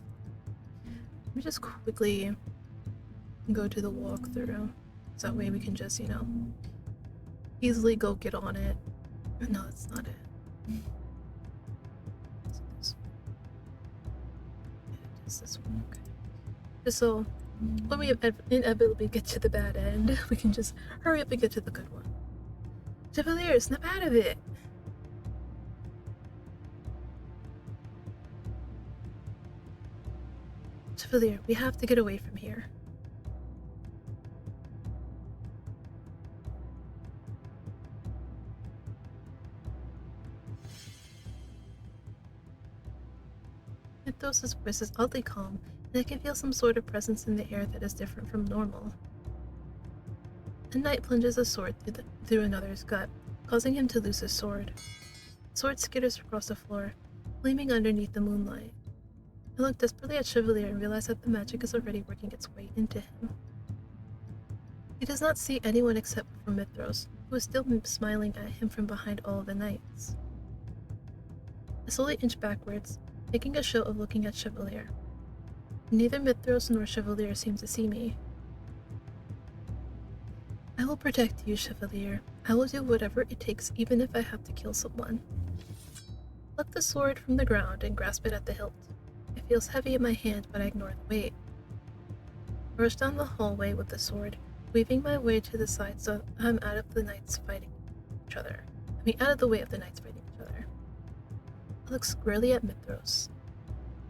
Let me just quickly go to the walkthrough. So that way we can just, easily go get on it. No, that's not it. It's this one, okay. Just so when we inevitably get to the bad end, we can just hurry up and get to the good one. Chevalier, snap out of it! Chevalier, we have to get away from here. Mythos' voice is oddly calm, and I can feel some sort of presence in the air that is different from normal. A knight plunges a sword through another's gut, causing him to lose his sword. The sword skitters across the floor, gleaming underneath the moonlight. I look desperately at Chevalier and realize that the magic is already working its way into him. He does not see anyone except for Mithros, who is still smiling at him from behind all of the knights. I slowly inch backwards, making a show of looking at Chevalier. Neither Mithros nor Chevalier seem to see me. I will protect you, Chevalier. I will do whatever it takes, even if I have to kill someone. I pluck the sword from the ground and grasp it at the hilt. It feels heavy in my hand, but I ignore the weight. I rush down the hallway with the sword, weaving my way to the side so I'm out of the knights fighting each other. Out of the way of the knights fighting each other. I look squarely at Mithros.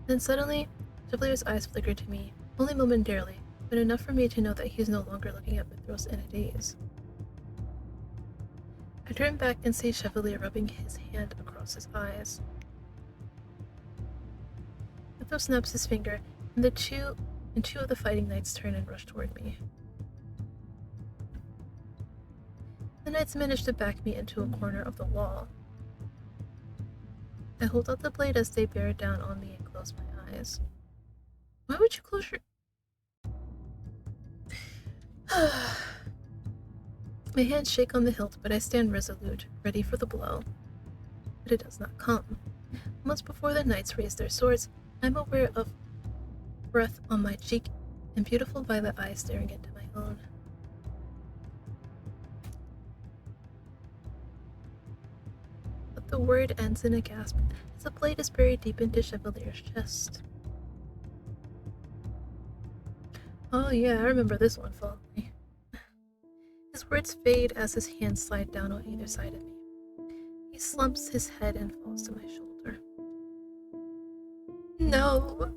Then suddenly, Chevalier's eyes flicker to me, only momentarily, but enough for me to know that he is no longer looking at Mithros in a daze. I turn back and see Chevalier rubbing his hand across his eyes. Mithros snaps his finger, and two of the fighting knights turn and rush toward me. The knights manage to back me into a corner of the wall. I hold out the blade as they bear down on me and close my eyes. Why would you close your... My hands shake on the hilt, but I stand resolute, ready for the blow. But it does not come. Almost before the knights raise their swords, I'm aware of breath on my cheek and beautiful violet eyes staring into my own. But the word ends in a gasp as the blade is buried deep into Chevalier's chest. Oh yeah, I remember this one fondly. His words fade as his hands slide down on either side of me. He slumps his head and falls to my shoulder. No!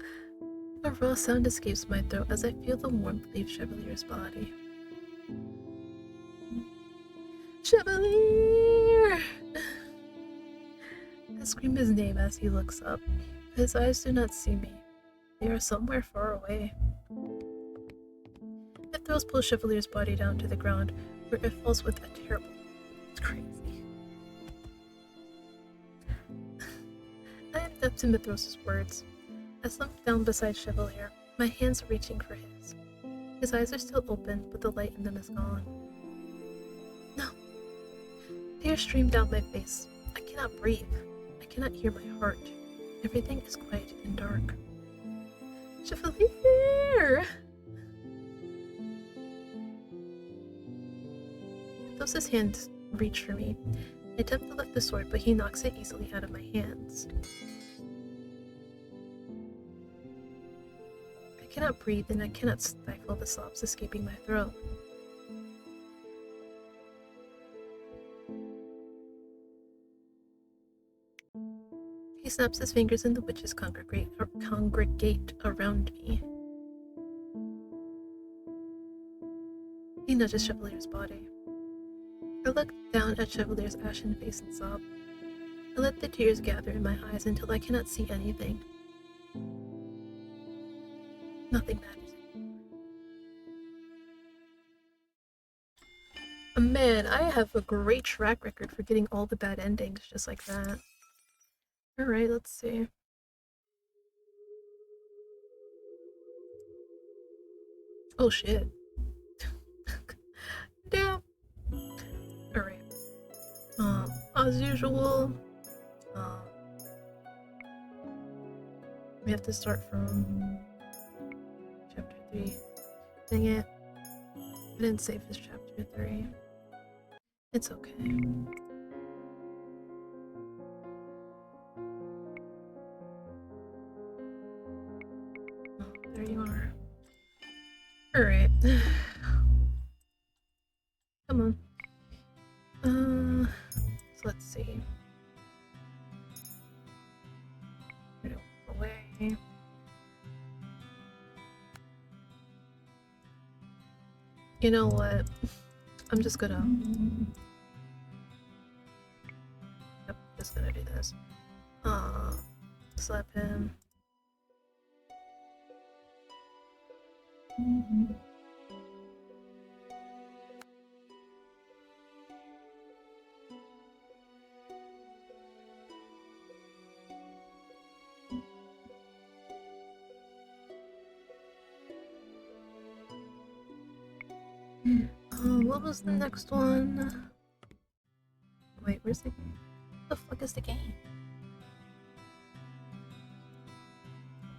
A raw sound escapes my throat as I feel the warmth leave Chevalier's body. Chevalier! I scream his name as he looks up. His eyes do not see me. They are somewhere far away. Mithros pulls Chevalier's body down to the ground, where it falls with a terrible... It's crazy. I am deaf to Mithros' words. I slump down beside Chevalier, my hands reaching for his. His eyes are still open, but the light in them is gone. No! Tears stream down my face. I cannot breathe. I cannot hear my heart. Everything is quiet and dark. Chevalier! Mithos' hands reach for me. I attempt to lift the sword, but he knocks it easily out of my hands. I cannot breathe, and I cannot stifle the sobs escaping my throat. He snaps his fingers and the witches congregate around me. He nudges Chevalier's body. I look down at Chevalier's ashen face and sob. I let the tears gather in my eyes until I cannot see anything. Nothing matters anymore. Man, I have a great track record for getting all the bad endings just like that. Alright, let's see. Oh shit. Damn. Alright. As usual, we have to start from chapter 3. Dang it. I didn't save this chapter 3. It's okay. Oh, there you are. Alright. Come on. You know what? I'm just gonna... Yep, just gonna do this. Slap him. What was the next one? Wait, where's the game? What the fuck is the game?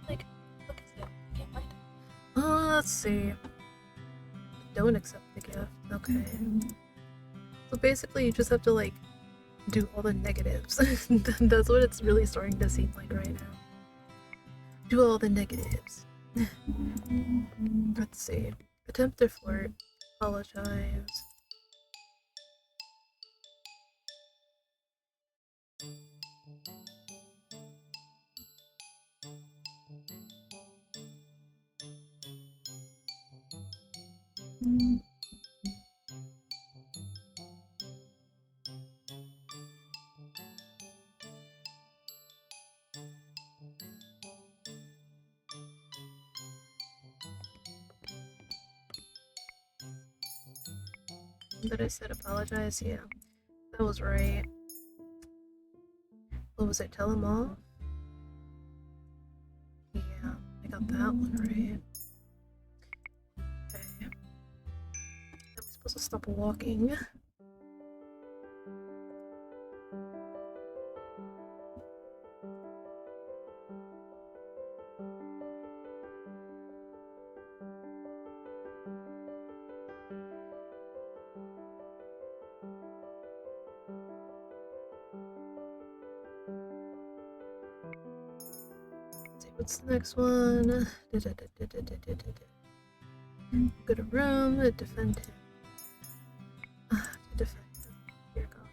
Like, what is it? I can't find it. Let's see. Don't accept the gift. Okay. So basically, you just have to, like, do all the negatives. That's what it's really starting to seem like right now. Do all the negatives. Let's see. Attempt to flirt. Apologize. That I said apologize? Yeah. That was right. What was it? Tell him off? Yeah, I got that one right. Okay. Are we supposed to stop walking? What's the next one? Go to room, defend him. Defend him. Dear God.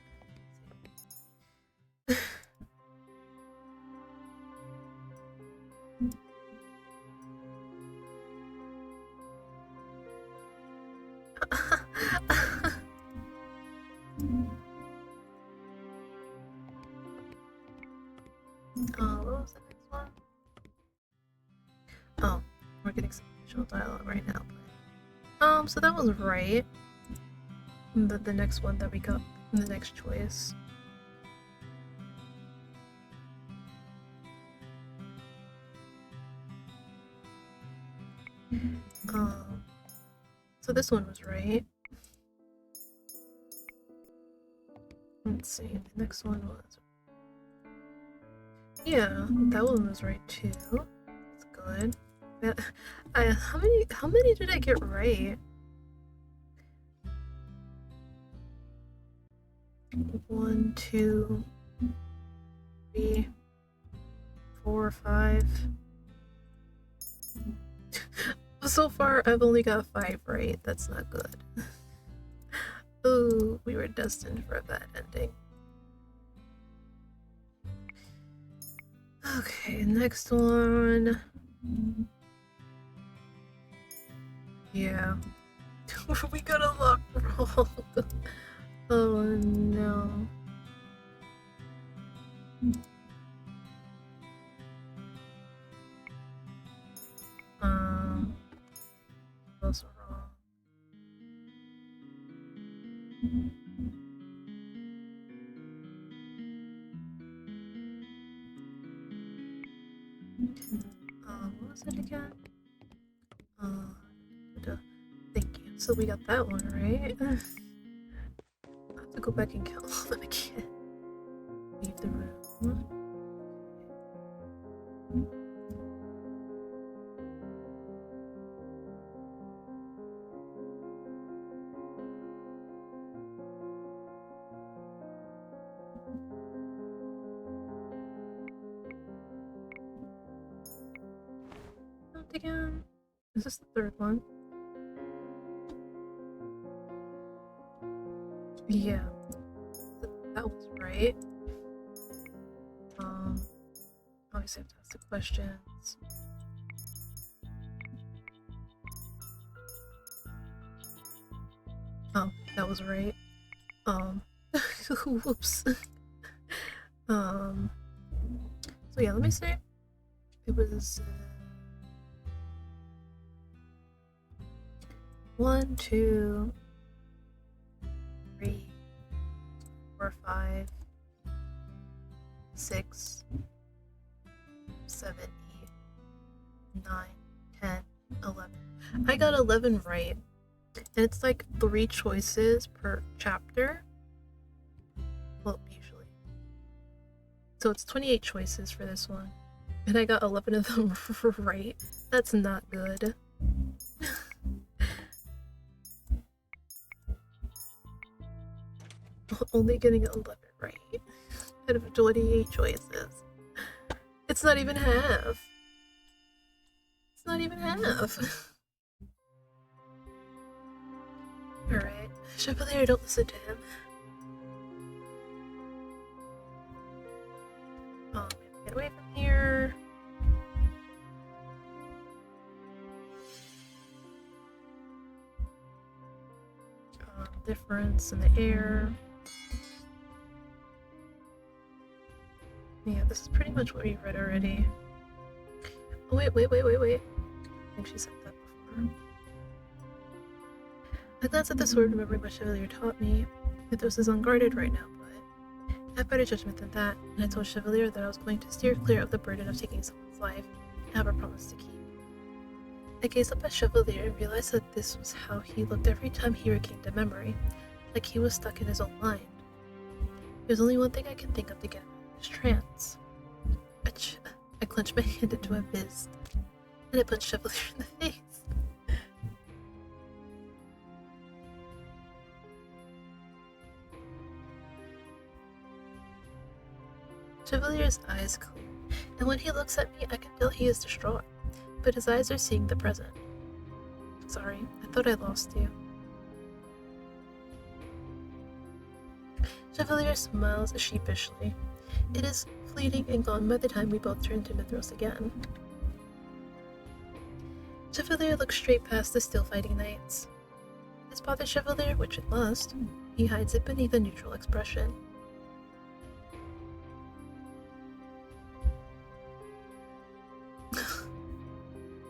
What was the next one? Oh, we're getting some additional dialogue right now. So that was right. The next one that we got, the next choice. So this one was right. Let's see, the next one was... Yeah, that one was right too. That's good. How many did I get right? 1, 2, 3, 4, 5. So far, I've only got 5 right. That's not good. Ooh, we were destined for a bad ending. Okay, next one. Yeah. We got a luck roll. Oh no. Also wrong. What was it again? Thank you. So we got that one right. I have to go back and kill all of them again. Leave the room. Again. Is this the third one? Yeah. That was right. Obviously I have to ask the questions. Oh, that was right. Whoops. So yeah, let me see. It was 1, 2, 3, 4, 5, 6, 7, 8, 9, 10, 11. I got 11 right. And it's like 3 choices per chapter. Well, usually. So it's 28 choices for this one. And I got 11 of them right. That's not good. Only getting 11 right out of 28 choices. It's not even half. It's not even half. Alright. Chevalier, don't listen to him. Get away from here. Difference in the air. Yeah, this is pretty much what we read already. Oh, wait. I think she said that before. I glanced at the sword, remembering what Chevalier taught me. Mythos is unguarded right now, but I have better judgment than that, and I told Chevalier that I was going to steer clear of the burden of taking someone's life and have a promise to keep. I gazed up at Chevalier and realized that this was how he looked every time he regained a memory, like he was stuck in his own mind. There's only one thing I can think of to get him out of his trance. I clenched my hand into a fist, and I punched Chevalier in the face. Chevalier's eyes clear, and when he looks at me, I can feel he is distraught, but his eyes are seeing the present. Sorry, I thought I lost you. Chevalier smiles sheepishly. It is fleeting and gone by the time we both turn to Mithros again. Chevalier looks straight past the still fighting knights. His bother Chevalier, which it must. He hides it beneath a neutral expression.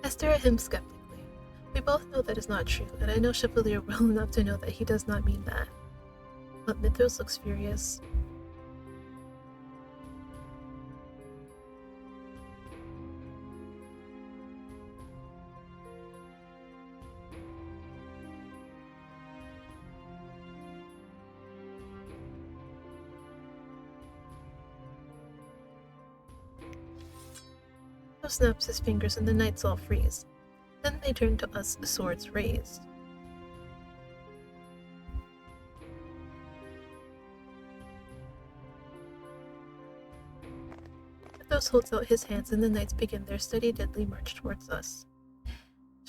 I stare at him skeptically. We both know that is not true, and I know Chevalier well enough to know that he does not mean that. But Mithros looks furious. Mithros snaps his fingers and the knights all freeze. Then they turn to us, swords raised. Mithros holds out his hands and the knights begin their steady, deadly march towards us.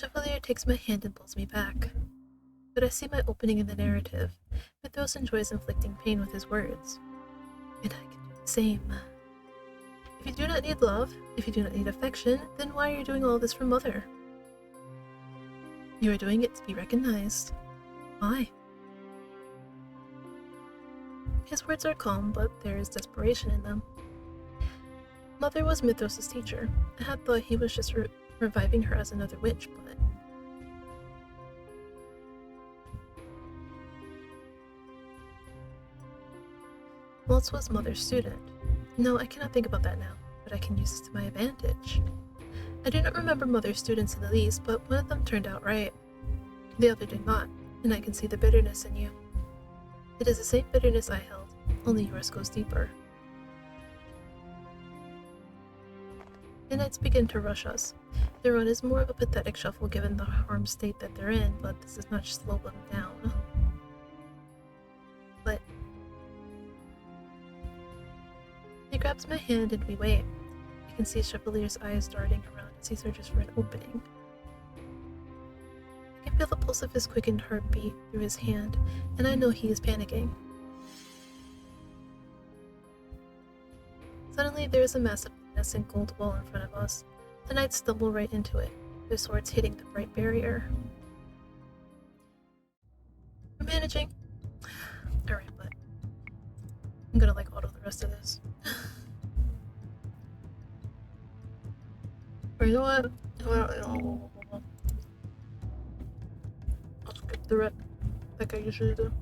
Chevalier takes my hand and pulls me back. But I see my opening in the narrative. Mithros enjoys inflicting pain with his words. And I can do the same. If you do not need love, if you do not need affection, then why are you doing all this for Mother? You are doing it to be recognized. Why? His words are calm, but there is desperation in them. Mother was Mithros' teacher. I had thought he was just reviving her as another witch, but... Waltz was Mother's student. No, I cannot think about that now, but I can use this to my advantage. I do not remember Mother's students in the least, but one of them turned out right. The other did not, and I can see the bitterness in you. It is the same bitterness I held, only yours goes deeper. The knights begin to rush us. Their run is more of a pathetic shuffle given the harmed state that they're in, but this does not slow them down. But he grabs my hand and we wait. I can see Chevalier's eyes darting around as he searches for an opening. I can feel the pulse of his quickened heartbeat through his hand, and I know he is panicking. Suddenly, there is a massive luminescent gold wall in front of us. The knights stumble right into it, their swords hitting the bright barrier. managing. Alright, but I'm gonna like auto the rest of this. Or you know what? I'll skip the rest like I usually do.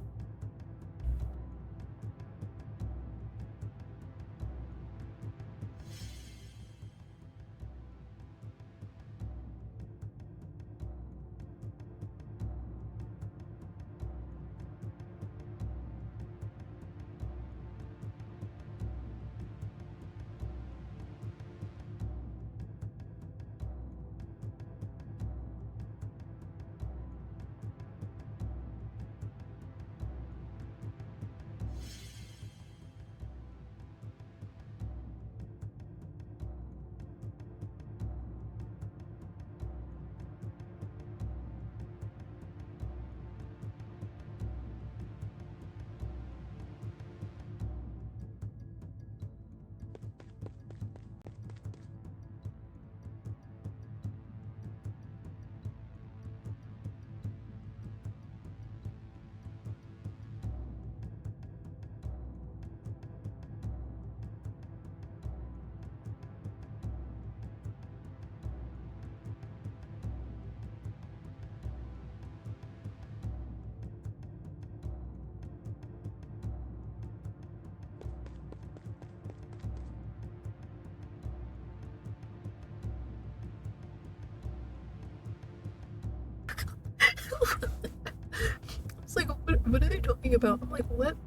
It's like, what are they talking about? I'm like, what? And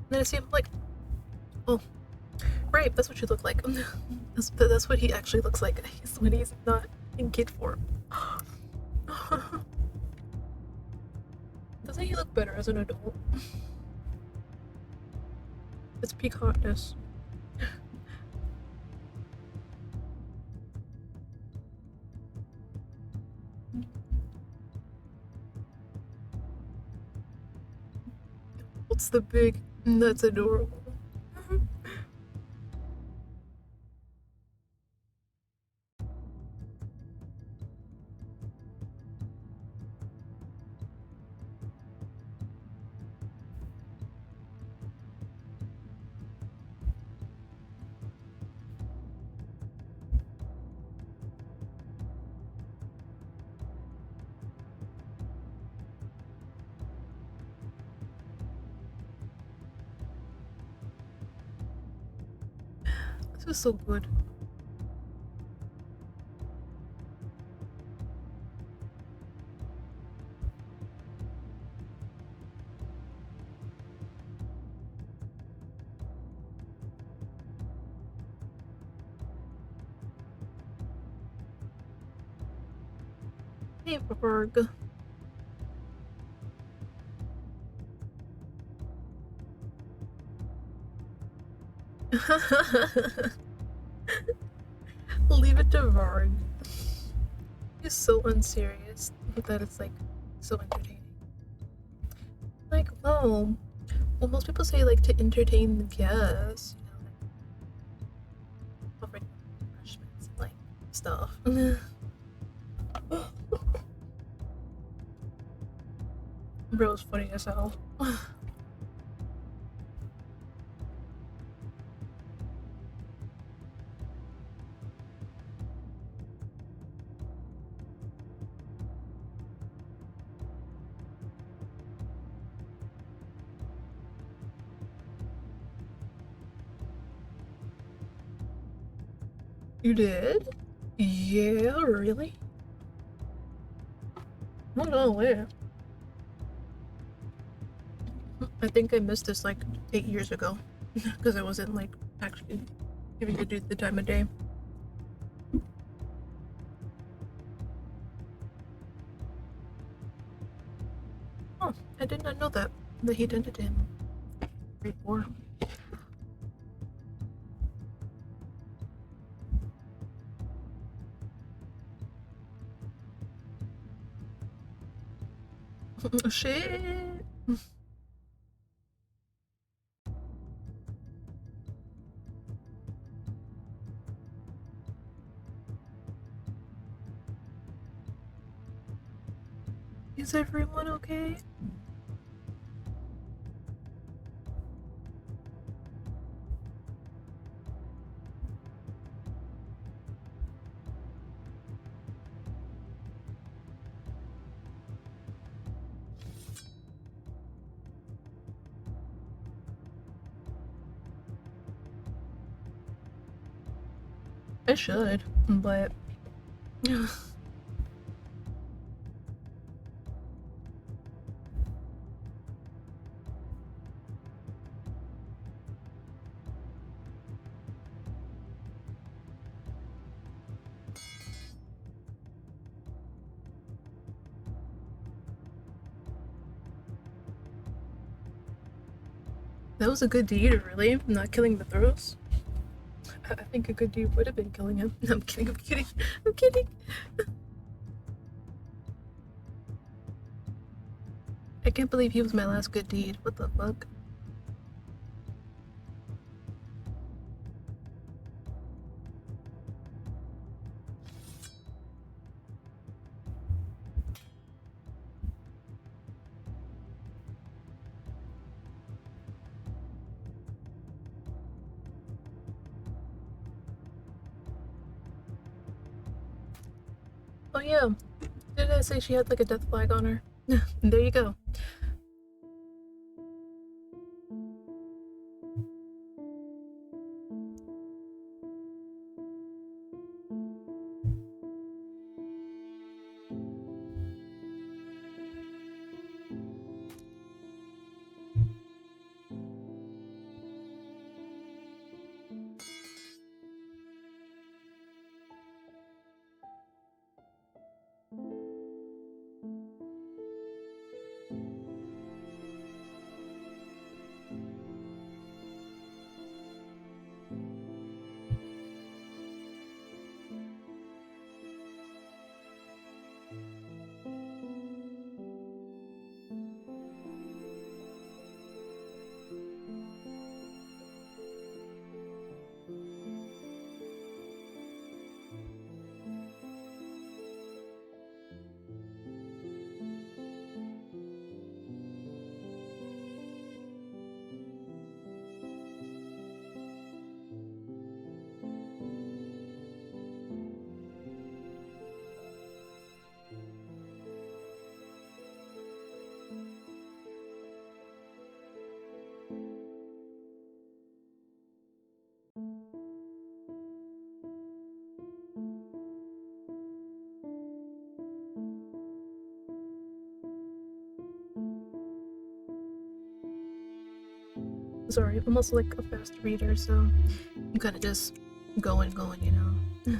then I see him like, oh, right, that's what you look like. That's what he actually looks like when he's not in kid form. Doesn't he look better as an adult? It's peak hotness. What's the big? That's adorable. This is so good. Hey, Berg. Leave it to Varg. He's so unserious that it's like so entertaining. Like, well, most people say like to entertain the guests, you know, like offering refreshments, like stuff. Bro's funny as hell. You did? Yeah, really? Oh no, where? I think I missed this like 8 years ago because I wasn't like actually giving the dude the time of day. Oh, I did not know that he dented him. Grade 4. Shit. Is everyone okay? I should, but that was a good deed, really. Not killing the throws. I think a good deed would have been killing him. No, I'm kidding, I'm kidding, I'm kidding. I can't believe he was my last good deed. What the fuck? Oh yeah, did I say she had like a death flag on her? There you go. Sorry, I'm also like a fast reader, so I'm kind of just going, you know.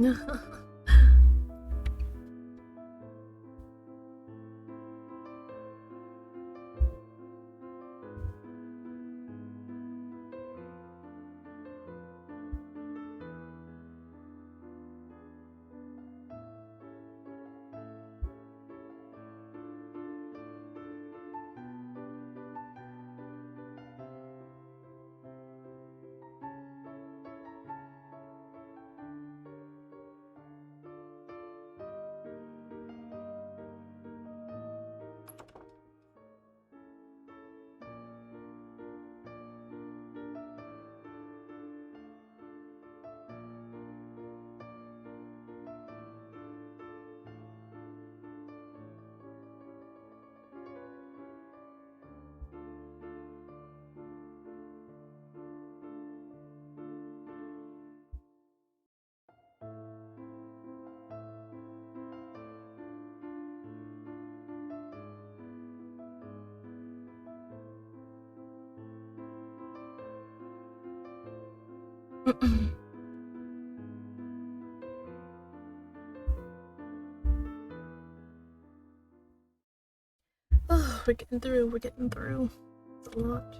Oh, we're getting through. It's a lot.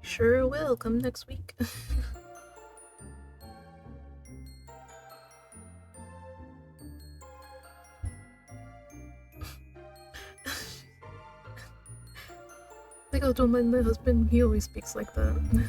Sure will. Come next week. Like, oh, don't mind my husband. He always speaks like that.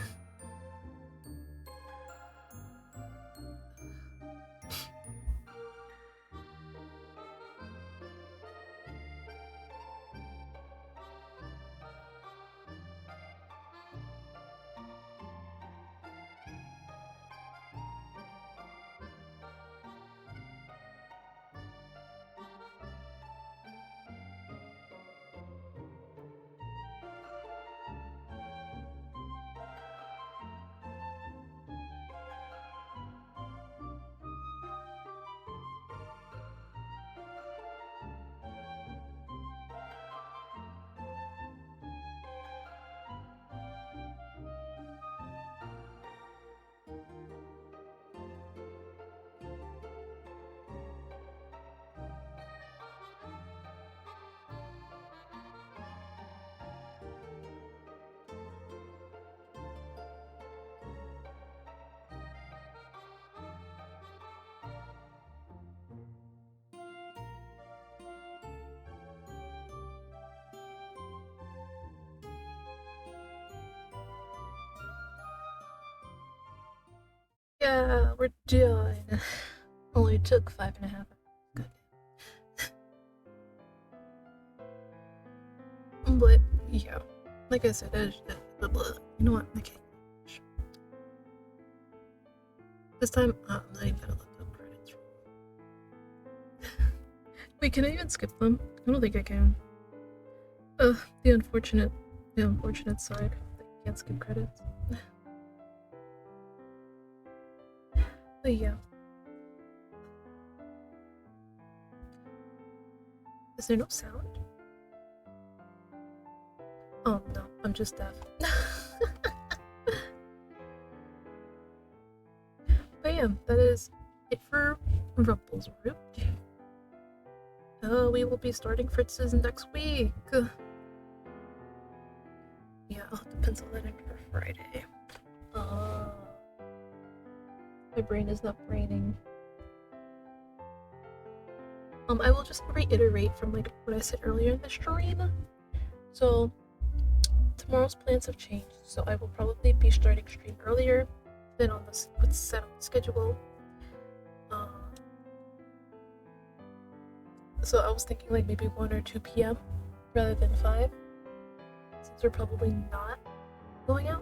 Yeah, we're done. Only took 5.5 hours. Good. But yeah, like I said, you know what? Okay. This time, I'm not even gonna look up credits. Wait, can I even skip them? I don't think I can. The unfortunate side. I can't skip credits. But yeah. Is there no sound? Oh no, I'm just deaf. But yeah, that is it for Rumple's Root. We will be starting Fritz's next week. Yeah, I'll have to pencil that in for Friday. My brain is not braining. I will just reiterate from like what I said earlier in the stream. So tomorrow's plans have changed, so I will probably be starting stream earlier than on what's set on the schedule. So I was thinking like maybe 1 or 2 p.m. rather than 5, since we're probably not going out.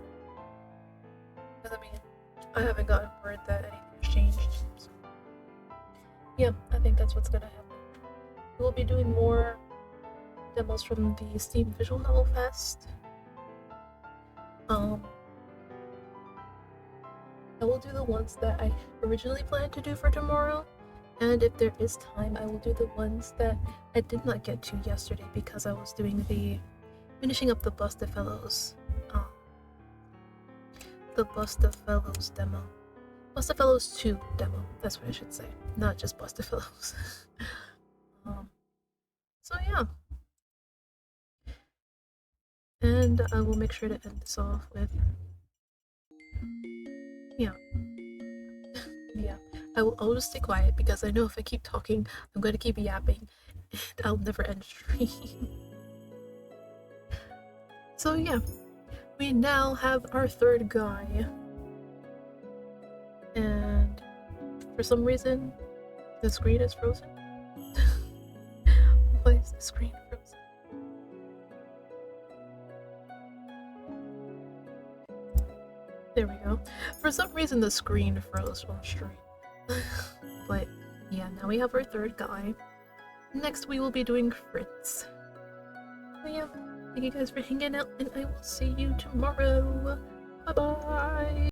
Because I mean, I haven't gotten word that anything's changed. So. Yeah, I think that's what's gonna happen. We'll be doing more demos from the Steam Visual Novel Fest. I will do the ones that I originally planned to do for tomorrow, and if there is time, I will do the ones that I did not get to yesterday because I was doing finishing up the Busted Fellows demo. Busted Fellows 2 demo, that's what I should say, not just Busted Fellows. So yeah. And I will make sure to end this off with... Yeah. Yeah. I'll just stay quiet because I know if I keep talking, I'm gonna keep yapping and I'll never end stream. So yeah. We now have our third guy. And for some reason, the screen is frozen. Why is the screen frozen? There we go. For some reason, the screen froze on stream. But yeah, now we have our third guy. Next, we will be doing Fritz. So yeah, thank you guys for hanging out, and I will see you tomorrow. Bye bye!